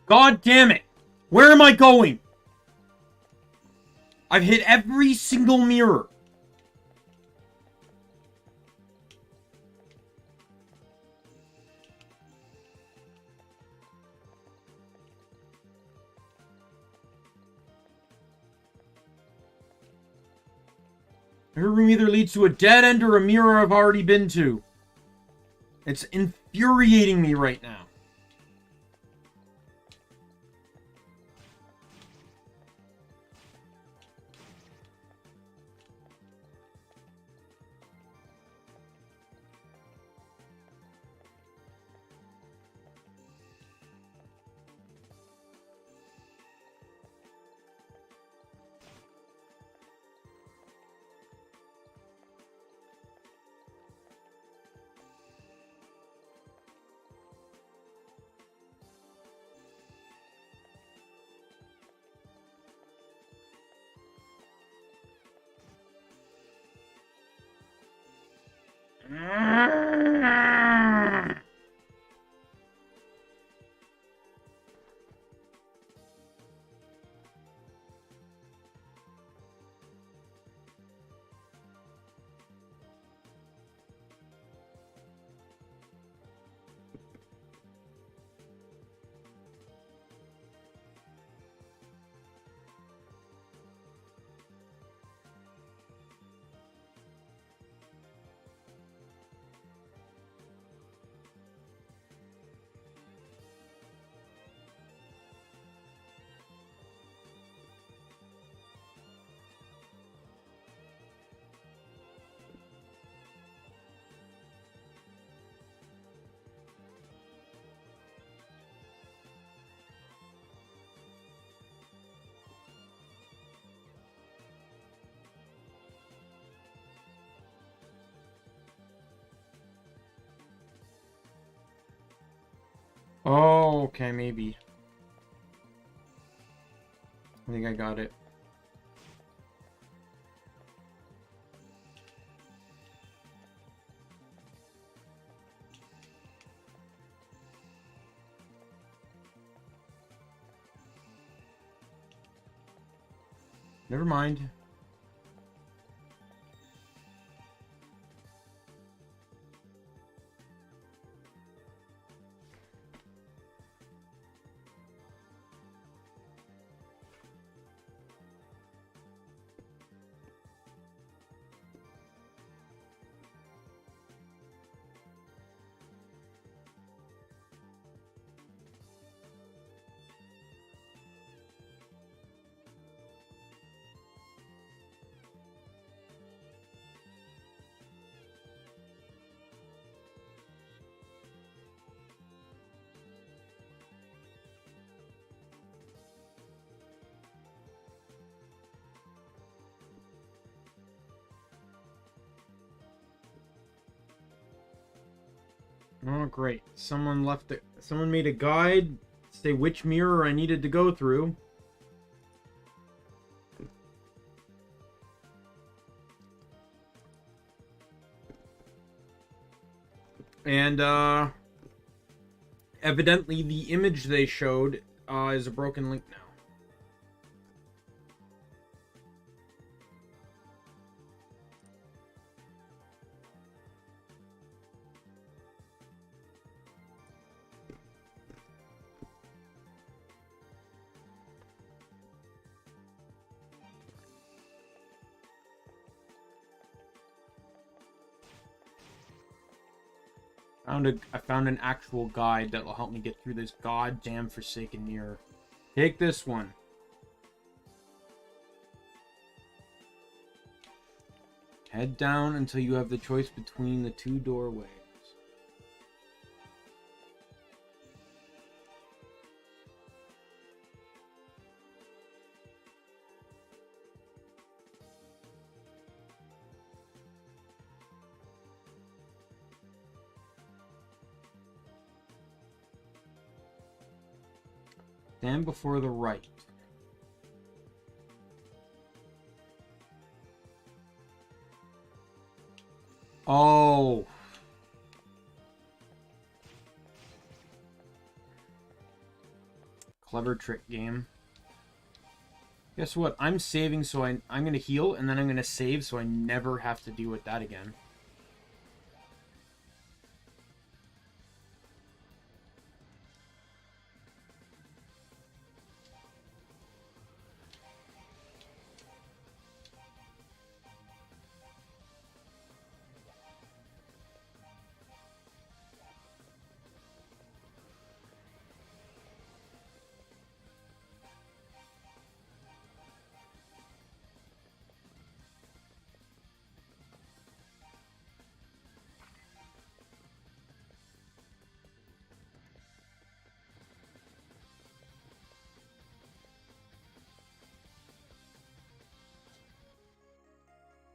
God damn it! Where am I going? I've hit every single mirror. Her room either leads to a dead end or a mirror I've already been to. It's infuriating me right now. Oh, okay, maybe. I think I got it. Never mind. Oh, great. Someone made a guide, say which mirror I needed to go through. And, evidently the image they showed, is a broken link now. I found an actual guide that will help me get through this goddamn forsaken mirror. Take this one. Head down until you have the choice between the two doorways. Stand before the right. Oh. Clever trick game. Guess what? I'm saving so I'm going to heal and then I'm going to save so I never have to deal with that again.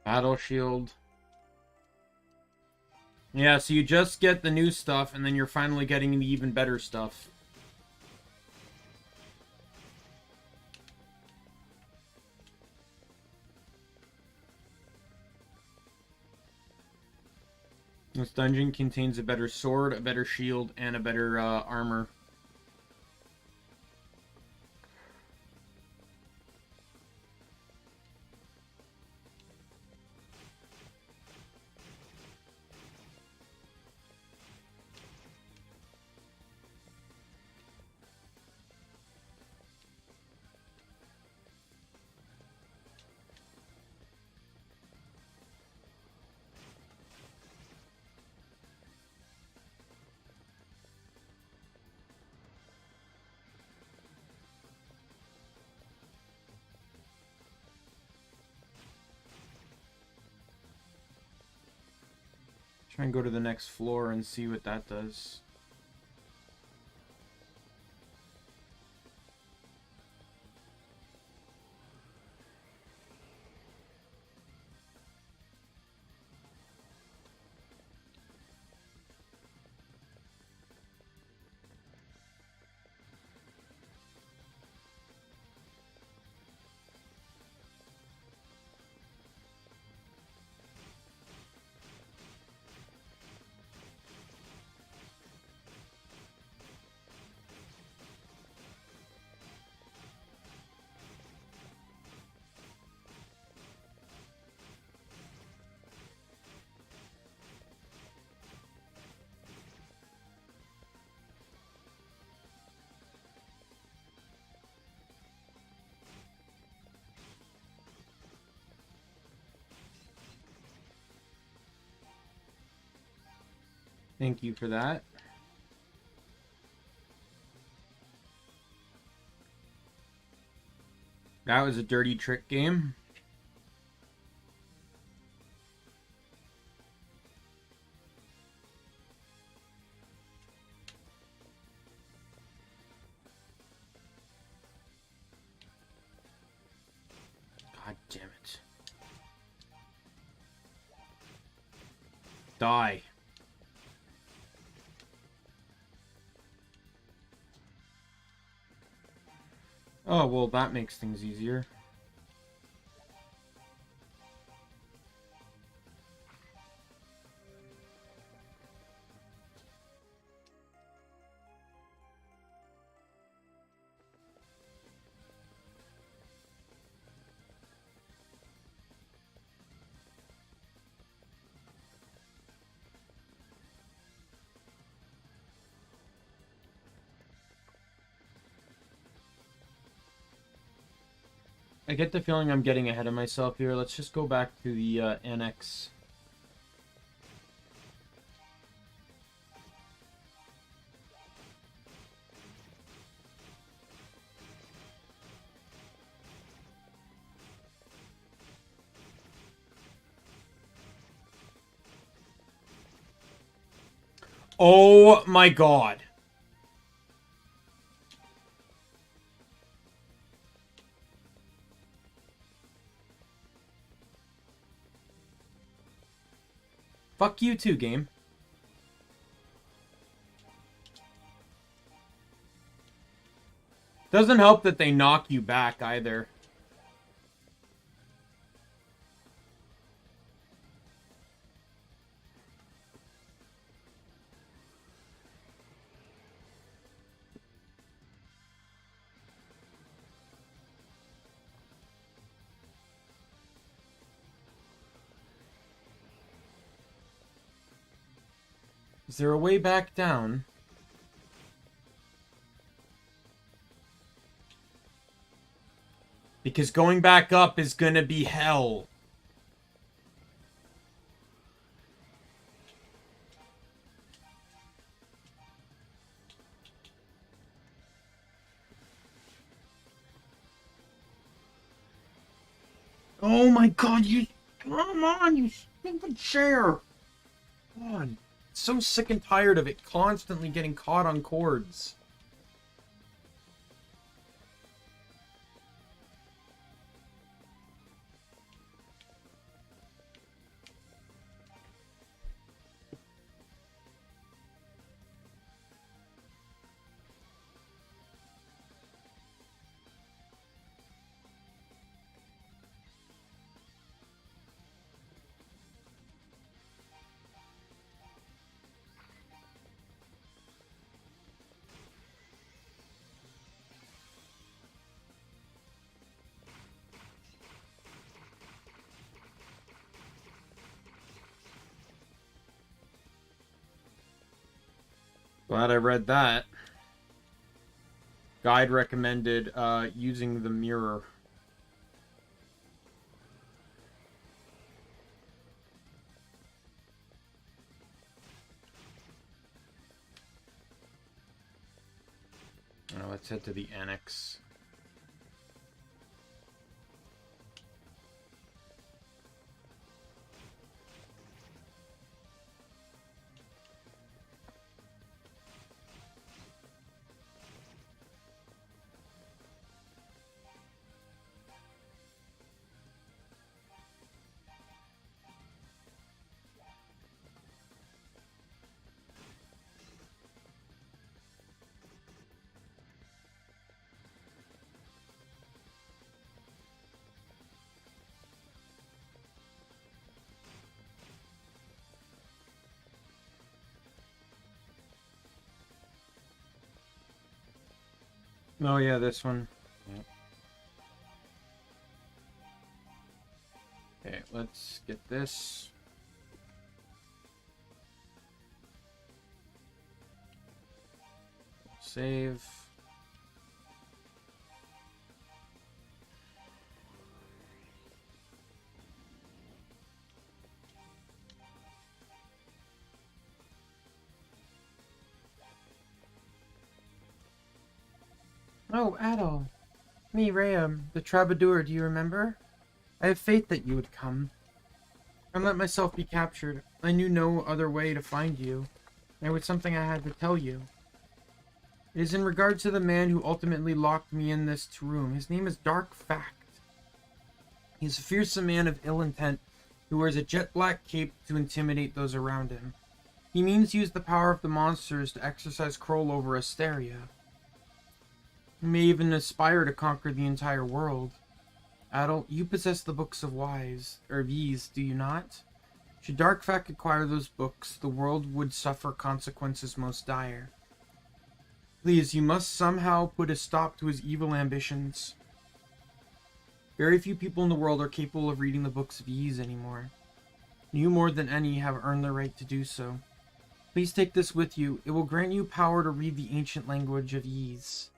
Battle shield. Yeah, so you just get the new stuff, and then you're finally getting the even better stuff. This dungeon contains a better sword, a better shield, and a better armor. Try and go to the next floor and see what that does. Thank you for that. That was a dirty trick game. God damn it. Die. Oh, well, that makes things easier. I get the feeling I'm getting ahead of myself here. Let's just go back to the annex. Oh my god. Fuck you too, game. Doesn't help that they knock you back either. Is there a way back down? Because going back up is gonna be hell. Oh my god, you... Come on, you stupid chair! God, so sick and tired of it constantly getting caught on cords. Glad I read that. Guide recommended using the mirror. Now let's head to the annex. Oh yeah, this one. Yep. Okay, let's get this. Save. Oh, Adol. Me, Rhea, the troubadour, do you remember? I have faith that you would come. I let myself be captured. I knew no other way to find you. There was something I had to tell you. It is in regard to the man who ultimately locked me in this room. His name is Dark Fact. He is a fearsome man of ill intent who wears a jet black cape to intimidate those around him. He means to use the power of the monsters to exercise control over Asteria. He may even aspire to conquer the entire world. Adol, you possess the books of Ys, do you not? Should Dark Fact acquire those books, the world would suffer consequences most dire. Please, you must somehow put a stop to his evil ambitions. Very few people in the world are capable of reading the books of Ys anymore. You more than any have earned the right to do so. Please take this with you. It will grant you power to read the ancient language of Ys.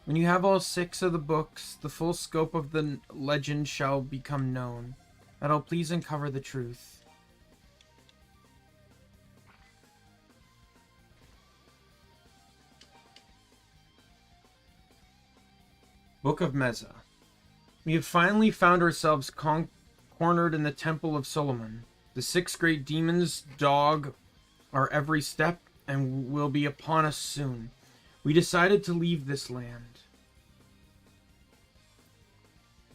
When you have all 6 of the books, the full scope of the legend shall become known. That'll please uncover the truth. Book of Meza. We have finally found ourselves cornered in the Temple of Solomon. The 6 great demons dog our every step and will be upon us soon. We decided to leave this land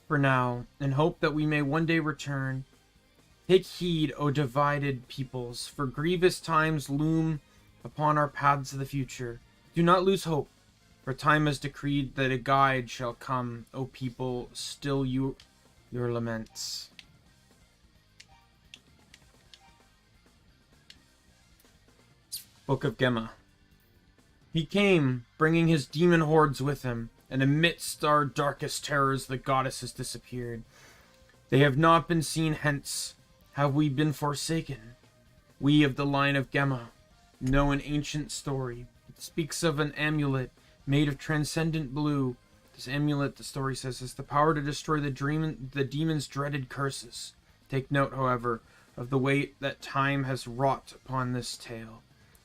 for now, and hope that we may one day return. Take heed, O divided peoples, for grievous times loom upon our paths of the future. Do not lose hope, for time has decreed that a guide shall come. O people, still your laments. Book of Gemma. He came, bringing his demon hordes with him, and amidst our darkest terrors the goddess has disappeared. They have not been seen hence. Have we been forsaken? We of the line of Gemma know an ancient story. It speaks of an amulet made of transcendent blue. This amulet, the story says, has the power to destroy the demon's dreaded curses. Take note, however, of the way that time has wrought upon this tale.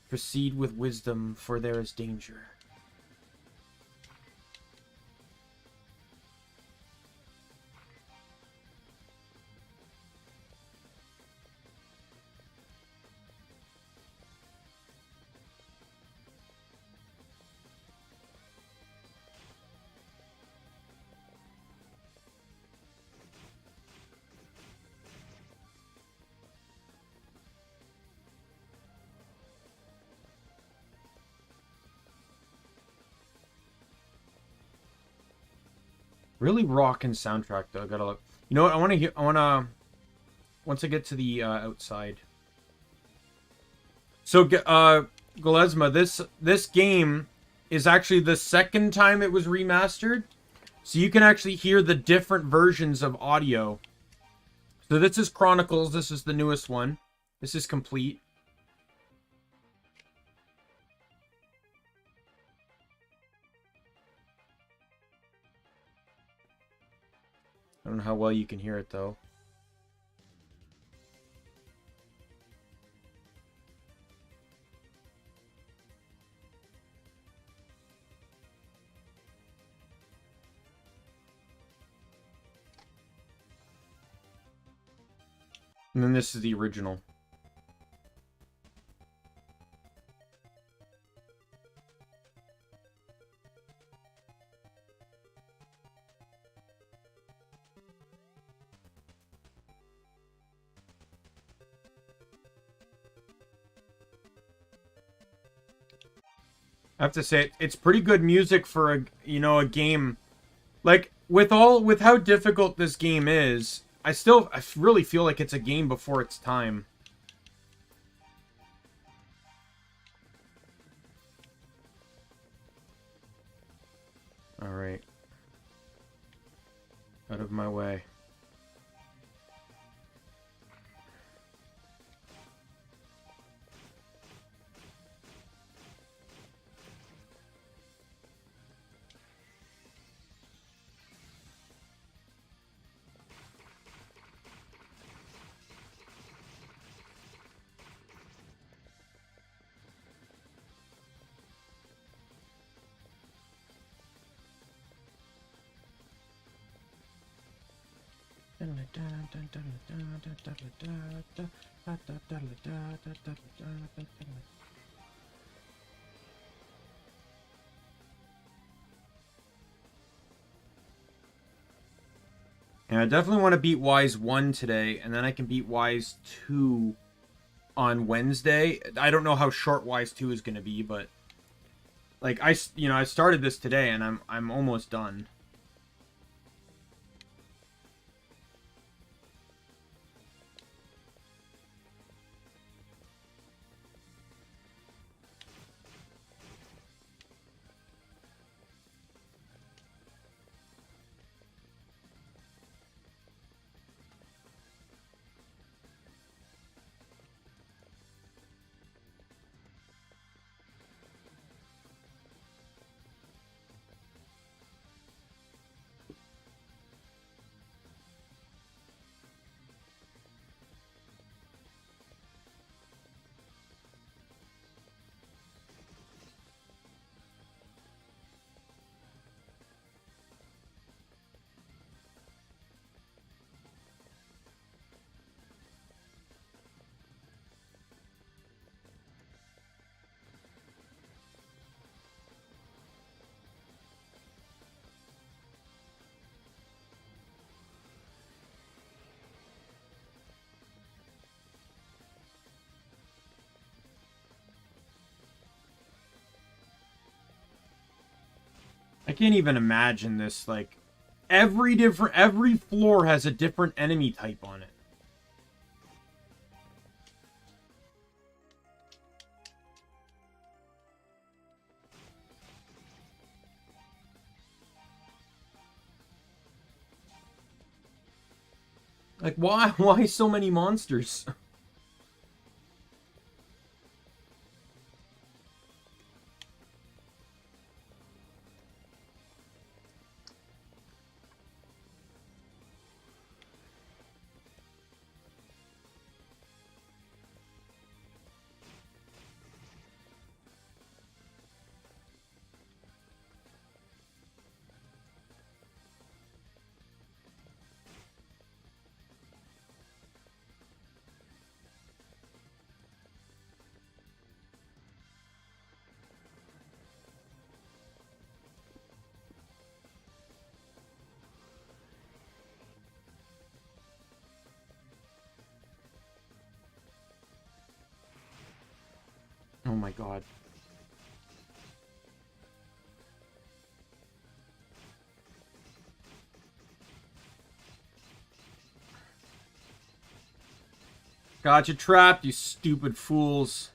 Proceed with wisdom, for there is danger. Really rockin' soundtrack though. I gotta look. You know what? I want to hear. I want to. Once I get to the outside. So, Galesma, this game is actually the second time it was remastered, so you can actually hear the different versions of audio. So this is Chronicles. This is the newest one. This is complete. I don't know how well you can hear it, though. And then this is the original. I have to say, it's pretty good music for a game. Like, with how difficult this game is, I really feel like it's a game before its time. Alright. Out of my way. And I definitely want to beat Wise 1 today, and then I can beat Wise 2 on Wednesday. I don't know how short Wise 2 is going to be, but like I started this today and I'm almost done. I can't even imagine this, like, every floor has a different enemy type on it. Like, why so many monsters? Oh my god. Got you trapped, you stupid fools.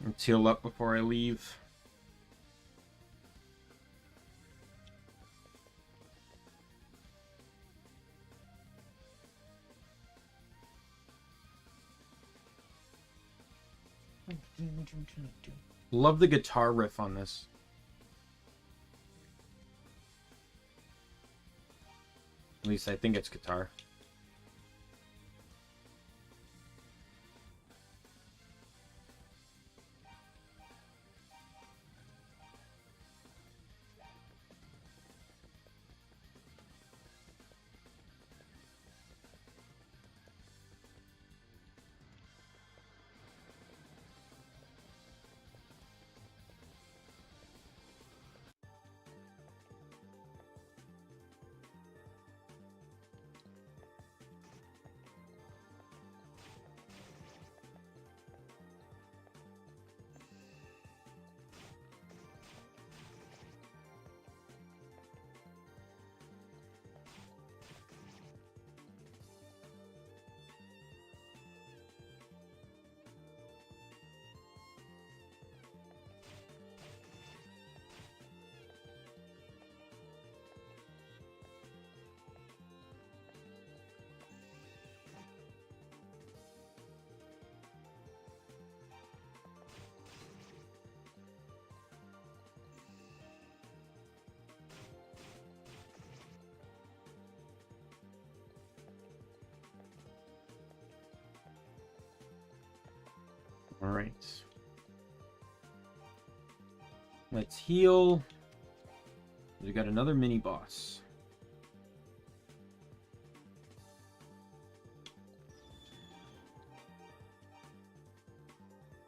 Let's heal up before I leave. Love the guitar riff on this. At least I think it's guitar. Alright. Let's heal. We got another mini boss.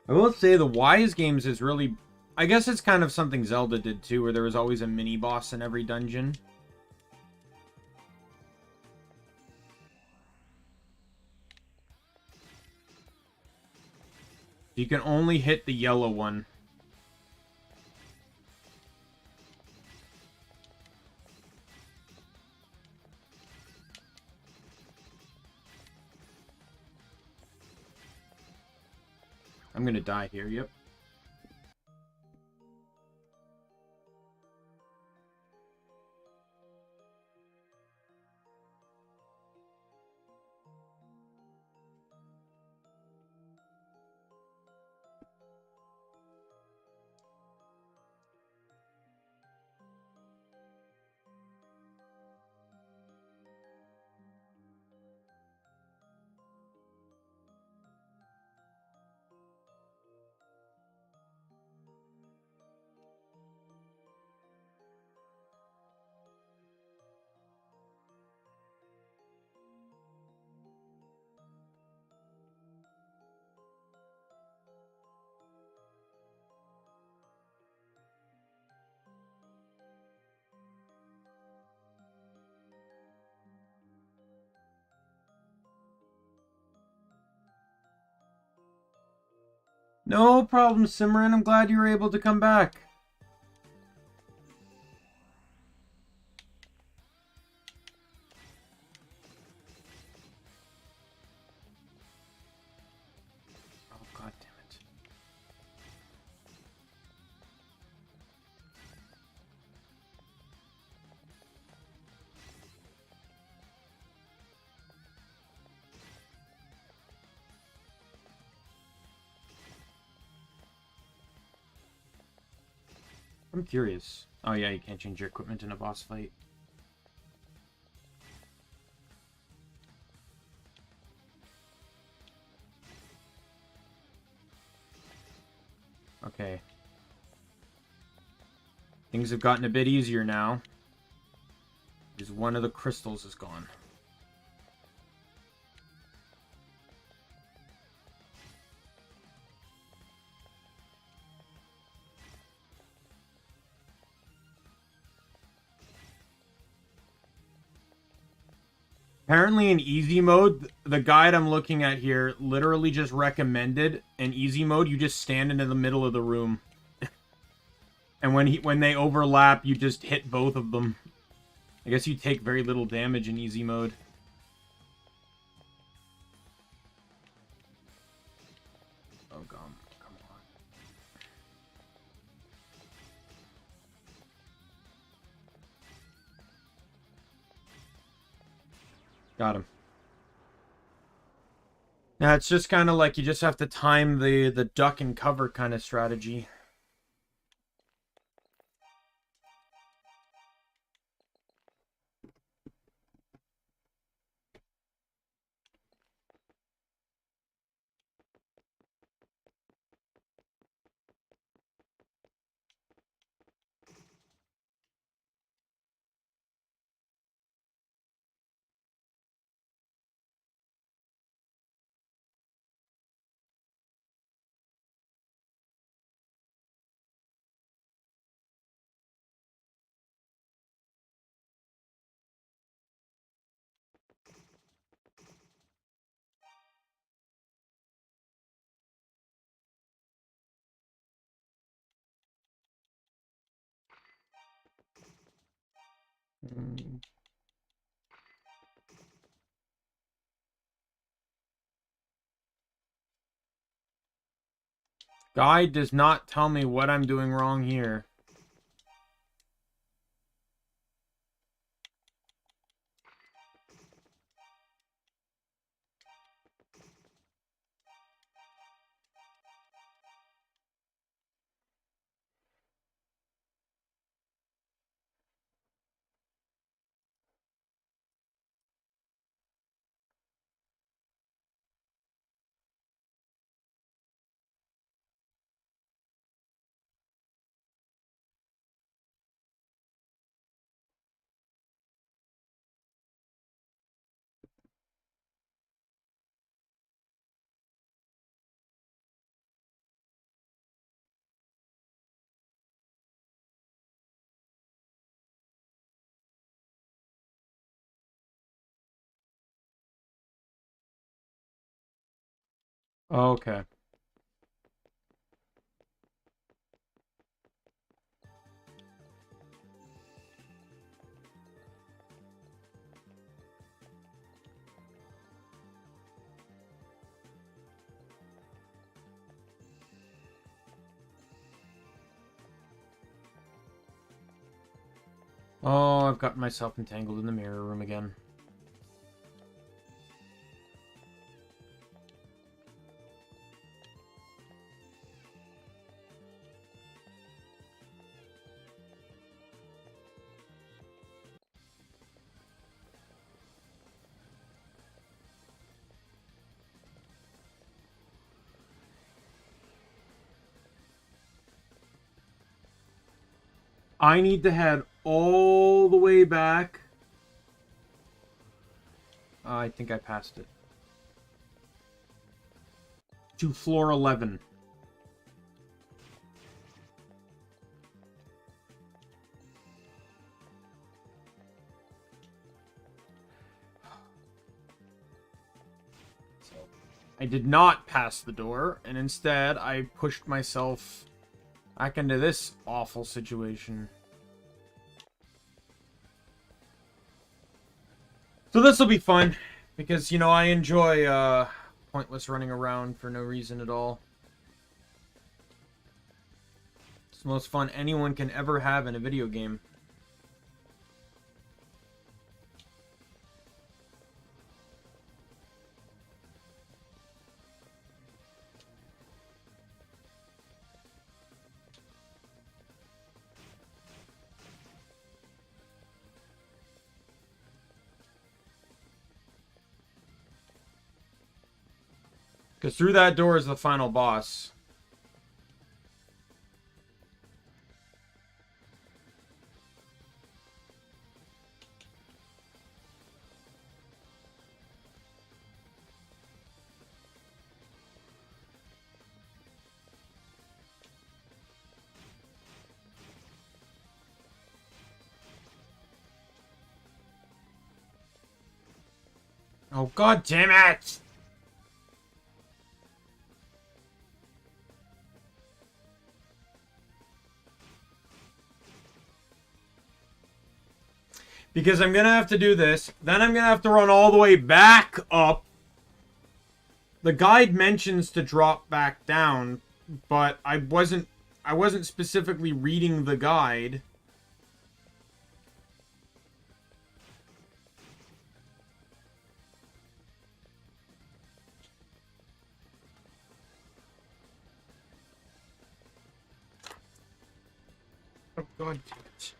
I will say the Wise games is really... I guess it's kind of something Zelda did too, where there was always a mini boss in every dungeon. You can only hit the yellow one. I'm gonna die here, yep. No problem, Simran. I'm glad you were able to come back. Oh, god damn it. I'm curious. Oh yeah, you can't change your equipment in a boss fight. Okay. Things have gotten a bit easier now. Because one of the crystals is gone. Apparently in easy mode, the guide I'm looking at here literally just recommended in easy mode, you just stand into the middle of the room. And when they overlap, you just hit both of them. I guess you take very little damage in easy mode. Oh, come on. Got him. Now, it's just kind of like you just have to time the duck and cover kind of strategy. Guide does not tell me what I'm doing wrong here. Okay. Oh, I've gotten myself entangled in the mirror room again. I need to head all the way back. I think I passed it. To floor 11. So, I did not pass the door, and instead I pushed myself back into this awful situation. So this will be fun, because, you know, I enjoy pointless running around for no reason at all. It's the most fun anyone can ever have in a video game. Because through that door is the final boss. Oh, god damn it! Because I'm gonna have to do this. Then I'm gonna have to run all the way back up. The guide mentions to drop back down, but I wasn't specifically reading the guide. Oh god damn it.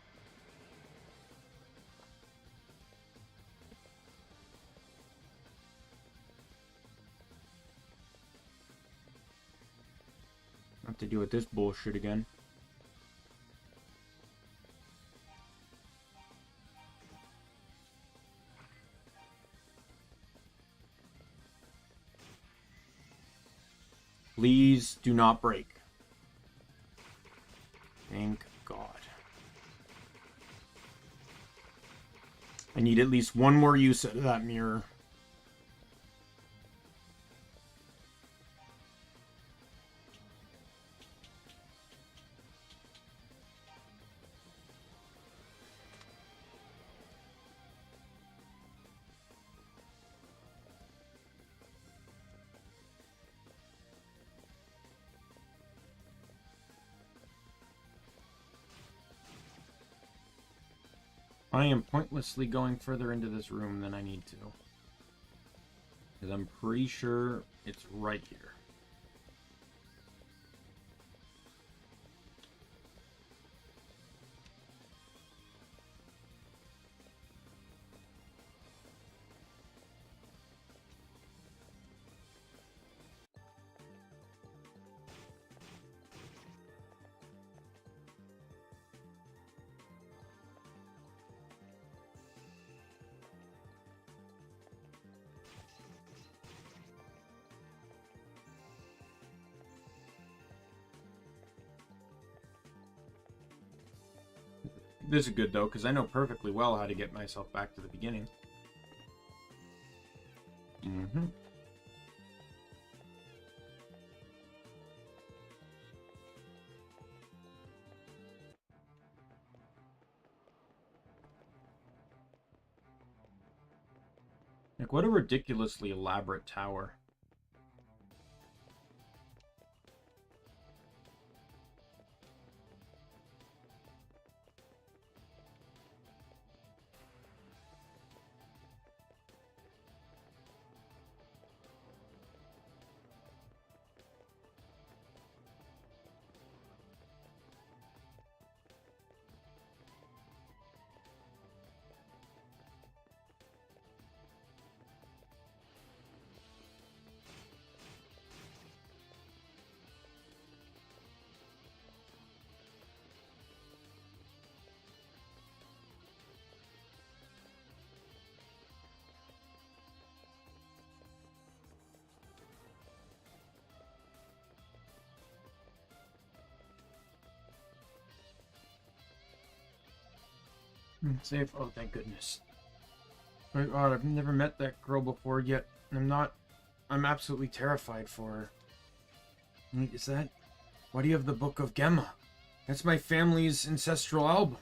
I have to deal with this bullshit again. Please do not break. Thank God. I need at least one more use of that mirror. I am pointlessly going further into this room than I need to. Because I'm pretty sure it's right here. This is good, though, because I know perfectly well how to get myself back to the beginning. Like, what a ridiculously elaborate tower. Safe. Oh, thank goodness. My God, I've never met that girl before yet. I'm absolutely terrified for her. Wait, is that? Why do you have the Book of Gemma? That's my family's ancestral album.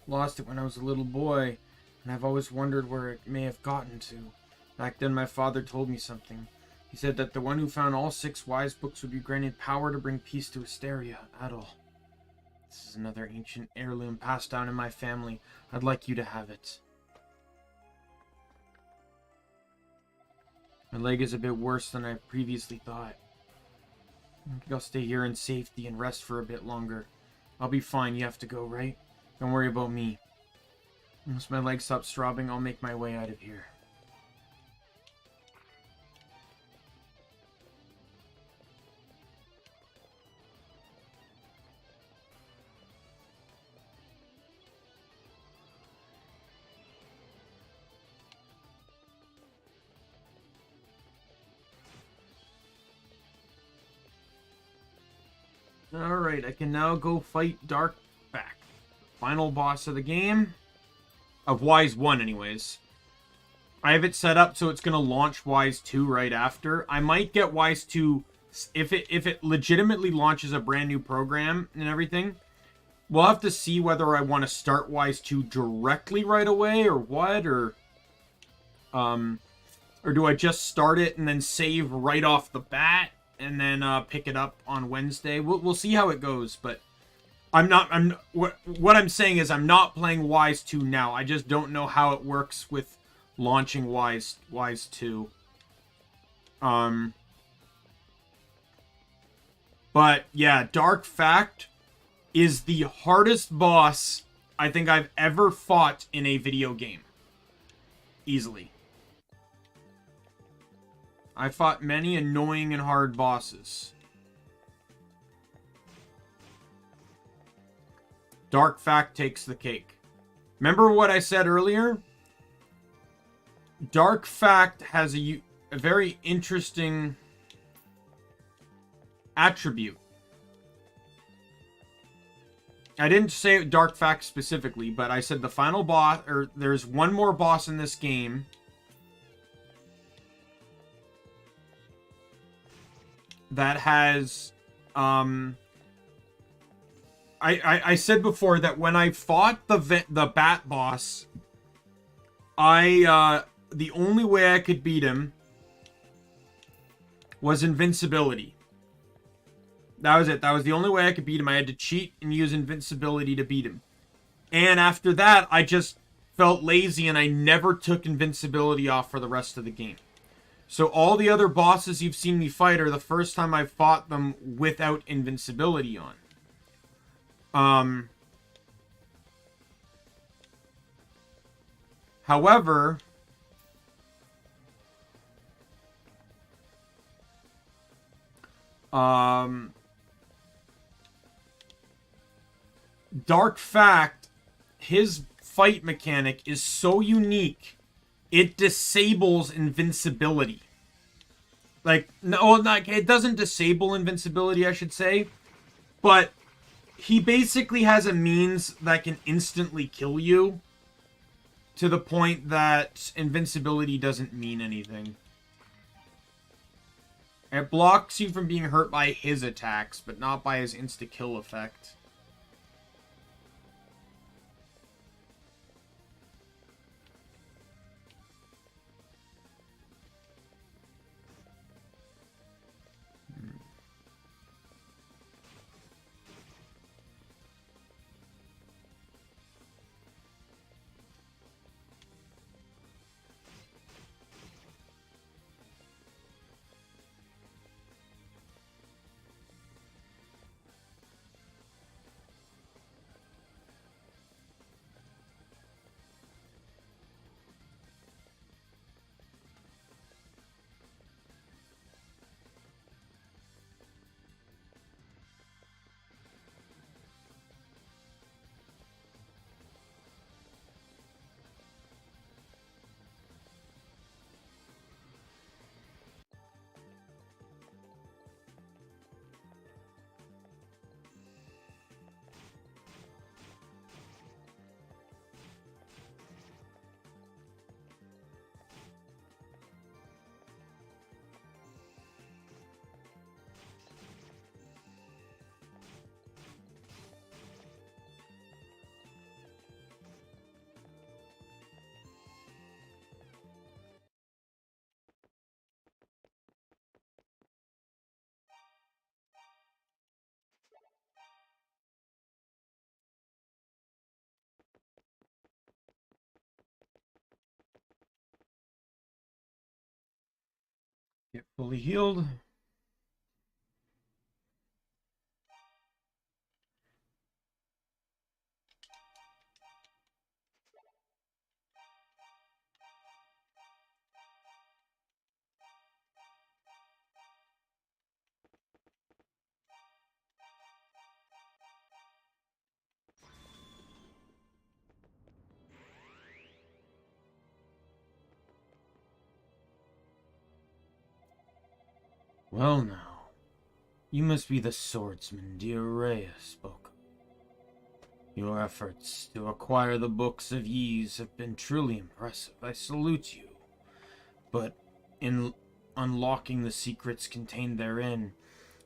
Lost it when I was a little boy, and I've always wondered where it may have gotten to. Back then, my father told me something. He said that the one who found all 6 wise books would be granted power to bring peace to Asteria, Adol. This is another ancient heirloom passed down in my family. I'd like you to have it. My leg is a bit worse than I previously thought. I think I'll stay here in safety and rest for a bit longer. I'll be fine. You have to go, right? Don't worry about me. Once my leg stops throbbing, I'll make my way out of here. Alright, I can now go fight Dark Fact. Final boss of the game. Of Wise 1, anyways. I have it set up so it's going to launch Wise 2 right after. I might get Wise 2 if it legitimately launches a brand new program and everything. We'll have to see whether I want to start Wise 2 directly right away or what, or do I just start it and then save right off the bat and then pick it up on Wednesday. We'll see how it goes, but what I'm saying is I'm not playing Wise 2 now. I just don't know how it works with launching Wise 2. But yeah, Dark Fact is the hardest boss I think I've ever fought in a video game. Easily. I fought many annoying and hard bosses. Dark Fact takes the cake. Remember what I said earlier? Dark Fact has a very interesting attribute. I didn't say Dark Fact specifically, but I said the final boss, or there's one more boss in this game that has, I said before that when I fought the Bat boss, the only way I could beat him was invincibility. That was it. That was the only way I could beat him. I had to cheat and use invincibility to beat him. And after that, I just felt lazy and I never took invincibility off for the rest of the game. So all the other bosses you've seen me fight are the first time I fought them without invincibility on. However, Dark Fact, his fight mechanic is so unique, it disables invincibility. Like, no, it doesn't disable invincibility, I should say, but he basically has a means that can instantly kill you to the point that invincibility doesn't mean anything. It blocks you from being hurt by his attacks, but not by his insta-kill effect. Get fully healed. Well now, you must be the swordsman Diarrhea spoke of. Your efforts to acquire the books of Ys have been truly impressive. I salute you. But in unlocking the secrets contained therein,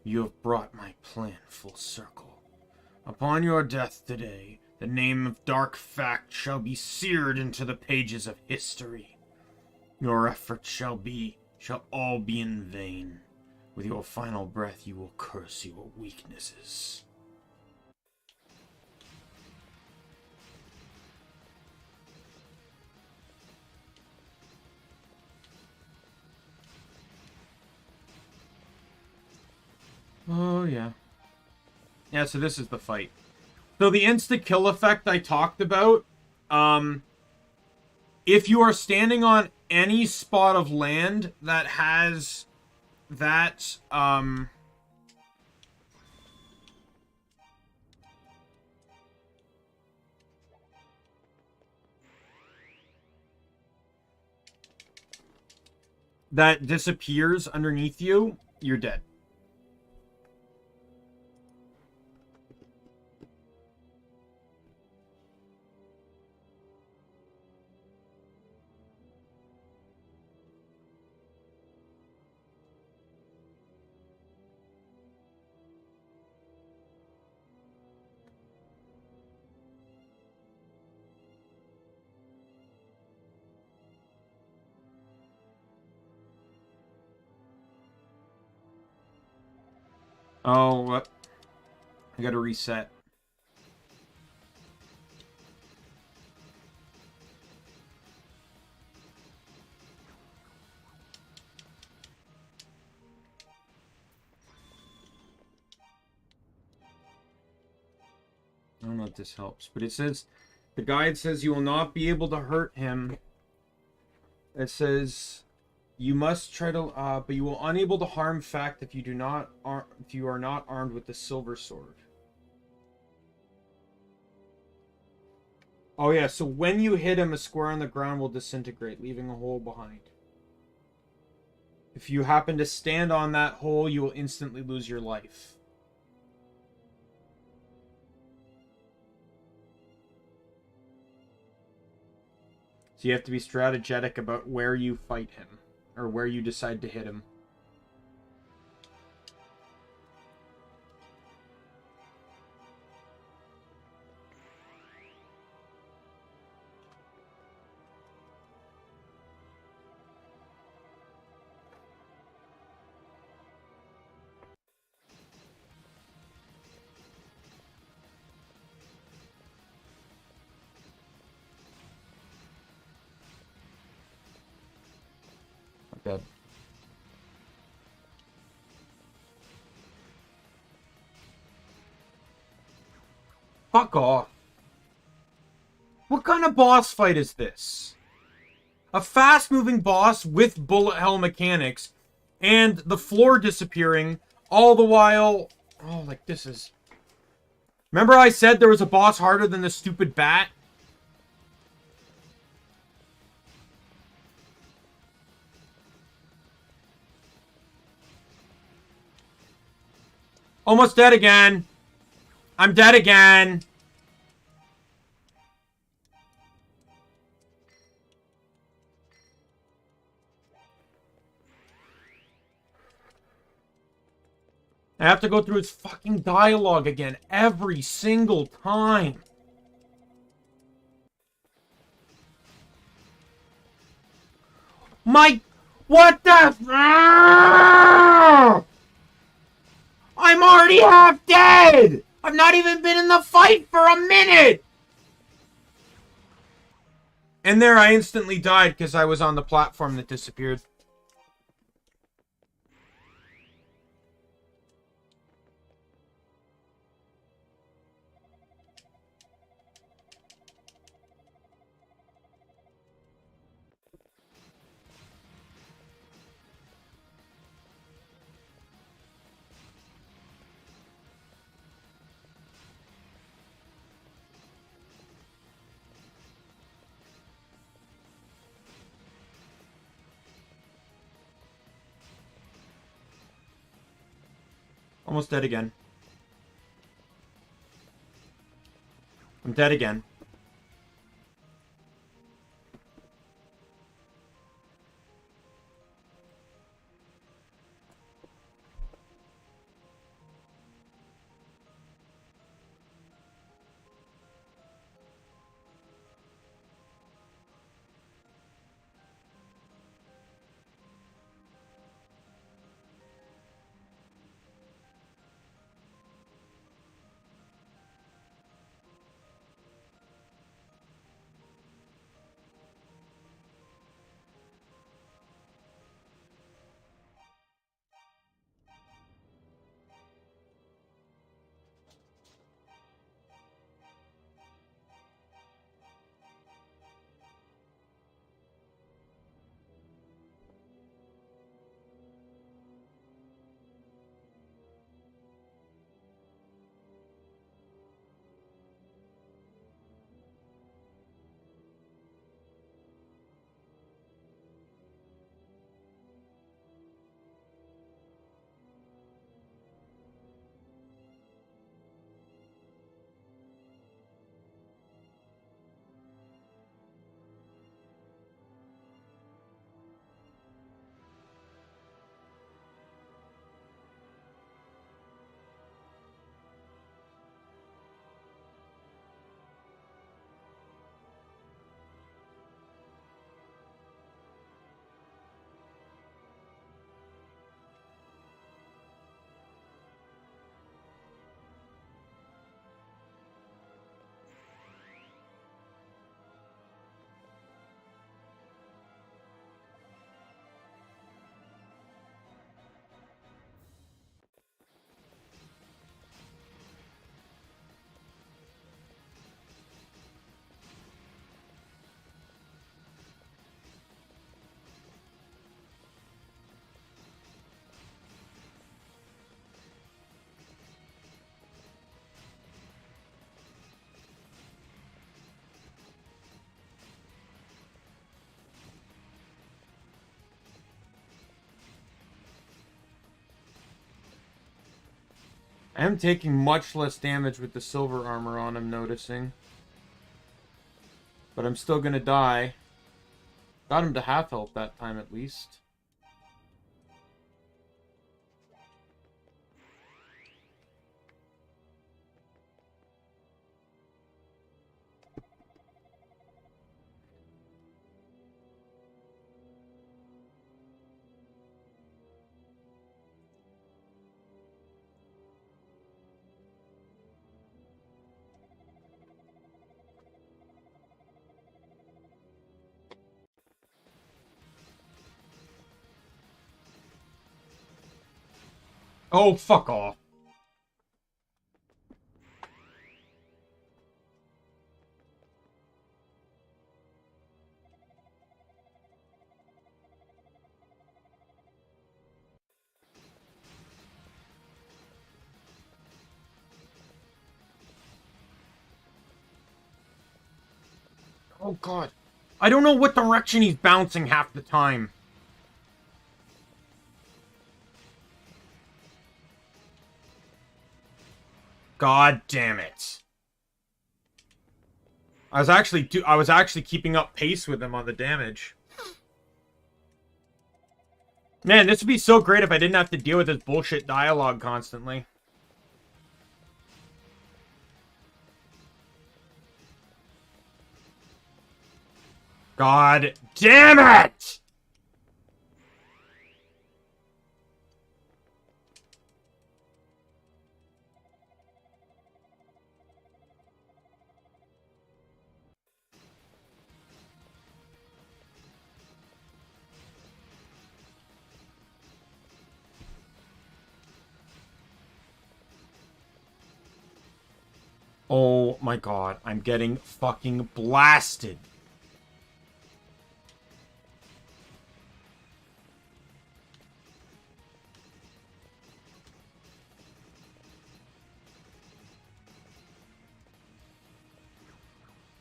you have brought my plan full circle. Upon your death today, the name of Dark Fact shall be seared into the pages of history. Your efforts shall all be in vain. With your final breath, you will curse your weaknesses. Oh, yeah. Yeah, so this is the fight. So the insta-kill effect I talked about, if you are standing on any spot of land that has that, that disappears underneath you, you're dead. Oh, what? I gotta reset. I don't know if this helps, but it says, the guide says you will not be able to hurt him. It says, you must try to, but you will unable to harm Fact if you are not armed with the silver sword. Oh yeah, so when you hit him, a square on the ground will disintegrate, leaving a hole behind. If you happen to stand on that hole, you will instantly lose your life. So you have to be strategic about where you fight him, or where you decide to hit him. Dead. Fuck off. What kind of boss fight is this? A fast-moving boss with bullet hell mechanics and the floor disappearing all the while... Oh, like, this is... Remember I said there was a boss harder than the stupid bat? Almost dead again. I'm dead again. I have to go through his fucking dialogue again every single time. What the... I'm already half dead! I've not even been in the fight for a minute! And there I instantly died because I was on the platform that disappeared. Almost dead again. I'm dead again. I am taking much less damage with the silver armor on, I'm noticing. But I'm still gonna die. Got him to half health that time at least. Oh, fuck off. Oh, God. I don't know what direction he's bouncing half the time. God damn it. I was actually keeping up pace with him on the damage. Man, this would be so great if I didn't have to deal with this bullshit dialogue constantly. God damn it! Oh my god, I'm getting fucking blasted.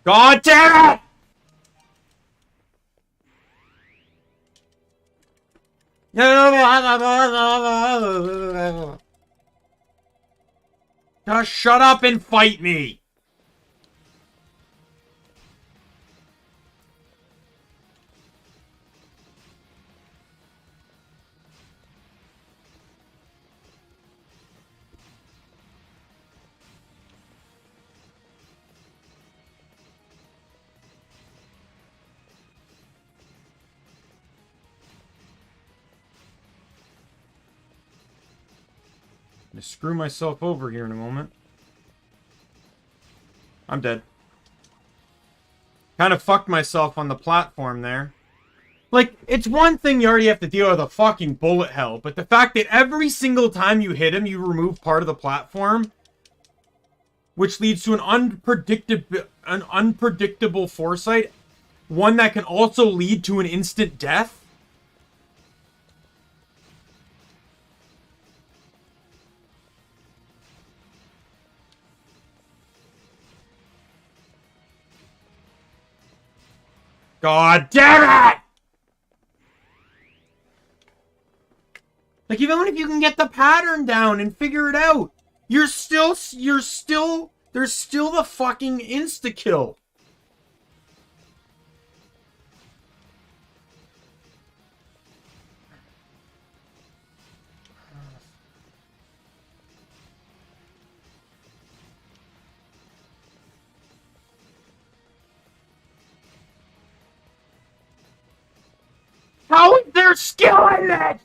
God damn it! Just shut up and fight me! I'm gonna screw myself over here in a moment. I'm dead. Kind of fucked myself on the platform there. Like, it's one thing you already have to deal with a fucking bullet hell, but the fact that every single time you hit him, you remove part of the platform, which leads to an unpredictable foresight, one that can also lead to an instant death. God damn it! Like, even if you can get the pattern down and figure it out, there's still the fucking insta-kill. How is there skill in this?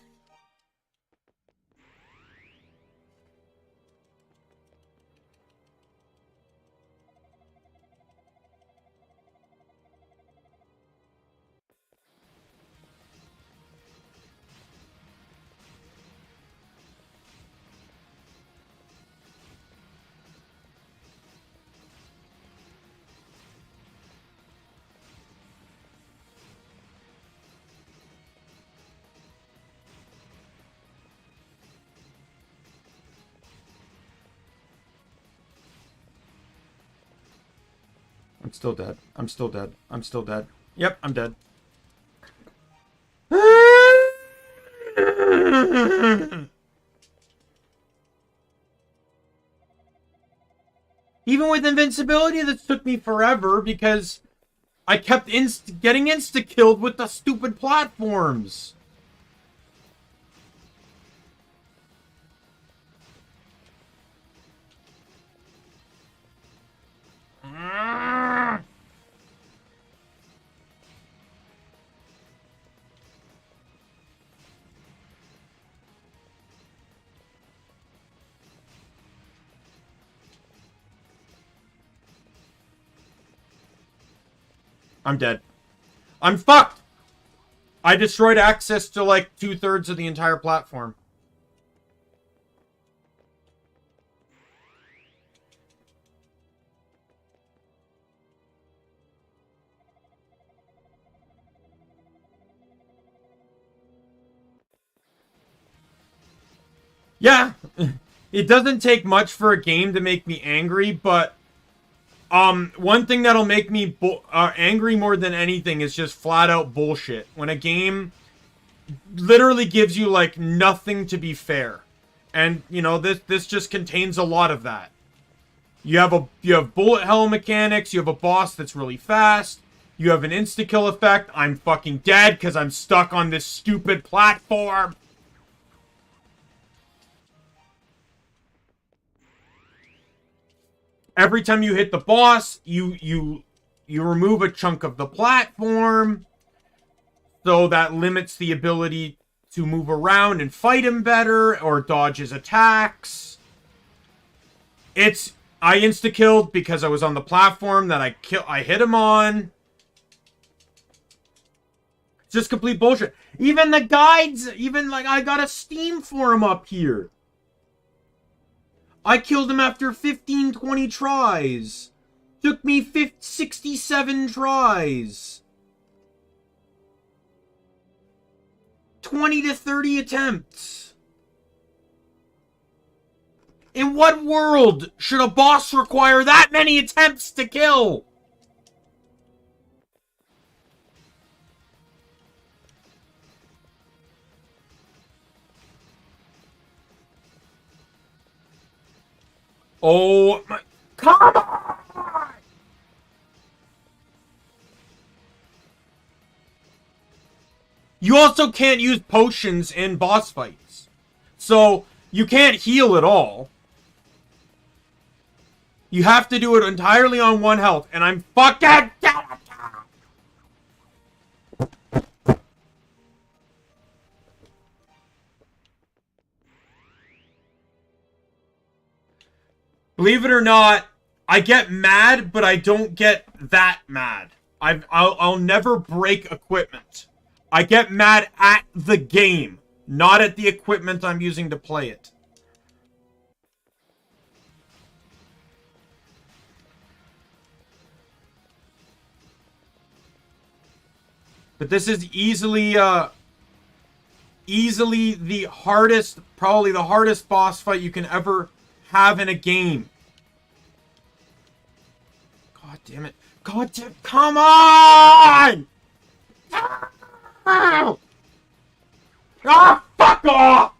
I'm still dead. I'm still dead. I'm still dead. Yep, I'm dead. Even with invincibility, this took me forever because I kept getting insta-killed with the stupid platforms. I'm dead. I'm fucked! I destroyed access to like 2/3 of the entire platform. Yeah, it doesn't take much for a game to make me angry, but one thing that'll make me angry more than anything is just flat out bullshit. When a game literally gives you like nothing to be fair, and you know this just contains a lot of that. You have bullet hell mechanics. You have a boss that's really fast. You have an insta kill effect. I'm fucking dead because I'm stuck on this stupid platform. Every time you hit the boss, you remove a chunk of the platform, so that limits the ability to move around and fight him better or dodge his attacks. I insta-killed because I was on the platform that I hit him on. It's just complete bullshit. Even the guides, like I got a Steam forum up here. I killed him after 15, 20 tries. Took me 67 tries. 20 to 30 attempts. In what world should a boss require that many attempts to kill? Oh my... Come on! You also can't use potions in boss fights. So, you can't heal at all. You have to do it entirely on 1 health, and I'm fucking... Believe it or not, I get mad, but I don't get that mad. I'll never break equipment. I get mad at the game, not at the equipment I'm using to play it. But this is easily the hardest, probably the hardest boss fight you can ever have in a game. God damn it. God damn, come on! Ah, fuck off!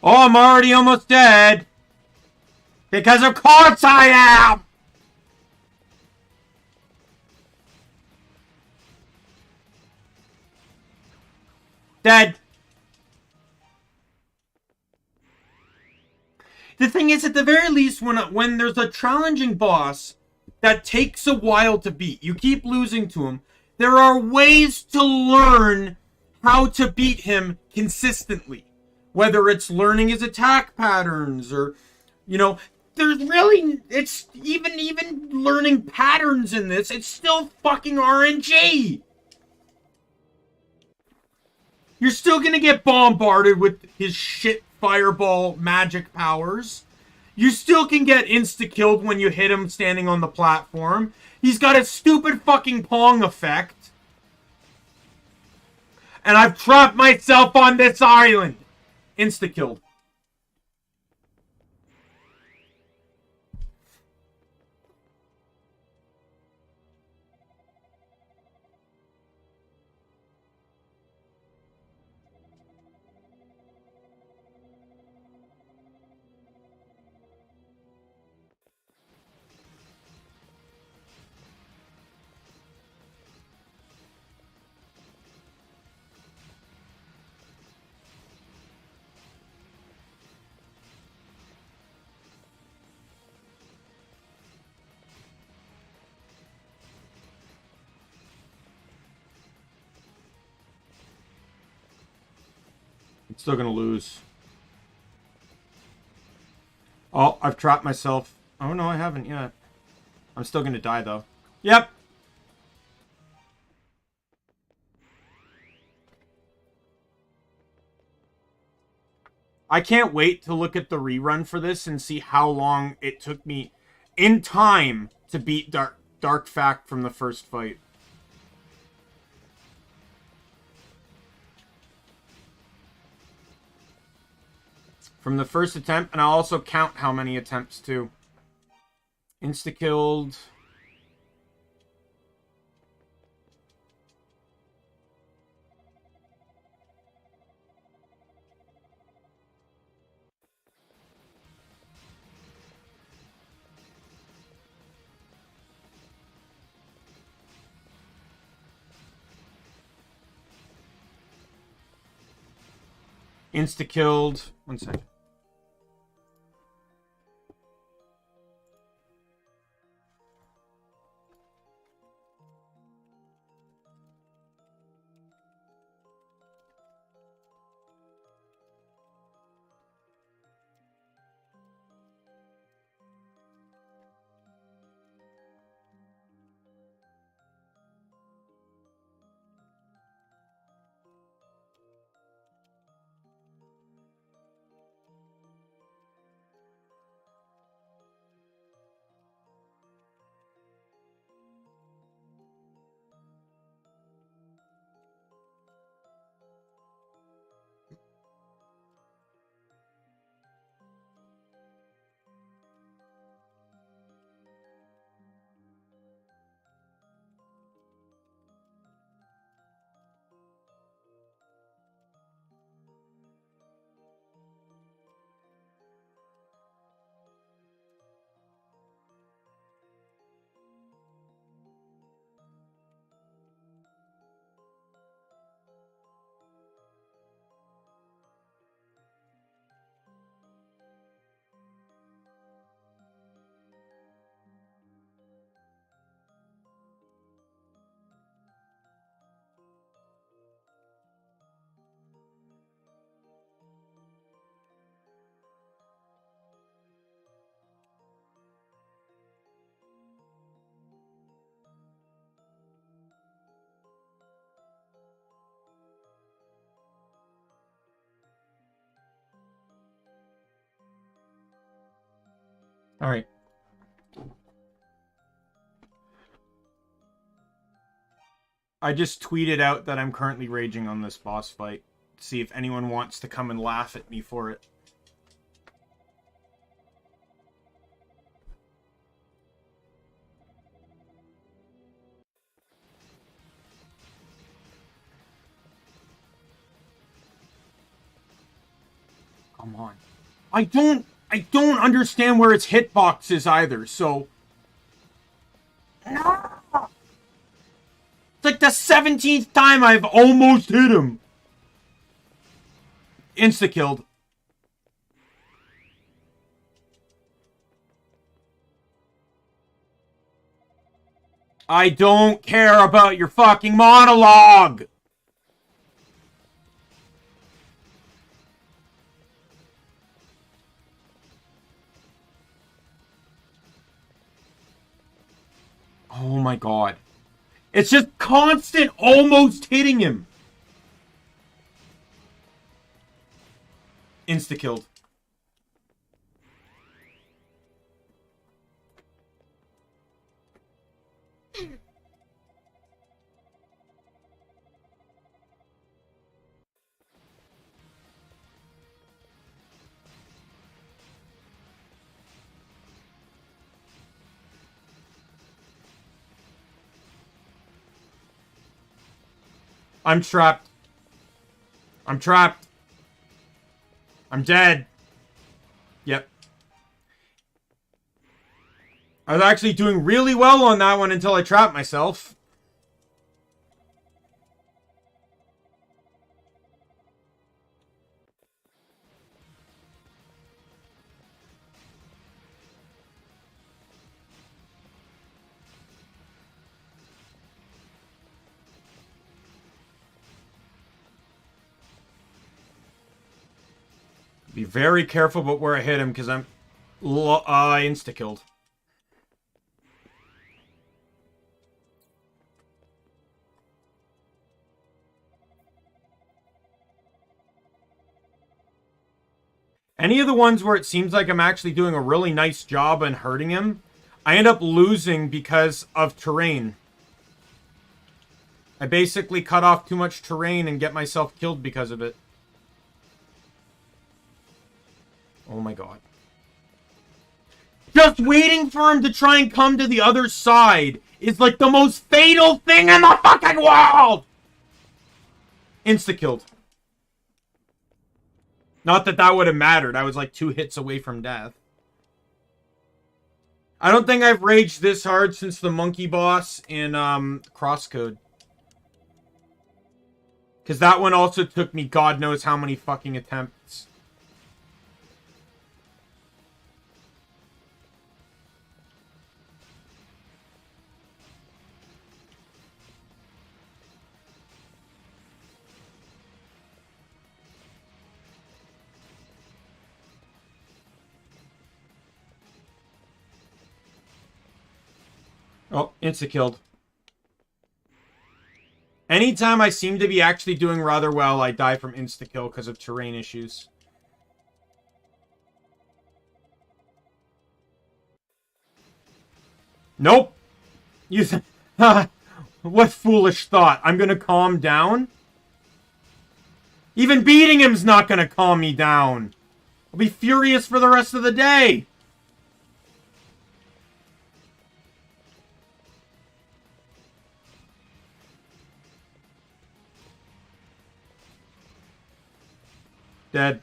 Oh, I'm already almost dead. Because of course I am! Dead. The thing is, at the very least, when there's a challenging boss that takes a while to beat, you keep losing to him, there are ways to learn how to beat him consistently. Whether it's learning his attack patterns or, you know, there's really, it's even learning patterns in this, it's still fucking RNG. You're still gonna get bombarded with his shit fireball magic powers. You still can get insta-killed when you hit him standing on the platform. He's got a stupid fucking Pong effect. And I've trapped myself on this island. Insta-killed. I'm still gonna lose. Oh, I've trapped myself. Oh no, I haven't yet. I'm still gonna die though. Yep. I can't wait to look at the rerun for this and see how long it took me in time to beat Dark Fact from the first fight. From the first attempt, and I'll also count how many attempts too. Insta-killed. Insta-killed. 1 second. Alright. I just tweeted out that I'm currently raging on this boss fight. See if anyone wants to come and laugh at me for it. Come on. I don't understand where its hitbox is either, so... No! It's like the 17th time I've almost hit him. Insta-killed. I don't care about your fucking monologue! Oh my god. It's just constant almost hitting him. Insta-killed. I'm trapped. I'm trapped. I'm dead. Yep. I was actually doing really well on that one until I trapped myself. Be very careful about where I hit him, because I'm insta-killed. Any of the ones where it seems like I'm actually doing a really nice job in hurting him, I end up losing because of terrain. I basically cut off too much terrain and get myself killed because of it. Oh my god. Just waiting for him to try and come to the other side is like the most fatal thing in the fucking world! Insta-killed. Not that that would have mattered. I was like 2 hits away from death. I don't think I've raged this hard since the monkey boss in Crosscode. Because that one also took me God knows how many fucking attempts. Oh, insta-killed. Anytime I seem to be actually doing rather well, I die from insta-kill because of terrain issues. Nope. You what foolish thought. I'm gonna calm down? Even beating him's not gonna calm me down. I'll be furious for the rest of the day. Dead.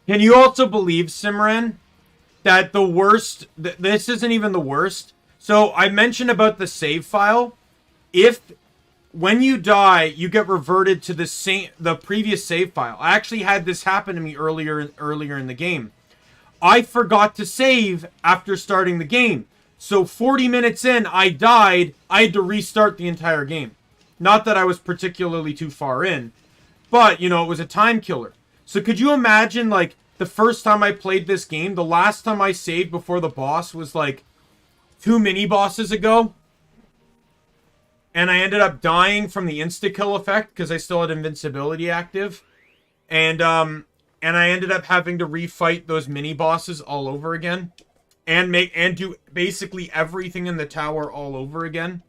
Can you also believe, Simran, that the worst... this isn't even the worst. So, I mentioned about the save file. If, when you die, you get reverted to the previous save file. I actually had this happen to me earlier in the game. I forgot to save after starting the game. So, 40 minutes in, I died. I had to restart the entire game. Not that I was particularly too far in. But, you know, it was a time killer. So could you imagine, like, the first time I played this game, the last time I saved before the boss was, like, 2 mini-bosses ago. And I ended up dying from the insta-kill effect because I still had invincibility active. And I ended up having to refight those mini-bosses all over again. And do basically everything in the tower all over again.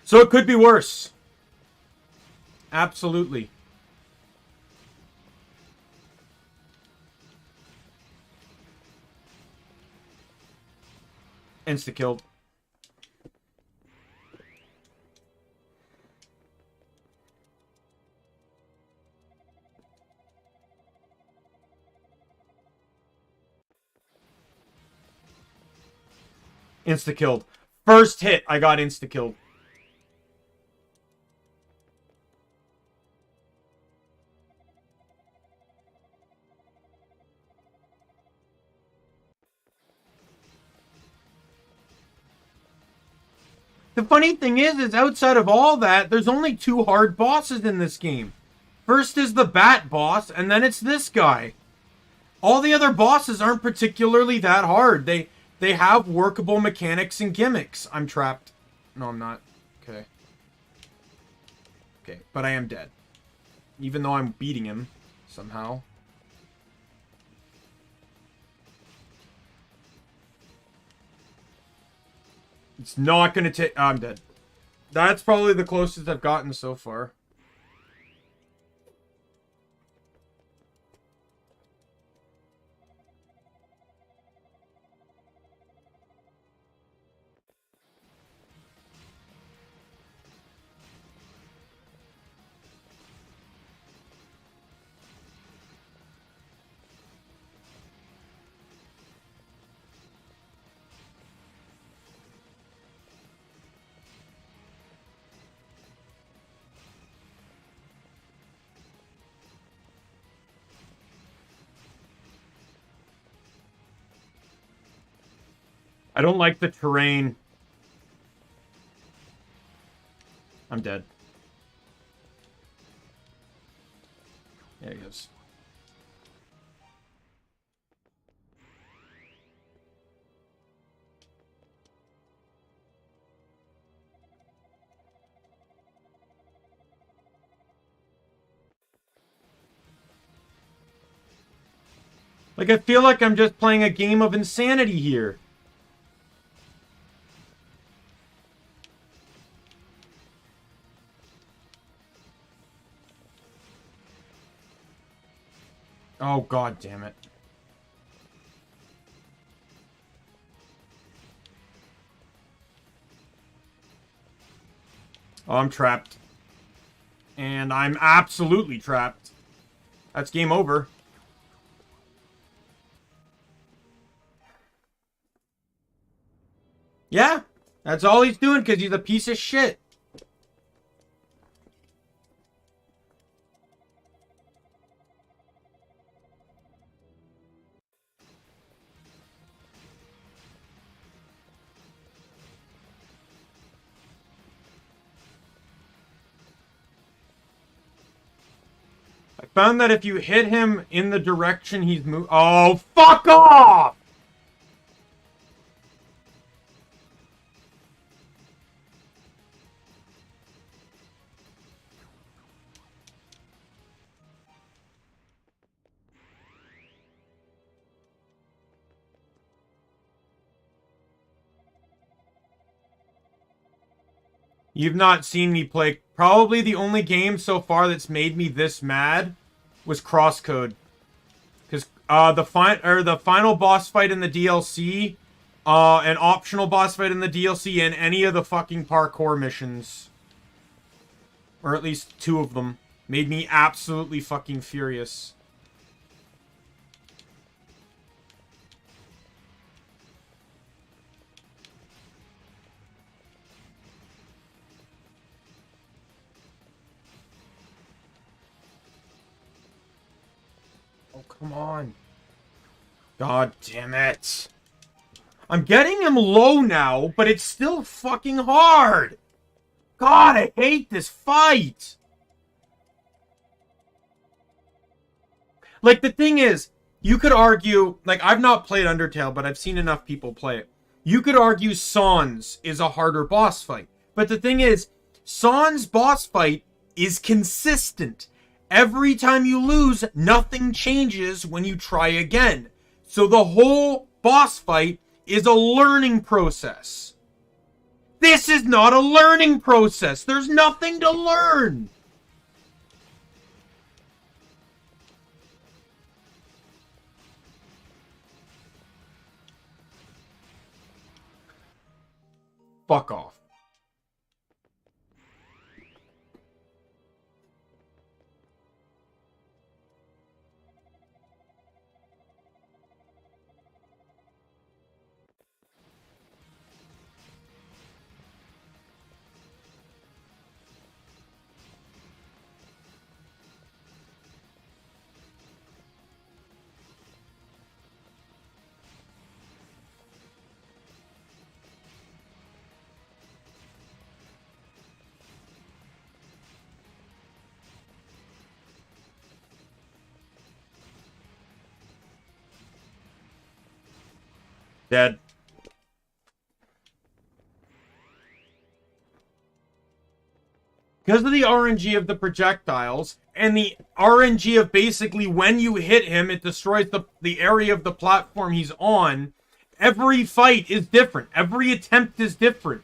So it could be worse. Absolutely. Insta-killed. Insta-killed. First hit, I got insta-killed. The funny thing is outside of all that, there's only 2 hard bosses in this game. First is the bat boss, and then it's this guy. All the other bosses aren't particularly that hard. They have workable mechanics and gimmicks. I'm trapped. No, I'm not. Okay. Okay, but I am dead. Even though I'm beating him somehow. It's not gonna take... Oh, I'm dead. That's probably the closest I've gotten so far. I don't like the terrain. I'm dead. There he goes. Like, I feel like I'm just playing a game of insanity here. Oh, god damn it. Oh, I'm trapped. And I'm absolutely trapped. That's game over. Yeah, that's all he's doing because he's a piece of shit. I found that if you hit him in the direction he's moving... Oh, fuck off! You've not seen me play. Probably the only game so far that's made me this mad was Crosscode. Because the final boss fight in the DLC, an optional boss fight in the DLC, and any of the fucking parkour missions, or at least 2 of them, made me absolutely fucking furious. Oh, come on. God damn it. I'm getting him low now, but it's still fucking hard. God, I hate this fight. Like, the thing is, you could argue, like, I've not played Undertale, but I've seen enough people play it. You could argue Sans is a harder boss fight. But the thing is, Sans' boss fight is consistent. Every time you lose, nothing changes when you try again. So the whole boss fight is a learning process. This is not a learning process. There's nothing to learn. Fuck off. Dead. Because of the RNG of the projectiles, and the RNG of basically when you hit him, it destroys the area of the platform he's on, every fight is different. Every attempt is different.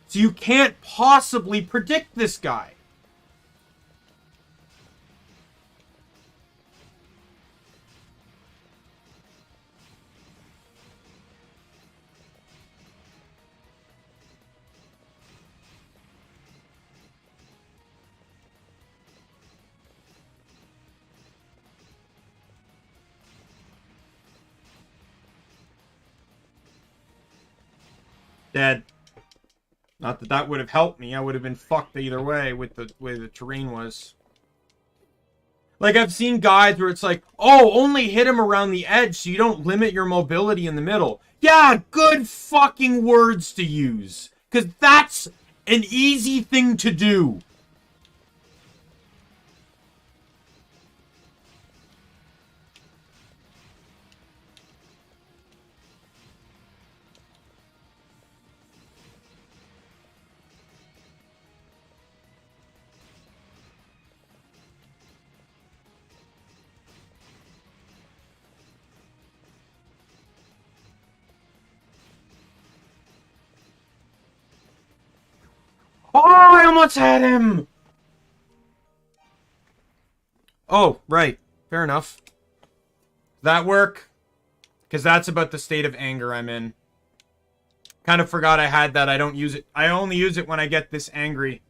So you can't possibly predict this guy. Dead. Not that that would have helped me. I would have been fucked either way with the way the terrain was. Like, I've seen guides where it's like, oh, only hit him around the edge so you don't limit your mobility in the middle. Yeah, good fucking words to use. Because that's an easy thing to do. Oh, I almost had him! Oh, right. Fair enough. That work? Because that's about the state of anger I'm in. Kind of forgot I had that. I don't use it. I only use it when I get this angry.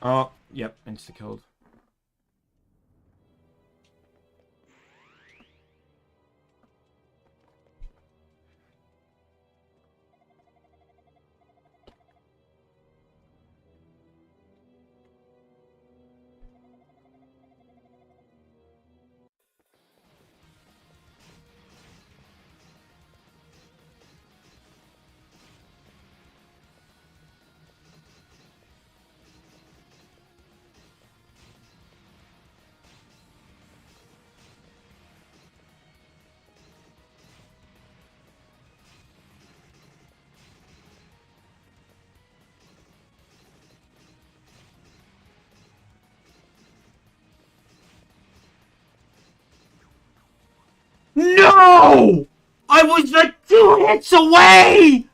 Oh, yep, insta-killed. No! I was like 2 hits away!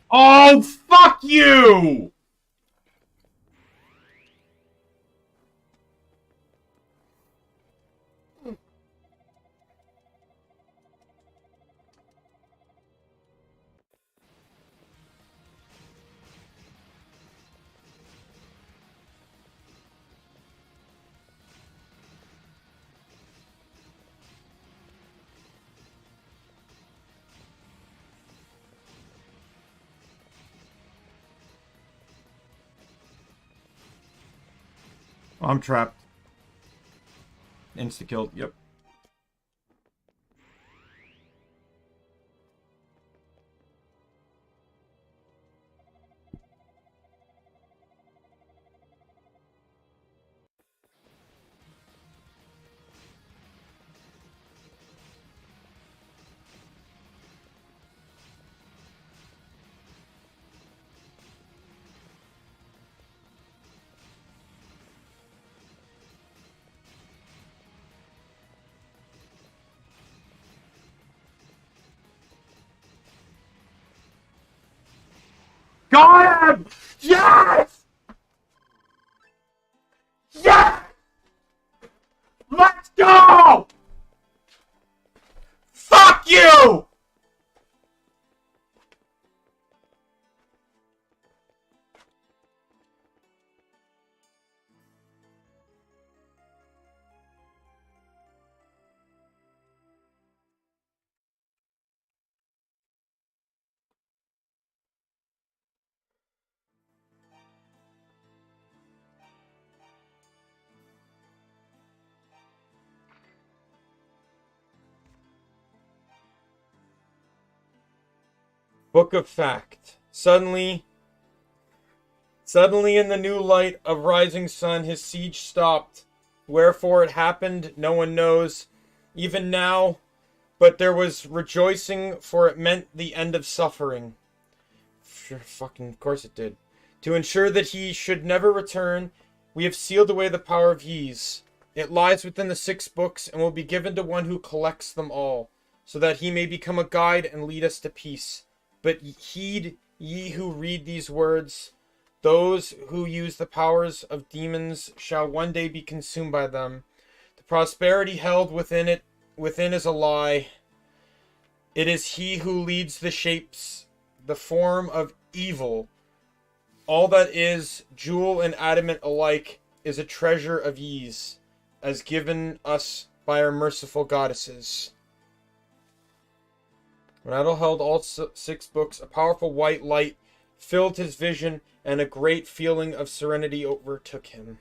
Oh, fuck you! I'm trapped. Insta-killed, yep. Got him! Yes! Yes! Let's go! Fuck you! Book of Fact. Suddenly in the new light of rising sun, his siege stopped. Wherefore it happened, no one knows, even now, but there was rejoicing, for it meant the end of suffering. Sure, fucking, of course it did. To ensure that he should never return, we have sealed away the power of Ys. It lies within the 6 books, and will be given to one who collects them all, so that he may become a guide and lead us to peace. But heed ye who read these words. Those who use the powers of demons shall one day be consumed by them. The prosperity held within is a lie. It is he who leads the shapes, the form of evil. All that is, jewel and adamant alike, is a treasure of Ys, as given us by our merciful goddesses. When Adol held all 6 books, a powerful white light filled his vision, and a great feeling of serenity overtook him.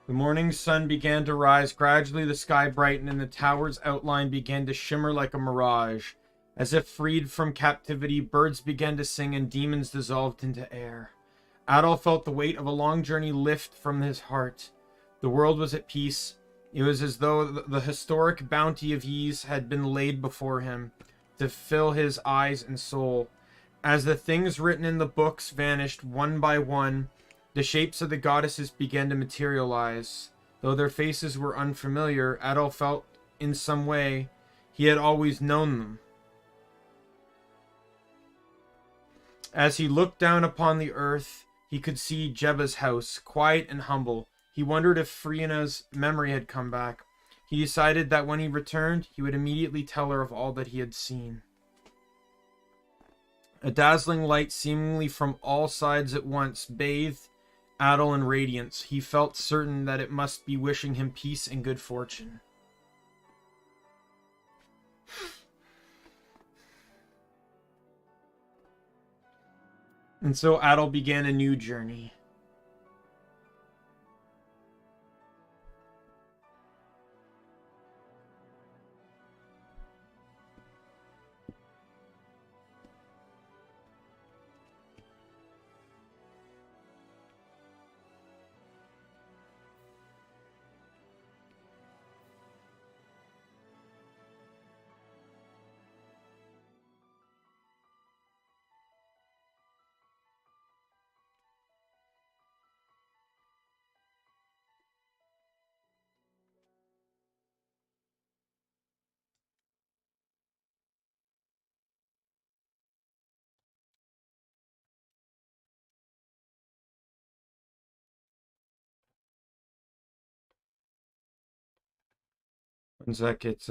The morning sun began to rise. Gradually the sky brightened, and the tower's outline began to shimmer like a mirage. As if freed from captivity, birds began to sing, and demons dissolved into air. Adol felt the weight of a long journey lift from his heart. The world was at peace. It was as though the historic bounty of Ys had been laid before him to fill his eyes and soul. As the things written in the books vanished one by one, the shapes of the goddesses began to materialize. Though their faces were unfamiliar, Adol felt in some way he had always known them. As he looked down upon the earth, he could see Jeba's house, quiet and humble. He wondered if Friena's memory had come back. He decided that when he returned, he would immediately tell her of all that he had seen. A dazzling light, seemingly from all sides at once, bathed Adol in radiance. He felt certain that it must be wishing him peace and good fortune. And so Adol began a new journey. One sec, it's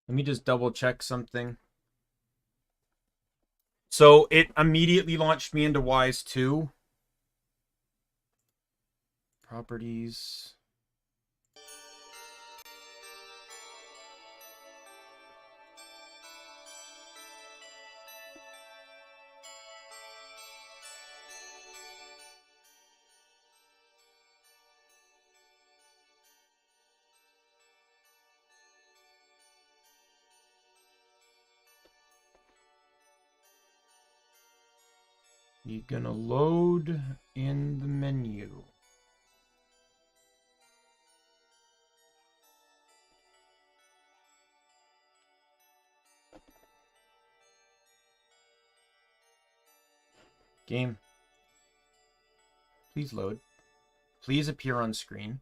let me just double check something. So it immediately launched me into Wise 2. Properties. You're gonna load in the menu. Game. Please load. Please appear on screen.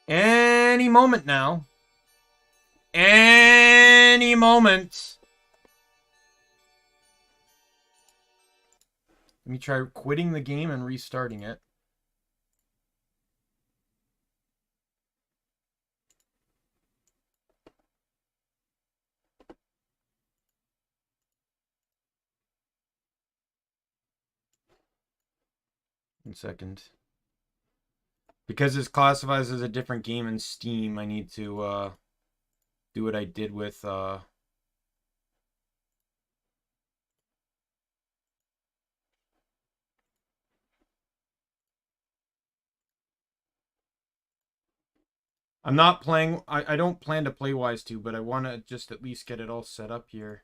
Any moment now. Any moment. Let me try quitting the game and restarting it. One second. Because it's classified as a different game in Steam, I need to do what I did with I'm not playing. I don't plan to play Wise 2, but I want to just at least get it all set up here.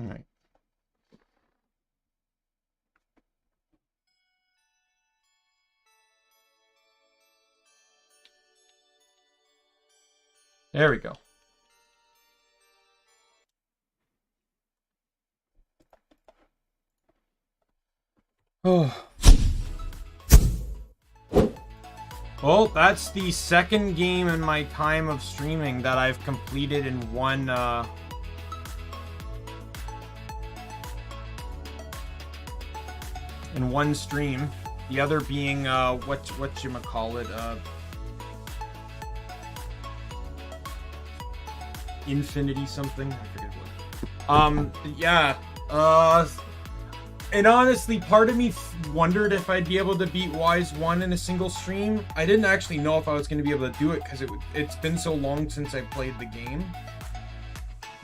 All right. There we go. Oh. Well, that's the second game in my time of streaming that I've completed in one stream. The other being whatchamacallit, Infinity something. I forget what. Yeah. And honestly, part of me wondered if I'd be able to beat Wise 1 in a single stream. I didn't actually know if I was going to be able to do it because it's been so long since I played the game.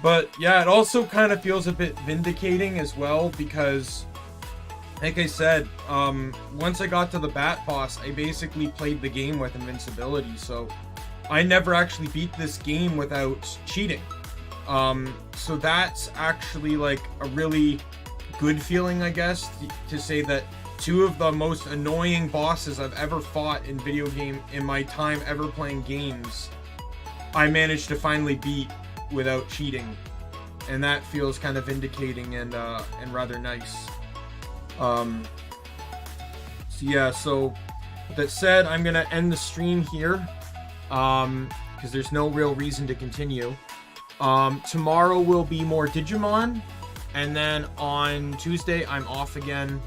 But yeah, it also kind of feels a bit vindicating as well because, like I said, once I got to the Bat boss, I basically played the game with invincibility, so I never actually beat this game without cheating. So that's actually like a really good feeling, I guess, to say that two of the most annoying bosses I've ever fought in my time ever playing games, I managed to finally beat without cheating, and that feels kind of vindicating and rather nice. So yeah, so with that said, I'm gonna end the stream here because there's no real reason to continue. Tomorrow will be more Digimon, and then on Tuesday I'm off again,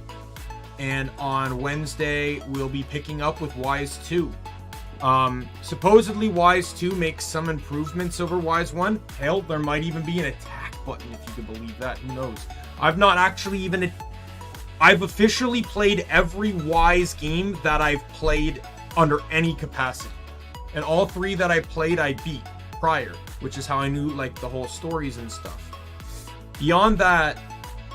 and on Wednesday we'll be picking up with Wise 2. Supposedly Wise 2 makes some improvements over Wise 1. Hell, there might even be an attack button, if you can believe that. Who knows? I've officially played every Wise game that I've played under any capacity. And all 3 that I played, I beat prior, which is how I knew, like, the whole stories and stuff. Beyond that,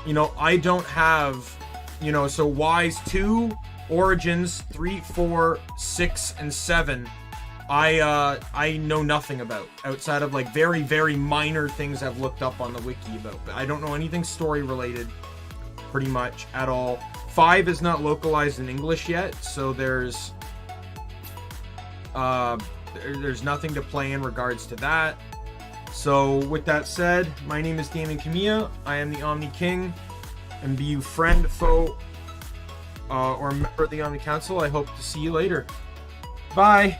you know, I don't have, you know, so Wise 2, Origins 3, 4, 6, and 7, I know nothing about outside of like very, very minor things I've looked up on the wiki about. But I don't know anything story related, pretty much at all. 5 is not localized in English yet, so there's nothing to play in regards to that. So with that said, my name is Daimien Kamiya. I am the Omni King, and be you friend, foe, or member of the Omni Council, I hope to see you later. Bye!